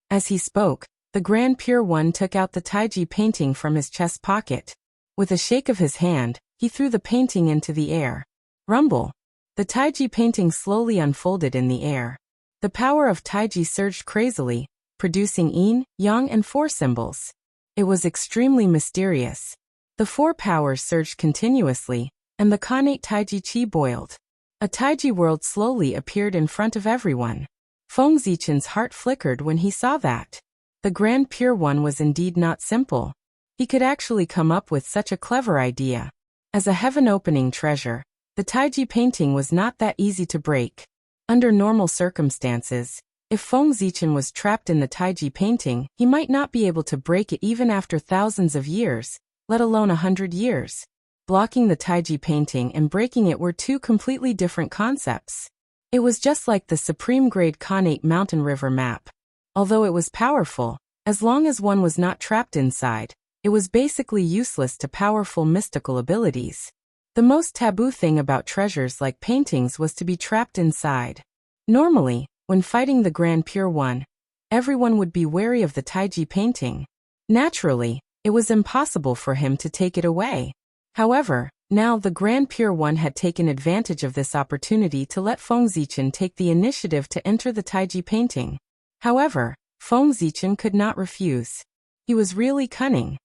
As he spoke, the Grand Pure One took out the Taiji painting from his chest pocket. With a shake of his hand, he threw the painting into the air. Rumble. The Taiji painting slowly unfolded in the air. The power of Taiji surged crazily, producing yin, yang and 4 symbols. It was extremely mysterious. The 4 powers surged continuously, and the Khanate Taiji Chi boiled. A Taiji world slowly appeared in front of everyone. Feng Zichen's heart flickered when he saw that. The Grand Pure One was indeed not simple. He could actually come up with such a clever idea. As a heaven-opening treasure, the Taiji painting was not that easy to break. Under normal circumstances, if Feng Zichen was trapped in the Taiji painting, he might not be able to break it even after thousands of years, let alone 100 years. Blocking the Taiji painting and breaking it were 2 completely different concepts. It was just like the supreme-grade Khanate mountain river map. Although it was powerful, as long as one was not trapped inside, it was basically useless to powerful mystical abilities. The most taboo thing about treasures like paintings was to be trapped inside. Normally, when fighting the Grand Pure One, everyone would be wary of the Taiji painting. Naturally, it was impossible for him to take it away. However, now the Grand Pure One had taken advantage of this opportunity to let Feng Zichen take the initiative to enter the Taiji painting. However, Feng Zichen could not refuse. He was really cunning.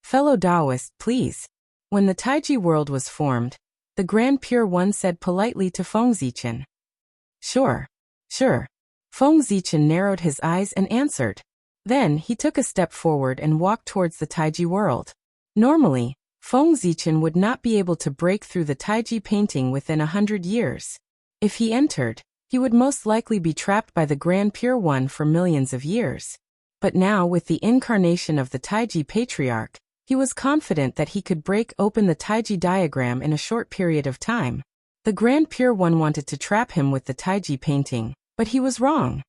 Fellow Taoist, please. When the Taiji world was formed, the Grand Pure One said politely to Feng Zichen. Sure. Feng Zichen narrowed his eyes and answered. Then he took a step forward and walked towards the Taiji world. Normally, Feng Zichen would not be able to break through the Taiji painting within 100 years. If he entered, he would most likely be trapped by the Grand Pure One for millions of years. But now, with the incarnation of the Taiji Patriarch, he was confident that he could break open the Taiji diagram in a short period of time. The Grand Pure One wanted to trap him with the Taiji painting, but he was wrong.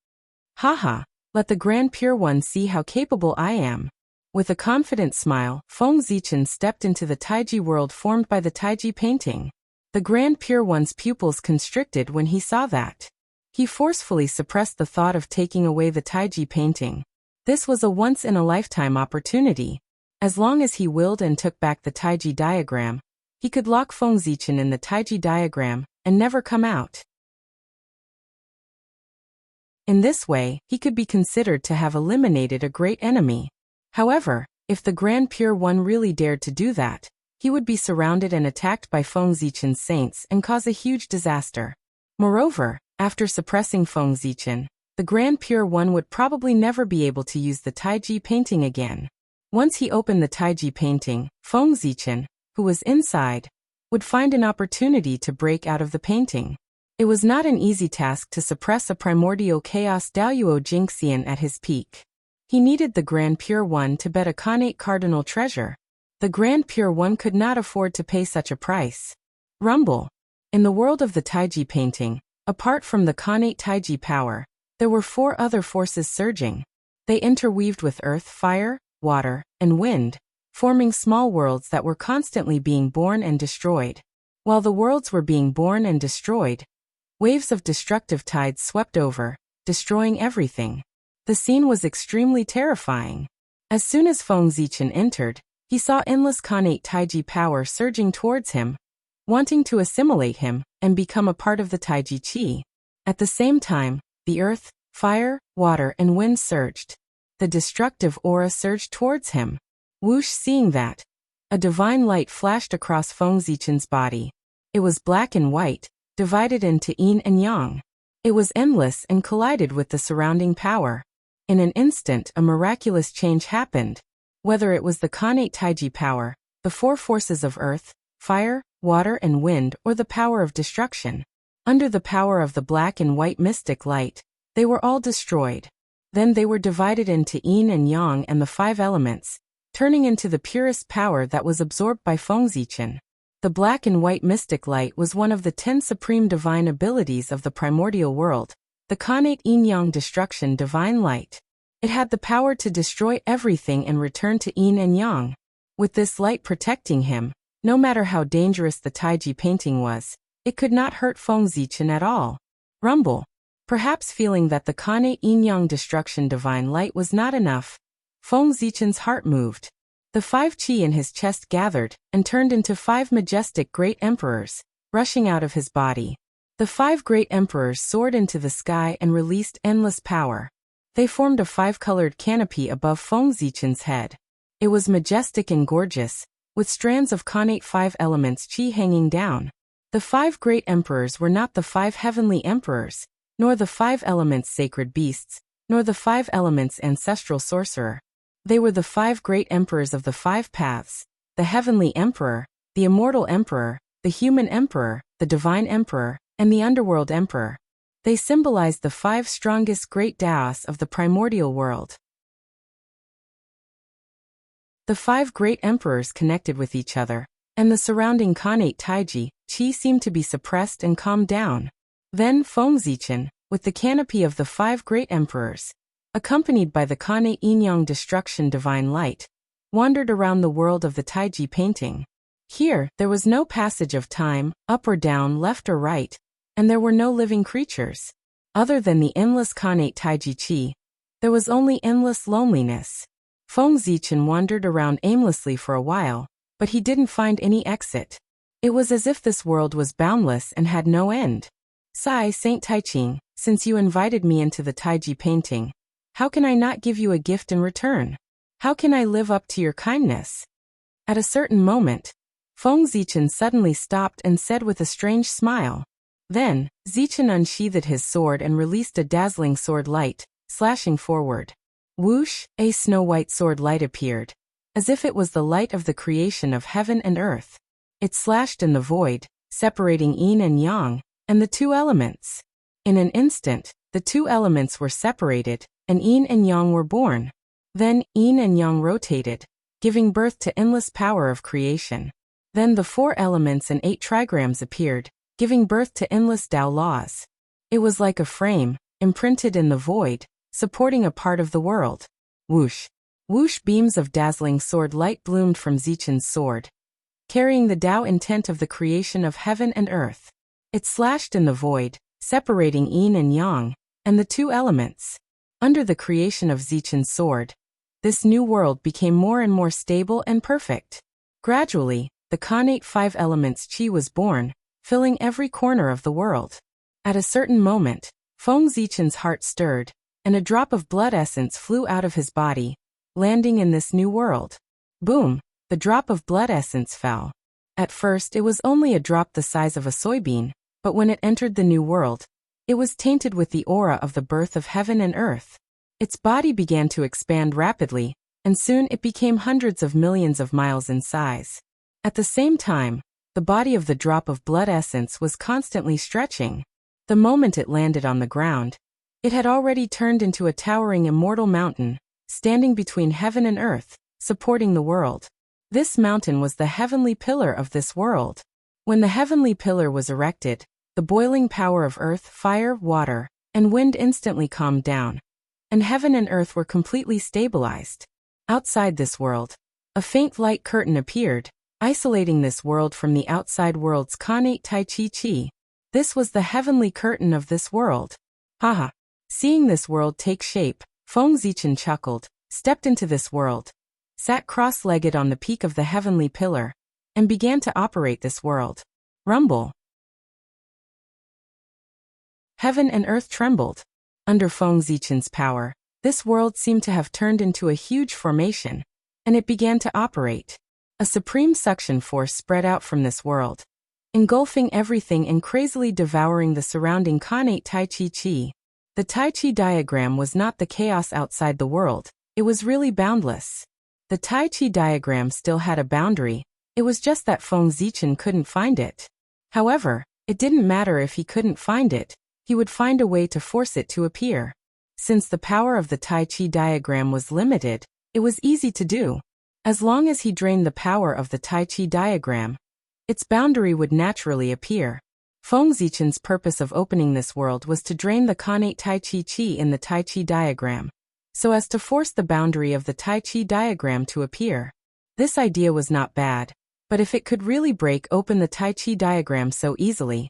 Haha, let the Grand Pure One see how capable I am. With a confident smile, Feng Zichen stepped into the Taiji world formed by the Taiji painting. The Grand Pure One's pupils constricted when he saw that. He forcefully suppressed the thought of taking away the Taiji painting. This was a once-in-a-lifetime opportunity. As long as he willed and took back the Taiji diagram, he could lock Feng Zichen in the Taiji diagram and never come out. In this way, he could be considered to have eliminated a great enemy. However, if the Grand Pure One really dared to do that, he would be surrounded and attacked by Feng Zichen's saints and cause a huge disaster. Moreover, after suppressing Feng Zichen, the Grand Pure One would probably never be able to use the Taiji painting again. Once he opened the Taiji painting, Feng Zichen, who was inside, would find an opportunity to break out of the painting. It was not an easy task to suppress a primordial chaos Daoyuo Jingxian at his peak. He needed the Grand Pure One to bet a Khanate cardinal treasure. The Grand Pure One could not afford to pay such a price. Rumble. In the world of the Taiji painting, apart from the Khanate Taiji power, there were 4 other forces surging. They interweaved with earth, fire, water, and wind, forming small worlds that were constantly being born and destroyed. While the worlds were being born and destroyed, waves of destructive tides swept over, destroying everything. The scene was extremely terrifying. As soon as Feng Zichen entered, he saw endless Khanate Taiji power surging towards him, wanting to assimilate him and become a part of the Taiji Qi. At the same time, the earth, fire, water, and wind surged. The destructive aura surged towards him. Whoosh! Seeing that, a divine light flashed across Feng Zichen's body. It was black and white, divided into yin and yang. It was endless and collided with the surrounding power. In an instant, a miraculous change happened. Whether it was the Khanate Taiji power, the 4 forces of earth, fire, water, and wind, or the power of destruction, under the power of the black and white mystic light, they were all destroyed. Then they were divided into yin and yang and the 5 elements, turning into the purest power that was absorbed by Feng Zichen. The black and white mystic light was one of the 10 supreme divine abilities of the primordial world, the Khanate yin-yang destruction divine light. It had the power to destroy everything and return to yin and yang. With this light protecting him, no matter how dangerous the Taiji painting was, it could not hurt Feng Zichen at all. Rumble. Perhaps feeling that the Khanate yin-yang destruction divine light was not enough, Feng Zichen's heart moved. The 5 qi in his chest gathered and turned into 5 majestic great emperors, rushing out of his body. The 5 great emperors soared into the sky and released endless power. They formed a 5-colored canopy above Feng Zichen's head. It was majestic and gorgeous, with strands of Khanate 5 elements qi hanging down. The 5 great emperors were not the 5 heavenly emperors, nor the 5 elements sacred beasts, nor the 5 elements ancestral sorcerer. They were the 5 great emperors of the 5 paths, the heavenly emperor, the immortal emperor, the human emperor, the divine emperor, and the underworld emperor. They symbolized the 5 strongest great Daos of the primordial world. The 5 great emperors connected with each other, and the surrounding Khanate Taiji qi seemed to be suppressed and calmed down. Then Feng Zichen, with the canopy of the 5 great emperors, accompanied by the Khanate yin-yang destruction divine light, wandered around the world of the Taiji painting. Here, there was no passage of time, up or down, left or right, and there were no living creatures. Other than the endless Khanate Taiji qi, there was only endless loneliness. Feng Zichen wandered around aimlessly for a while, but he didn't find any exit. It was as if this world was boundless and had no end. Sigh, Saint Taiching, since you invited me into the Taiji painting, how can I not give you a gift in return? How can I live up to your kindness? At a certain moment, Feng Zichen suddenly stopped and said with a strange smile. Then, Zichen unsheathed his sword and released a dazzling sword light, slashing forward. Whoosh, a snow-white sword light appeared, as if it was the light of the creation of heaven and earth. It slashed in the void, separating yin and yang, and the two elements. In an instant, the two elements were separated, and yin and yang were born. Then, yin and yang rotated, giving birth to endless power of creation. Then the 4 elements and 8 trigrams appeared, giving birth to endless Tao laws. It was like a frame, imprinted in the void, supporting a part of the world. Whoosh! Whoosh, beams of dazzling sword light bloomed from Zichen's sword, carrying the Tao intent of the creation of heaven and earth. It slashed in the void, separating yin and yang, and the two elements. Under the creation of Zichen's sword, this new world became more and more stable and perfect. Gradually, the connate 5 elements Qi was born, filling every corner of the world. At a certain moment, Feng Zichen's heart stirred, and a drop of blood essence flew out of his body, landing in this new world. Boom! The drop of blood essence fell. At first it was only a drop the size of a soybean, but when it entered the new world, it was tainted with the aura of the birth of heaven and earth. Its body began to expand rapidly, and soon it became hundreds of millions of miles in size. At the same time, the body of the drop of blood essence was constantly stretching. The moment it landed on the ground, it had already turned into a towering immortal mountain, standing between heaven and earth, supporting the world. This mountain was the heavenly pillar of this world. When the heavenly pillar was erected, the boiling power of earth, fire, water, and wind instantly calmed down, and heaven and earth were completely stabilized. Outside this world, a faint light curtain appeared, isolating this world from the outside world's connate Tai Chi Chi. This was the heavenly curtain of this world. Haha! Seeing this world take shape, Feng Zichen chuckled, stepped into this world, sat cross-legged on the peak of the heavenly pillar, and began to operate this world. Rumble! Heaven and earth trembled. Under Feng Zichen's power, this world seemed to have turned into a huge formation, and it began to operate. A supreme suction force spread out from this world, engulfing everything and crazily devouring the surrounding connate Tai Chi Chi. The Tai Chi diagram was not the chaos outside the world, it was really boundless. The Tai Chi diagram still had a boundary, it was just that Feng Zichen couldn't find it. However, it didn't matter if he couldn't find it, he would find a way to force it to appear. Since the power of the Tai Chi diagram was limited, it was easy to do. As long as he drained the power of the Tai Chi diagram, its boundary would naturally appear. Feng Zichen's purpose of opening this world was to drain the connate Tai Chi Chi in the Tai Chi diagram, so as to force the boundary of the Tai Chi diagram to appear. This idea was not bad, but if it could really break open the Tai Chi diagram so easily,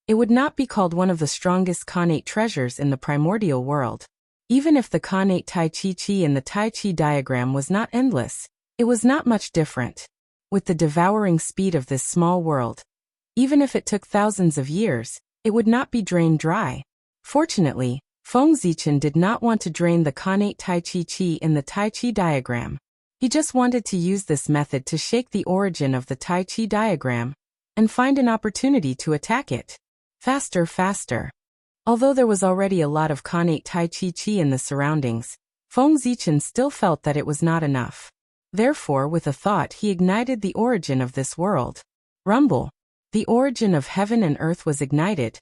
it would not be called one of the strongest connate treasures in the primordial world. Even if the connate Tai Chi Chi in the Tai Chi diagram was not endless, it was not much different. With the devouring speed of this small world, even if it took thousands of years, it would not be drained dry. Fortunately, Feng Zichen did not want to drain the connate Tai Chi Chi in the Tai Chi diagram. He just wanted to use this method to shake the origin of the Tai Chi diagram and find an opportunity to attack it. Faster, faster. Although there was already a lot of connate Tai Chi Chi in the surroundings, Feng Zichen still felt that it was not enough. Therefore, with a thought, he ignited the origin of this world. Rumble! The origin of heaven and earth was ignited,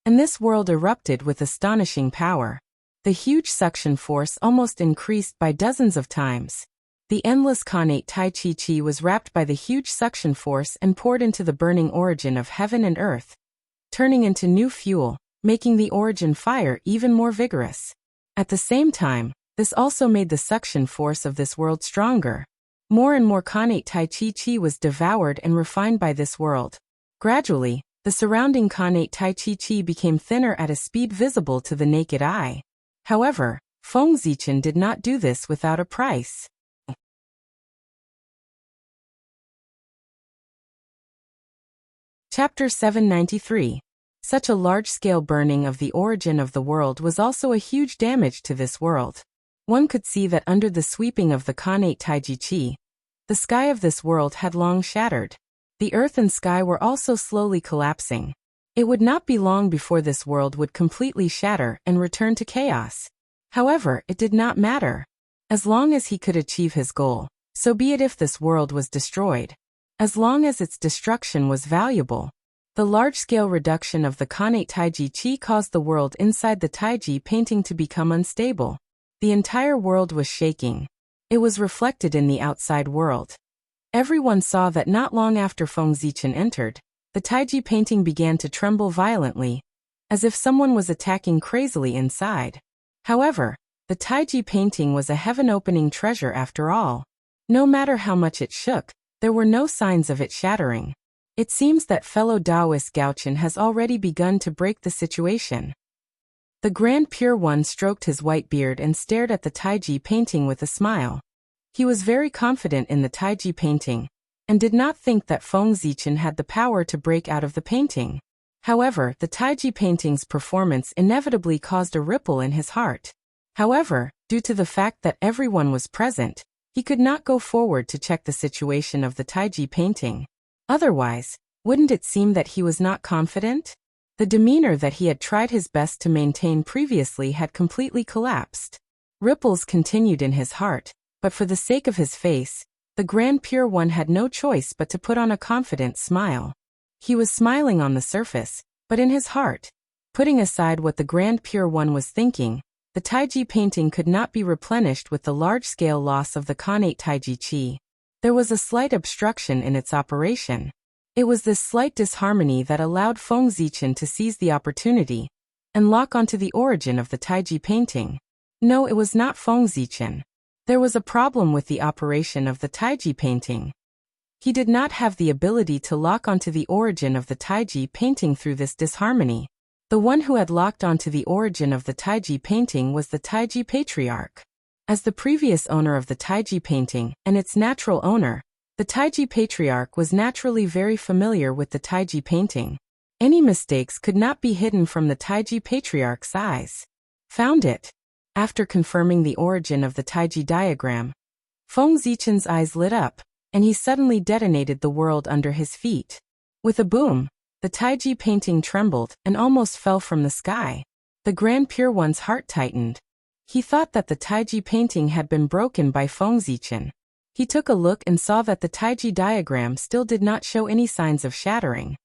and this world erupted with astonishing power. The huge suction force almost increased by dozens of times. The endless connate Tai Chi Chi was wrapped by the huge suction force and poured into the burning origin of heaven and earth, turning into new fuel, making the origin fire even more vigorous. At the same time, this also made the suction force of this world stronger. More and more connate Tai Chi Chi was devoured and refined by this world. Gradually, the surrounding connate Tai Chi Chi became thinner at a speed visible to the naked eye. However, Feng Zichen did not do this without a price. Chapter 793. Such a large-scale burning of the origin of the world was also a huge damage to this world. One could see that under the sweeping of the Khanate Taiji Chi, the sky of this world had long shattered. The earth and sky were also slowly collapsing. It would not be long before this world would completely shatter and return to chaos. However, it did not matter. As long as he could achieve his goal, so be it if this world was destroyed. As long as its destruction was valuable. The large-scale reduction of the Khanate Taiji Chi caused the world inside the Taiji painting to become unstable. The entire world was shaking. It was reflected in the outside world. Everyone saw that not long after Feng Zichen entered, the Taiji painting began to tremble violently, as if someone was attacking crazily inside. However, the Taiji painting was a heaven-opening treasure after all. No matter how much it shook, there were no signs of it shattering. It seems that fellow Taoist Gaochen has already begun to break the situation. The Grand Pure One stroked his white beard and stared at the Taiji painting with a smile. He was very confident in the Taiji painting, and did not think that Feng Zichen had the power to break out of the painting. However, the Taiji painting's performance inevitably caused a ripple in his heart. However, due to the fact that everyone was present, he could not go forward to check the situation of the Taiji painting. Otherwise, wouldn't it seem that he was not confident? The demeanor that he had tried his best to maintain previously had completely collapsed. Ripples continued in his heart, but for the sake of his face, the Grand Pure One had no choice but to put on a confident smile. He was smiling on the surface, but in his heart, putting aside what the Grand Pure One was thinking, the Taiji painting could not be replenished with the large-scale loss of the Khanate Taiji Chi. There was a slight obstruction in its operation. It was this slight disharmony that allowed Feng Zichen to seize the opportunity and lock onto the origin of the Taiji painting. No, it was not Feng Zichen. There was a problem with the operation of the Taiji painting. He did not have the ability to lock onto the origin of the Taiji painting through this disharmony. The one who had locked onto the origin of the Taiji painting was the Taiji Patriarch. As the previous owner of the Taiji painting and its natural owner, the Taiji Patriarch was naturally very familiar with the Taiji painting. Any mistakes could not be hidden from the Taiji Patriarch's eyes. Found it. After confirming the origin of the Taiji diagram, Feng Zichen's eyes lit up, and he suddenly detonated the world under his feet. With a boom, the Taiji painting trembled and almost fell from the sky. The Grand Pure One's heart tightened. He thought that the Taiji painting had been broken by Feng Zichen. He took a look and saw that the Taiji diagram still did not show any signs of shattering.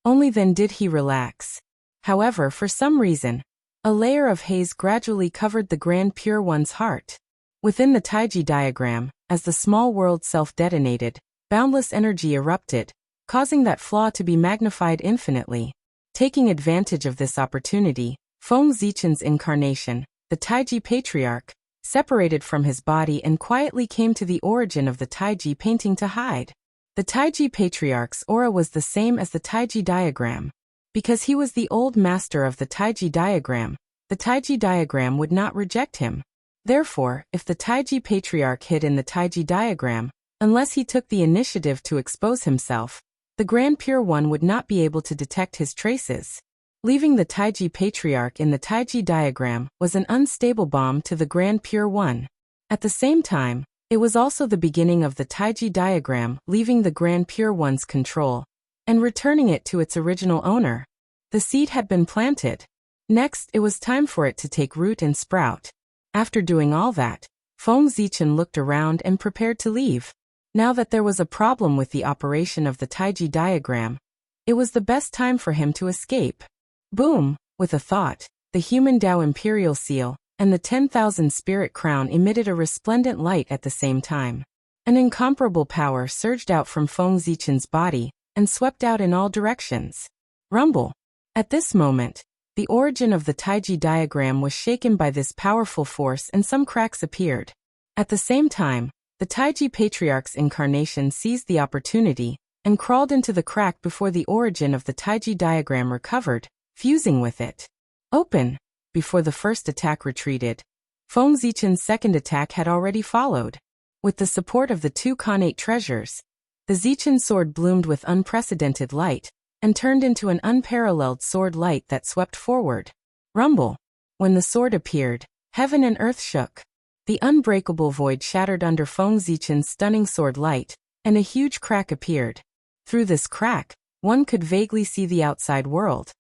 Only then did he relax. However, for some reason, a layer of haze gradually covered the Grand Pure One's heart. Within the Taiji diagram, as the small world self-detonated, boundless energy erupted, causing that flaw to be magnified infinitely. Taking advantage of this opportunity, Feng Zichen's incarnation, the Taiji Patriarch, separated from his body and quietly came to the origin of the Taiji painting to hide. The Taiji Patriarch's aura was the same as the Taiji diagram. Because he was the old master of the Taiji diagram, the Taiji diagram would not reject him. Therefore, if the Taiji Patriarch hid in the Taiji diagram, unless he took the initiative to expose himself, the Grand Pure One would not be able to detect his traces. Leaving the Taiji Patriarch in the Taiji diagram was an unstable bomb to the Grand Pure One. At the same time, it was also the beginning of the Taiji diagram leaving the Grand Pure One's control and returning it to its original owner. The seed had been planted. Next, it was time for it to take root and sprout. After doing all that, Feng Zichen looked around and prepared to leave. Now that there was a problem with the operation of the Taiji diagram, it was the best time for him to escape. Boom! With a thought, the human Tao Imperial Seal and the 10,000 Spirit Crown emitted a resplendent light at the same time. An incomparable power surged out from Feng Zichen's body and swept out in all directions. Rumble! At this moment, the origin of the Taiji diagram was shaken by this powerful force and some cracks appeared. At the same time, the Taiji Patriarch's incarnation seized the opportunity and crawled into the crack before the origin of the Taiji diagram recovered, fusing with it. Open! Before the first attack retreated, Feng Zichen's second attack had already followed. With the support of the two Khanate treasures, The Zichin sword bloomed with unprecedented light, and turned into an unparalleled sword light that swept forward. Rumble! When the sword appeared, heaven and earth shook. The unbreakable void shattered under Feng Zichin's stunning sword light, and a huge crack appeared. Through this crack, one could vaguely see the outside world.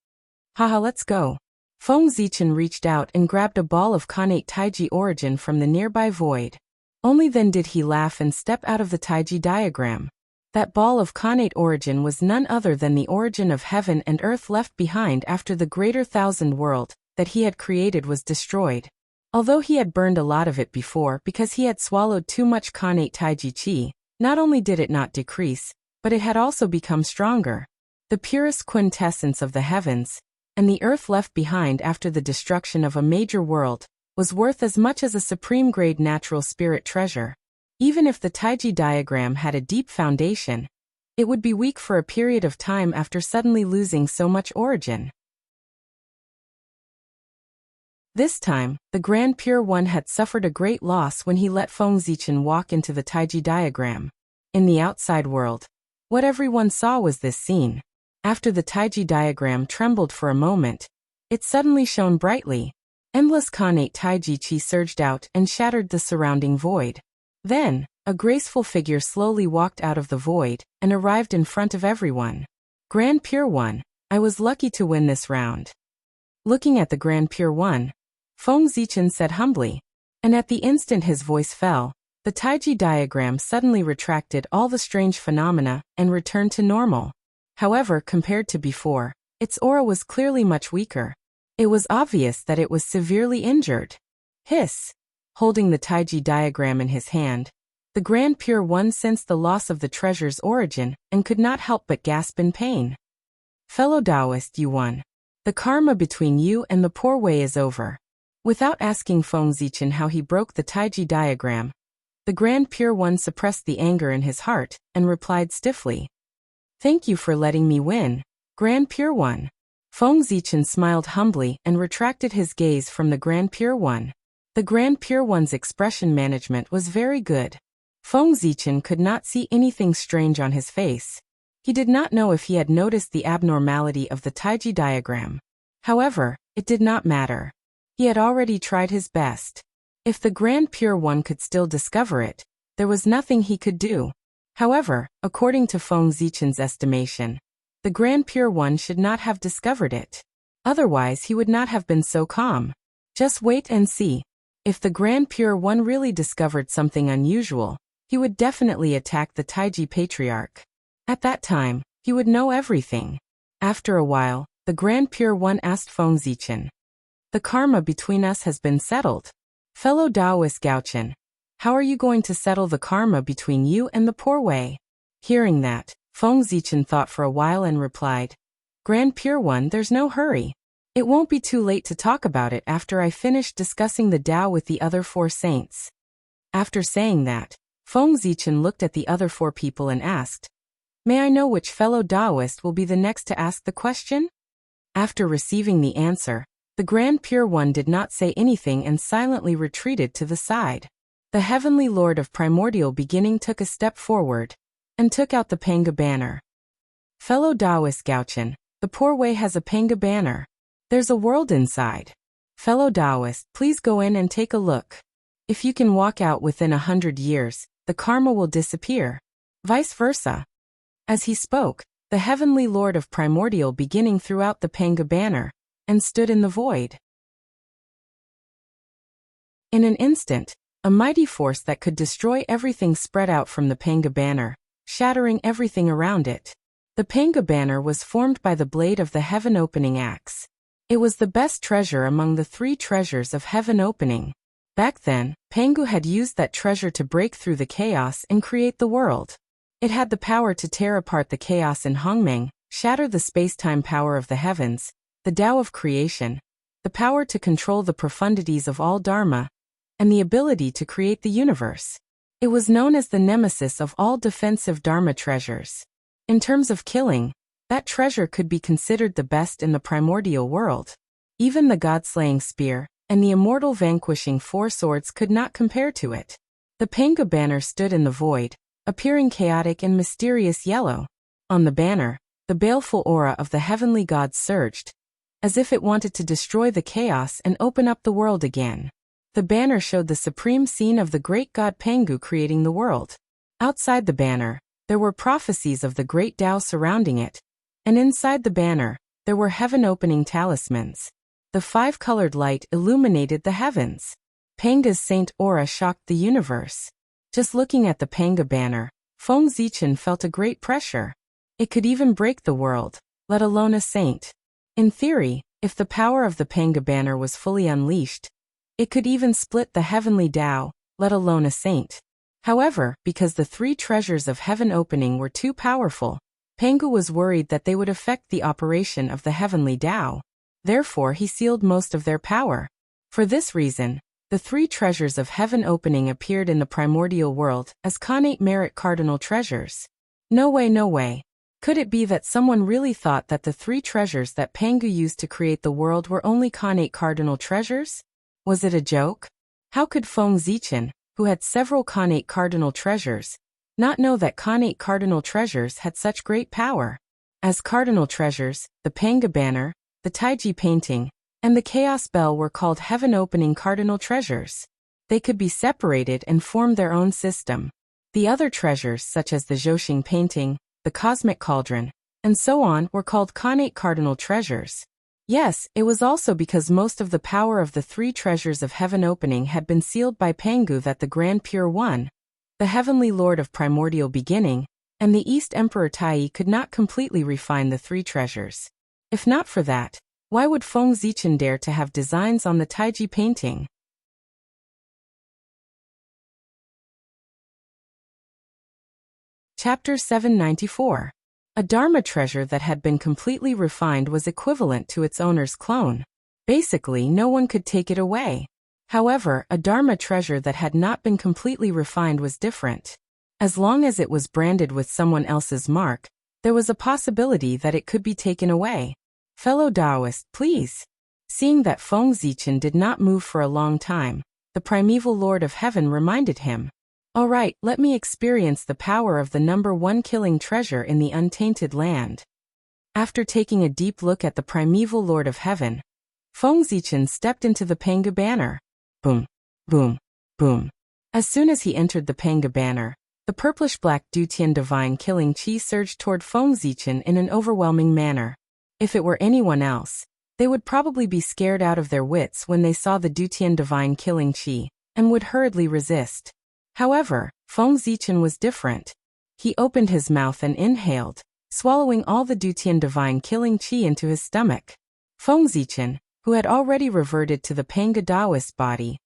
Haha, let's go. Feng Zichin reached out and grabbed a ball of Khanate Taiji origin from the nearby void. Only then did he laugh and step out of the Taiji diagram. That ball of Khanate origin was none other than the origin of heaven and earth left behind after the greater thousand world that he had created was destroyed. Although he had burned a lot of it before because he had swallowed too much Khanate Taiji chi, not only did it not decrease, but it had also become stronger. The purest quintessence of the heavens, and the earth left behind after the destruction of a major world, was worth as much as a supreme-grade natural spirit treasure. Even if the Taiji diagram had a deep foundation, it would be weak for a period of time after suddenly losing so much origin. This time, the Grand Pure One had suffered a great loss when he let Feng Zichin walk into the Taiji diagram. In the outside world, what everyone saw was this scene. After the Taiji diagram trembled for a moment, it suddenly shone brightly. Endless Khanate Taiji chi surged out and shattered the surrounding void. Then, a graceful figure slowly walked out of the void and arrived in front of everyone. Grand Pure One, I was lucky to win this round. Looking at the Grand Pure One, Feng Zichin said humbly, and at the instant his voice fell, the Taiji diagram suddenly retracted all the strange phenomena and returned to normal. However, compared to before, its aura was clearly much weaker. It was obvious that it was severely injured. Hiss! Holding the Taiji diagram in his hand, the Grand Pure One sensed the loss of the treasure's origin and could not help but gasp in pain. Fellow Taoist, you won. The karma between you and the poor way is over. Without asking Feng Zichin how he broke the Taiji diagram, the Grand Pure One suppressed the anger in his heart and replied stiffly. Thank you for letting me win, Grand Pure One. Feng Zichin smiled humbly and retracted his gaze from the Grand Pure One. The Grand Pure One's expression management was very good. Feng Zichin could not see anything strange on his face. He did not know if he had noticed the abnormality of the Taiji diagram. However, it did not matter. He had already tried his best. If the Grand Pure One could still discover it, there was nothing he could do. However, according to Feng Zichin's estimation, the Grand Pure One should not have discovered it. Otherwise he would not have been so calm. Just wait and see. If the Grand Pure One really discovered something unusual, he would definitely attack the Taiji Patriarch. At that time, he would know everything. After a while, the Grand Pure One asked Feng Zichin. The karma between us has been settled. Fellow Taoist Gaochen, how are you going to settle the karma between you and the poor way? Hearing that, Feng Zichin thought for a while and replied, Grand Pure One, there's no hurry. It won't be too late to talk about it after I finish discussing the Tao with the other four saints. After saying that, Feng Zichin looked at the other four people and asked, May I know which fellow Taoist will be the next to ask the question? After receiving the answer, the Grand Pure One did not say anything and silently retreated to the side. The Heavenly Lord of Primordial Beginning took a step forward and took out the Panga banner. Fellow Taoist Gaochen, the poor way has a Panga banner. There's a world inside. Fellow Taoist, please go in and take a look. If you can walk out within 100 years, the karma will disappear. Vice versa. As he spoke, the Heavenly Lord of Primordial Beginning threw out the Panga banner and stood in the void. In an instant, a mighty force that could destroy everything spread out from the Panga banner, shattering everything around it. The Panga banner was formed by the blade of the Heaven Opening Axe. It was the best treasure among the 3 treasures of Heaven Opening. Back then, Pangu had used that treasure to break through the chaos and create the world. It had the power to tear apart the chaos in Hongmeng, shatter the space-time power of the heavens, the Tao of creation, the power to control the profundities of all Dharma, and the ability to create the universe. It was known as the nemesis of all defensive Dharma treasures. In terms of killing, that treasure could be considered the best in the primordial world. Even the God-slaying spear and the immortal vanquishing 4 swords could not compare to it. The Panga banner stood in the void, appearing chaotic and mysterious yellow. On the banner, the baleful aura of the heavenly gods surged, as if it wanted to destroy the chaos and open up the world again. The banner showed the supreme scene of the great god Pangu creating the world. Outside the banner, there were prophecies of the great Tao surrounding it, and inside the banner, there were heaven-opening talismans. The five-colored light illuminated the heavens. Panga's saint aura shocked the universe. Just looking at the Panga banner, Feng Zichen felt a great pressure. It could even break the world, let alone a saint. In theory, if the power of the Panga banner was fully unleashed, it could even split the heavenly Tao, let alone a saint. However, because the three treasures of heaven opening were too powerful, Pangu was worried that they would affect the operation of the heavenly Tao. Therefore he sealed most of their power. For this reason, the three treasures of heaven opening appeared in the primordial world as connate merit cardinal treasures. No way, no way. Could it be that someone really thought that the three treasures that Pangu used to create the world were only connate cardinal treasures? Was it a joke? How could Feng Zichen, who had several connate cardinal treasures, not know that connate cardinal treasures had such great power? As cardinal treasures, the Panga banner, the Taiji painting, and the Chaos Bell were called heaven-opening cardinal treasures. They could be separated and form their own system. The other treasures, such as the Zhouxing painting, the Cosmic Cauldron, and so on, were called connate cardinal treasures. Yes, it was also because most of the power of the three treasures of heaven opening had been sealed by Pangu that the Grand Pure One, the Heavenly Lord of Primordial Beginning, and the East Emperor Tai could not completely refine the three treasures. If not for that, why would Feng Zichen dare to have designs on the Taiji painting? Chapter 794. A Dharma treasure that had been completely refined was equivalent to its owner's clone. Basically, no one could take it away. However, a Dharma treasure that had not been completely refined was different. As long as it was branded with someone else's mark, there was a possibility that it could be taken away. Fellow Taoist, please. Seeing that Feng Zichen did not move for a long time, the primeval Lord of Heaven reminded him. All right, let me experience the power of the number one killing treasure in the untainted land. After taking a deep look at the primeval Lord of Heaven, Feng Zichen stepped into the Panga banner. Boom, boom, boom. As soon as he entered the Panga banner, the purplish-black Dutian divine killing chi surged toward Feng Zichen in an overwhelming manner. If it were anyone else, they would probably be scared out of their wits when they saw the Dutian divine killing chi, and would hurriedly resist. However, Feng Zichen was different. He opened his mouth and inhaled, swallowing all the Dutian divine killing chi into his stomach. Feng Zichen, who had already reverted to the Panga Taoist body,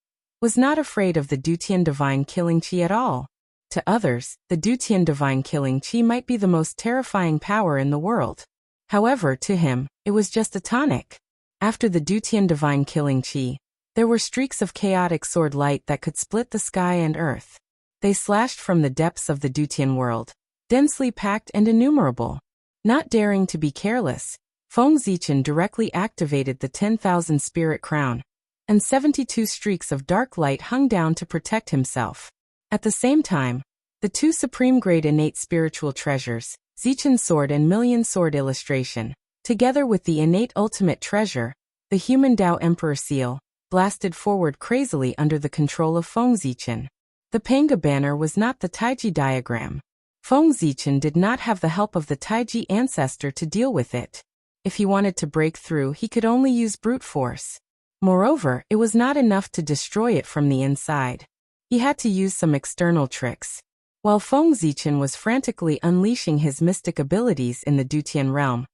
was not afraid of the Dutian divine killing chi at all. To others, the Dutian divine killing chi might be the most terrifying power in the world. However, to him, it was just a tonic. After the Dutian divine killing chi, there were streaks of chaotic sword light that could split the sky and earth. They slashed from the depths of the Dutian world, densely packed and innumerable. Not daring to be careless, Feng Zichen directly activated the 10,000 spirit crown, and 72 streaks of dark light hung down to protect himself. At the same time, the two supreme-grade innate spiritual treasures, Zichen's sword and Million Sword illustration, together with the innate ultimate treasure, the human Tao Emperor seal, blasted forward crazily under the control of Feng Zichen. The Panga banner was not the Taiji diagram. Feng Zichen did not have the help of the Taiji ancestor to deal with it. If he wanted to break through, he could only use brute force. Moreover, it was not enough to destroy it from the inside. He had to use some external tricks. While Feng Zichen was frantically unleashing his mystic abilities in the Dutian realm,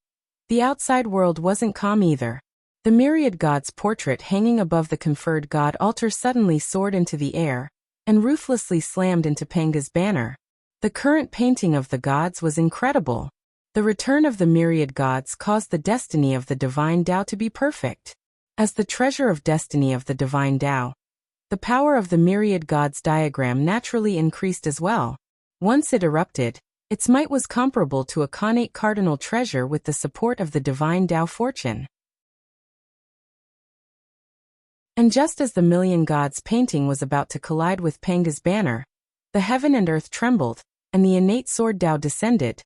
the outside world wasn't calm either. The myriad gods portrait hanging above the conferred god altar suddenly soared into the air, and ruthlessly slammed into Panga's banner. The current painting of the gods was incredible. The return of the myriad gods caused the destiny of the divine Tao to be perfect. As the treasure of destiny of the divine Tao, the power of the myriad gods diagram naturally increased as well. Once it erupted, its might was comparable to a connate cardinal treasure with the support of the divine Tao fortune. And just as the million gods painting was about to collide with Panga's banner, the heaven and earth trembled, and the innate sword Tao descended,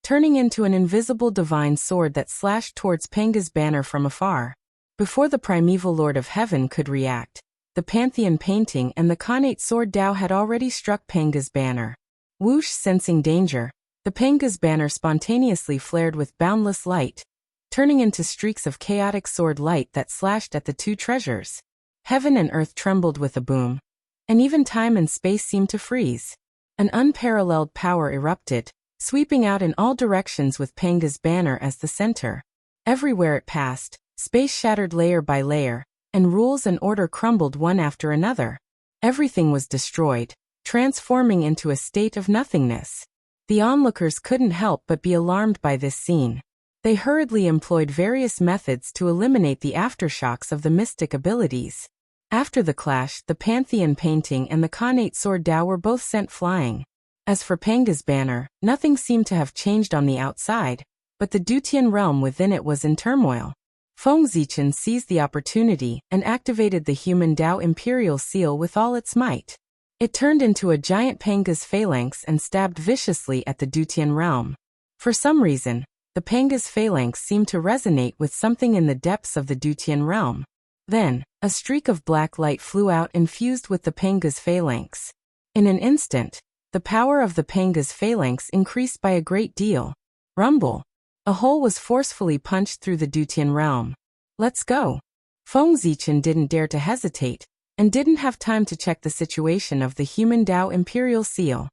turning into an invisible divine sword that slashed towards Panga's banner from afar. Before the primeval Lord of Heaven could react, the Pantheon painting and the connate sword Tao had already struck Panga's banner. Whoosh! Sensing danger, the Panga's banner spontaneously flared with boundless light, turning into streaks of chaotic sword light that slashed at the two treasures. Heaven and earth trembled with a boom, and even time and space seemed to freeze. An unparalleled power erupted, sweeping out in all directions with Panga's banner as the center. Everywhere it passed, space shattered layer by layer, and rules and order crumbled one after another. Everything was destroyed, transforming into a state of nothingness. The onlookers couldn't help but be alarmed by this scene. They hurriedly employed various methods to eliminate the aftershocks of the mystic abilities. After the clash, the Pantheon painting and the connate sword Tao were both sent flying. As for Panga's banner, nothing seemed to have changed on the outside, but the Dutian realm within it was in turmoil. Feng Zichen seized the opportunity and activated the human Tao Imperial Seal with all its might. It turned into a giant Panga's phalanx and stabbed viciously at the Dutian realm. For some reason, the Panga's phalanx seemed to resonate with something in the depths of the Dutian realm. Then, a streak of black light flew out and fused with the Panga's phalanx. In an instant, the power of the Panga's phalanx increased by a great deal. Rumble! A hole was forcefully punched through the Dutian realm. Let's go! Feng Zichen didn't dare to hesitate, and didn't have time to check the situation of the human Tao Imperial Seal.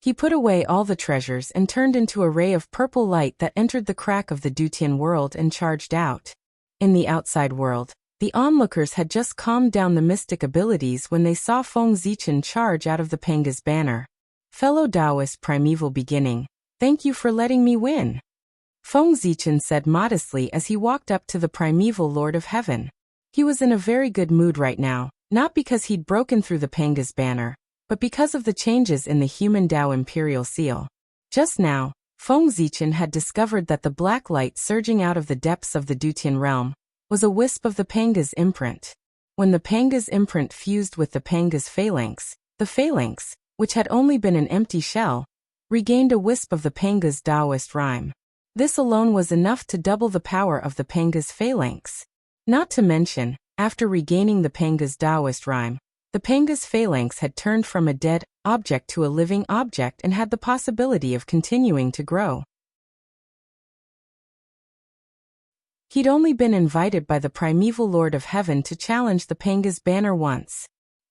He put away all the treasures and turned into a ray of purple light that entered the crack of the Dutian world and charged out. In the outside world, the onlookers had just calmed down the mystic abilities when they saw Feng Zichen charge out of the Panga's banner. Fellow Taoist primeval beginning, thank you for letting me win. Feng Zichen said modestly as he walked up to the primeval Lord of Heaven. He was in a very good mood right now, not because he'd broken through the Panga's banner, but because of the changes in the human Tao Imperial Seal. Just now, Feng Zichen had discovered that the black light surging out of the depths of the Dutian realm was a wisp of the Panga's imprint. When the Panga's imprint fused with the Panga's phalanx, the phalanx, which had only been an empty shell, regained a wisp of the Panga's Taoist rhyme. This alone was enough to double the power of the Panga's phalanx. Not to mention, after regaining the Panga's Taoist rhyme, the Panga's phalanx had turned from a dead object to a living object and had the possibility of continuing to grow. He'd only been invited by the primeval Lord of Heaven to challenge the Panga's banner once.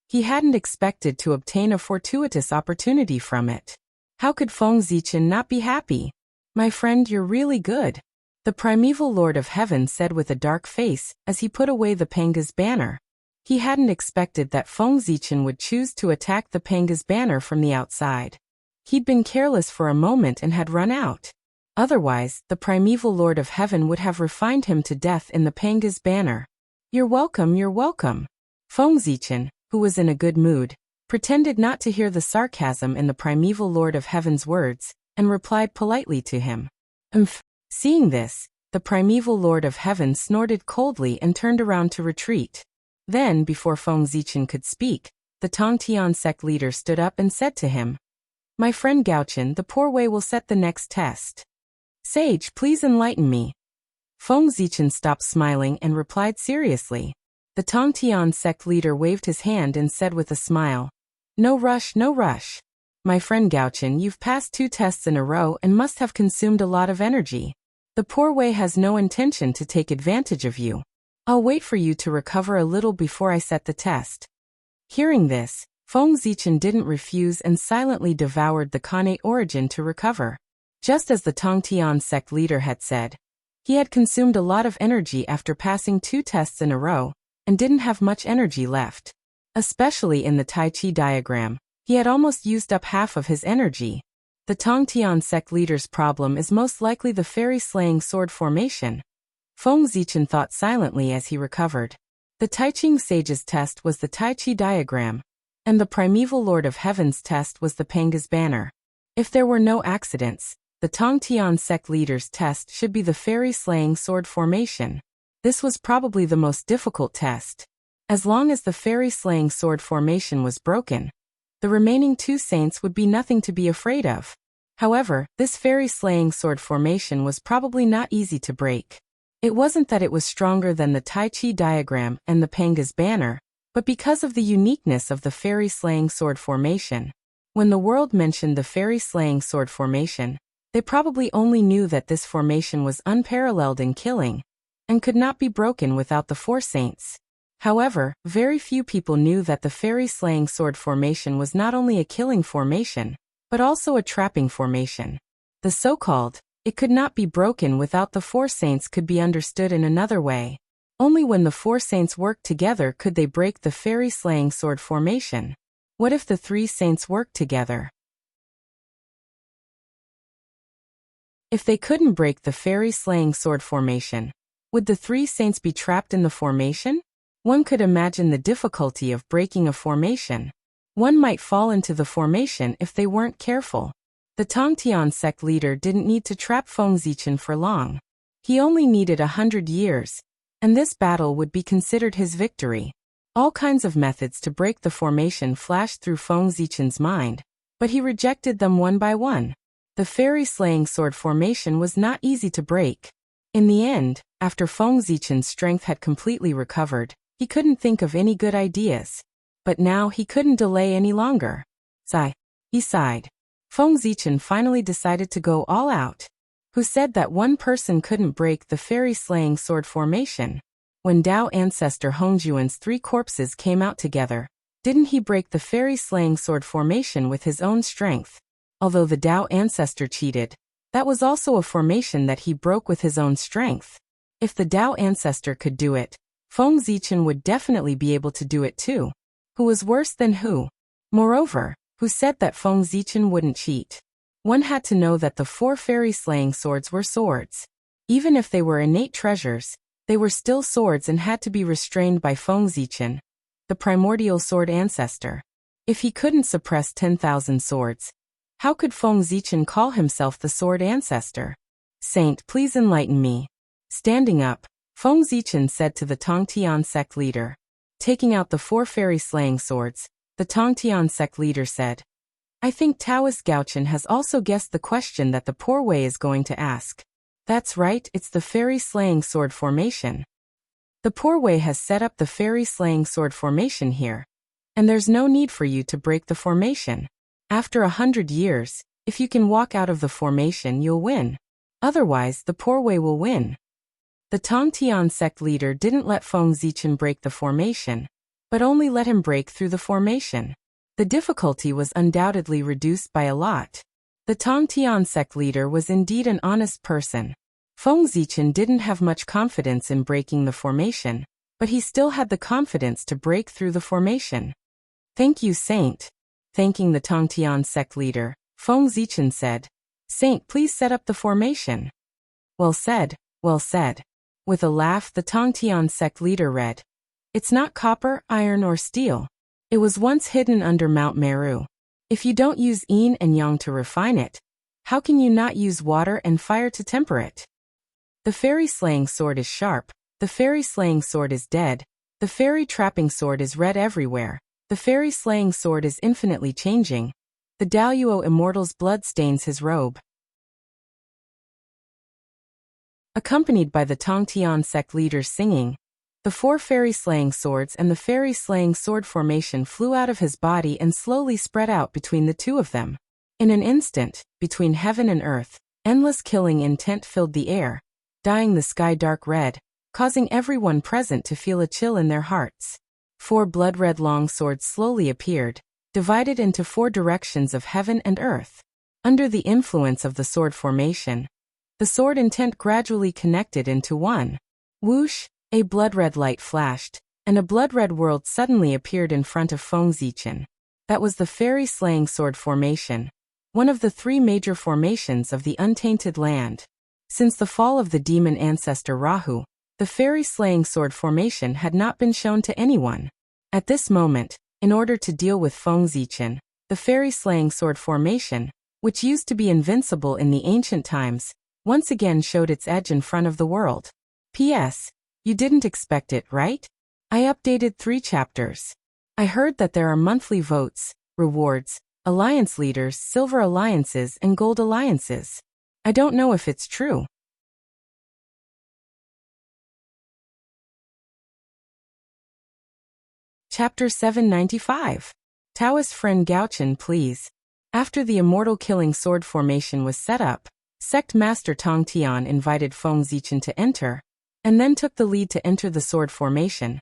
He hadn't expected to obtain a fortuitous opportunity from it. How could Feng Zichen not be happy? My friend, you're really good, the primeval Lord of Heaven said with a dark face as he put away the Panga's banner. He hadn't expected that Feng Zichen would choose to attack the Panga's banner from the outside. He'd been careless for a moment and had run out. Otherwise, the primeval Lord of Heaven would have refined him to death in the Panga's banner. You're welcome, you're welcome. Feng Zichen, who was in a good mood, pretended not to hear the sarcasm in the primeval Lord of Heaven's words, and replied politely to him. Seeing this, the primeval Lord of Heaven snorted coldly and turned around to retreat. Then, before Feng Zichen could speak, the Tongtian sect leader stood up and said to him, My friend Gaochen, the poor way will set the next test. Sage, please enlighten me. Feng Zichen stopped smiling and replied seriously. The Tongtian sect leader waved his hand and said with a smile, No rush, no rush. My friend Gaochen, you've passed 2 tests in a row and must have consumed a lot of energy. The poor way has no intention to take advantage of you. I'll wait for you to recover a little before I set the test. Hearing this, Feng Zichen didn't refuse and silently devoured the connate origin to recover. Just as the Tongtian sect leader had said, he had consumed a lot of energy after passing 2 tests in a row, and didn't have much energy left. Especially in the Tai Chi diagram, he had almost used up half of his energy. The Tongtian sect leader's problem is most likely the fairy-slaying sword formation. Feng Zichen thought silently as he recovered. The Tai Ching sage's test was the Tai Chi diagram, and the primeval Lord of Heaven's test was the Panga's banner. If there were no accidents, the Tongtian sect leader's test should be the fairy-slaying sword formation. This was probably the most difficult test. As long as the fairy-slaying sword formation was broken, The remaining 2 saints would be nothing to be afraid of. However, this fairy-slaying sword formation was probably not easy to break. It wasn't that it was stronger than the Tai Chi diagram and the Panga's banner, but because of the uniqueness of the fairy-slaying sword formation. When the world mentioned the fairy-slaying sword formation, they probably only knew that this formation was unparalleled in killing, and could not be broken without the 4 saints. However, very few people knew that the fairy-slaying sword formation was not only a killing formation, but also a trapping formation. The so-called, it could not be broken without the 4 saints could be understood in another way. Only when the 4 saints worked together could they break the fairy-slaying sword formation. What if the 3 saints worked together? If they couldn't break the fairy-slaying sword formation, would the 3 saints be trapped in the formation? One could imagine the difficulty of breaking a formation. One might fall into the formation if they weren't careful. The Tongtian sect leader didn't need to trap Feng Zichen for long. He only needed 100 years, and this battle would be considered his victory. All kinds of methods to break the formation flashed through Feng Zichen's mind, but he rejected them one by one. The fairy-slaying sword formation was not easy to break. In the end, after Feng Zichen's strength had completely recovered, he couldn't think of any good ideas. But now he couldn't delay any longer. He sighed. Feng Zichen finally decided to go all out. Who said that one person couldn't break the fairy-slaying sword formation? When Dao ancestor Hongjuan's 3 corpses came out together, didn't he break the fairy-slaying sword formation with his own strength? Although the Dao ancestor cheated, that was also a formation that he broke with his own strength. If the Dao ancestor could do it, Feng Zichen would definitely be able to do it too. Who was worse than who? Moreover, who said that Feng Zichen wouldn't cheat? One had to know that the 4 fairy-slaying swords were swords. Even if they were innate treasures, they were still swords and had to be restrained by Feng Zichen, the primordial sword ancestor. If he couldn't suppress 10,000 swords, how could Feng Zichen call himself the sword ancestor? Saint, please enlighten me. Standing up, Feng Zichen said to the Tongtian sect leader. Taking out the 4 fairy-slaying swords, the Tongtian sect leader said, I think Taoist Gaochen has also guessed the question that the poor Wei is going to ask. That's right, it's the fairy-slaying sword formation. The poor Wei has set up the fairy-slaying sword formation here, and there's no need for you to break the formation. After 100 years, if you can walk out of the formation, you'll win. Otherwise, the poor Wei will win. The Tongtian sect leader didn't let Feng Zichen break the formation, but only let him break through the formation. The difficulty was undoubtedly reduced by a lot. The Tongtian sect leader was indeed an honest person. Feng Zichen didn't have much confidence in breaking the formation, but he still had the confidence to break through the formation. Thank you, Saint. Thanking the Tongtian sect leader, Feng Zichen said, Saint, please set up the formation. Well said, well said. With a laugh, the Tongtian sect leader read, It's not copper, iron or steel. It was once hidden under Mount Meru. If you don't use yin and yang to refine it, how can you not use water and fire to temper it? The fairy-slaying sword is sharp, the fairy-slaying sword is dead, the fairy-trapping sword is red everywhere, the fairy-slaying sword is infinitely changing. The Daoyuo immortal's blood stains his robe. Accompanied by the Tongtian sect leaders singing, the 4 fairy-slaying swords and the fairy-slaying sword formation flew out of his body and slowly spread out between the 2 of them. In an instant, between heaven and earth, endless killing intent filled the air, dyeing the sky dark red, causing everyone present to feel a chill in their hearts. 4 blood-red long swords slowly appeared, divided into 4 directions of heaven and earth. Under the influence of the sword formation, the sword intent gradually connected into one. Whoosh! A blood-red light flashed, and a blood-red world suddenly appeared in front of Feng Zichen. That was the fairy-slaying sword formation, one of the 3 major formations of the untainted land. Since the fall of the demon ancestor Rahu, the fairy-slaying sword formation had not been shown to anyone. At this moment, in order to deal with Feng Zichen, the fairy-slaying sword formation, which used to be invincible in the ancient times, once again showed its edge in front of the world. P.S. You didn't expect it, right? I updated 3 chapters. I heard that there are monthly votes, rewards, alliance leaders, silver alliances, and gold alliances. I don't know if it's true. Chapter 795. Taoist friend Gaochen, please. After the immortal killing sword formation was set up, Sect Master Tong Tian invited Feng Zichen to enter, and then took the lead to enter the sword formation,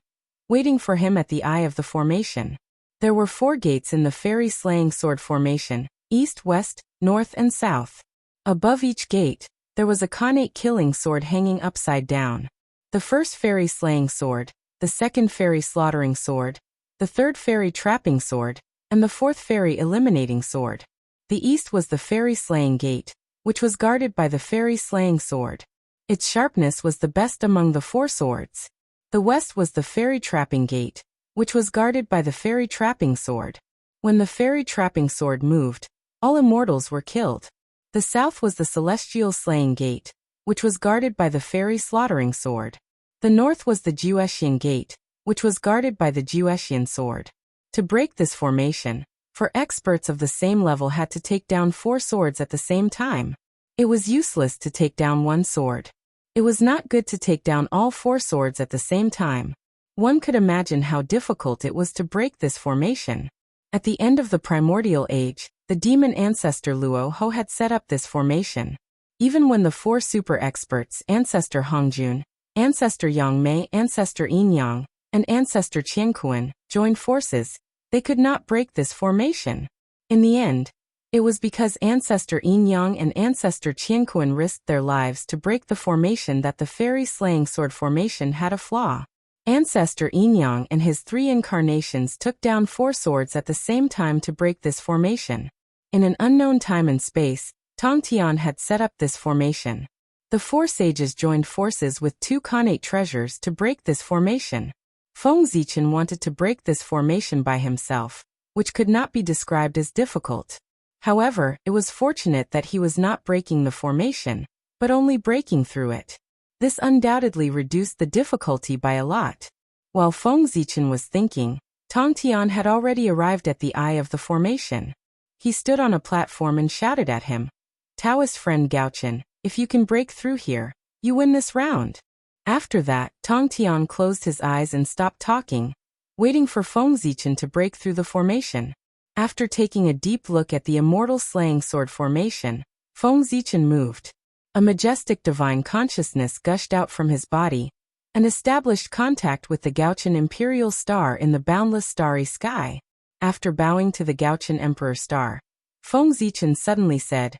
waiting for him at the eye of the formation. There were 4 gates in the fairy slaying sword formation, east, west, north, and south. Above each gate, there was a Khanate killing sword hanging upside down. The first fairy slaying sword, the second fairy slaughtering sword, the third fairy trapping sword, and the fourth fairy eliminating sword. The east was the fairy slaying gate, which was guarded by the fairy slaying sword. Its sharpness was the best among the 4 swords. The west was the fairy trapping gate, which was guarded by the fairy trapping sword. When the fairy trapping sword moved, all immortals were killed. The south was the celestial slaying gate, which was guarded by the fairy slaughtering sword. The north was the Jueshian gate, which was guarded by the Jueshian sword. To break this formation, 4 experts of the same level had to take down 4 swords at the same time. It was useless to take down 1 sword. It was not good to take down all 4 swords at the same time. One could imagine how difficult it was to break this formation. At the end of the primordial age, the demon ancestor Luo Ho had set up this formation. Even when the 4 super experts, Ancestor Hongjun, Ancestor Yang Mei, Ancestor Yin Yang, and Ancestor Qianquan, joined forces, they could not break this formation. In the end, it was because Ancestor Yin Yang and Ancestor Qianquan risked their lives to break the formation that the fairy slaying sword formation had a flaw. Ancestor Yin Yang and his 3 incarnations took down 4 swords at the same time to break this formation. In an unknown time and space, Tong Tian had set up this formation. The 4 sages joined forces with 2 Khanate treasures to break this formation. Feng Zichen wanted to break this formation by himself, which could not be described as difficult. However, it was fortunate that he was not breaking the formation, but only breaking through it. This undoubtedly reduced the difficulty by a lot. While Feng Zichen was thinking, Tong Tian had already arrived at the eye of the formation. He stood on a platform and shouted at him, "Taoist friend Gaochen, if you can break through here, you win this round." After that, Tong Tian closed his eyes and stopped talking, waiting for Feng Zichen to break through the formation. After taking a deep look at the immortal slaying sword formation, Feng Zichen moved. A majestic divine consciousness gushed out from his body, and established contact with the Gaochen Imperial Star in the boundless starry sky. After bowing to the Gaochen Emperor Star, Feng Zichen suddenly said,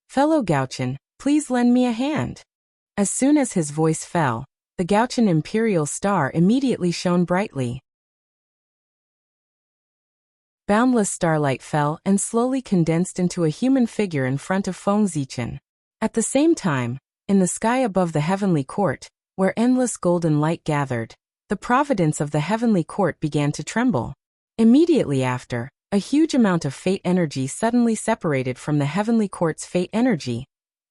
"Fellow Gaochen, please lend me a hand." As soon as his voice fell, the Gaochen Imperial Star immediately shone brightly. Boundless starlight fell and slowly condensed into a human figure in front of Feng Zichen. At the same time, in the sky above the heavenly court, where endless golden light gathered, the providence of the heavenly court began to tremble. Immediately after, a huge amount of fate energy suddenly separated from the heavenly court's fate energy,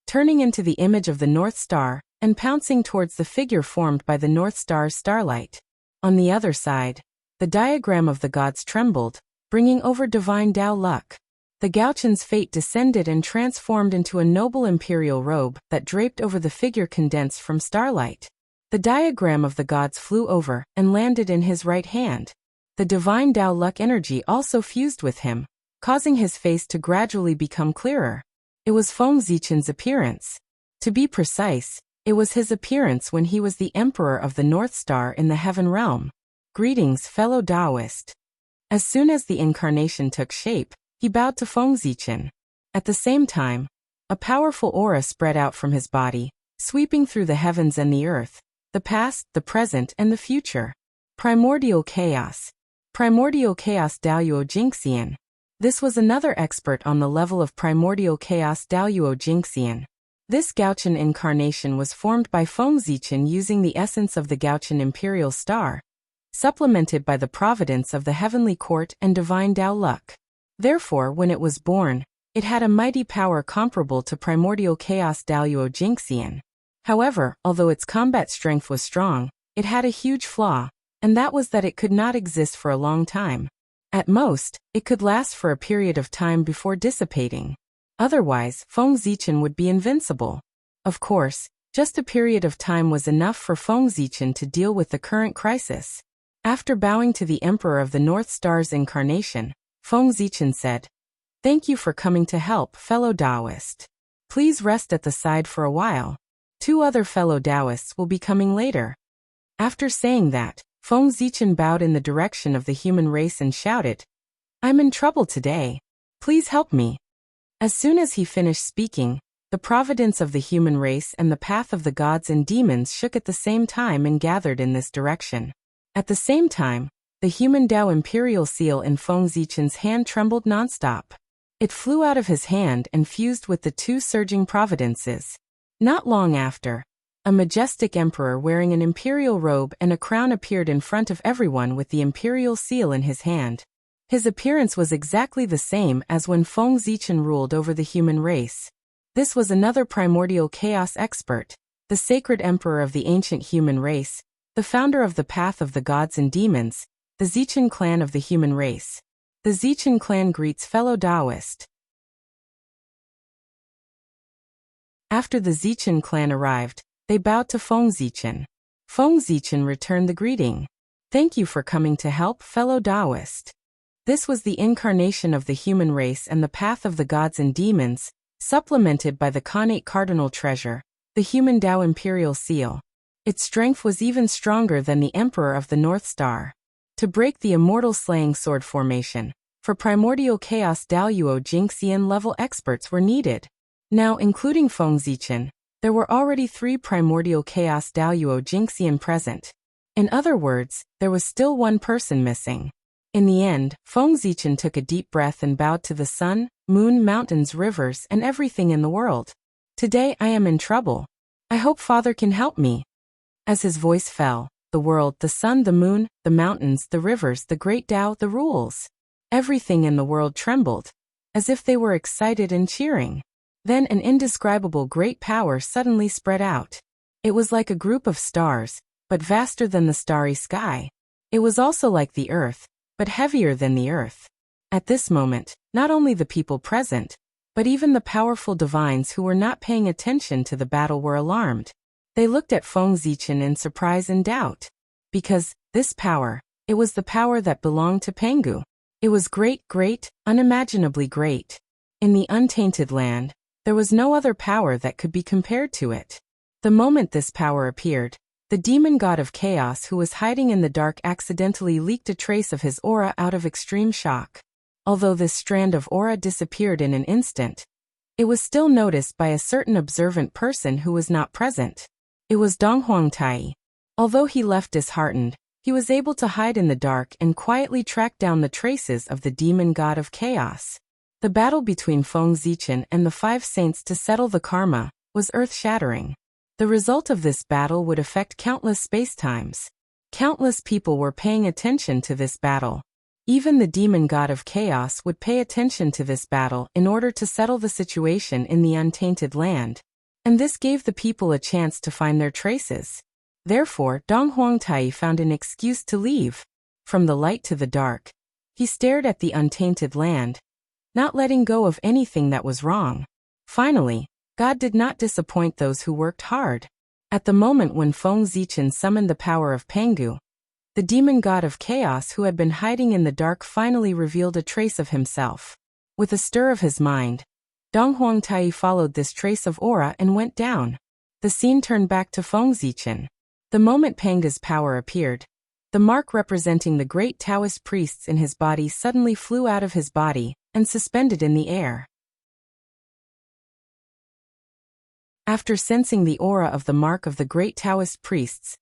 turning into the image of the North Star and pouncing towards the figure formed by the North Star's starlight. On the other side, the diagram of the gods trembled, bringing over divine Tao luck. The Gaochen's fate descended and transformed into a noble imperial robe that draped over the figure condensed from starlight. The diagram of the gods flew over and landed in his right hand. The divine Tao luck energy also fused with him, causing his face to gradually become clearer. It was Feng Zichen's appearance. To be precise, it was his appearance when he was the Emperor of the North Star in the Heaven Realm. Greetings, fellow Taoist. As soon as the incarnation took shape, he bowed to Feng Zichen. At the same time, a powerful aura spread out from his body, sweeping through the heavens and the earth, the past, the present, and the future. Primordial chaos. Primordial chaos Daoyuo Jingxian. This was another expert on the level of primordial chaos Daoyuo Jingxian. This Gaochen incarnation was formed by Feng Zichen using the essence of the Gaochen Imperial Star, supplemented by the providence of the heavenly court and divine Tao luck. Therefore, when it was born, it had a mighty power comparable to primordial chaos Daoyuo Jingxian. However, although its combat strength was strong, it had a huge flaw, and that was that it could not exist for a long time. At most, it could last for a period of time before dissipating. Otherwise, Feng Zichen would be invincible. Of course, just a period of time was enough for Feng Zichen to deal with the current crisis. After bowing to the Emperor of the North Star's incarnation, Feng Zichen said, "Thank you for coming to help, fellow Taoist. Please rest at the side for a while. 2 other fellow Taoists will be coming later." After saying that, Feng Zichen bowed in the direction of the human race and shouted, "I'm in trouble today. Please help me." As soon as he finished speaking, the providence of the human race and the path of the gods and demons shook at the same time and gathered in this direction. At the same time, the human Tao imperial seal in Feng Zichen's hand trembled nonstop. It flew out of his hand and fused with the 2 surging providences. Not long after, a majestic emperor wearing an imperial robe and a crown appeared in front of everyone with the imperial seal in his hand. His appearance was exactly the same as when Feng Zichen ruled over the human race. This was another primordial chaos expert, the sacred emperor of the ancient human race, the founder of the path of the gods and demons, the Zichen clan of the human race. The Zichen clan greets fellow Taoist. After the Zichen clan arrived, they bowed to Feng Zichen. Feng Zichen returned the greeting. "Thank you for coming to help, fellow Taoist." This was the incarnation of the human race and the path of the gods and demons, supplemented by the Khanate cardinal treasure, the human Tao imperial seal. Its strength was even stronger than the Emperor of the North Star. To break the immortal slaying sword formation, for primordial chaos Daoyuo Jingxian level experts were needed. Now, including Feng Zichen, there were already 3 primordial chaos Daoyuo Jingxian present. In other words, there was still 1 person missing. In the end, Feng Zichen took a deep breath and bowed to the sun, moon, mountains, rivers, and everything in the world. "Today I am in trouble. I hope Father can help me." As his voice fell, the world, the sun, the moon, the mountains, the rivers, the great Tao, the rules. Everything in the world trembled, as if they were excited and cheering. Then an indescribable great power suddenly spread out. It was like a group of stars, but vaster than the starry sky. It was also like the earth, but heavier than the earth. At this moment, not only the people present, but even the powerful divines who were not paying attention to the battle were alarmed. They looked at Feng Zichen in surprise and doubt. Because, this power, it was the power that belonged to Pengu. It was great, great, unimaginably great. In the untainted land, there was no other power that could be compared to it. The moment this power appeared, the demon god of chaos who was hiding in the dark accidentally leaked a trace of his aura out of extreme shock. Although this strand of aura disappeared in an instant, it was still noticed by a certain observant person who was not present. It was Donghuangtai. Although he left disheartened, he was able to hide in the dark and quietly track down the traces of the demon god of chaos. The battle between Feng Zichen and the 5 saints to settle the karma was earth-shattering. The result of this battle would affect countless spacetimes. Countless people were paying attention to this battle. Even the demon god of chaos would pay attention to this battle in order to settle the situation in the untainted land. And this gave the people a chance to find their traces. Therefore, Donghuangtai found an excuse to leave. From the light to the dark, he stared at the untainted land, not letting go of anything that was wrong. Finally, God did not disappoint those who worked hard. At the moment when Feng Zichen summoned the power of Pengu, the demon god of chaos who had been hiding in the dark finally revealed a trace of himself. With a stir of his mind, Donghuangtai followed this trace of aura and went down. The scene turned back to Feng Zichen. The moment Pengu's power appeared, the mark representing the great Taoist priests in his body suddenly flew out of his body and suspended in the air. After sensing the aura of the mark of the great Taoist priests,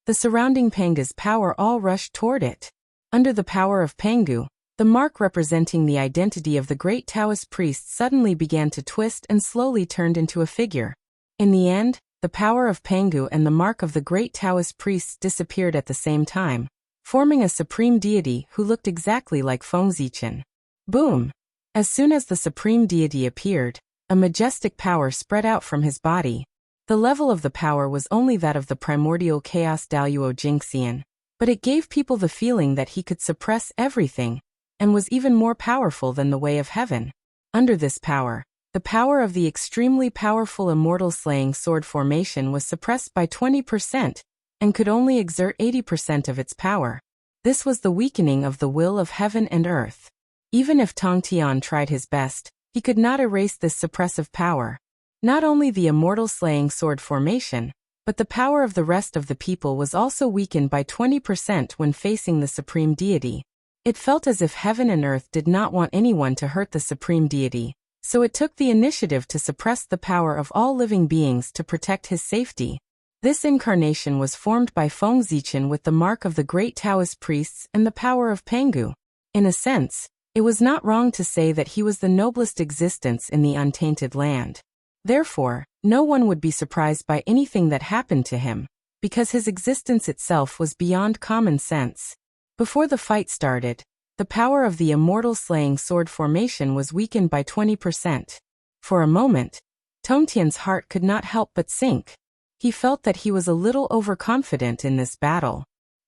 the surrounding Pengu's power all rushed toward it. Under the power of Pengu, the mark representing the identity of the great Taoist priests suddenly began to twist and slowly turned into a figure. In the end, the power of Pengu and the mark of the great Taoist priests disappeared at the same time, forming a supreme deity who looked exactly like Feng Zichen. Boom! As soon as the supreme deity appeared, a majestic power spread out from his body. The level of the power was only that of the primordial chaos Daoyuo Jingxian, but it gave people the feeling that he could suppress everything, and was even more powerful than the way of heaven. Under this power, the power of the extremely powerful immortal slaying sword formation was suppressed by 20% and could only exert 80% of its power. This was the weakening of the will of heaven and earth. Even if Tong Tian tried his best, he could not erase this suppressive power. Not only the immortal slaying sword formation, but the power of the rest of the people was also weakened by 20% when facing the supreme deity. It felt as if heaven and earth did not want anyone to hurt the supreme deity, so it took the initiative to suppress the power of all living beings to protect his safety. This incarnation was formed by Feng Zichen with the mark of the great Taoist priests and the power of Pangu. In a sense, it was not wrong to say that he was the noblest existence in the untainted land. Therefore, no one would be surprised by anything that happened to him, because his existence itself was beyond common sense. Before the fight started, the power of the immortal slaying sword formation was weakened by 20%. For a moment, Tongtian's heart could not help but sink. He felt that he was a little overconfident in this battle.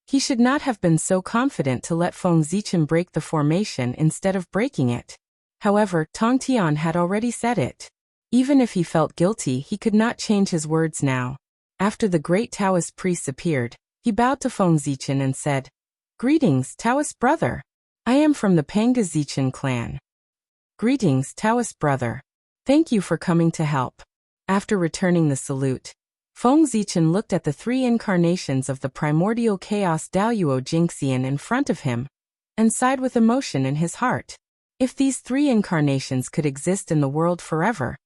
He should not have been so confident to let Feng Zichen break the formation instead of breaking it. However, Tong Tian had already said it. Even if he felt guilty, he could not change his words now. After the great Taoist priests appeared, he bowed to Feng Zichen and said, "Greetings, Taoist brother. I am from the Panga Zichen clan." "Greetings, Taoist brother. Thank you for coming to help." After returning the salute, Feng Zichen looked at the three incarnations of the primordial chaos Daoyuo Jingxian in front of him, and sighed with emotion in his heart. If these three incarnations could exist in the world forever,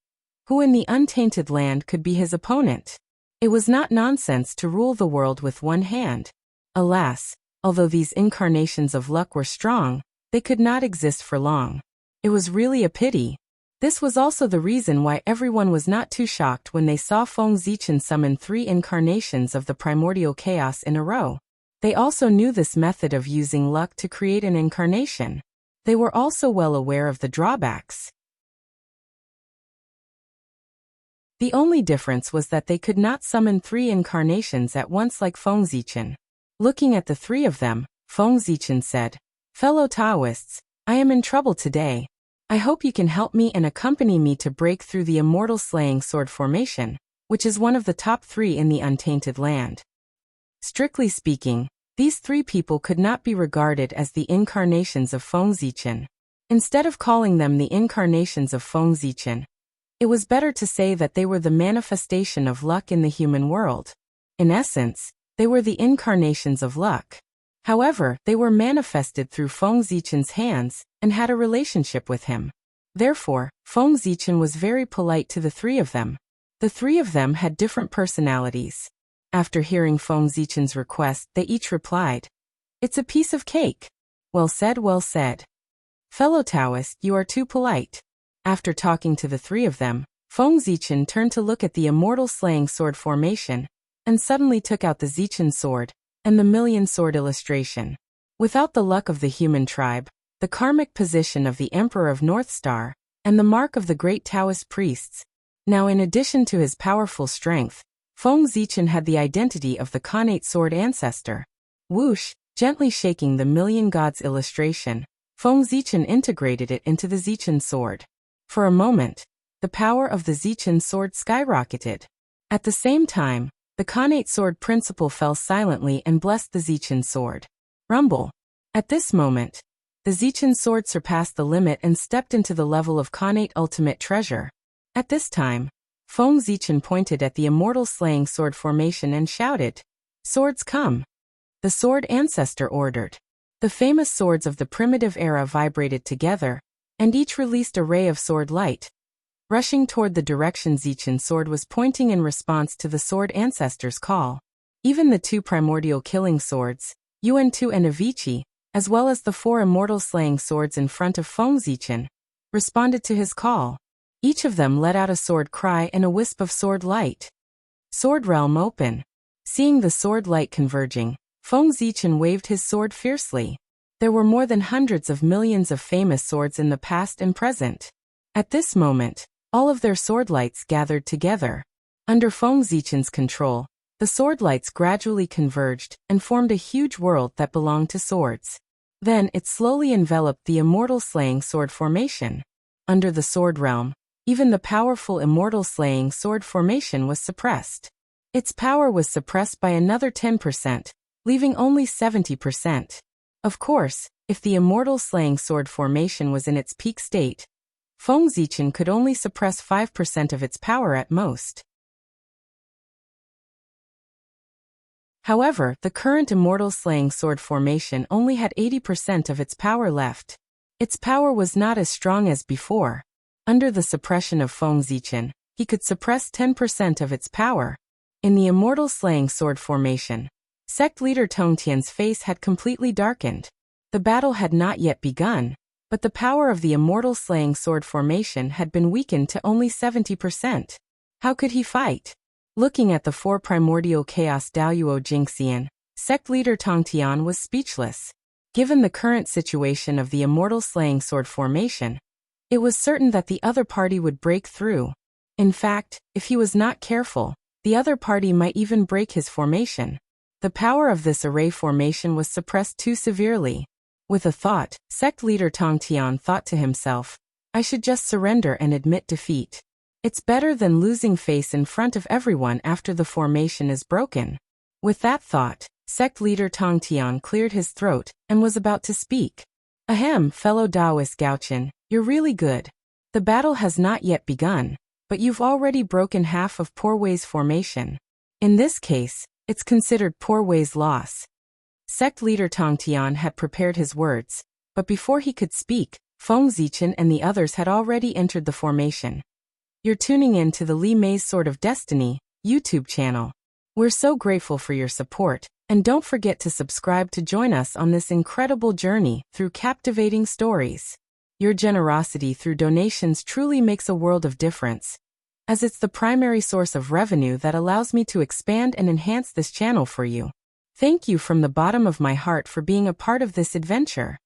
who in the untainted land could be his opponent? It was not nonsense to rule the world with one hand. Alas, although these incarnations of luck were strong, they could not exist for long. It was really a pity. This was also the reason why everyone was not too shocked when they saw Feng Zichen summon three incarnations of the primordial chaos in a row. They also knew this method of using luck to create an incarnation. They were also well aware of the drawbacks. The only difference was that they could not summon three incarnations at once like Feng Zichen. Looking at the three of them, Feng Zichen said, "Fellow Taoists, I am in trouble today. I hope you can help me and accompany me to break through the immortal slaying sword formation, which is one of the top three in the untainted land." Strictly speaking, these three people could not be regarded as the incarnations of Feng Zichen. Instead of calling them the incarnations of Feng Zichen, it was better to say that they were the manifestation of luck in the human world. In essence, they were the incarnations of luck. However, they were manifested through Feng Zichen's hands and had a relationship with him. Therefore, Feng Zichen was very polite to the three of them. The three of them had different personalities. After hearing Feng Zichen's request, they each replied, "It's a piece of cake." "Well said, well said. Fellow Taoist, you are too polite." After talking to the three of them, Feng Zichen turned to look at the immortal slaying sword formation, and suddenly took out the Zichen sword and the million sword illustration. Without the luck of the human tribe, the karmic position of the Emperor of North Star, and the mark of the great Taoist priests. Now, in addition to his powerful strength, Feng Zichen had the identity of the Khanate sword ancestor. Whoosh, gently shaking the million gods illustration, Feng Zichen integrated it into the Zichen sword. For a moment, the power of the Zichen sword skyrocketed. At the same time, the Khanate sword principle fell silently and blessed the Zichen sword. Rumble. At this moment, the Zichen sword surpassed the limit and stepped into the level of Khanate ultimate treasure. At this time, Feng Zichen pointed at the immortal slaying sword formation and shouted, "Swords come!" The sword ancestor ordered. The famous swords of the primitive era vibrated together, and each released a ray of sword light, rushing toward the direction Zichen sword was pointing in response to the sword ancestor's call. Even the two primordial killing swords, Yuan-Tu and Avici, as well as the four immortal slaying swords in front of Feng Zichen, responded to his call. Each of them let out a sword cry and a wisp of sword light. Sword realm open. Seeing the sword light converging, Feng Zichen waved his sword fiercely. There were more than hundreds of millions of famous swords in the past and present. At this moment, all of their sword lights gathered together. Under Feng Zichen's control, the sword lights gradually converged and formed a huge world that belonged to swords. Then it slowly enveloped the immortal slaying sword formation. Under the sword realm, even the powerful immortal slaying sword formation was suppressed. Its power was suppressed by another 10%, leaving only 70%. Of course, if the immortal slaying sword formation was in its peak state, Feng Zichen could only suppress 5% of its power at most. However, the current immortal slaying sword formation only had 80% of its power left. Its power was not as strong as before. Under the suppression of Feng Zichen, he could suppress 10% of its power. In the immortal slaying sword formation, sect leader Tongtian's face had completely darkened. The battle had not yet begun, but the power of the immortal slaying sword formation had been weakened to only 70%. How could he fight? Looking at the four primordial chaos Daoyuo Jingxian, sect leader Tongtian was speechless. Given the current situation of the immortal slaying sword formation, it was certain that the other party would break through. In fact, if he was not careful, the other party might even break his formation. The power of this array formation was suppressed too severely. With a thought, sect leader Tongtian thought to himself, I should just surrender and admit defeat. It's better than losing face in front of everyone after the formation is broken. With that thought, sect leader Tongtian cleared his throat and was about to speak. Ahem, fellow Taoist Gaochen, you're really good. The battle has not yet begun, but you've already broken half of Poor Wei's formation. In this case, it's considered Poor Wei's loss. Sect leader Tongtian had prepared his words, but before he could speak, Feng Zichen and the others had already entered the formation. You're tuning in to the Li Mei's Sword of Destiny YouTube channel. We're so grateful for your support, and don't forget to subscribe to join us on this incredible journey through captivating stories. Your generosity through donations truly makes a world of difference, as it's the primary source of revenue that allows me to expand and enhance this channel for you. Thank you from the bottom of my heart for being a part of this adventure.